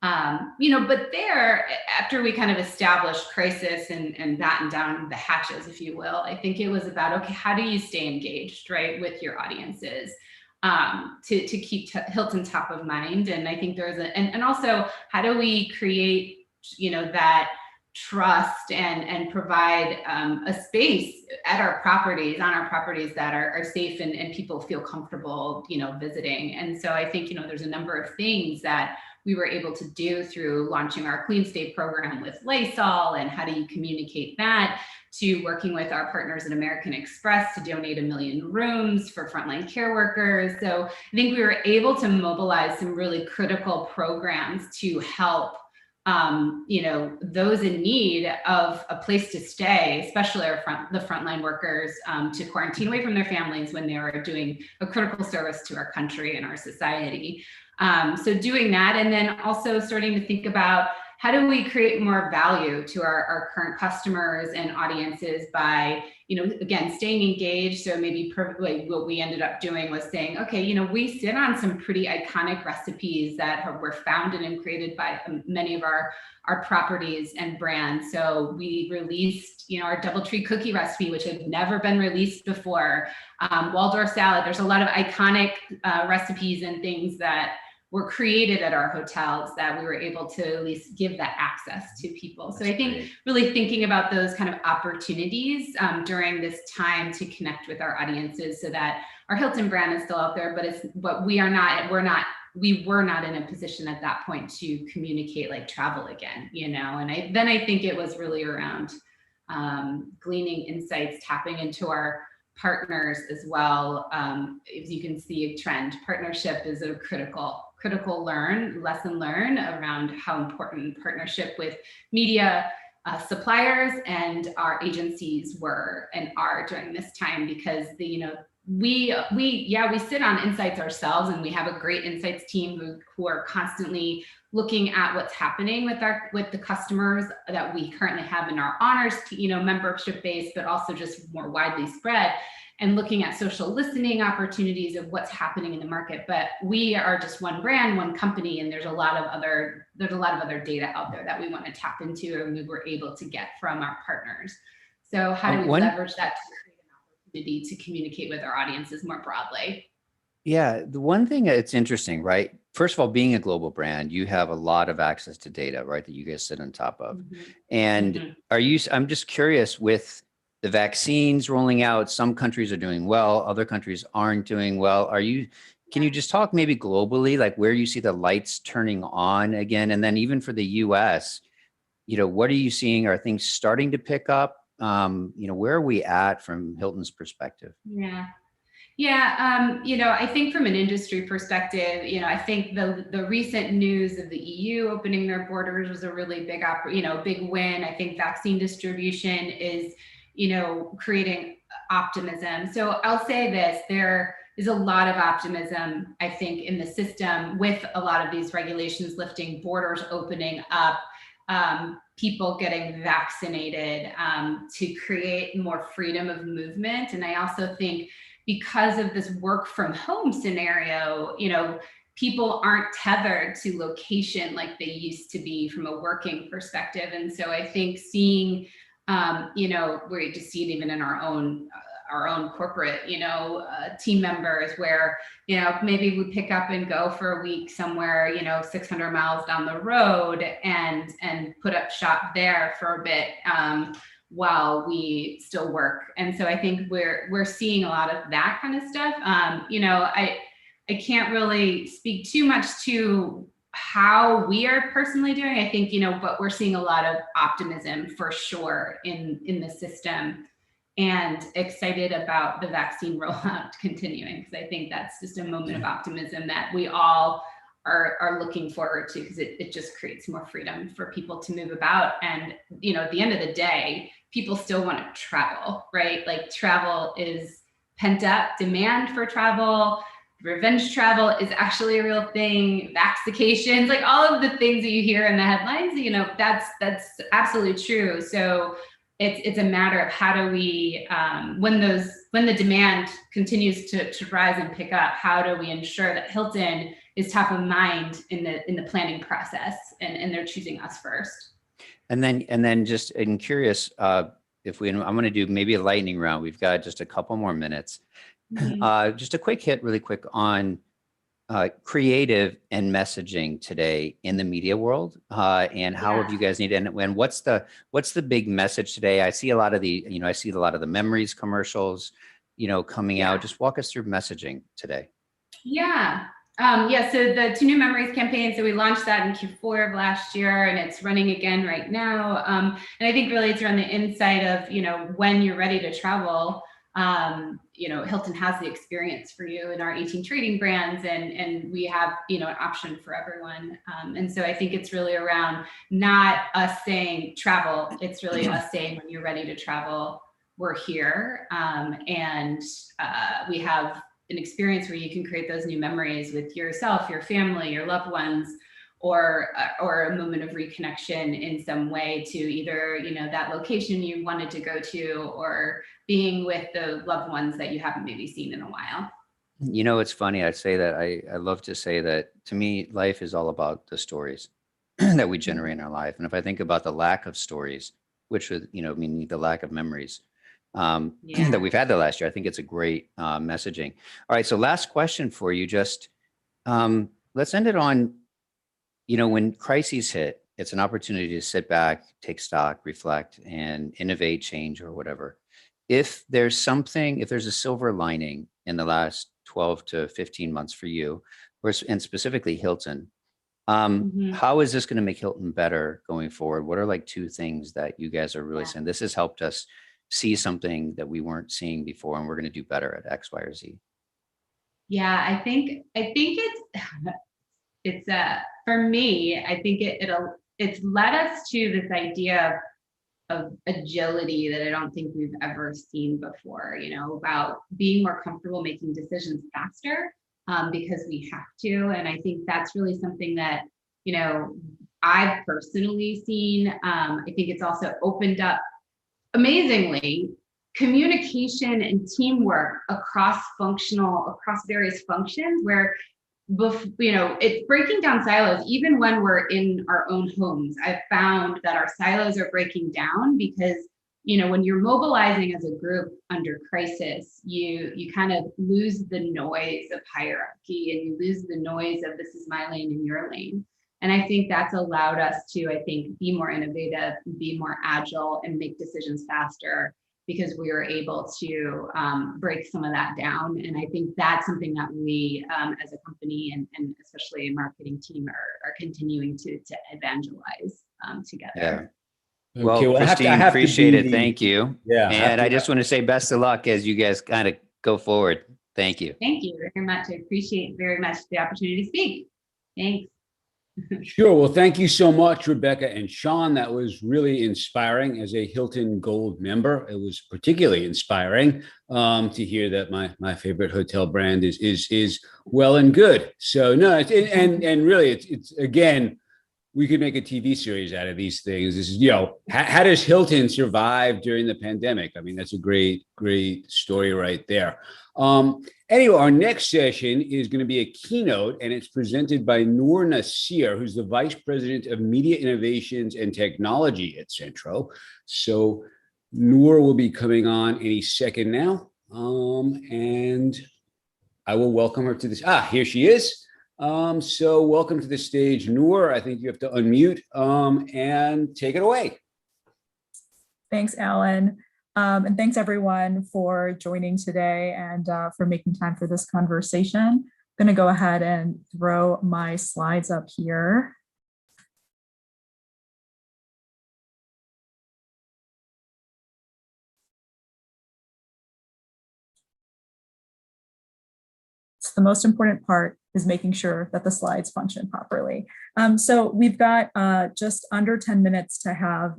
But there, after we kind of established crisis and batten down the hatches, if you will, I think it was about, okay, how do you stay engaged, right, with your audiences to keep Hilton top of mind? And I think there's and also how do we create, that trust and provide a space at our properties, on our properties that are safe and people feel comfortable, visiting. And so I think, there's a number of things that we were able to do through launching our Clean State program with Lysol and how do you communicate that, to working with our partners at American Express to donate 1 million rooms for frontline care workers. So I think we were able to mobilize some really critical programs to help those in need of a place to stay, especially the frontline workers, to quarantine away from their families when they are doing a critical service to our country and our society. So doing that, and then also starting to think about how do we create more value to our current customers and audiences by, again, staying engaged. So maybe what we ended up doing was saying, okay, we sit on some pretty iconic recipes that were founded and created by many of our properties and brands. So we released, our DoubleTree cookie recipe, which had never been released before. Waldorf salad. There's a lot of iconic recipes and things that were created at our hotels that we were able to at least give that access to people. So I think really thinking about those kind of opportunities during this time to connect with our audiences, so that our Hilton brand is still out there, but we were not in a position at that point to communicate like travel again, and I think it was really around gleaning insights, tapping into our partners as well. As you can see, a trend, partnership is a critical lesson learned around how important partnership with media suppliers and our agencies were and are during this time, because we sit on insights ourselves, and we have a great insights team who are constantly looking at what's happening with the customers that we currently have in our honors membership base, but also just more widely spread, and looking at social listening opportunities of what's happening in the market. But we are just one brand, one company, and there's a lot of other data out there that we want to tap into, and we were able to get from our partners. So how do we leverage that to create an opportunity to communicate with our audiences more broadly? Yeah, the one thing that's interesting, right? First of all, being a global brand, you have a lot of access to data, right? That you guys sit on top of. Mm-hmm. And I'm just curious, with the vaccines rolling out, some countries are doing well, other countries aren't doing well. Can you just talk maybe globally, like where you see the lights turning on again? And then even for the US, what are you seeing? Are things starting to pick up? Where are we at from Hilton's perspective? I think from an industry perspective, I think the recent news of the EU opening their borders was a really big win. I think vaccine distribution is, creating optimism. So I'll say this, there is a lot of optimism, I think, in the system with a lot of these regulations lifting, borders opening up, people getting vaccinated, to create more freedom of movement. And I also think because of this work from home scenario, people aren't tethered to location like they used to be from a working perspective. And so I think seeing, we just see it even in our own corporate, team members where, maybe we pick up and go for a week somewhere, 600 miles down the road and put up shop there for a bit, while we still work. And so I think we're seeing a lot of that kind of stuff. I can't really speak too much to how we are personally doing. I think, but we're seeing a lot of optimism for sure in the system, and excited about the vaccine rollout continuing, because I think that's just a moment of optimism that we all are looking forward to, because it just creates more freedom for people to move about. And, at the end of the day, people still want to travel, right? Like travel is pent up demand for travel. Revenge travel is actually a real thing. Vaxications, like all of the things that you hear in the headlines, that's absolutely true. So it's a matter of how do we, when the demand continues to rise and pick up, how do we ensure that Hilton is top of mind in the planning process, and they're choosing us first. And then just curious, I'm going to do maybe a lightning round. We've got just a couple more minutes. Mm-hmm. Just a quick hit, really quick on creative and messaging today in the media world, and how have you guys need, and what's the big message today? I see a lot of the memories commercials, coming out. Just walk us through messaging today. Yeah. So the Two New Memories campaign, so we launched that in Q4 of last year, and it's running again right now. And I think really it's around the insight of, when you're ready to travel, Hilton has the experience for you in our 18 trading brands, and we have, an option for everyone. And so I think it's really around not us saying travel, it's really us saying when you're ready to travel, we're here. And we have an experience where you can create those new memories with yourself, your family, your loved ones, or a moment of reconnection in some way to either, that location you wanted to go to, or being with the loved ones that you haven't maybe seen in a while. It's funny. I say that I love to say that to me, life is all about the stories that we generate in our life. And if I think about the lack of stories, which would, meaning the lack of memories, that we've had the last year, I think it's a great messaging. All right. So last question for you, just let's end it on, when crises hit, it's an opportunity to sit back, take stock, reflect, and innovate, change, or whatever. If there's a silver lining in the last 12 to 15 months for you, and specifically Hilton, how is this going to make Hilton better going forward? What are like two things that you guys are really saying, this has helped us see something that we weren't seeing before, and we're going to do better at X, Y, or Z? Yeah, I think it's for me, I think it's led us to this idea of agility that I don't think we've ever seen before, about being more comfortable making decisions faster, because we have to. And I think that's really something that, I've personally seen. I think it's also opened up, amazingly, communication and teamwork across various functions, where it's breaking down silos. Even when we're in our own homes, I've found that our silos are breaking down, because when you're mobilizing as a group under crisis, you kind of lose the noise of hierarchy, and you lose the noise of this is my lane and your lane. And I think that's allowed us to, be more innovative, be more agile, and make decisions faster, because we were able to break some of that down. And I think that's something that we, as a company and especially a marketing team, are continuing to evangelize together. Yeah. Well, Christine, I appreciate it. Thank you. Yeah. And I just want to say best of luck as you guys kind of go forward. Thank you. Thank you very much. I appreciate very much the opportunity to speak. Thanks. Sure. Well, thank you so much, Rebecca and Sean. That was really inspiring. As a Hilton Gold member, it was particularly inspiring to hear that my favorite hotel brand is well and good. So no, and really, it's again, we could make a TV series out of these things. This is, how does Hilton survive during the pandemic? I mean, that's a great story right there. Anyway, our next session is going to be a keynote, and it's presented by Noor Nasir, who's the Vice President of Media Innovations and Technology at Centro. So Noor will be coming on any second now, and I will welcome her to this. Here she is. So welcome to the stage, Noor. I think you have to unmute and take it away. Thanks, Alan. And thanks everyone for joining today and for making time for this conversation. I'm going to go ahead and throw my slides up here. So the most important part is making sure that the slides function properly. So we've got just under 10 minutes to have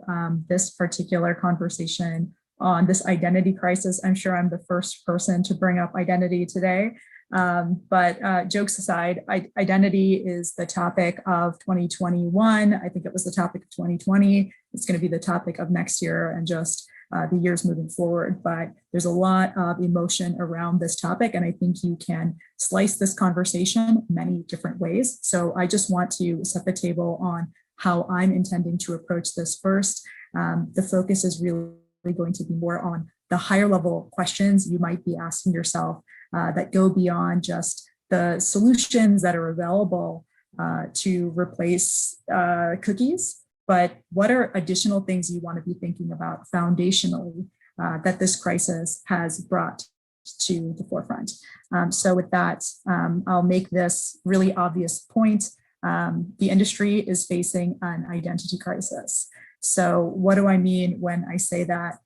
this particular conversation on this identity crisis. I'm sure I'm the first person to bring up identity today, but jokes aside, identity is the topic of 2021. I think it was the topic of 2020. It's going to be the topic of next year and just the years moving forward. But there's a lot of emotion around this topic, and I think you can slice this conversation many different ways. So I just want to set the table on how I'm intending to approach this first. The focus is really going to be more on the higher level questions you might be asking yourself that go beyond just the solutions that are available to replace cookies, but what are additional things you want to be thinking about foundationally that this crisis has brought to the forefront. So with that, I'll make this really obvious point. The industry is facing an identity crisis. So what do I mean when I say that?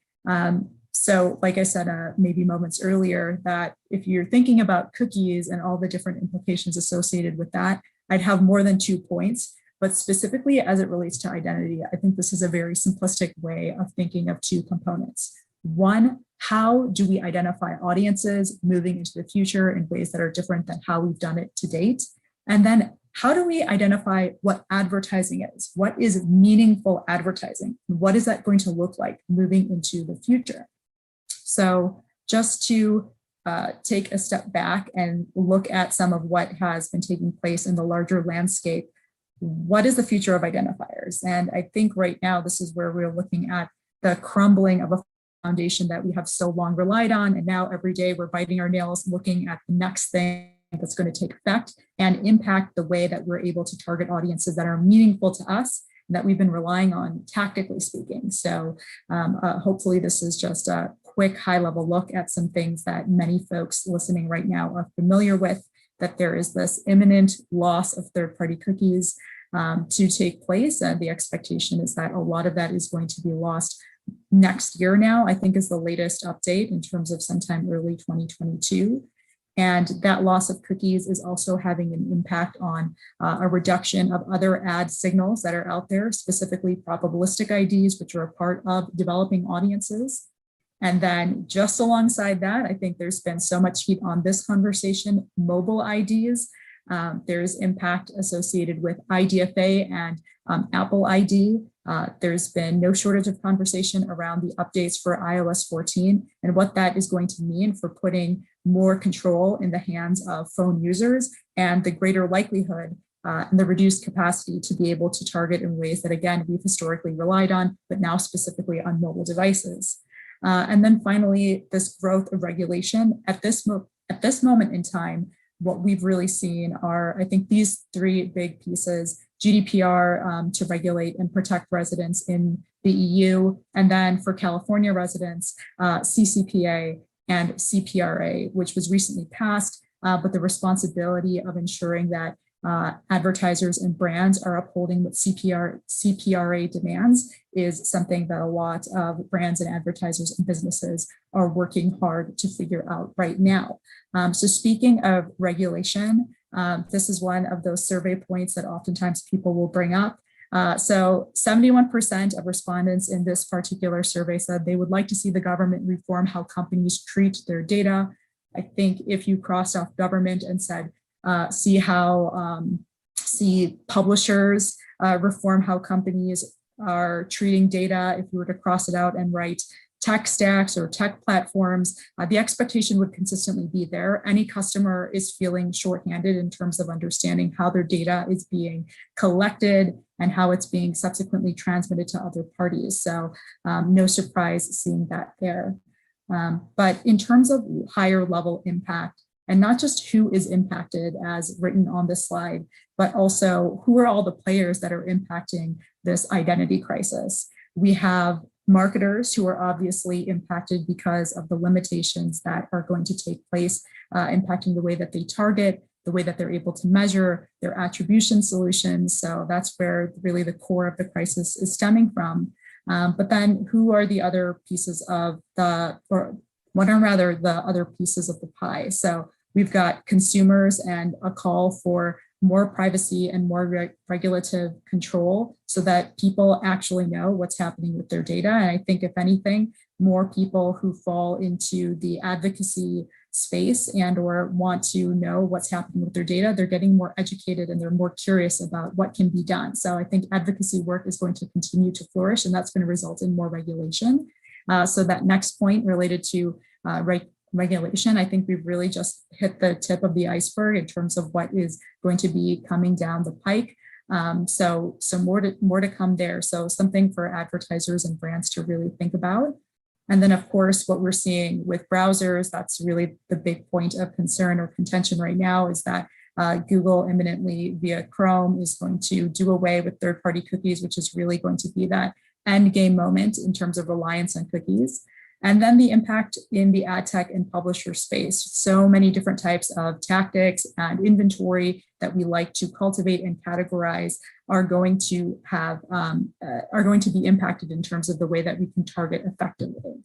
So like I said, maybe moments earlier, that if you're thinking about cookies and all the different implications associated with that, I'd have more than 2 points, but specifically as it relates to identity, I think this is a very simplistic way of thinking of 2 components. One, how do we identify audiences moving into the future in ways that are different than how we've done it to date? And then how do we identify what advertising is? What is meaningful advertising? What is that going to look like moving into the future? So just to take a step back and look at some of what has been taking place in the larger landscape, what is the future of identifiers? And I think right now, this is where we're looking at the crumbling of a foundation that we have so long relied on. And now every day we're biting our nails, looking at the next thing that's going to take effect and impact the way that we're able to target audiences that are meaningful to us and that we've been relying on, tactically speaking. So hopefully this is just a quick high-level look at some things that many folks listening right now are familiar with, that there is this imminent loss of third-party cookies to take place. And the expectation is that a lot of that is going to be lost next year now, I think is the latest update in terms of sometime early 2022. And that loss of cookies is also having an impact on a reduction of other ad signals that are out there, specifically probabilistic IDs, which are a part of developing audiences. And then just alongside that, I think there's been so much heat on this conversation, mobile IDs. There's impact associated with IDFA and Apple ID. There's been no shortage of conversation around the updates for iOS 14 and what that is going to mean for putting more control in the hands of phone users and the greater likelihood and the reduced capacity to be able to target in ways that, again, we've historically relied on, but now specifically on mobile devices. And then finally, this growth of regulation. At this moment in time, what we've really seen are, I think, these 3 big pieces: GDPR to regulate and protect residents in the EU, and then for California residents, CCPA and CPRA, which was recently passed, but the responsibility of ensuring that advertisers and brands are upholding what CPRA demands is something that a lot of brands and advertisers and businesses are working hard to figure out right now. So speaking of regulation, this is one of those survey points that oftentimes people will bring up. So 71% of respondents in this particular survey said they would like to see the government reform how companies treat their data. I think if you crossed off government and said, see publishers reform how companies are treating data, if you were to cross it out and write tech stacks or tech platforms, the expectation would consistently be there. Any customer is feeling shorthanded in terms of understanding how their data is being collected and how it's being subsequently transmitted to other parties. So no surprise seeing that there. But in terms of higher level impact, and not just who is impacted as written on this slide, but also who are all the players that are impacting this identity crisis. We have marketers who are obviously impacted because of the limitations that are going to take place, impacting the way that they target, the way that they're able to measure their attribution solutions. So that's where really the core of the crisis is stemming from. But then who are the other pieces of the other pieces of the pie? So we've got consumers and a call for more privacy and more regulative control so that people actually know what's happening with their data. And I think, if anything, more people who fall into the advocacy space and or want to know what's happening with their data, they're getting more educated and they're more curious about what can be done. So I think advocacy work is going to continue to flourish, and that's going to result in more regulation. So that next point related to regulation, I think we've really just hit the tip of the iceberg in terms of what is going to be coming down the pike. So more to come there. So something for advertisers and brands to really think about. And then, of course, what we're seeing with browsers, that's really the big point of concern or contention right now, is that Google imminently via Chrome is going to do away with third-party cookies, which is really going to be that end game moment in terms of reliance on cookies. And then the impact in the ad tech and publisher space. So many different types of tactics and inventory that we like to cultivate and categorize are going to be impacted in terms of the way that we can target effectively.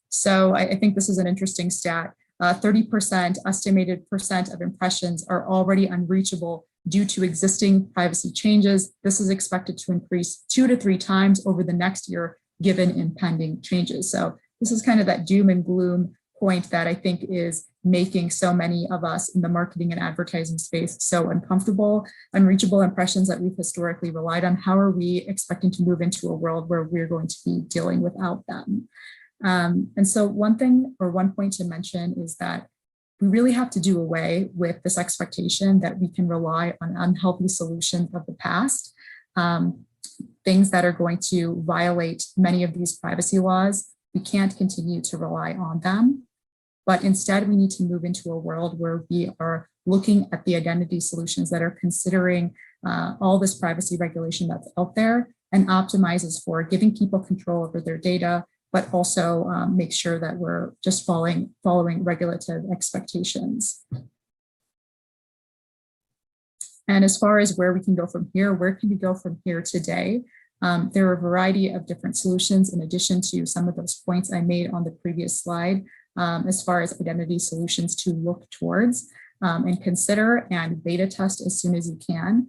So I think this is an interesting stat. 30% estimated percent of impressions are already unreachable due to existing privacy changes. This is expected to increase 2 to 3 times over the next year, given impending changes. So this is kind of that doom and gloom point that I think is making so many of us in the marketing and advertising space so uncomfortable. Unreachable impressions that we've historically relied on. How are we expecting to move into a world where we're going to be dealing without them? And so one point to mention is that we really have to do away with this expectation that we can rely on unhealthy solutions of the past, things that are going to violate many of these privacy laws. We can't continue to rely on them, but instead we need to move into a world where we are looking at the identity solutions that are considering all this privacy regulation that's out there and optimizes for giving people control over their data, but also make sure that we're just following regulative expectations. And as far as where we can go from here, where can we go from here today? There are a variety of different solutions in addition to some of those points I made on the previous slide, as far as identity solutions to look towards and consider and beta test as soon as you can,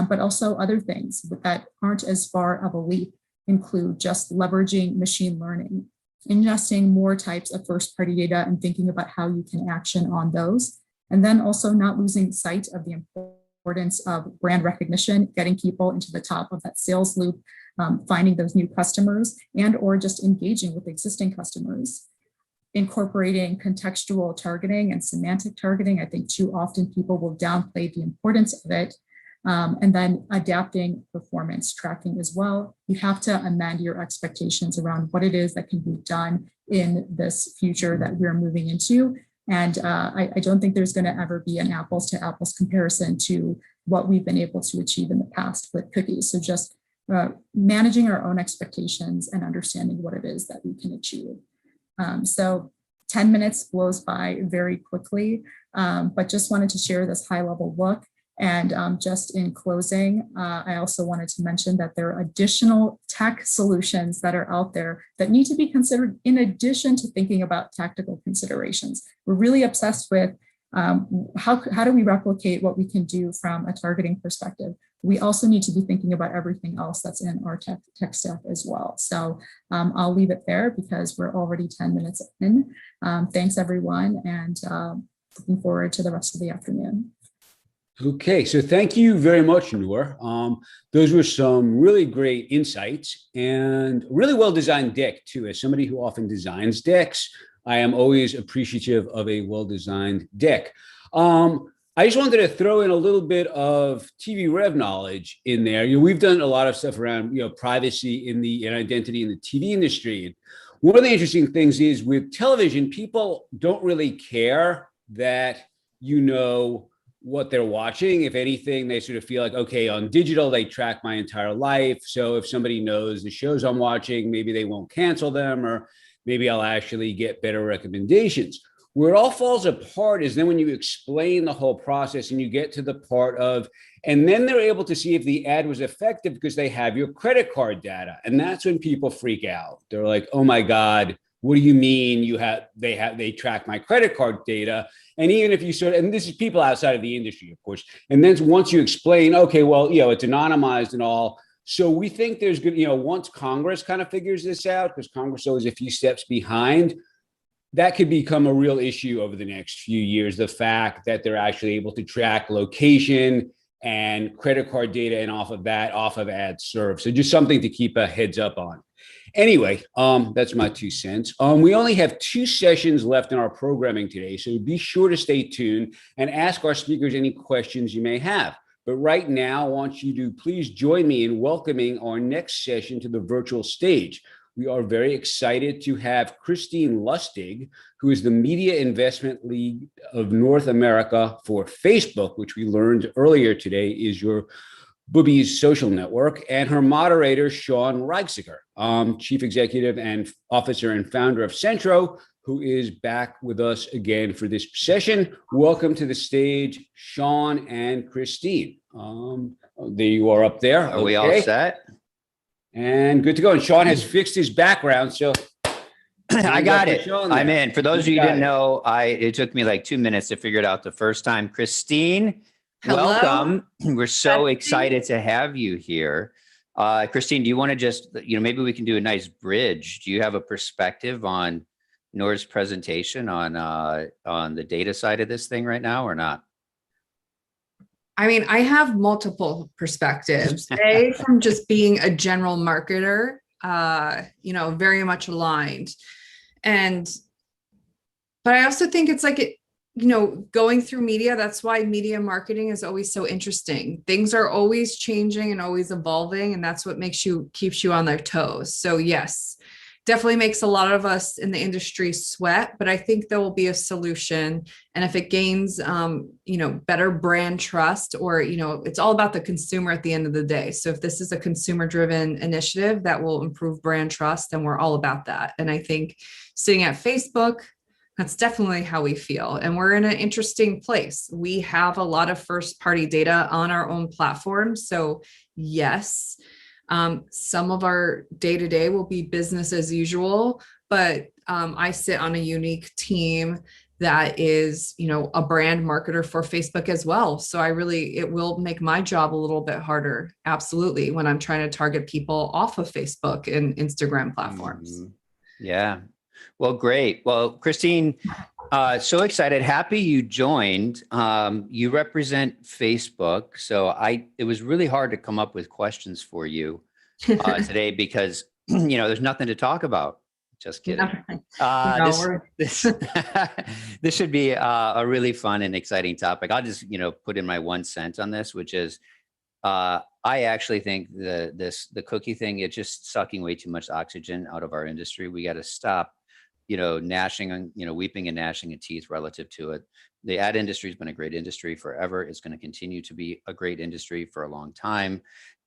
but also other things that aren't as far of a leap include just leveraging machine learning, ingesting more types of first-party data and thinking about how you can action on those, and then also not losing sight of the importance of brand recognition, getting people into the top of that sales loop, finding those new customers, and or just engaging with existing customers. Incorporating contextual targeting and semantic targeting. I think too often people will downplay the importance of it. And then adapting performance tracking as well. You have to amend your expectations around what it is that can be done in this future that we're moving into. And I don't think there's going to ever be an apples to apples comparison to what we've been able to achieve in the past with cookies. So just managing our own expectations and understanding what it is that we can achieve. So 10 minutes blows by very quickly, but just wanted to share this high level look. And just in closing, I also wanted to mention that there are additional tech solutions that are out there that need to be considered in addition to thinking about tactical considerations. We're really obsessed with how do we replicate what we can do from a targeting perspective. We also need to be thinking about everything else that's in our tech stack as well. So I'll leave it there because we're already 10 minutes in. Thanks everyone, and looking forward to the rest of the afternoon. Okay, so thank you very much, Noor. Those were some really great insights and really well-designed deck too. As somebody who often designs decks, I am always appreciative of a well-designed deck. I just wanted to throw in a little bit of TV rev knowledge in there. We've done a lot of stuff around privacy and identity in the TV industry. And one of the interesting things is with television, people don't really care that what they're watching. If anything, they sort of feel like, okay, on digital, they track my entire life. So if somebody knows the shows I'm watching, maybe they won't cancel them, or maybe I'll actually get better recommendations. Where it all falls apart is then when you explain the whole process and you get to the part of, and then they're able to see if the ad was effective because they have your credit card data. And that's when people freak out. They're like, oh my God, what do you mean they track my credit card data? And even if you and this is people outside of the industry, of course. And then once you explain, okay, well, it's anonymized and all. So we think there's good, once Congress kind of figures this out, because Congress is always a few steps behind, that could become a real issue over the next few years. The fact that they're actually able to track location and credit card data, and off of ad served. So just something to keep a heads up on. Anyway, that's my 2 cents. We only have 2 sessions left in our programming today, so be sure to stay tuned and ask our speakers any questions you may have. But right now, I want you to please join me in welcoming our next session to the virtual stage. We are very excited to have Christine Lustig, who is the Media Investment Lead of North America for Facebook, which we learned earlier today is your Boobies social network, and her moderator, Sean Reixiger, Chief Executive and Officer and founder of Centro, who is back with us again for this session. Welcome to the stage, Sean and Christine. There you are up there. Are we all set? And good to go. And Sean has fixed his background, so I got it. I'm in. For those of you who didn't know, it took me like 2 minutes to figure it out the first time. Christine, hello. Welcome. We're so excited to have you here. Christine, do you want to just, maybe we can do a nice bridge. Do you have a perspective on Noor's presentation on the data side of this thing right now or not? I mean, I have multiple perspectives. A, from just being a general marketer, very much aligned. But I also think it's like, going through media, that's why media marketing is always so interesting. Things are always changing and always evolving, and that's what keeps you on their toes. So yes, definitely makes a lot of us in the industry sweat, but I think there will be a solution. And if it gains, better brand trust, or, it's all about the consumer at the end of the day. So if this is a consumer-driven initiative that will improve brand trust, then we're all about that. And I think sitting at Facebook, that's definitely how we feel. And we're in an interesting place. We have a lot of first-party data on our own platform. So yes, some of our day-to-day will be business as usual, but I sit on a unique team that is, a brand marketer for Facebook as well. So it will make my job a little bit harder. Absolutely. When I'm trying to target people off of Facebook and Instagram platforms. Yeah. Well, great. Well, Christine, so excited. Happy you joined. You represent Facebook. So it was really hard to come up with questions for you today because, there's nothing to talk about. Just kidding. This should be a really fun and exciting topic. I'll just, put in my 1 cent on this, which is, I actually think the cookie thing, it's just sucking way too much oxygen out of our industry. We got to stop, gnashing, weeping and gnashing of teeth relative to it. The ad industry has been a great industry forever. It's going to continue to be a great industry for a long time.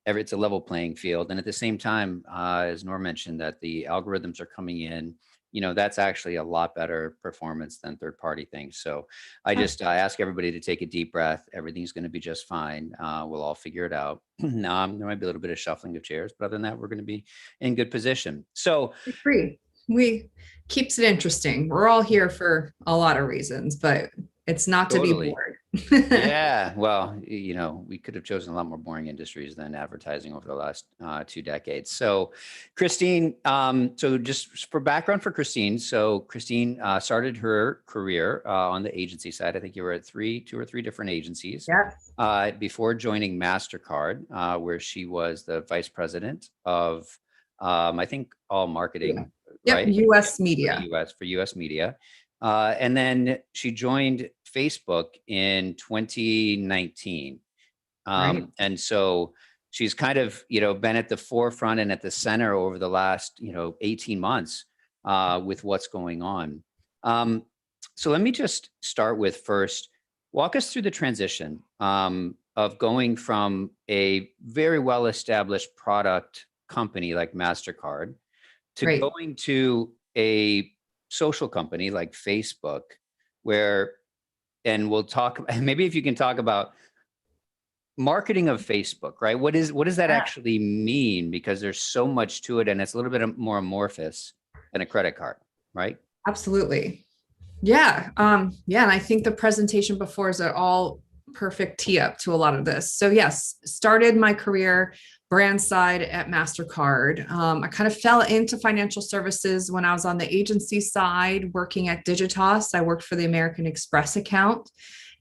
It's a level playing field. And at the same time, as Noor mentioned, that the algorithms are coming in, that's actually a lot better performance than third-party things. So I just ask everybody to take a deep breath. Everything's going to be just fine. We'll all figure it out. There might be a little bit of shuffling of chairs, but other than that, we're going to be in good position. So we keeps it interesting. We're all here for a lot of reasons, but it's not to be bored. Yeah, well, we could have chosen a lot more boring industries than advertising over the last 2 decades. So Christine, so just for background for Christine. So Christine started her career on the agency side. I think you were at 2 or 3 different agencies. Yeah. Before joining MasterCard, where she was the vice president of, I think, all marketing. Yep, right? US media. For US media. And then she joined Facebook in 2019. Right. And so she's kind of, been at the forefront and at the center over the last, 18 months with what's going on. So let me just start with first, walk us through the transition of going from a very well-established product company like MasterCard to Right. going to a social company like Facebook, and we'll talk, maybe if you can talk about marketing of Facebook, right? What does that actually mean? Because there's so much to it and it's a little bit more amorphous than a credit card, right? Absolutely. Yeah. And I think the presentation before is all perfect tee up to a lot of this. So yes, started my career brand side at MasterCard. I kind of fell into financial services when I was on the agency side working at Digitas. I worked for the American Express account.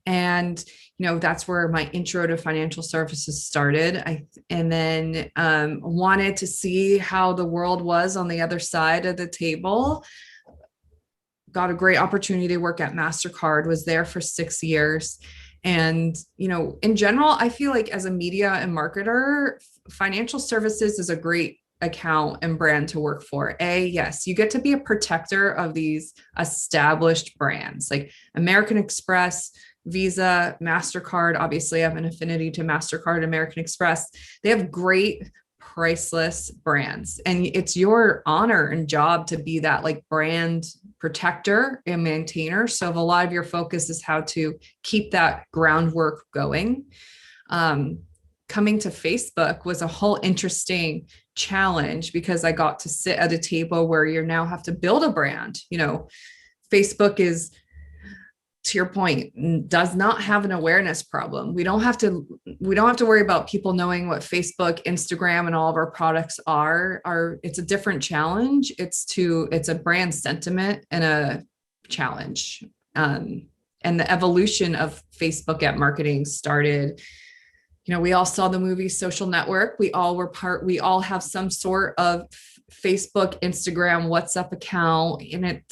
And, that's where my intro to financial services started. And then wanted to see how the world was on the other side of the table. Got a great opportunity to work at MasterCard, was there for 6 years. And, in general, I feel like as a media and marketer, financial services is a great account and brand to work for. Yes, you get to be a protector of these established brands like American Express, Visa, MasterCard. Obviously, I have an affinity to MasterCard, American Express. They have great priceless brands, and it's your honor and job to be that like brand protector and maintainer. So if a lot of your focus is how to keep that groundwork going, coming to Facebook was a whole interesting challenge because I got to sit at a table where you now have to build a brand. Facebook is, to your point, does not have an awareness problem. We don't have to worry about people knowing what Facebook, Instagram, and all of our products are. It's a different challenge. It's a brand sentiment and a challenge. And the evolution of Facebook at marketing started, we all saw the movie Social Network. We all have some sort of Facebook, Instagram, WhatsApp account, and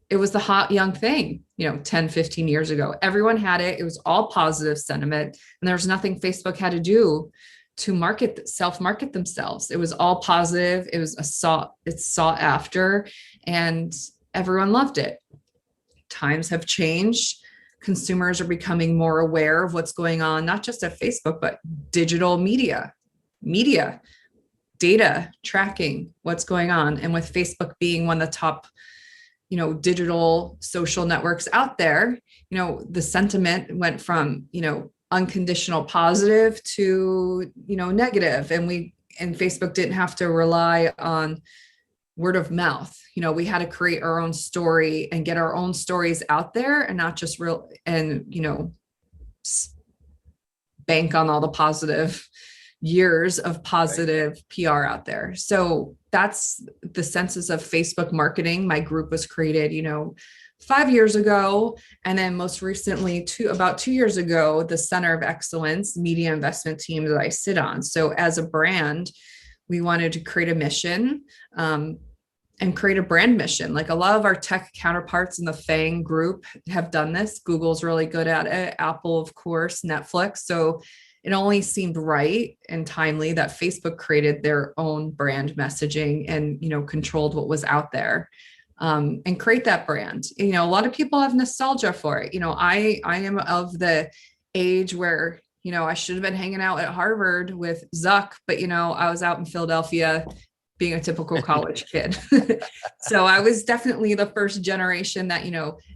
it was the hot young thing, 10, 15 years ago. Everyone had it. It was all positive sentiment. And there was nothing Facebook had to do to self-market themselves. It was all positive. It's sought after, and everyone loved it. Times have changed. Consumers are becoming more aware of what's going on, not just at Facebook, but digital media, data, tracking what's going on. And with Facebook being one of the top digital social networks out there, the sentiment went from, unconditional positive to, negative. And Facebook didn't have to rely on word of mouth. We had to create our own story and get our own stories out there and not just bank on all the positive years of positive PR out there. So that's the senses of Facebook marketing. My group was created, 5 years ago. And then most recently, about 2 years ago, the Center of Excellence media investment team that I sit on. So as a brand, we wanted to create a mission and create a brand mission. Like a lot of our tech counterparts in the FANG group have done this. Google's really good at it. Apple, of course, Netflix. So it only seemed right and timely that Facebook created their own brand messaging and, controlled what was out there, and create that brand. A lot of people have nostalgia for it. I am of the age where, I should have been hanging out at Harvard with Zuck, but, I was out in Philadelphia being a typical college kid. So I was definitely the first generation that,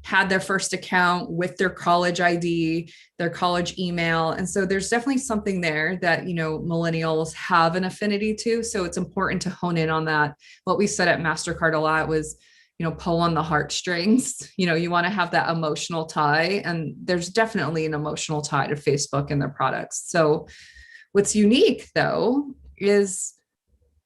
had their first account with their college ID, their college email. And so there's definitely something there that, millennials have an affinity to. So it's important to hone in on that. What we said at MasterCard a lot was, pull on the heartstrings. You want to have that emotional tie, and there's definitely an emotional tie to Facebook and their products. So what's unique though is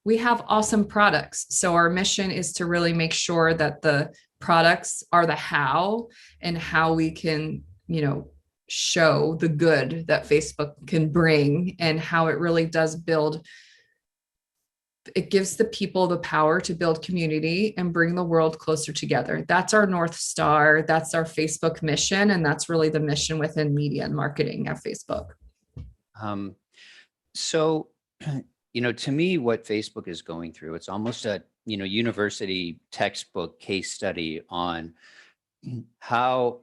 we have awesome products. So our mission is to really make sure that the products are the how, and how we can, show the good that Facebook can bring, and how it really does build. It gives the people the power to build community and bring the world closer together. That's our North Star. That's our Facebook mission. And that's really the mission within media and marketing at Facebook. So, to me, what Facebook is going through, it's almost a, university textbook case study on how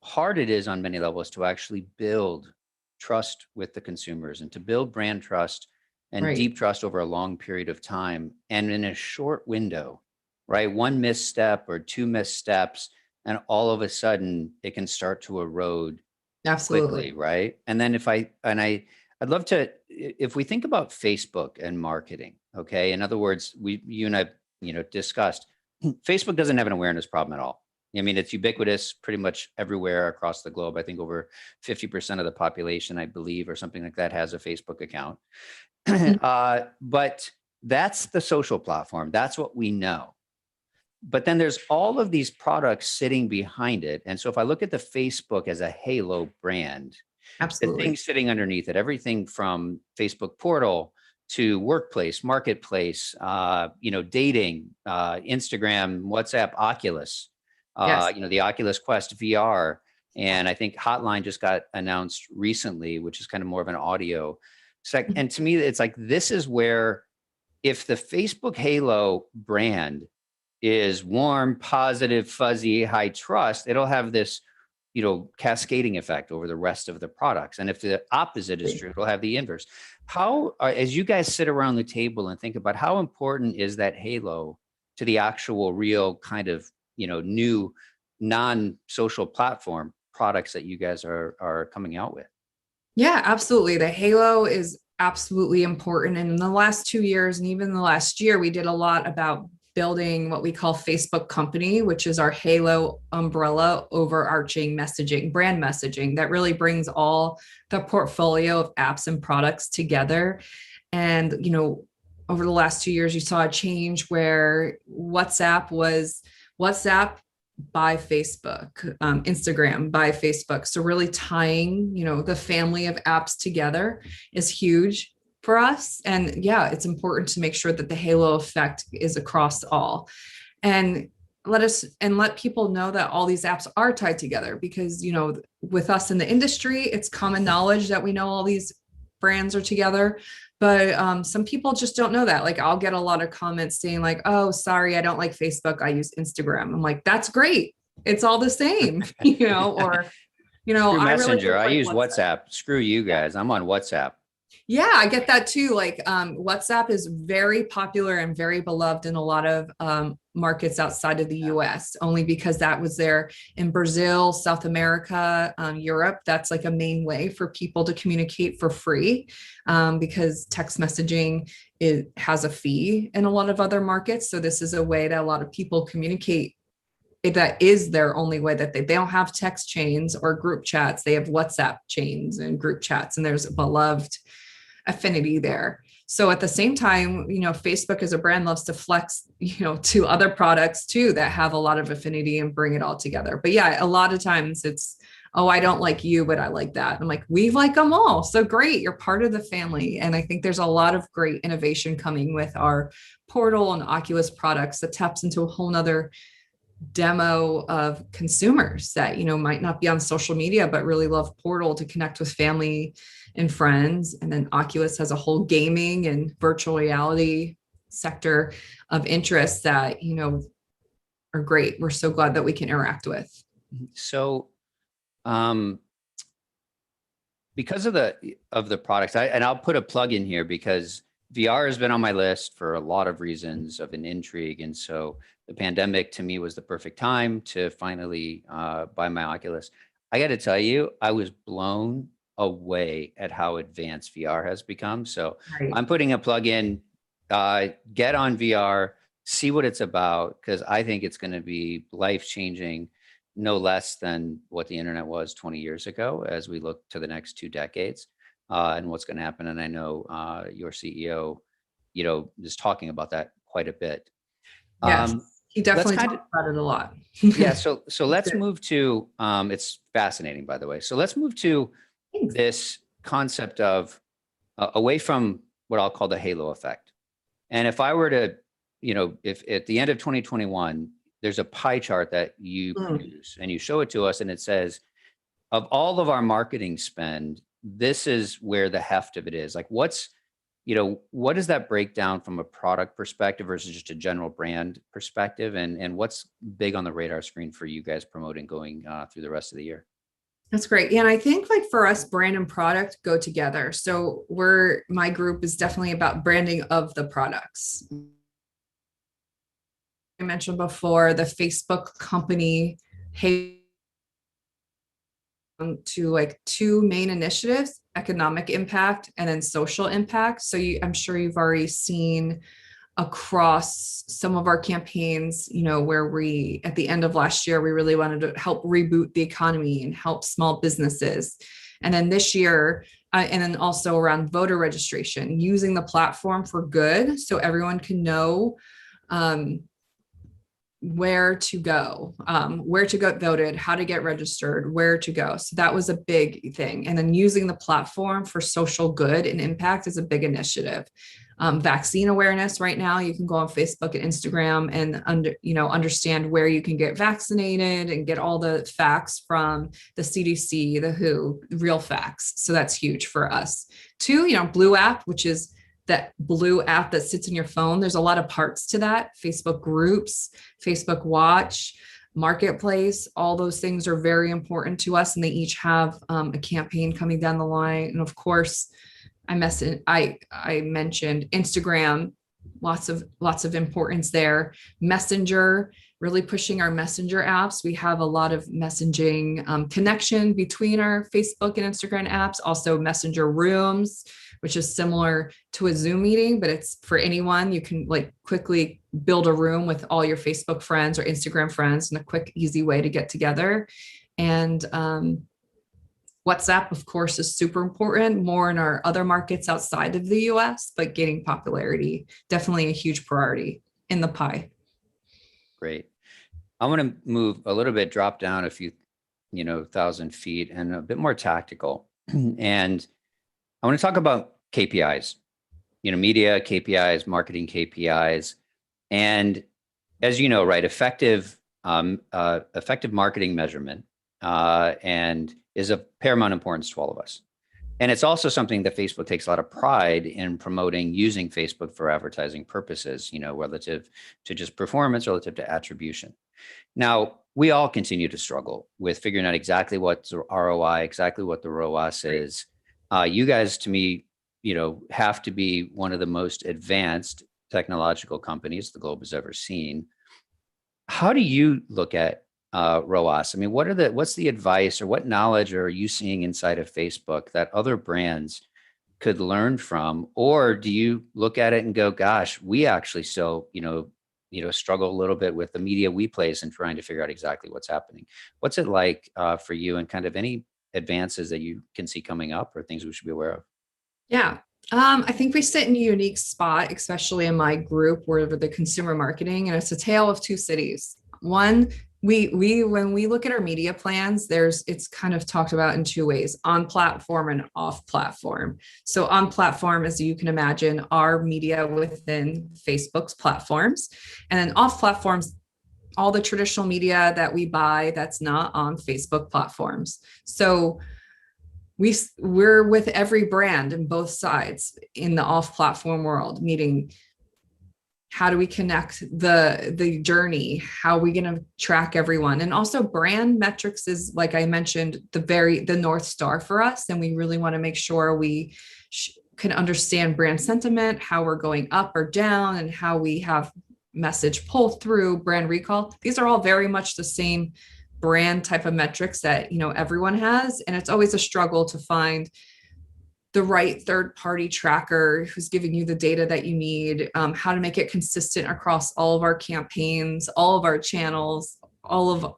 hard it is on many levels to actually build trust with the consumers and to build brand trust and Right. deep trust over a long period of time. And in a short window, right? One misstep or two missteps, and all of a sudden it can start to erode Absolutely. quickly, right? And then I'd love to, if we think about Facebook and marketing, okay? In other words, you and I, discussed, Facebook doesn't have an awareness problem at all. I mean, it's ubiquitous pretty much everywhere across the globe. I think over 50% of the population, I believe, or something like that, has a Facebook account. But that's the social platform. That's what we know. But then there's all of these products sitting behind it. And so if I look at the Facebook as a halo brand, Absolutely. the things sitting underneath it, everything from Facebook portal to workplace, marketplace, dating, Instagram, WhatsApp, Oculus, Yes. the Oculus Quest VR, And I think Hotline just got announced recently, which is kind of more of an audio sec. And to me, it's like, this is where, if the Facebook Halo brand is warm, positive, fuzzy, high trust, it'll have this, cascading effect over the rest of the products. And if the opposite is true, it'll have the inverse. How, as you guys sit around the table and think about how important is that halo to the actual real kind of, new non-social platform products that you guys are coming out with? Yeah, absolutely. The halo is absolutely important. And in the last 2 years, and even the last year, we did a lot about building what we call Facebook Company, which is our halo umbrella overarching messaging, brand messaging that really brings all the portfolio of apps and products together. And, over the last 2 years, you saw a change where WhatsApp was WhatsApp by Facebook, Instagram by Facebook. So really tying, the family of apps together is huge for us. And yeah, it's important to make sure that the halo effect is across all. And let people know that all these apps are tied together, because, with us in the industry, it's common knowledge that we know all these brands are together. But some people just don't know that. Like, I'll get a lot of comments saying like, oh, sorry, I don't like Facebook, I use Instagram. I'm like, that's great. It's all the same, or, Screw I Messenger. really I use WhatsApp. Screw you guys. I'm on WhatsApp. Yeah, I get that too. Like, WhatsApp is very popular and very beloved in a lot of markets outside of the US, only because that was there in Brazil, South America, Europe. That's like a main way for people to communicate for free, because text messaging has a fee in a lot of other markets. So this is a way that a lot of people communicate. That is their only way, that they don't have text chains or group chats. They have WhatsApp chains and group chats, and there's a beloved affinity there. So at the same time, Facebook as a brand loves to flex, to other products too that have a lot of affinity and bring it all together. But yeah, a lot of times it's, oh, I don't like you, but I like that. I'm like, we like them all. So great. You're part of the family. And I think there's a lot of great innovation coming with our Portal and Oculus products that taps into a whole nother demo of consumers that, might not be on social media, but really love Portal to connect with family and friends. And then Oculus has a whole gaming and virtual reality sector of interest that, are great. We're so glad that we can interact with. So, because of the products, and I'll put a plug in here, because VR has been on my list for a lot of reasons of an intrigue. And so the pandemic to me was the perfect time to finally buy my Oculus. I got to tell you, I was blown away at how advanced VR has become. So Right. I'm putting a plug in, get on VR, see what it's about, because I think it's going to be life-changing, no less than what the internet was 20 years ago as we look to the next 2 decades and what's going to happen. And I know your CEO, is talking about that quite a bit. Yes, he definitely talks about it a lot. Yeah. So let's move to, it's fascinating, by the way. So let's move to this concept of away from what I'll call the halo effect. And if I were to, if at the end of 2021, there's a pie chart that you produce and you show it to us, and it says, of all of our marketing spend, this is where the heft of it is. Like, what does that break down from a product perspective versus just a general brand perspective? And what's big on the radar screen for you guys promoting going through the rest of the year? That's great. Yeah. And I think like for us, brand and product go together. So my group is definitely about branding of the products. I mentioned before the Facebook company to like 2 main initiatives, economic impact and then social impact. So I'm sure you've already seen across some of our campaigns, where we, at the end of last year, we really wanted to help reboot the economy and help small businesses. And then this year, and then also around voter registration, using the platform for good so everyone can know where to go get voted, how to get registered, where to go. So that was a big thing. And then using the platform for social good and impact is a big initiative. vaccine awareness right now. You can go on Facebook and Instagram and understand where you can get vaccinated and get all the facts from the CDC, the WHO, real facts. So that's huge for us. Two, Blue app, which is that blue app that sits in your phone. There's a lot of parts to that. Facebook groups, Facebook Watch, Marketplace, all those things are very important to us, and they each have a campaign coming down the line. And of course, I mentioned Instagram, lots of importance there. Messenger, really pushing our messenger apps. We have a lot of messaging connection between our Facebook and Instagram apps. Also messenger rooms, which is similar to a Zoom meeting, but it's for anyone. You can quickly build a room with all your Facebook friends or Instagram friends in a quick, easy way to get together. And WhatsApp, of course, is super important, more in our other markets outside of the US, but gaining popularity, definitely a huge priority in the pie. Great. I want to move a little bit, drop down a few, 1,000 feet and a bit more tactical. And I want to talk about KPIs, media KPIs, marketing KPIs. And as you know, right, effective marketing measurement and is of paramount importance to all of us. And it's also something that Facebook takes a lot of pride in promoting, using Facebook for advertising purposes, relative to just performance, relative to attribution. Now, we all continue to struggle with figuring out exactly what's the ROI, exactly what the ROAS is. You guys, to me, have to be one of the most advanced technological companies the globe has ever seen. How do you look at ROAS? I mean, what's the advice, or what knowledge are you seeing inside of Facebook that other brands could learn from? Or do you look at it and go, gosh, we actually still, struggle a little bit with the media we place and trying to figure out exactly what's happening? What's it like for you, and kind of any advances that you can see coming up, or things we should be aware of? Yeah. I think we sit in a unique spot, especially in my group, where the consumer marketing, and it's a tale of two cities. One, we when we look at our media plans, it's kind of talked about in two ways: on platform and off platform. So on platform, as you can imagine, our media within Facebook's platforms, and then off platforms, all the traditional media that we buy that's not on Facebook platforms. So we're with every brand in both sides in the off-platform world, meaning how do we connect the journey? How are we going to track everyone? And also brand metrics is, like I mentioned, the North Star for us. And we really want to make sure we can understand brand sentiment, how we're going up or down, and how we have message pull through, brand recall. These are all very much the same brand type of metrics that everyone has, and it's always a struggle to find the right third-party tracker who's giving you the data that you need, how to make it consistent across all of our campaigns, all of our channels, all of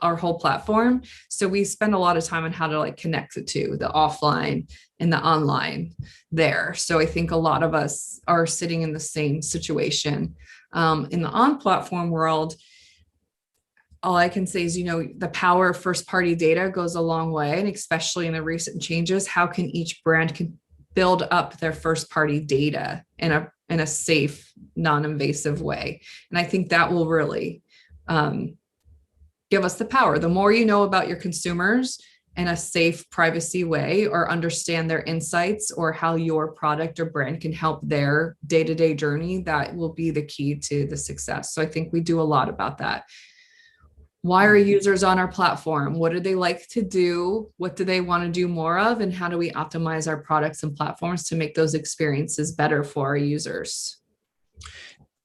our whole platform. So we spend a lot of time on how to connect the two, the offline and the online there. So I think a lot of us are sitting in the same situation. In the on-platform world, all I can say is, the power of first party data goes a long way. And especially in the recent changes, how can each brand can build up their first party data in a safe, non-invasive way? And I think that will really give us the power. The more you know about your consumers in a safe privacy way, or understand their insights, or how your product or brand can help their day-to-day journey, that will be the key to the success. So I think we do a lot about that. Why are users on our platform? What do they like to do? What do they want to do more of? And how do we optimize our products and platforms to make those experiences better for our users?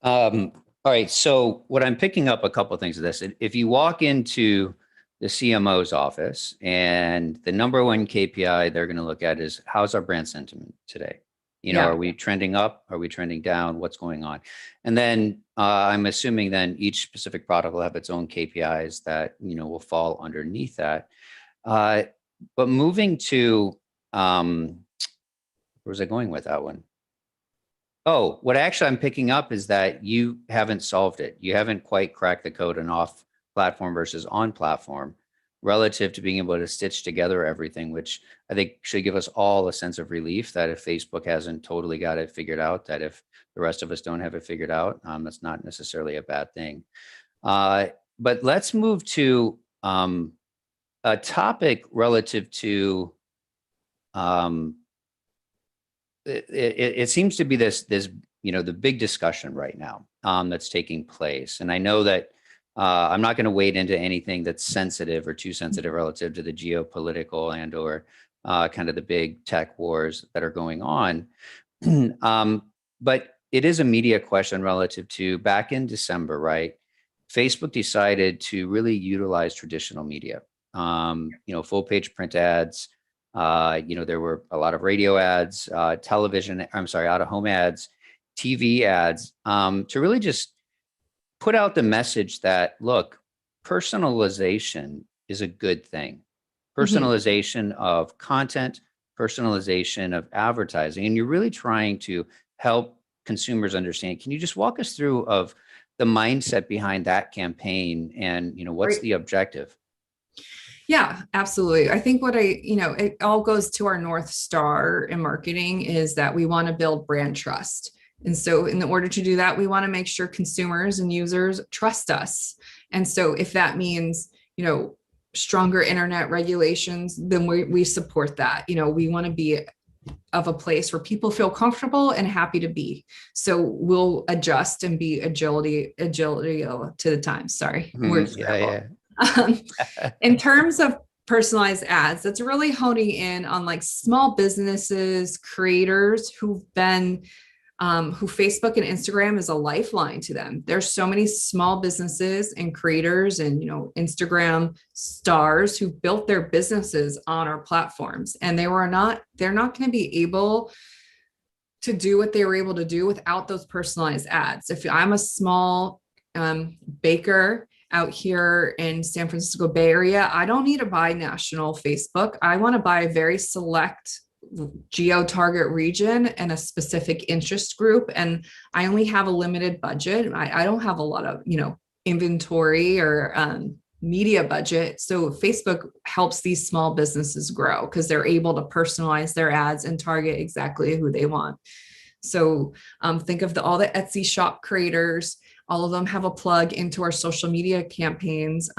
All right. So what I'm picking up, a couple of things of this. If you walk into the CMO's office, and the number one KPI they're going to look at is, how's our brand sentiment today? Are we trending up? Are we trending down? What's going on? And then I'm assuming then each specific product will have its own KPIs that, will fall underneath that. But moving to, where was I going with that one? Oh, what actually I'm picking up is that you haven't solved it. You haven't quite cracked the code on off platform versus on platform relative to being able to stitch together everything, which I think should give us all a sense of relief that if Facebook hasn't totally got it figured out, that if the rest of us don't have it figured out, that's not necessarily a bad thing. But let's move to a topic relative to it seems to be this the big discussion right now that's taking place, and I know that I'm not going to wade into anything that's sensitive or too sensitive relative to the geopolitical and or kind of the big tech wars that are going on, but it is a media question relative to back in December, right? Facebook decided to really utilize traditional media, full page print ads. There were a lot of radio ads, out of home ads, TV ads, to really just put out the message that, look, personalization is a good thing. Personalization of content, personalization of advertising, and you're really trying to help consumers understand. Can you just walk us through of the mindset behind that campaign and, what's the objective? Yeah, absolutely. I think it all goes to our North Star in marketing is that we want to build brand trust. And so in order to do that, we want to make sure consumers and users trust us. And so if that means, stronger internet regulations, then we support that. We want to be of a place where people feel comfortable and happy to be. So we'll adjust and be agility to the times. Sorry. In terms of personalized ads, that's really honing in on like small businesses, creators who Facebook and Instagram is a lifeline to them. There's so many small businesses and creators and, Instagram stars who built their businesses on our platforms, and they're not going to be able to do what they were able to do without those personalized ads. If I'm a small baker out here in San Francisco Bay Area, I don't need to buy national Facebook. I want to buy a very select geo-target region and a specific interest group. And I only have a limited budget. I don't have a lot of, inventory or media budget. So Facebook helps these small businesses grow because they're able to personalize their ads and target exactly who they want. So think of all the Etsy shop creators. All of them have a plug into our social media campaigns.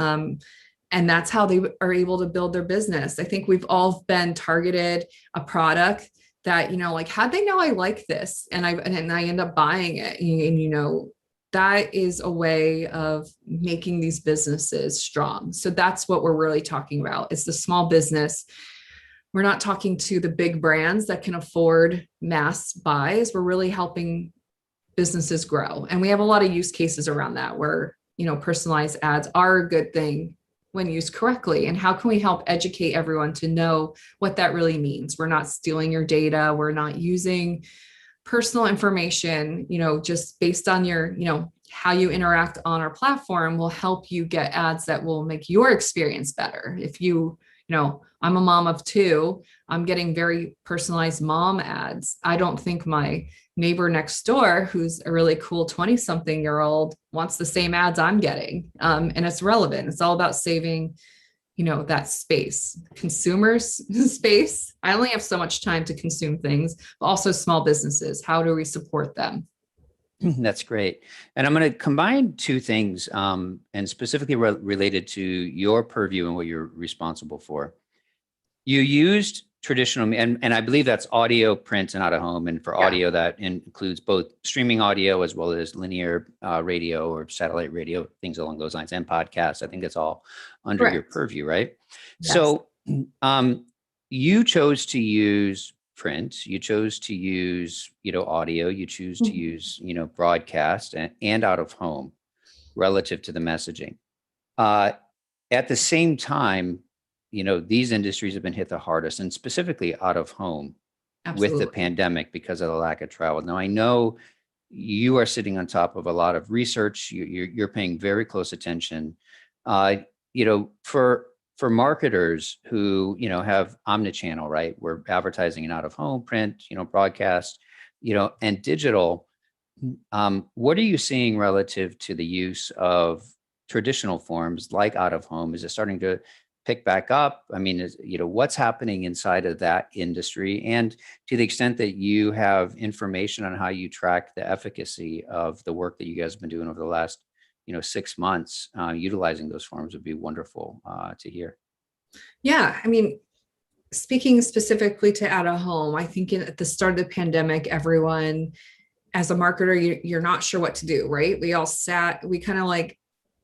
And that's how they are able to build their business. I think we've all been targeted a product that, how'd they know I like this? And I end up buying it. And that is a way of making these businesses strong. So that's what we're really talking about. It's the small business. We're not talking to the big brands that can afford mass buys. We're really helping businesses grow. And we have a lot of use cases around that where, personalized ads are a good thing when used correctly. And how can we help educate everyone to know what that really means? We're not stealing your data. We're not using personal information, just based on your, how you interact on our platform will help you get ads that will make your experience better. If I'm a mom of two, I'm getting very personalized mom ads. I don't think my neighbor next door, who's a really cool 20-something-year-old, wants the same ads I'm getting. And it's relevant. It's all about saving, that space, consumers space. I only have so much time to consume things, but also small businesses. How do we support them? That's great. And I'm going to combine two things and specifically related to your purview and what you're responsible for. You used traditional, and I believe that's audio, print, and out of home. And for audio, that includes both streaming audio as well as linear radio or satellite radio, things along those lines, and podcasts. I think that's all under your purview, right? Yes. So you chose to use print, you chose to use, audio, you choose to use, broadcast and out of home relative to the messaging. At the same time, these industries have been hit the hardest, and specifically out of home. Absolutely. With the pandemic because of the lack of travel. Now, I know you are sitting on top of a lot of research. You're paying very close attention. For marketers who, have omnichannel, right? We're advertising in out of home, print, broadcast, and digital. What are you seeing relative to the use of traditional forms like out of home? Is it starting to pick back up? I mean, what's happening inside of that industry? And to the extent that you have information on how you track the efficacy of the work that you guys have been doing over the last, 6 months, utilizing those forms would be wonderful to hear. Yeah, I mean, speaking specifically to out of home, I think at the start of the pandemic, everyone, as a marketer, you're not sure what to do, right? We kind of like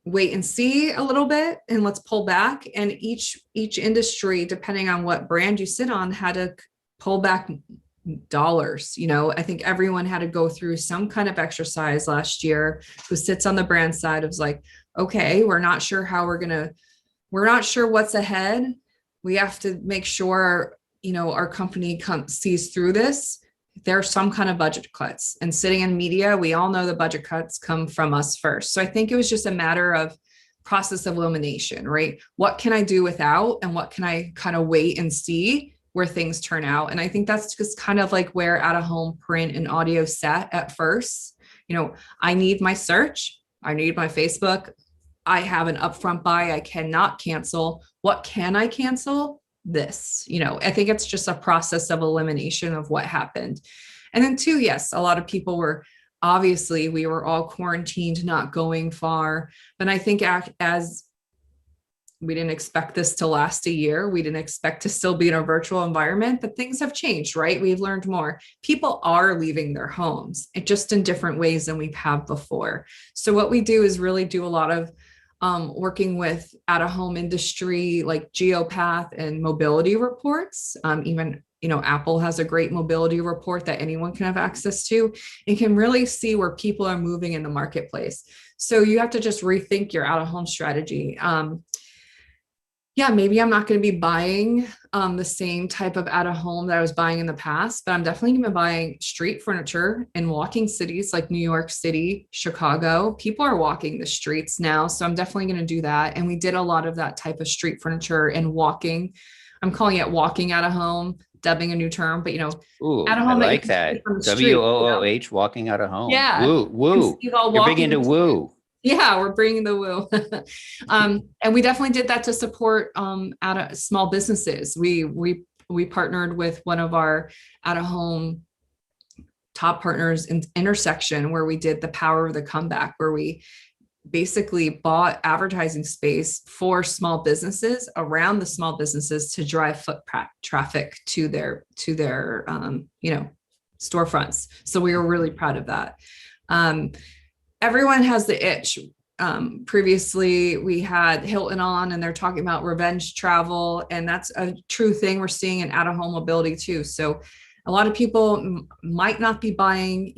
wait and see a little bit and let's pull back. And each industry, depending on what brand you sit on, had to pull back dollars. I think everyone had to go through some kind of exercise last year. Who sits on the brand side of like, okay, we're not sure we're not sure what's ahead. We have to make sure, our company sees through this. There's some kind of budget cuts, and sitting in media, we all know the budget cuts come from us first. So I think it was just a matter of process of elimination, right? What can I do without, and what can I kind of wait and see where things turn out? And I think that's just kind of like where out of home print and audio sat at first. I need my search. I need my Facebook. I have an upfront buy I cannot cancel. What can I cancel? This, I think it's just a process of elimination of what happened. And then two, yes, a lot of people we were all quarantined, not going far. But I think as we didn't expect this to last a year, we didn't expect to still be in a virtual environment, but things have changed, right? We've learned more. People are leaving their homes, just in different ways than we've had before. So what we do is really do a lot of working with out-of-home industry like Geopath and mobility reports. Even, Apple has a great mobility report that anyone can have access to and can really see where people are moving in the marketplace. So you have to just rethink your out-of-home strategy. Maybe I'm not going to be buying the same type of out of home that I was buying in the past, but I'm definitely going to be buying street furniture in walking cities like New York City, Chicago. People are walking the streets now, so I'm definitely going to do that. And we did a lot of that type of street furniture and walking. I'm calling it walking out of home, dubbing a new term, but Ooh, out of home. I like that. WOOH, walking out of home. Yeah. Woo. You're big into woo. Yeah, we're bringing the woo. And we definitely did that to support out of small businesses. We partnered with one of our out of home top partners in Intersection, where we did the power of the comeback, where we basically bought advertising space for small businesses around the small businesses to drive foot traffic to their storefronts. So we were really proud of that. Everyone has the itch. Previously, we had Hilton on, and they're talking about revenge travel, and that's a true thing we're seeing in out-of-home mobility too. So a lot of people might not be buying,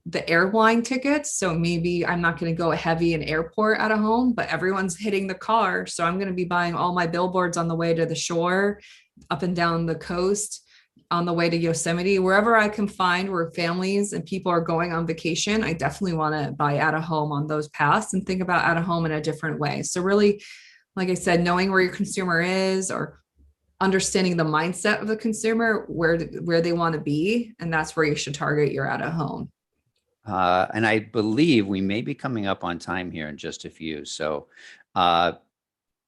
the airline tickets. So maybe I'm not going to go heavy in airport out of home, but everyone's hitting the car. So I'm going to be buying all my billboards on the way to the shore, up and down the coast, on the way to Yosemite, wherever I can find where families and people are going on vacation. I definitely want to buy out of home on those paths and think about out of home in a different way. So really, like I said, knowing where your consumer is, or understanding the mindset of the consumer, where they want to be. And that's where you should target your out of home. And I believe we may be coming up on time here in just a few. So I'm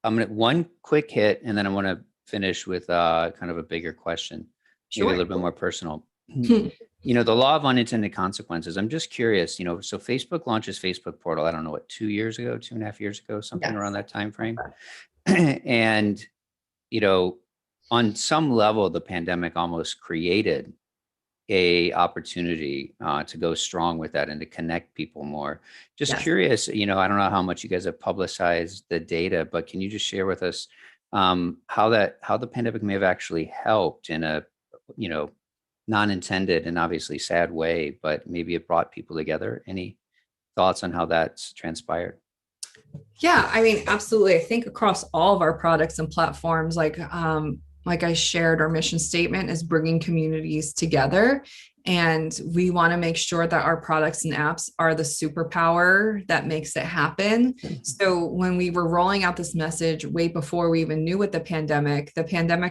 going to one quick hit, and then I want to finish with kind of a bigger question. Maybe a little bit more personal. The law of unintended consequences. I'm just curious, so Facebook launches Facebook Portal, I don't know, 2.5 years ago, something around that time frame. And, on some level, the pandemic almost created a opportunity to go strong with that and to connect people more. Just curious, I don't know how much you guys have publicized the data, but can you just share with us how the pandemic may have actually helped in a non-intended and obviously sad way, but maybe it brought people together? Any thoughts on how that's transpired? Yeah, I mean, absolutely. I think across all of our products and platforms, like I shared, our mission statement is bringing communities together. And we want to make sure that our products and apps are the superpower that makes it happen. So when we were rolling out this message way before we even knew what the pandemic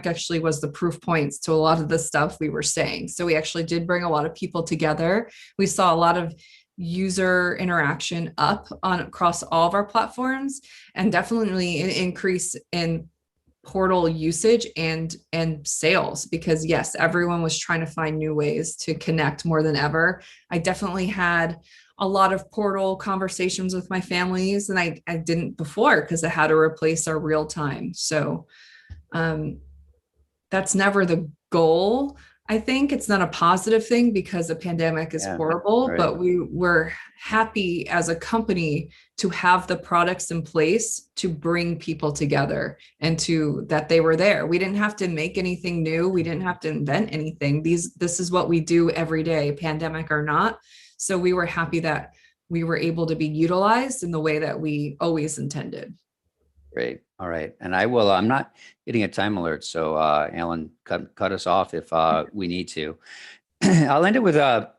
actually was the proof points to a lot of the stuff we were saying. So we actually did bring a lot of people together. We saw a lot of user interaction up across all of our platforms, and definitely an increase in portal usage and sales, because yes, everyone was trying to find new ways to connect more than ever. I definitely had a lot of portal conversations with my families, and I didn't before because I had to replace our real time. So that's never the goal. I think it's not a positive thing because the pandemic is horrible, right. but we were happy as a company to have the products in place to bring people together and to that they were there. We didn't have to make anything new. We didn't have to invent anything. This is what we do every day, pandemic or not. So we were happy that we were able to be utilized in the way that we always intended. Great. All right. And I will, I'm not getting a time alert. So Alan, cut us off if we need to. I'll end it with a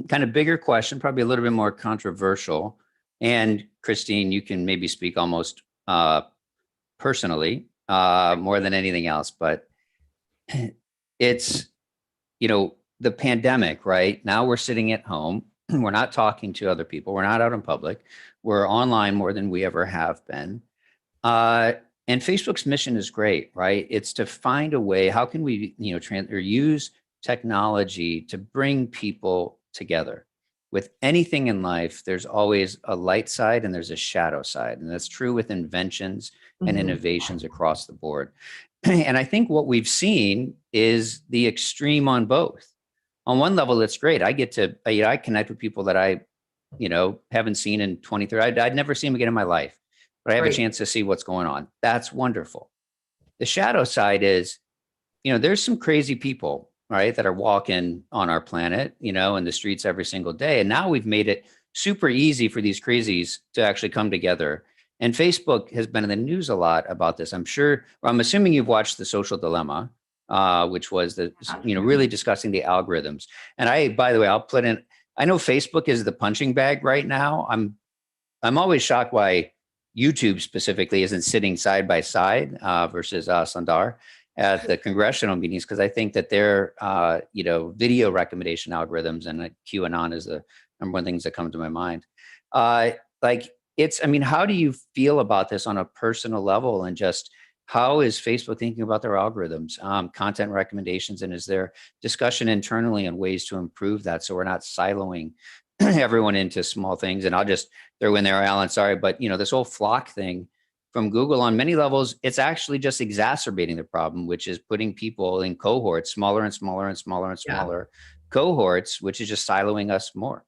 kind of bigger question, probably a little bit more controversial. And Christine, you can maybe speak almost personally more than anything else, but it's, the pandemic, right? Now we're sitting at home. We're not talking to other people. We're not out in public. We're online more than we ever have been. And Facebook's mission is great, right? It's to find a way, how can we, use technology to bring people together. With anything in life, there's always a light side and there's a shadow side. And that's true with inventions and innovations across the board. And I think what we've seen is the extreme on both. On one level, it's great. I get to, I connect with people that I, haven't seen in 20, 30, I'd never see them again in my life. But I have a chance to see what's going on. That's wonderful. The shadow side is, there's some crazy people, right, that are walking on our planet, in the streets every single day. And now we've made it super easy for these crazies to actually come together. And Facebook has been in the news a lot about this. I'm assuming you've watched The Social Dilemma, which was really discussing the algorithms. And by the way, I'll put in, I know Facebook is the punching bag right now. I'm always shocked why YouTube specifically isn't sitting side by side versus Sundar at the congressional meetings, because I think that their video recommendation algorithms and QAnon is the number one things that come to my mind. How do you feel about this on a personal level, and just how is Facebook thinking about their algorithms, content recommendations, and is there discussion internally on ways to improve that so we're not siloing everyone into small things? And I'll just throw in there, Alan, sorry, but this whole flock thing from Google, on many levels, it's actually just exacerbating the problem, which is putting people in cohorts, smaller and smaller and smaller and smaller cohorts, which is just siloing us more.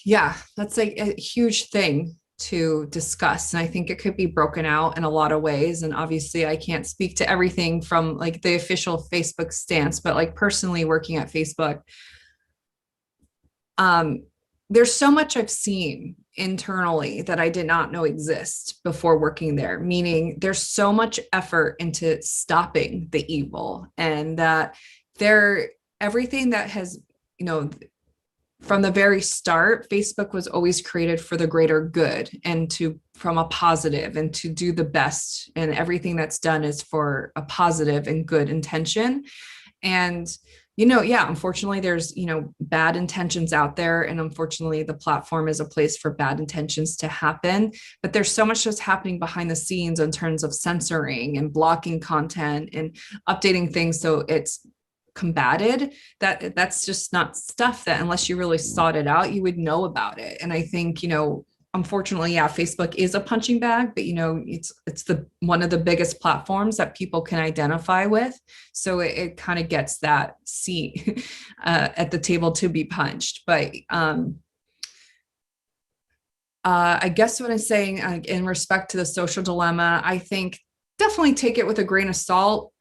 Yeah, that's a huge thing to discuss. And I think it could be broken out in a lot of ways. And obviously I can't speak to everything from the official Facebook stance, but personally working at Facebook, there's so much I've seen internally that I did not know exist before working there, meaning there's so much effort into stopping the evil, and that everything that has, from the very start, Facebook was always created for the greater good and from a positive and to do the best. And everything that's done is for a positive and good intention. And unfortunately there's, bad intentions out there. And unfortunately the platform is a place for bad intentions to happen, but there's so much that's happening behind the scenes in terms of censoring and blocking content and updating things. So it's combated that's just not stuff that unless you really sought it out, you would know about it. And I think, unfortunately, Facebook is a punching bag, but it's the one of the biggest platforms that people can identify with. So it kind of gets that seat at the table to be punched. But I guess what I'm saying in respect to The Social Dilemma, I think definitely take it with a grain of salt.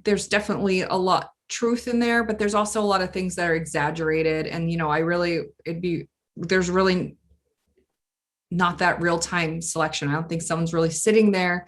There's definitely a lot truth in there, but there's also a lot of things that are exaggerated. And there's really not that real-time selection. I don't think someone's really sitting there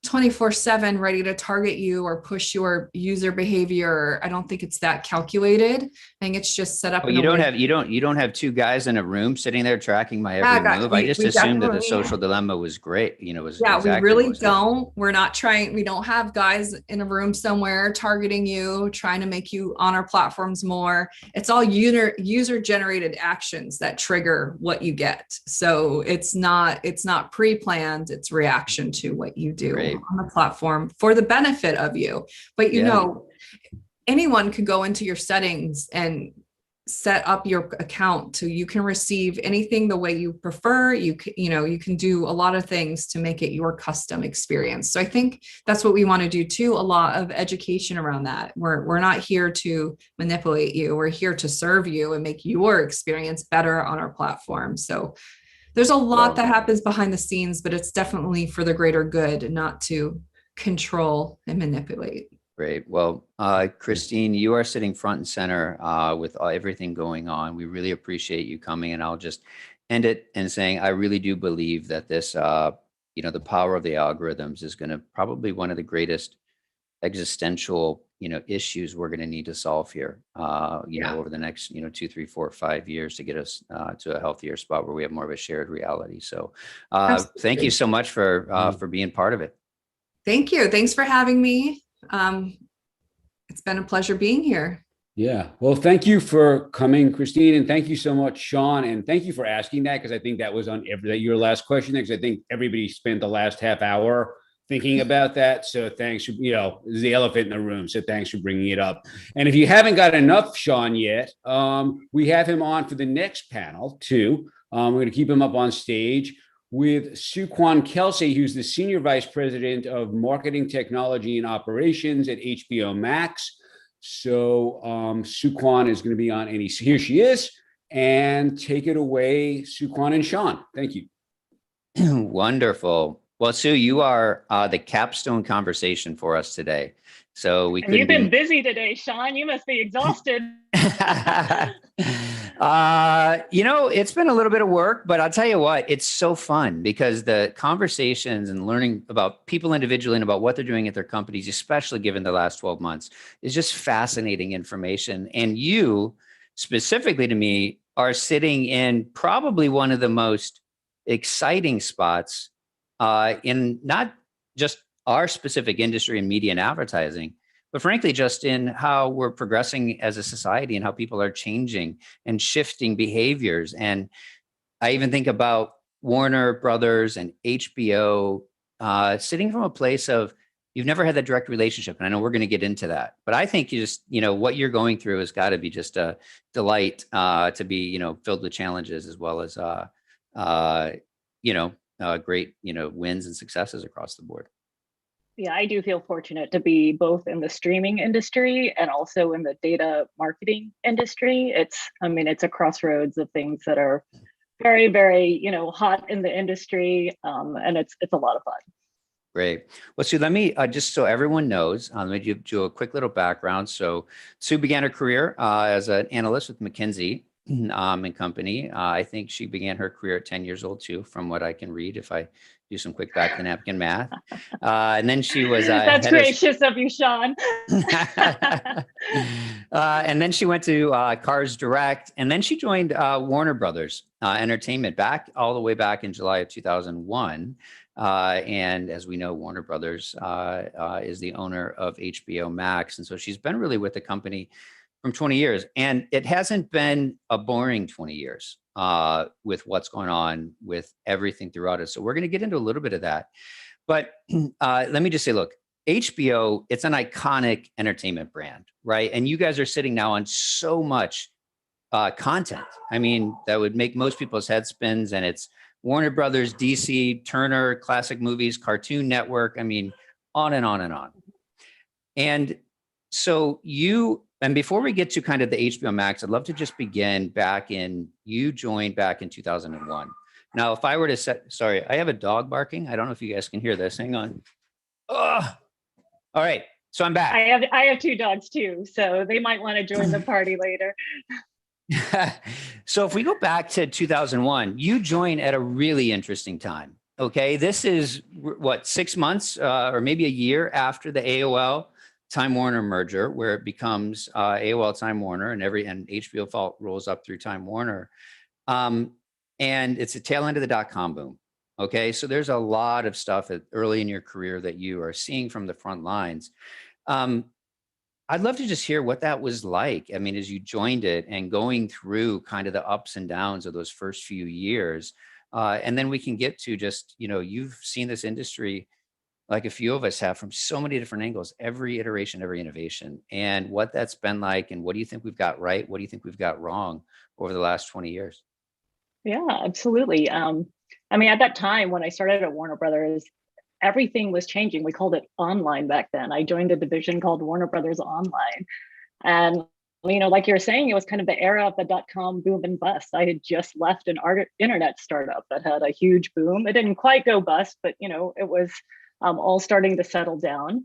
24/7 ready to target you or push your user behavior. I don't think it's that calculated. I think it's just set up. Well, you don't have two guys in a room sitting there tracking my every move. I just assumed that The Social Dilemma was great. We really don't. We're not trying. We don't have guys in a room somewhere targeting you, trying to make you on our platforms more. It's all user generated actions that trigger what you get. So it's not pre-planned. It's reaction to what you do. Great. Right. on the platform for the benefit of you. But you Yeah. know, anyone could go into your settings and set up your account so you can receive anything the way you prefer. You can do a lot of things to make it your custom experience. So I think that's what we want to do too. A lot of education around that. We're not here to manipulate you. We're here to serve you and make your experience better on our platform. So there's a lot that happens behind the scenes, but it's definitely for the greater good, not to control and manipulate. Great. Well, Christine, you are sitting front and center with everything going on. We really appreciate you coming, and I'll just end it and saying I really do believe that this, the power of the algorithms is going to probably one of the greatest existential, issues we're going to need to solve here, over the next, 2, 3, 4, 5 years to get us to a healthier spot where we have more of a shared reality. So, thank you so much for being part of it. Thank you. Thanks for having me. It's been a pleasure being here. Yeah. Well, thank you for coming, Christine. And thank you so much, Sean. And thank you for asking that, because I think that was on your last question, because I think everybody spent the last half hour thinking about that. So thanks, this is the elephant in the room. So thanks for bringing it up. And if you haven't got enough Sean yet, we have him on for the next panel too. We're going to keep him up on stage with Suquan Kelsey, who's the Senior Vice President of Marketing, Technology, and Operations at HBO Max. So Suquan is going to be on, and here she is. And take it away, Suquan and Sean. Thank you. Wonderful. Well, Sue, you are the capstone conversation for us today. So you've been busy today, Sean. You must be exhausted. It's been a little bit of work, but I'll tell you what, it's so fun because the conversations and learning about people individually and about what they're doing at their companies, especially given the last 12 months, is just fascinating information. And you, specifically to me, are sitting in probably one of the most exciting spots in not just our specific industry in media and advertising, but frankly, just in how we're progressing as a society and how people are changing and shifting behaviors. And I even think about Warner Brothers and HBO sitting from a place of, you've never had that direct relationship. And I know we're going to get into that, but I think what you're going through has got to be just a delight to be, filled with challenges as well as, great, wins and successes across the board. Yeah, I do feel fortunate to be both in the streaming industry and also in the data marketing industry. It's a crossroads of things that are very, very, hot in the industry. And it's a lot of fun. Great. Well, Sue, let me just so everyone knows, let me do a quick little background. So Sue began her career as an analyst with McKinsey and Company. I think she began her career at 10 years old too, from what I can read, if I do some quick back of the napkin math. And then she was that's gracious of you, Sean. And then she went to Cars Direct, and then she joined Warner Brothers Entertainment all the way back in July of 2001. And as we know, Warner Brothers is the owner of HBO Max. And so she's been really with the company from 20 years. And it hasn't been a boring 20 years with what's going on with everything throughout it. So we're going to get into a little bit of that. But let me just say, look, HBO, it's an iconic entertainment brand, right? And you guys are sitting now on so much content. I mean, that would make most people's head spins. And it's Warner Brothers, DC, Turner, Classic Movies, Cartoon Network. I mean, on and on and on. And so and before we get to kind of the HBO Max, I'd love to just begin you joined back in 2001. Now, if I were to sorry, I have a dog barking. I don't know if you guys can hear this. Hang on. All right. So I'm back. I have 2 dogs too, so they might want to join the party later. So if we go back to 2001, you joined at a really interesting time. Okay. This is what, 6 months or maybe a year after the AOL Time Warner merger, where it becomes AOL Time Warner and HBO rolls up through Time Warner. And it's a tail end of the .com boom. Okay. So there's a lot of stuff early in your career that you are seeing from the front lines. I'd love to just hear what that was like. I mean, as you joined it and going through kind of the ups and downs of those first few years. And then we can get to just, you've seen this industry like a few of us have from so many different angles, every iteration, every innovation, and what that's been like, and what do you think we've got right? What do you think we've got wrong over the last 20 years? Yeah, absolutely. I mean, at that time when I started at Warner Brothers, everything was changing. We called it online back then. I joined a division called Warner Brothers Online. And, like you were saying, it was kind of the era of the dot-com boom and bust. I had just left an internet startup that had a huge boom. It didn't quite go bust, but, it was all starting to settle down.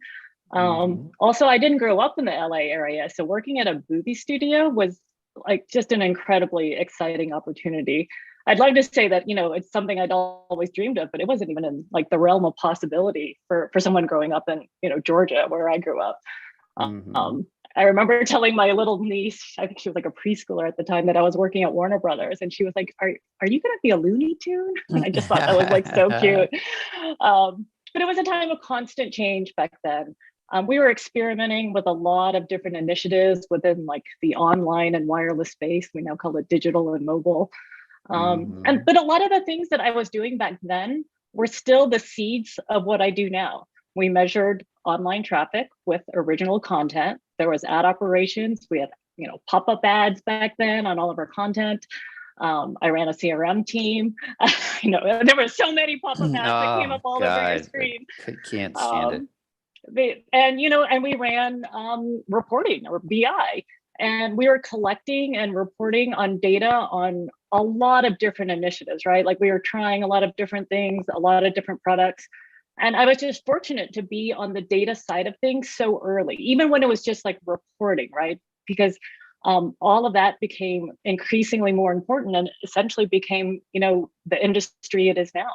Also, I didn't grow up in the LA area. So working at a movie studio was like just an incredibly exciting opportunity. I'd love to say that, it's something I'd always dreamed of, but it wasn't even in like the realm of possibility for someone growing up in, Georgia, where I grew up. I remember telling my little niece, I think she was like a preschooler at the time, that I was working at Warner Brothers, and she was like, "Are you going to be a Looney Tune?" And I just thought that was like so cute. But it was a time of constant change back then. We were experimenting with a lot of different initiatives within like the online and wireless space. We now call it digital and mobile. But a lot of the things that I was doing back then were still the seeds of what I do now. We measured online traffic with original content. There was ad operations. We had, pop-up ads back then on all of our content. I ran a CRM team. There were so many pop-up ads that came up all over your screen. Can't stand it. And we ran reporting or BI, and we were collecting and reporting on data on a lot of different initiatives, right? Like we were trying a lot of different things, a lot of different products. And I was just fortunate to be on the data side of things so early, even when it was just like reporting, right? Because all of that became increasingly more important and essentially became, the industry it is now.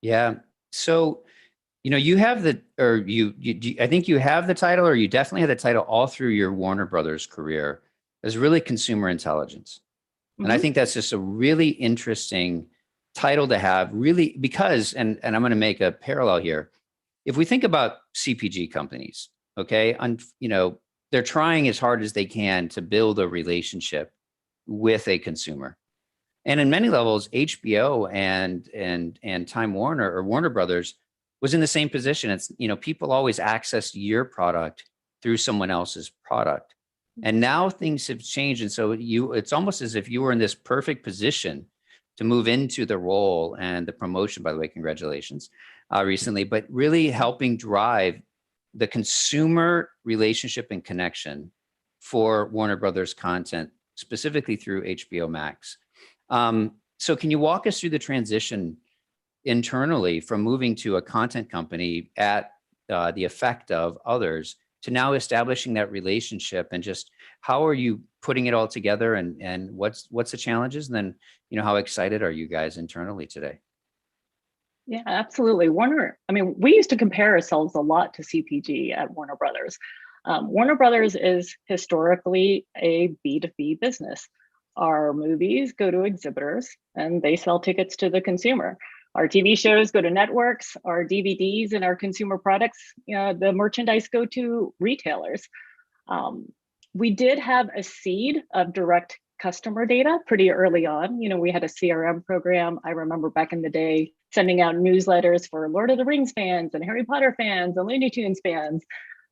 Yeah. So, you have I think you have the title, or you definitely had the title all through your Warner Brothers career, as really consumer intelligence. And I think that's just a really interesting title to have, really, because, and I'm going to make a parallel here. If we think about CPG companies, okay, they're trying as hard as they can to build a relationship with a consumer. And in many levels, HBO and Time Warner or Warner Brothers was in the same position. It's, people always access your product through someone else's product. And now things have changed. And so it's almost as if you were in this perfect position to move into the role and the promotion, by the way, congratulations, recently, but really helping drive the consumer relationship and connection for Warner Brothers content, specifically through HBO Max. So can you walk us through the transition internally from moving to a content company at the effect of others to now establishing that relationship, and just how are you putting it all together, and what's the challenges, and then how excited are you guys internally today? Yeah, absolutely. We used to compare ourselves a lot to CPG at Warner Brothers. Warner Brothers is historically a B2B business. Our movies go to exhibitors and they sell tickets to the consumer. Our TV shows go to networks, our DVDs and our consumer products, the merchandise go to retailers. We did have a seed of direct customer data pretty early on. We had a CRM program. I remember back in the day sending out newsletters for Lord of the Rings fans and Harry Potter fans and Looney Tunes fans.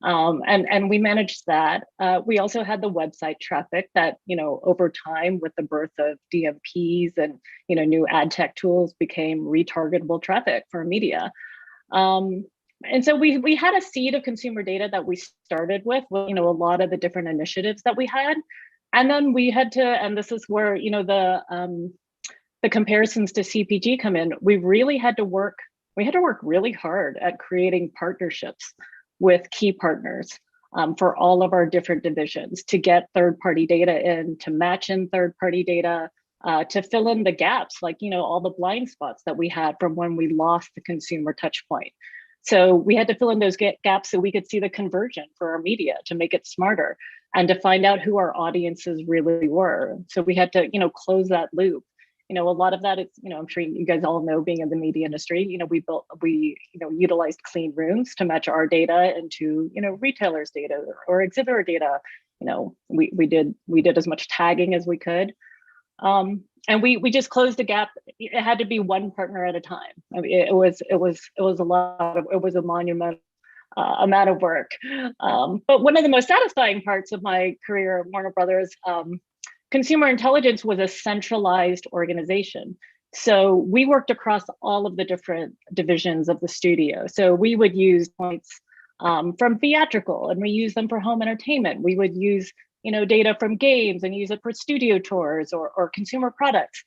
And we managed that. We also had the website traffic that, over time with the birth of DMPs and, new ad tech tools became retargetable traffic for media. And so we had a seed of consumer data that we started with, a lot of the different initiatives that we had. And then we had to, and this is where, the comparisons to CPG come in. We had to work really hard at creating partnerships with key partners for all of our different divisions to get third-party data in, to match in third-party data, to fill in the gaps, like, all the blind spots that we had from when we lost the consumer touch point. So we had to fill in those gaps so we could see the conversion for our media to make it smarter and to find out who our audiences really were. So we had to, close that loop. A lot of that is, I'm sure you guys all know, being in the media industry, we utilized clean rooms to match our data into, retailers' data or exhibitor data. We did as much tagging as we could. And and we just closed the gap. It had to be one partner at a time. I mean, it was a monumental amount of work. But one of the most satisfying parts of my career at Warner Brothers, consumer intelligence was a centralized organization. So we worked across all of the different divisions of the studio. So we would use points from theatrical, and we use them for home entertainment. We would use data from games and use it for studio tours or consumer products.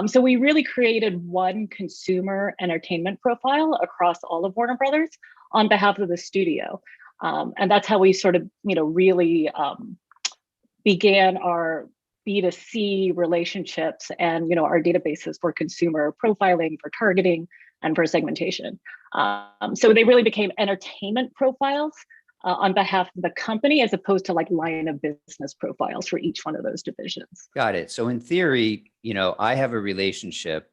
So we really created one consumer entertainment profile across all of Warner Brothers on behalf of the studio. And that's how we sort of, really began our B2C relationships and, our databases for consumer profiling, for targeting, and for segmentation. So they really became entertainment profiles on behalf of the company, as opposed to like line of business profiles for each one of those divisions. Got it. So in theory, I have a relationship,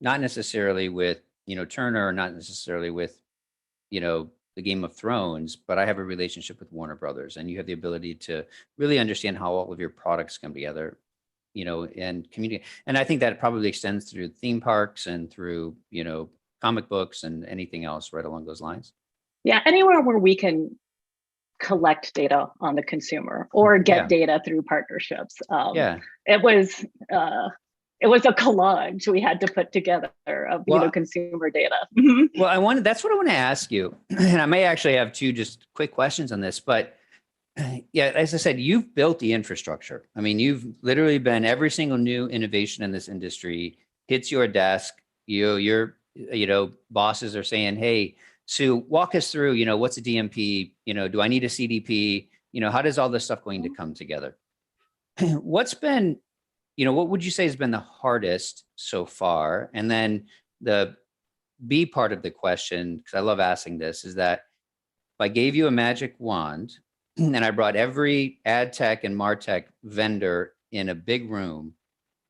not necessarily with, Turner, not necessarily with, the Game of Thrones, but I have a relationship with Warner Brothers, and you have the ability to really understand how all of your products come together, and communicate. And I think that probably extends through theme parks and through, comic books and anything else right along those lines. Yeah, anywhere where we can collect data on the consumer or get data through partnerships. It was a collage we had to put together of consumer data. Well, that's what I want to ask you, and I may actually have two just quick questions on this, but yeah, as I said, you've built the infrastructure. I mean, you've literally been every single new innovation in this industry hits your desk. Your bosses are saying, "Hey, Sue, walk us through. What's a DMP? Do I need a CDP? How does all this stuff going to come together?" What's been what would you say has been the hardest so far? And then the B part of the question, because I love asking this, is that if I gave you a magic wand and I brought every ad tech and MarTech vendor in a big room,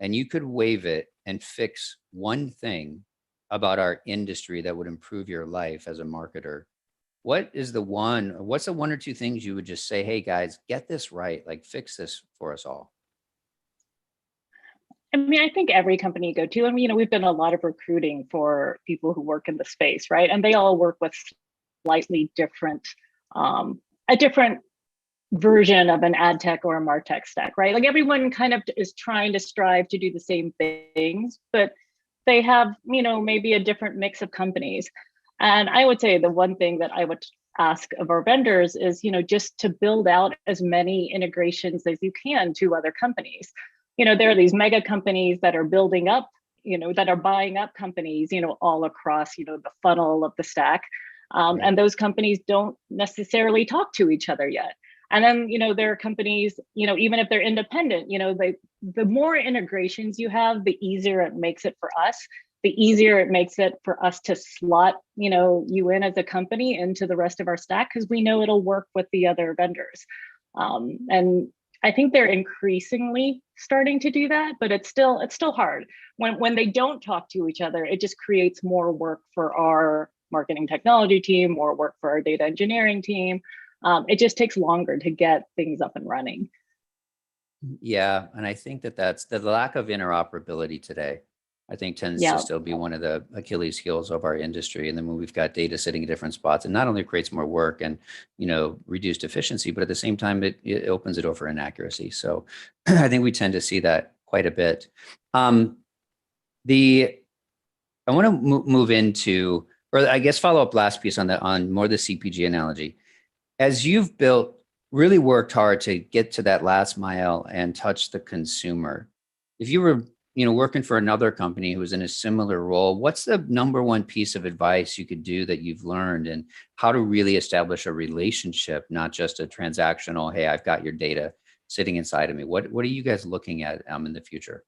and you could wave it and fix one thing about our industry that would improve your life as a marketer, what's the one or two things you would just say, "Hey guys, get this right, like fix this for us all"? I mean, I think every company you go to, we've done a lot of recruiting for people who work in the space, right? And they all work with slightly different, a different version of an ad tech or a MarTech stack, right? Like everyone kind of is trying to strive to do the same things, but they have, maybe a different mix of companies. And I would say the one thing that I would ask of our vendors is, just to build out as many integrations as you can to other companies. There are these mega companies that are building up, that are buying up companies, all across, the funnel of the stack. And those companies don't necessarily talk to each other yet. And then, there are companies, even if they're independent, the more integrations you have, the easier it makes it for us, the easier it makes it for us to slot, you in as a company into the rest of our stack, because we know it'll work with the other vendors. And I think they're increasingly starting to do that, but it's still hard. When they don't talk to each other, it just creates more work for our marketing technology team, more work for our data engineering team. It just takes longer to get things up and running. Yeah, and I think that's the lack of interoperability today, I think tends to still be one of the Achilles heels of our industry. And then when we've got data sitting in different spots, and not only creates more work and, reduced efficiency, but at the same time, it opens the door for inaccuracy. So I think we tend to see that quite a bit. I want to move into, or I guess follow up last piece on more the CPG analogy. As you've really worked hard to get to that last mile and touch the consumer, if you were working for another company who was in a similar role, what's the number one piece of advice you could do that you've learned, and how to really establish a relationship, not just a transactional, "Hey, I've got your data sitting inside of me"? What are you guys looking at in the future?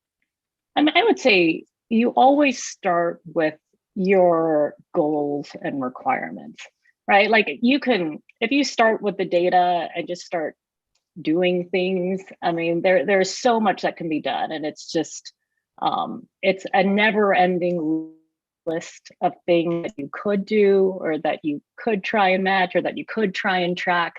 I mean, I would say you always start with your goals and requirements, right? Like if you start with the data and just start doing things, I mean, there's so much that can be done, and it's just, it's a never-ending list of things that you could do, or that you could try and match, or that you could try and track.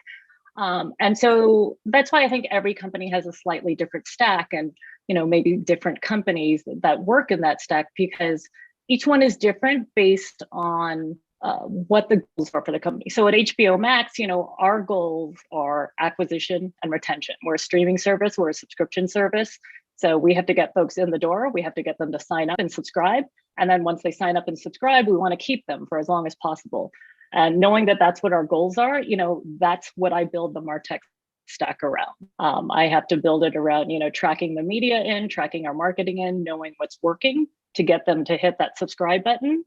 And so that's why I think every company has a slightly different stack. And maybe different companies that work in that stack, because each one is different based on what the goals are for the company. So at HBO Max, our goals are acquisition and retention. We're a streaming service, we're a subscription service. So we have to get folks in the door, we have to get them to sign up and subscribe. And then once they sign up and subscribe, we want to keep them for as long as possible. And knowing that that's what our goals are, that's what I build the MarTech stack around. I have to build it around, tracking the media in, tracking our marketing in, knowing what's working to get them to hit that subscribe button.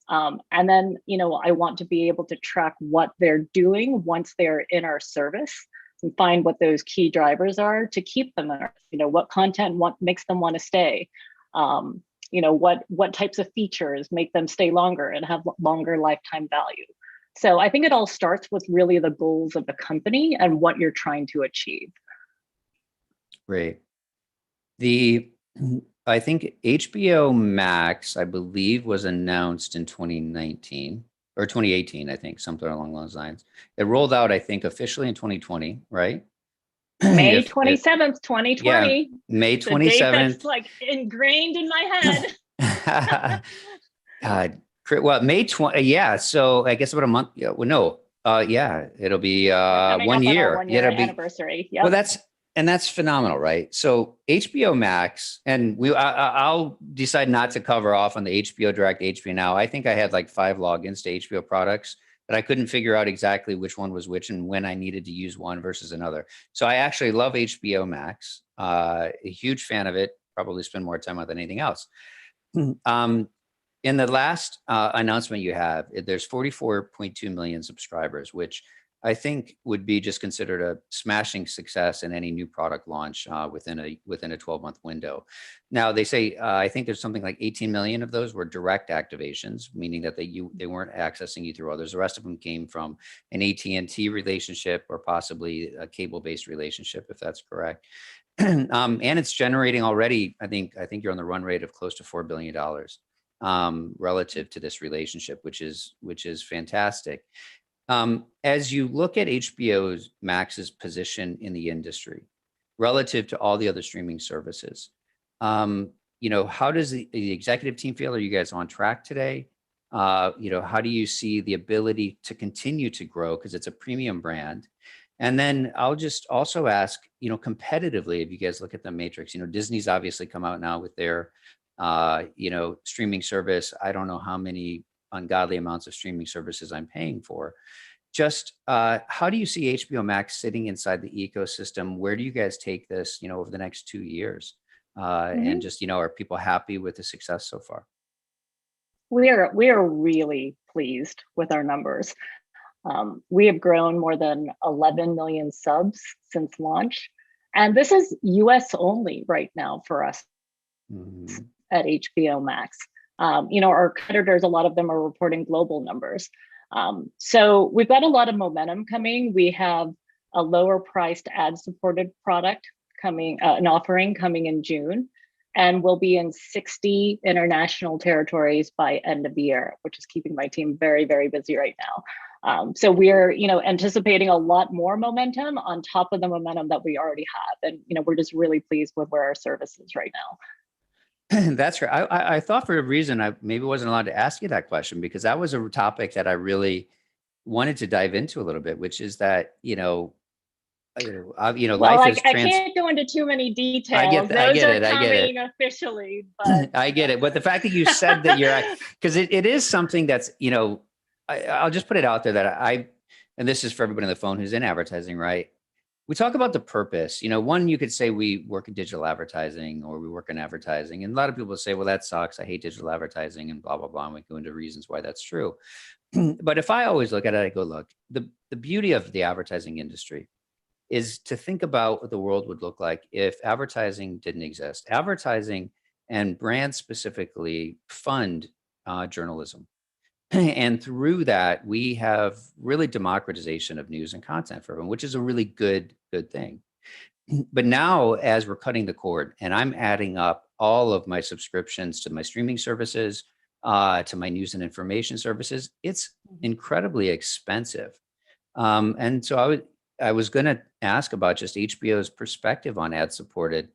And then, I want to be able to track what they're doing once they're in our service and find what those key drivers are to keep them in our, what content makes them want to stay. What types of features make them stay longer and have longer lifetime value. So I think it all starts with really the goals of the company and what you're trying to achieve. Great. I think HBO Max, I believe, was announced in 2019 or 2018, I think, something along those lines. It rolled out, I think, officially in 2020, right? May 27th, 2020. Yeah, May 27th. The date that's like ingrained in my head. Well, May 20. Yeah. So I guess about a month. Yeah. Well, no. Yeah. It'll be 1 year. 1 year It'll be anniversary. Yep. Well, that's phenomenal, right? So HBO Max, and I'll decide not to cover off on the HBO Direct, HBO Now. I think I had like 5 logins to HBO products, but I couldn't figure out exactly which one was which and when I needed to use one versus another. So I actually love HBO Max. A huge fan of it. Probably spend more time on it than anything else. In the last announcement you have, there's 44.2 million subscribers, which I think would be just considered a smashing success in any new product launch within a 12-month window. Now they say I think there's something like 18 million of those were direct activations, meaning that they weren't accessing you through others. The rest of them came from an AT&T relationship or possibly a cable-based relationship, if that's correct. And it's generating already. I think you're on the run rate of close to $4 billion. Relative to this relationship, which is fantastic. As you look at HBO Max's position in the industry relative to all the other streaming services, how does the executive team feel? Are you guys on track today? How do you see the ability to continue to grow because it's a premium brand? And then I'll just also ask, competitively, if you guys look at the matrix, Disney's obviously come out now with their streaming service. I don't know how many ungodly amounts of streaming services I'm paying for. Just how do you see HBO Max sitting inside the ecosystem? Where do you guys take this, over the next 2 years? And just, are people happy with the success so far? We are really pleased with our numbers. We have grown more than 11 million subs since launch. And this is US only right now for us. At HBO Max. Our competitors, a lot of them are reporting global numbers. So we've got a lot of momentum coming. We have a lower priced ad-supported product coming, an offering coming in June, and we'll be in 60 international territories by end of the year, which is keeping my team very, very busy right now. So we're, anticipating a lot more momentum on top of the momentum that we already have. And, we're just really pleased with where our service is right now. That's right. I thought for a reason I maybe wasn't allowed to ask you that question, because that was a topic that I really wanted to dive into a little bit, which is that, Well, life is I can't go into too many details. I get it. Coming officially, but I get it. But the fact that you said that because it is something that's, I'll just put it out there that and this is for everybody on the phone who's in advertising, right? We talk about the purpose. One, you could say we work in digital advertising or we work in advertising. And a lot of people say, well, that sucks. I hate digital advertising and blah, blah, blah. And we go into reasons why that's true. But if I always look at it, I go, look, the beauty of the advertising industry is to think about what the world would look like if advertising didn't exist. Advertising and brands specifically fund journalism. And through that, we have really democratization of news and content for everyone, which is a really good thing. But now, as we're cutting the cord and I'm adding up all of my subscriptions to my streaming services, to my news and information services, it's incredibly expensive. And so I was going to ask about just HBO's perspective on ad-supported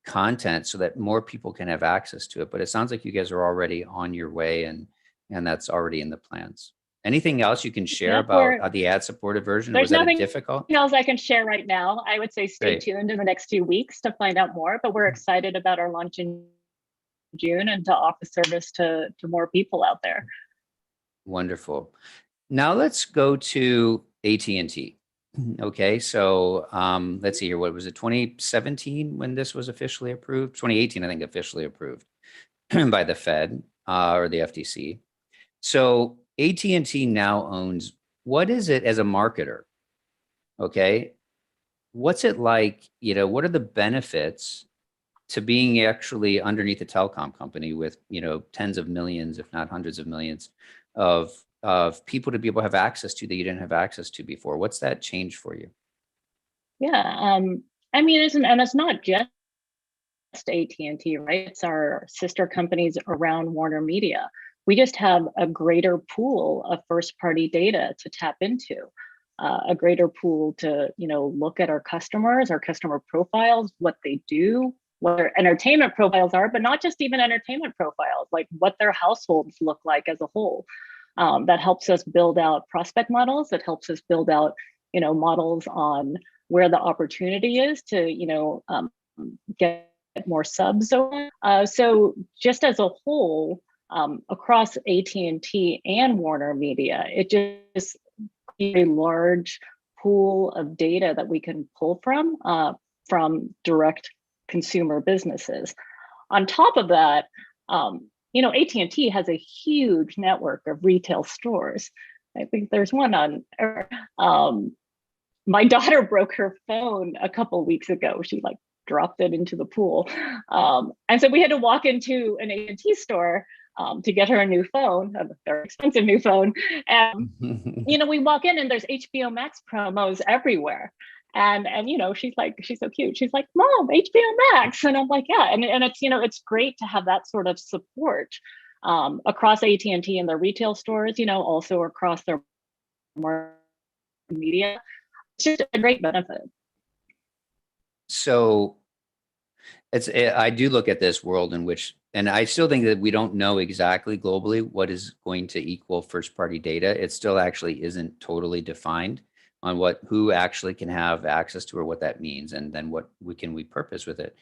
content so that more people can have access to it. But it sounds like you guys are already on your way, and that's already in the plans. Anything else you can share Yep, about the ad-supported version? There's Was that nothing difficult? else I can share right now. I would say stay Great. tuned in the next 2 weeks to find out more, but we're excited about our launch in June and to offer service to more people out there. Wonderful. Now let's go to AT&T. Okay, so let's see here. What was it? 2017 when this was officially approved? 2018, I think, officially approved by the Fed or the FTC. So AT&T now owns, what is it as a marketer? Okay, what's it like? You know, what are the benefits to being actually underneath a telecom company with, you know, tens of millions, if not hundreds of millions of people to be able to have access to that you didn't have access to before? What's that change for you? Yeah, I mean, it's not just AT&T, right? It's our sister companies around Warner Media. We just have a greater pool of first-party data to tap into, a greater pool to, you know, look at our customers, our customer profiles, what they do, what their entertainment profiles are, but not just even entertainment profiles, like what their households look like as a whole. That helps us build out prospect models. That helps us build out, you know, models on where the opportunity is to, you know, get more subs. So just as a whole, across AT&T and Warner Media, it just a large pool of data that we can pull from direct consumer businesses. On top of that, you know, AT&T has a huge network of retail stores. I think there's one on. My daughter broke her phone a couple weeks ago. She like dropped it into the pool, and so we had to walk into an AT&T store to get her a new phone, a very expensive new phone. And you know, we walk in and there's HBO Max promos everywhere. And you know, she's so cute. She's like, "Mom, HBO Max," and I'm like, "Yeah." And it's, you know, it's great to have that sort of support across AT&T and their retail stores. You know, also across their media. It's just a great benefit. So I do look at this world in which, and I still think that we don't know exactly globally what is going to equal first party data. It still actually isn't totally defined on who actually can have access to or what that means, and then what we purpose with it.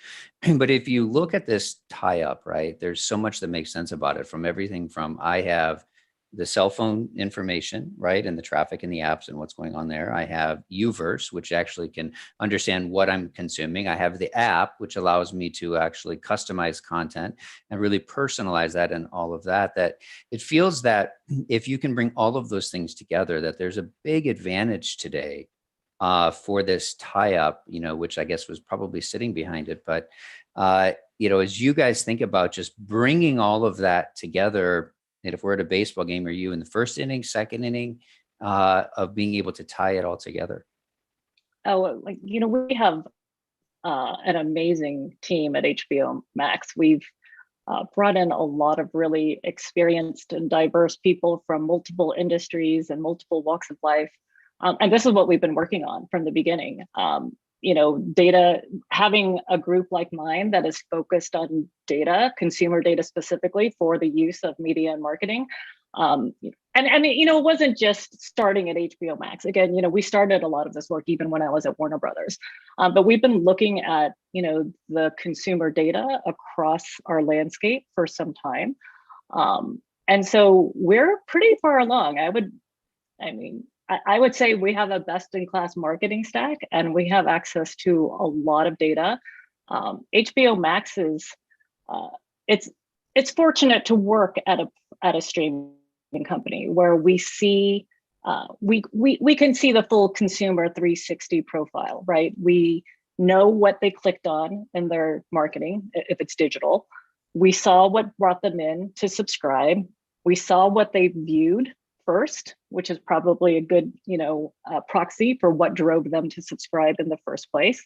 But if you look at this tie up, right, there's so much that makes sense about it, from everything from I have the cell phone information, right, and the traffic in the apps and what's going on there. I have Uverse, which actually can understand what I'm consuming. I have the app, which allows me to actually customize content and really personalize that and all of that. That it feels that if you can bring all of those things together, that there's a big advantage today for this tie-up, you know, which I guess was probably sitting behind it. But, you know, as you guys think about just bringing all of that together, and if we're at a baseball game, are you in the first inning, second inning of being able to tie it all together? Oh, like, you know, we have an amazing team at HBO Max. We've brought in a lot of really experienced and diverse people from multiple industries and multiple walks of life. And this is what we've been working on from the beginning. You know, data, having a group like mine that is focused on data, consumer data specifically for the use of media and marketing. And you know, it wasn't just starting at HBO Max. Again, you know, we started a lot of this work even when I was at Warner Brothers. But we've been looking at, you know, the consumer data across our landscape for some time. And so we're pretty far along. I would say we have a best-in-class marketing stack, and we have access to a lot of data. HBO Max is it's fortunate to work at a streaming company where we see we can see the full consumer 360 profile, right? We know what they clicked on in their marketing if it's digital. We saw what brought them in to subscribe. We saw what they viewed first, which is probably a good, you know, proxy for what drove them to subscribe in the first place.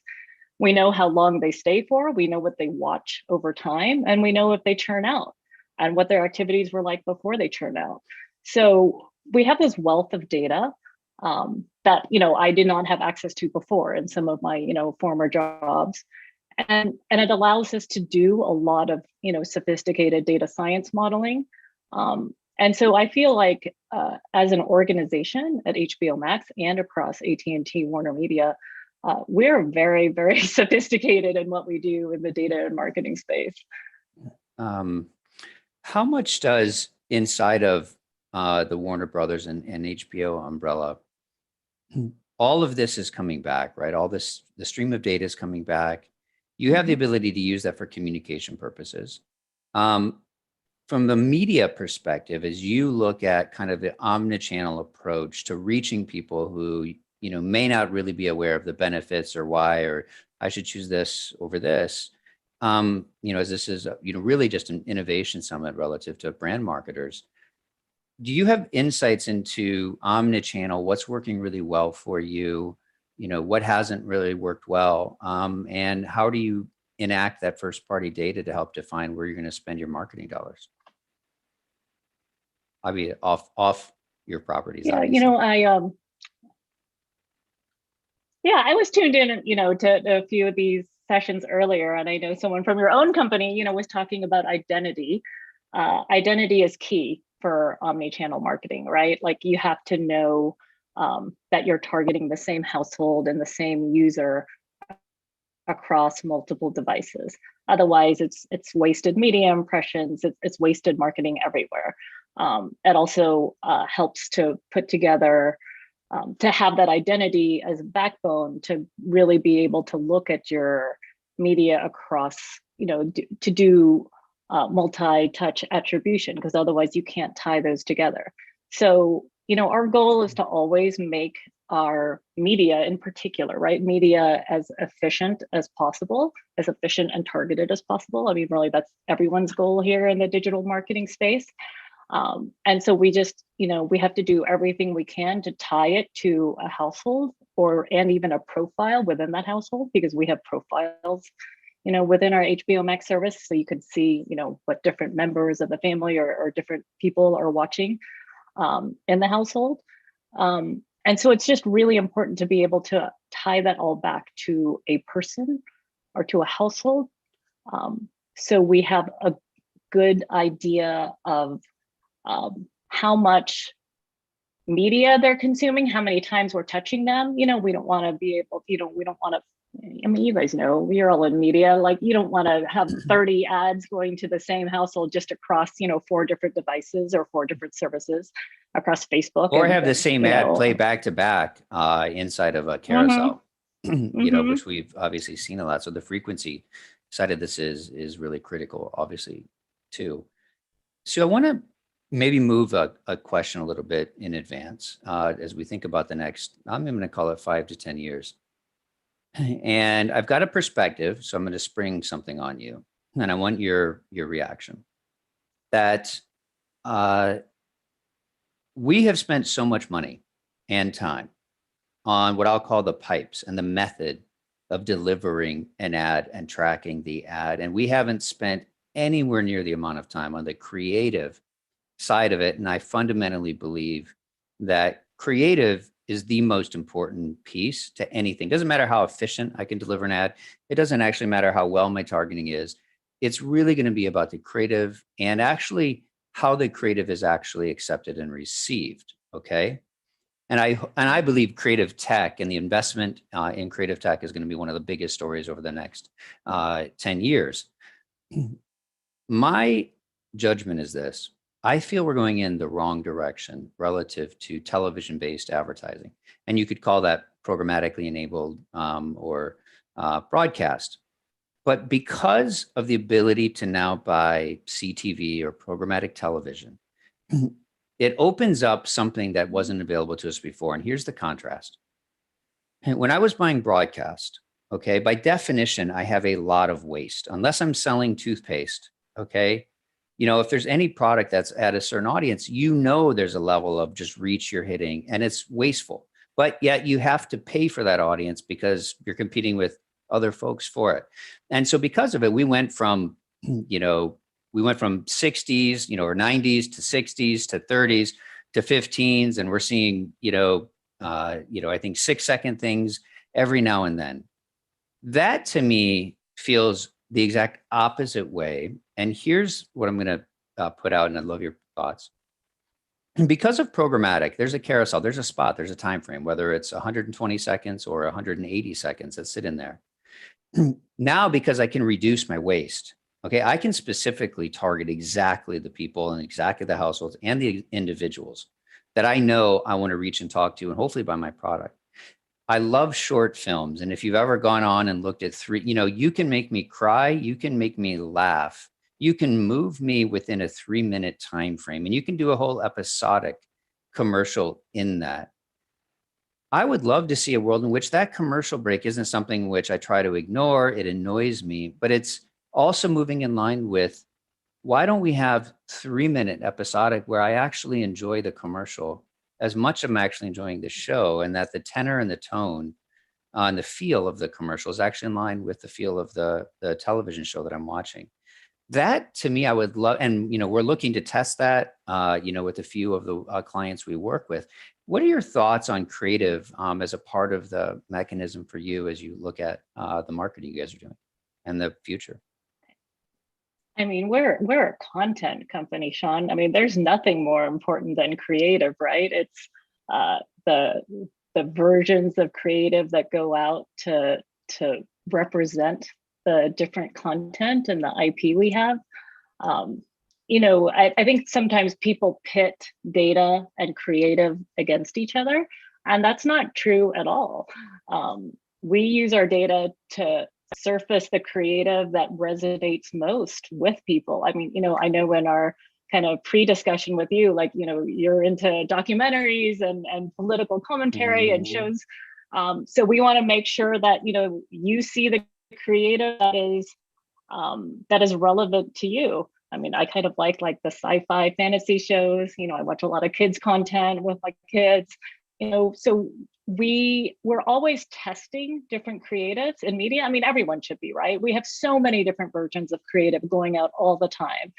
We know how long they stay for. We know what they watch over time, and we know if they churn out and what their activities were like before they churn out. So we have this wealth of data that, you know, I did not have access to before in some of my, you know, former jobs. and it allows us to do a lot of sophisticated data science modeling. And so I feel like as an organization at HBO Max and across AT&T Warner Media, we're very, very sophisticated in what we do in the data and marketing space. How much does inside of the Warner Brothers and HBO umbrella, all of this is coming back, right? All this, the stream of data is coming back. You have the ability to use that for communication purposes. From the media perspective, as you look at kind of the omnichannel approach to reaching people who, may not really be aware of the benefits or why, or I should choose this over this, as this is, really just an innovation summit relative to brand marketers. Do you have insights into omnichannel? What's working really well for you? What hasn't really worked well? And how do you enact that first party data to help define where you're going to spend your marketing dollars? I mean, off your properties. Yeah, obviously. I was tuned in, to a few of these sessions earlier, and I know someone from your own company, was talking about identity. Identity is key for omni-channel marketing, right? Like you have to know that you're targeting the same household and the same user across multiple devices. Otherwise, it's wasted media impressions. It's wasted marketing everywhere. It also helps to put together, to have that identity as a backbone to really be able to look at your media across, to do multi-touch attribution, because otherwise you can't tie those together. So, our goal is to always make our media in particular, right? Media as efficient as possible, as efficient and targeted as possible. I mean, really, that's everyone's goal here in the digital marketing space. And so we just, we have to do everything we can to tie it to a household and even a profile within that household, because we have profiles, within our HBO Max service. So you can see, what different members of the family or different people are watching in the household. And so it's just really important to be able to tie that all back to a person or to a household. So we have a good idea of how much media they're consuming, how many times we're touching them. We don't want to be able, we don't want to, I mean, you guys know, we're all in media, like you don't want to have 30 ads going to the same household just across, 4 different devices or 4 different services across Facebook. Or have the same ad play back to back inside of a carousel, which we've obviously seen a lot. So the frequency side of this is really critical, obviously, too. So I want to maybe move a question a little bit in advance as we think about the next, I'm going to call it 5 to 10 years. And I've got a perspective, so I'm going to spring something on you, and I want your reaction. That we have spent so much money and time on what I'll call the pipes and the method of delivering an ad and tracking the ad, and we haven't spent anywhere near the amount of time on the creative side of it. And I fundamentally believe that creative is the most important piece to anything. Doesn't matter how efficient I can deliver an ad. It doesn't actually matter how well my targeting is. It's really going to be about the creative and actually how the creative is actually accepted and received. Okay. And I believe creative tech and the investment in creative tech is going to be one of the biggest stories over the next 10 years. My judgment is this. I feel we're going in the wrong direction relative to television-based advertising. And you could call that programmatically enabled or broadcast. But because of the ability to now buy CTV or programmatic television, it opens up something that wasn't available to us before. And here's the contrast. When I was buying broadcast, okay, by definition, I have a lot of waste. Unless I'm selling toothpaste, okay, if there's any product that's at a certain audience, there's a level of just reach you're hitting and it's wasteful, but yet you have to pay for that audience because you're competing with other folks for it. And so because of it, we went from, 60s, or 90s to 60s to 30s to 15s. And we're seeing, I think 6-second things every now and then. That to me feels the exact opposite way. And here's what I'm going to put out, and I'd love your thoughts. And because of programmatic, there's a carousel, there's a spot, there's a time frame, whether it's 120 seconds or 180 seconds that sit in there. Now, because I can reduce my waste, okay, I can specifically target exactly the people and exactly the households and the individuals that I know I want to reach and talk to, and hopefully buy my product. I love short films. And if you've ever gone on and looked at you can make me cry, you can make me laugh, you can move me within a 3-minute time frame, and you can do a whole episodic commercial in that. I would love to see a world in which that commercial break isn't something which I try to ignore. It annoys me, but it's also moving in line with, why don't we have 3-minute episodic where I actually enjoy the commercial as much as I'm actually enjoying the show, and that the tenor and the tone and the feel of the commercial is actually in line with the feel of the television show that I'm watching. That, to me, I would love, and we're looking to test that, with a few of the clients we work with. What are your thoughts on creative as a part of the mechanism for you as you look at the marketing you guys are doing and the future? I mean, we're a content company, Sean. I mean, there's nothing more important than creative, right? It's the versions of creative that go out to represent the different content and the IP we have. I think sometimes people pit data and creative against each other, and that's not true at all. We use our data to surface the creative that resonates most with people. I mean, I know in our kind of pre-discussion with you, like, you're into documentaries and political commentary and shows. So we want to make sure that, you see the creative that is relevant to you. I mean, I kind of like the sci-fi fantasy shows. I watch a lot of kids content with my kids, so we're always testing different creatives in media. I mean, everyone should be, right? We have so many different versions of creative going out all the time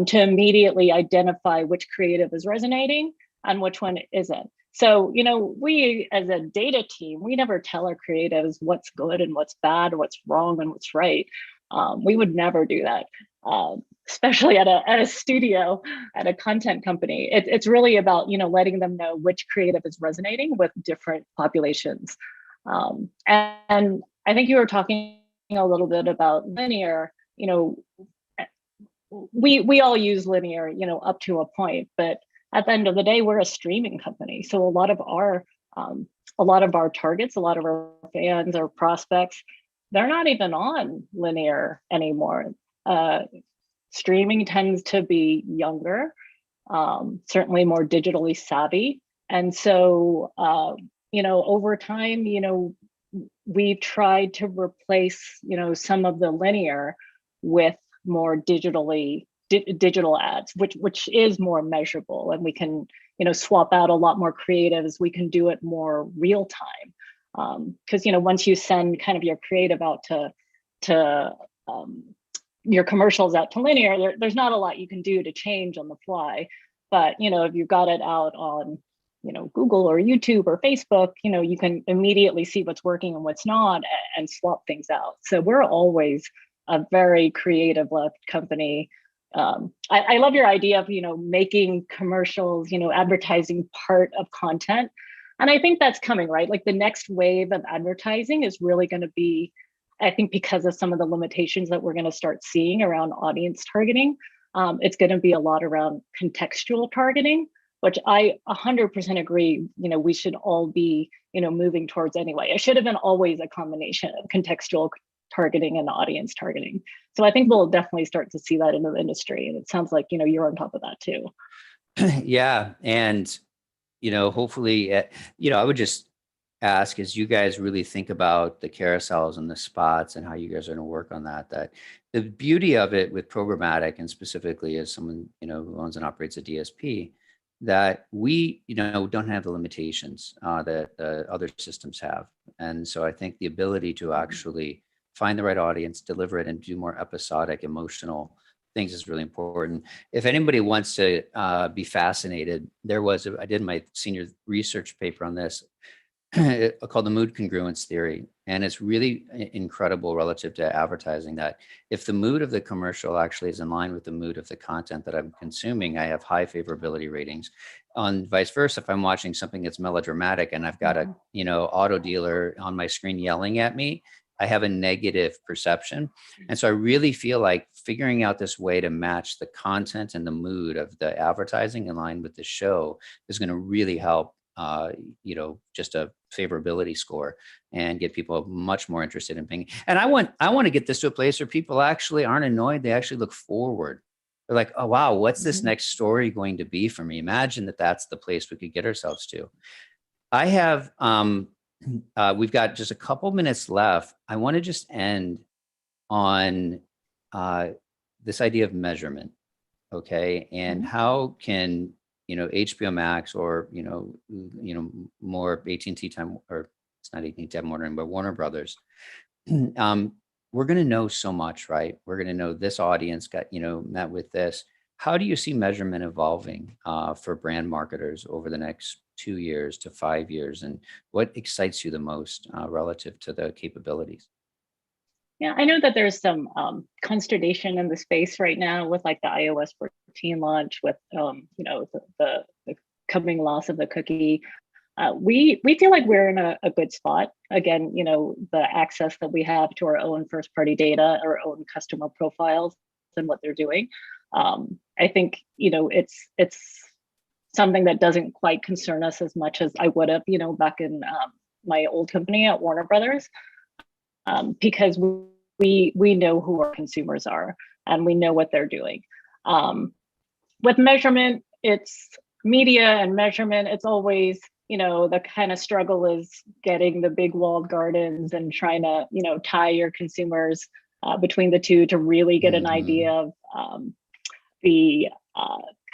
to immediately identify which creative is resonating and which one isn't. So, we as a data team, we never tell our creatives what's good and what's bad, what's wrong and what's right. We would never do that, especially at a studio, at a content company. It's really about, letting them know which creative is resonating with different populations. And I think you were talking a little bit about linear. We all use linear, up to a point, but at the end of the day, we're a streaming company. So a lot of our targets, a lot of our fans or prospects, they're not even on linear anymore. Streaming tends to be younger, certainly more digitally savvy. And so, over time, we've tried to replace, some of the linear with more digital ads, which is more measurable, and we can, swap out a lot more creatives. We can do it more real time. Because, once you send kind of your creative out to your commercials out to linear, there's not a lot you can do to change on the fly. But, if you've got it out on, Google or YouTube or Facebook, you can immediately see what's working and what's not and swap things out. So we're always a very creative left company. I love your idea of, making commercials, advertising part of content. And I think that's coming, right? Like the next wave of advertising is really going to be, I think, because of some of the limitations that we're going to start seeing around audience targeting, it's going to be a lot around contextual targeting, which I 100% agree, we should all be, moving towards anyway. It should have been always a combination of contextual targeting and audience targeting. So I think we'll definitely start to see that in the industry. And it sounds like, you're on top of that too. Yeah. And, hopefully, I would just ask, as you guys really think about the carousels and the spots and how you guys are going to work on that the beauty of it with programmatic, and specifically as someone, who owns and operates a DSP, that we, don't have the limitations that other systems have. And so I think the ability to actually find the right audience, deliver it, and do more episodic, emotional things is really important. If anybody wants to be fascinated, I did my senior research paper on this. called the mood congruence theory. And it's really incredible relative to advertising that if the mood of the commercial actually is in line with the mood of the content that I'm consuming, I have high favorability ratings. On vice versa, if I'm watching something that's melodramatic and I've got a, auto dealer on my screen yelling at me, I have a negative perception. And so I really feel like figuring out this way to match the content and the mood of the advertising in line with the show is going to really help, just a favorability score and get people much more interested in paying. And I want to get this to a place where people actually aren't annoyed. They actually look forward. They're like, oh, wow, what's this next story going to be for me? Imagine that that's the place we could get ourselves to. I have, we've got just a couple minutes left. I want to just end on this idea of measurement, okay? And how can HBO Max or more AT&T Time, or it's not AT&T Time Warner, but Warner Brothers. We're going to know so much, right? We're going to know this audience got met with this. How do you see measurement evolving for brand marketers over the next 2 years to 5 years, and what excites you the most relative to the capabilities? Yeah, I know that there's some consternation in the space right now with like the iOS 14 launch, with the coming loss of the cookie. We feel like we're in a good spot. Again, the access that we have to our own first party data, our own customer profiles, and what they're doing. I think it's something that doesn't quite concern us as much as I would have, back in my old company at Warner Brothers. Because we know who our consumers are and we know what they're doing. With measurement, it's media and measurement. It's always, the kind of struggle is getting the big walled gardens and trying to, tie your consumers between the two to really get an idea of the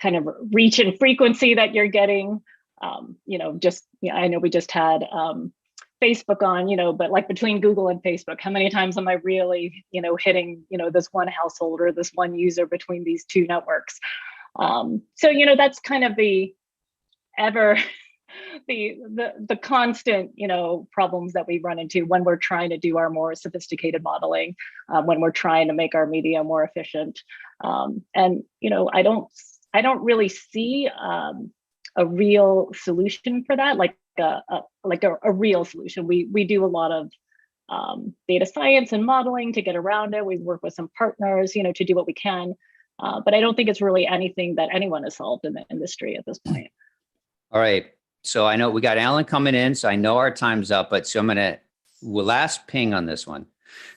kind of reach and frequency that you're getting. I know we just had Facebook on, but like between Google and Facebook, how many times am I really, hitting, this one household or this one user between these two networks? So, that's kind of the constant, problems that we run into when we're trying to do our more sophisticated modeling, when we're trying to make our media more efficient. And, I don't really see a real solution for that, like a real solution. We do a lot of data science and modeling to get around it. We work with some partners, to do what we can. But I don't think it's really anything that anyone has solved in the industry at this point. All right. So I know we got Alan coming in, so I know our time's up, but so I'm going to last ping on this one.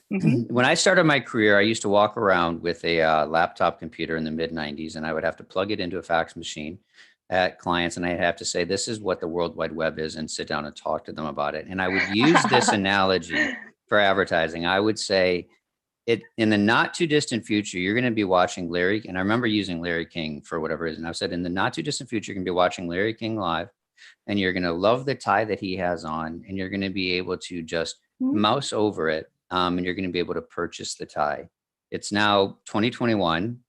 When I started my career, I used to walk around with a laptop computer in the mid 90s, and I would have to plug it into a fax machine at clients, and I'd have to say, this is what the World Wide Web is, and sit down and talk to them about it. And I would use this analogy for advertising. I would say, in the not too distant future, you're going to be watching Larry. And I remember using Larry King for whatever reason. I've said, in the not too distant future, you're going to be watching Larry King live, and you're going to love the tie that he has on, and you're going to be able to just mouse over it. And you're going to be able to purchase the tie. It's now 2021.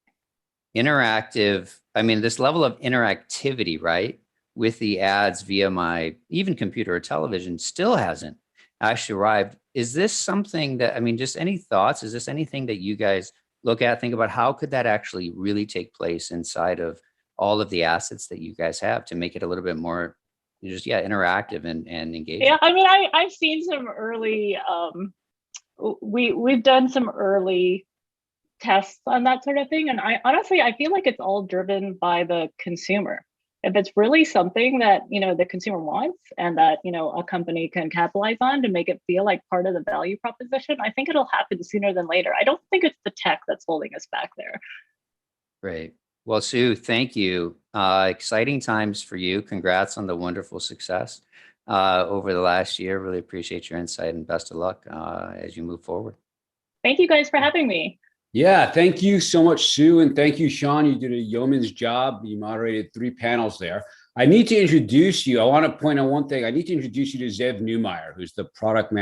Interactive. I mean, this level of interactivity, right, with the ads via my even computer or television still hasn't actually arrived. Is this something that, just any thoughts? Is this anything that you guys look at, think about? How could that actually really take place inside of all of the assets that you guys have to make it a little bit more interactive and engaging? Yeah, I've seen some early, we've done some early tests on that sort of thing. And I feel like it's all driven by the consumer. If it's really something that, the consumer wants and that, a company can capitalize on to make it feel like part of the value proposition, I think it'll happen sooner than later. I don't think it's the tech that's holding us back there. Great. Well, Sue, thank you. Exciting times for you. Congrats on the wonderful success over the last year. Really appreciate your insight, and best of luck as you move forward. Thank you guys for having me. Yeah, thank you so much, Sue. And thank you, Sean. You did a yeoman's job. You moderated 3 panels there. I need to introduce you. I want to point out one thing. I need to introduce you to Zev Newmeyer, who's the product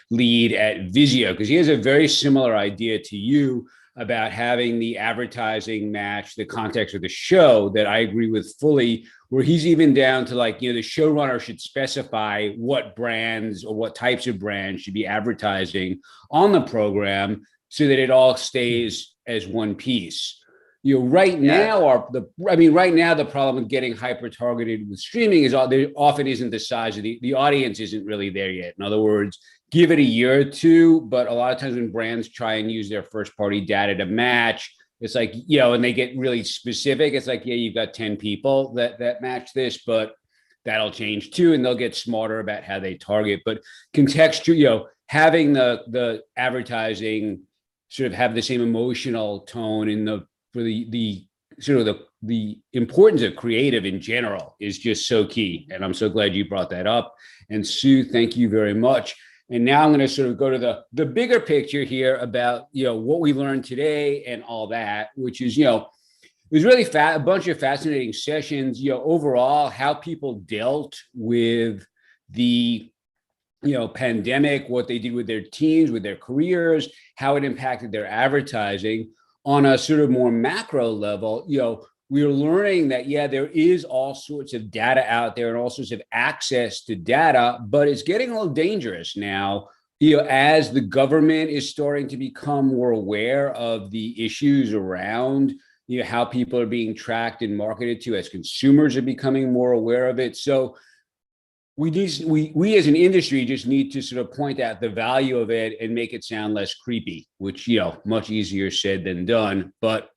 lead at Vizio, because he has a very similar idea to you. about having the advertising match the context of the show that I agree with fully, where he's even down to like, the showrunner should specify what brands or what types of brands should be advertising on the program so that it all stays as one piece. Right now, right now, the problem with getting hyper targeted with streaming is there often isn't the size of the audience isn't really there yet. In other words, give it a year or two, but a lot of times when brands try and use their first party data to match, it's like, and they get really specific. It's like, you've got 10 people that match this, but that'll change too. And they'll get smarter about how they target. But contextual, having the advertising sort of have the same emotional tone for the sort of the importance of creative in general is just so key. And I'm so glad you brought that up. And Sue, thank you very much. And now I'm going to sort of go to the bigger picture here about, what we learned today and all that, which is, it was really a bunch of fascinating sessions, overall, how people dealt with the, pandemic, what they did with their teams, with their careers, how it impacted their advertising. On a sort of more macro level, we're learning that, there is all sorts of data out there and all sorts of access to data, but it's getting a little dangerous now, as the government is starting to become more aware of the issues around, how people are being tracked and marketed to, as consumers are becoming more aware of it. So we as an industry just need to sort of point out the value of it and make it sound less creepy, which, much easier said than done, but,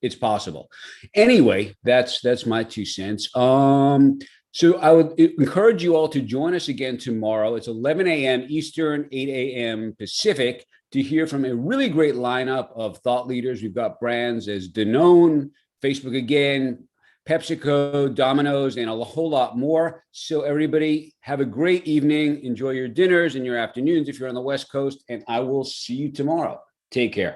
it's possible. Anyway, that's my 2 cents. So I would encourage you all to join us again tomorrow. It's 11 a.m. Eastern, 8 a.m. Pacific, to hear from a really great lineup of thought leaders. We've got brands as Danone, Facebook again, PepsiCo, Domino's, and a whole lot more. So everybody have a great evening. Enjoy your dinners and your afternoons if you're on the West Coast, and I will see you tomorrow. Take care.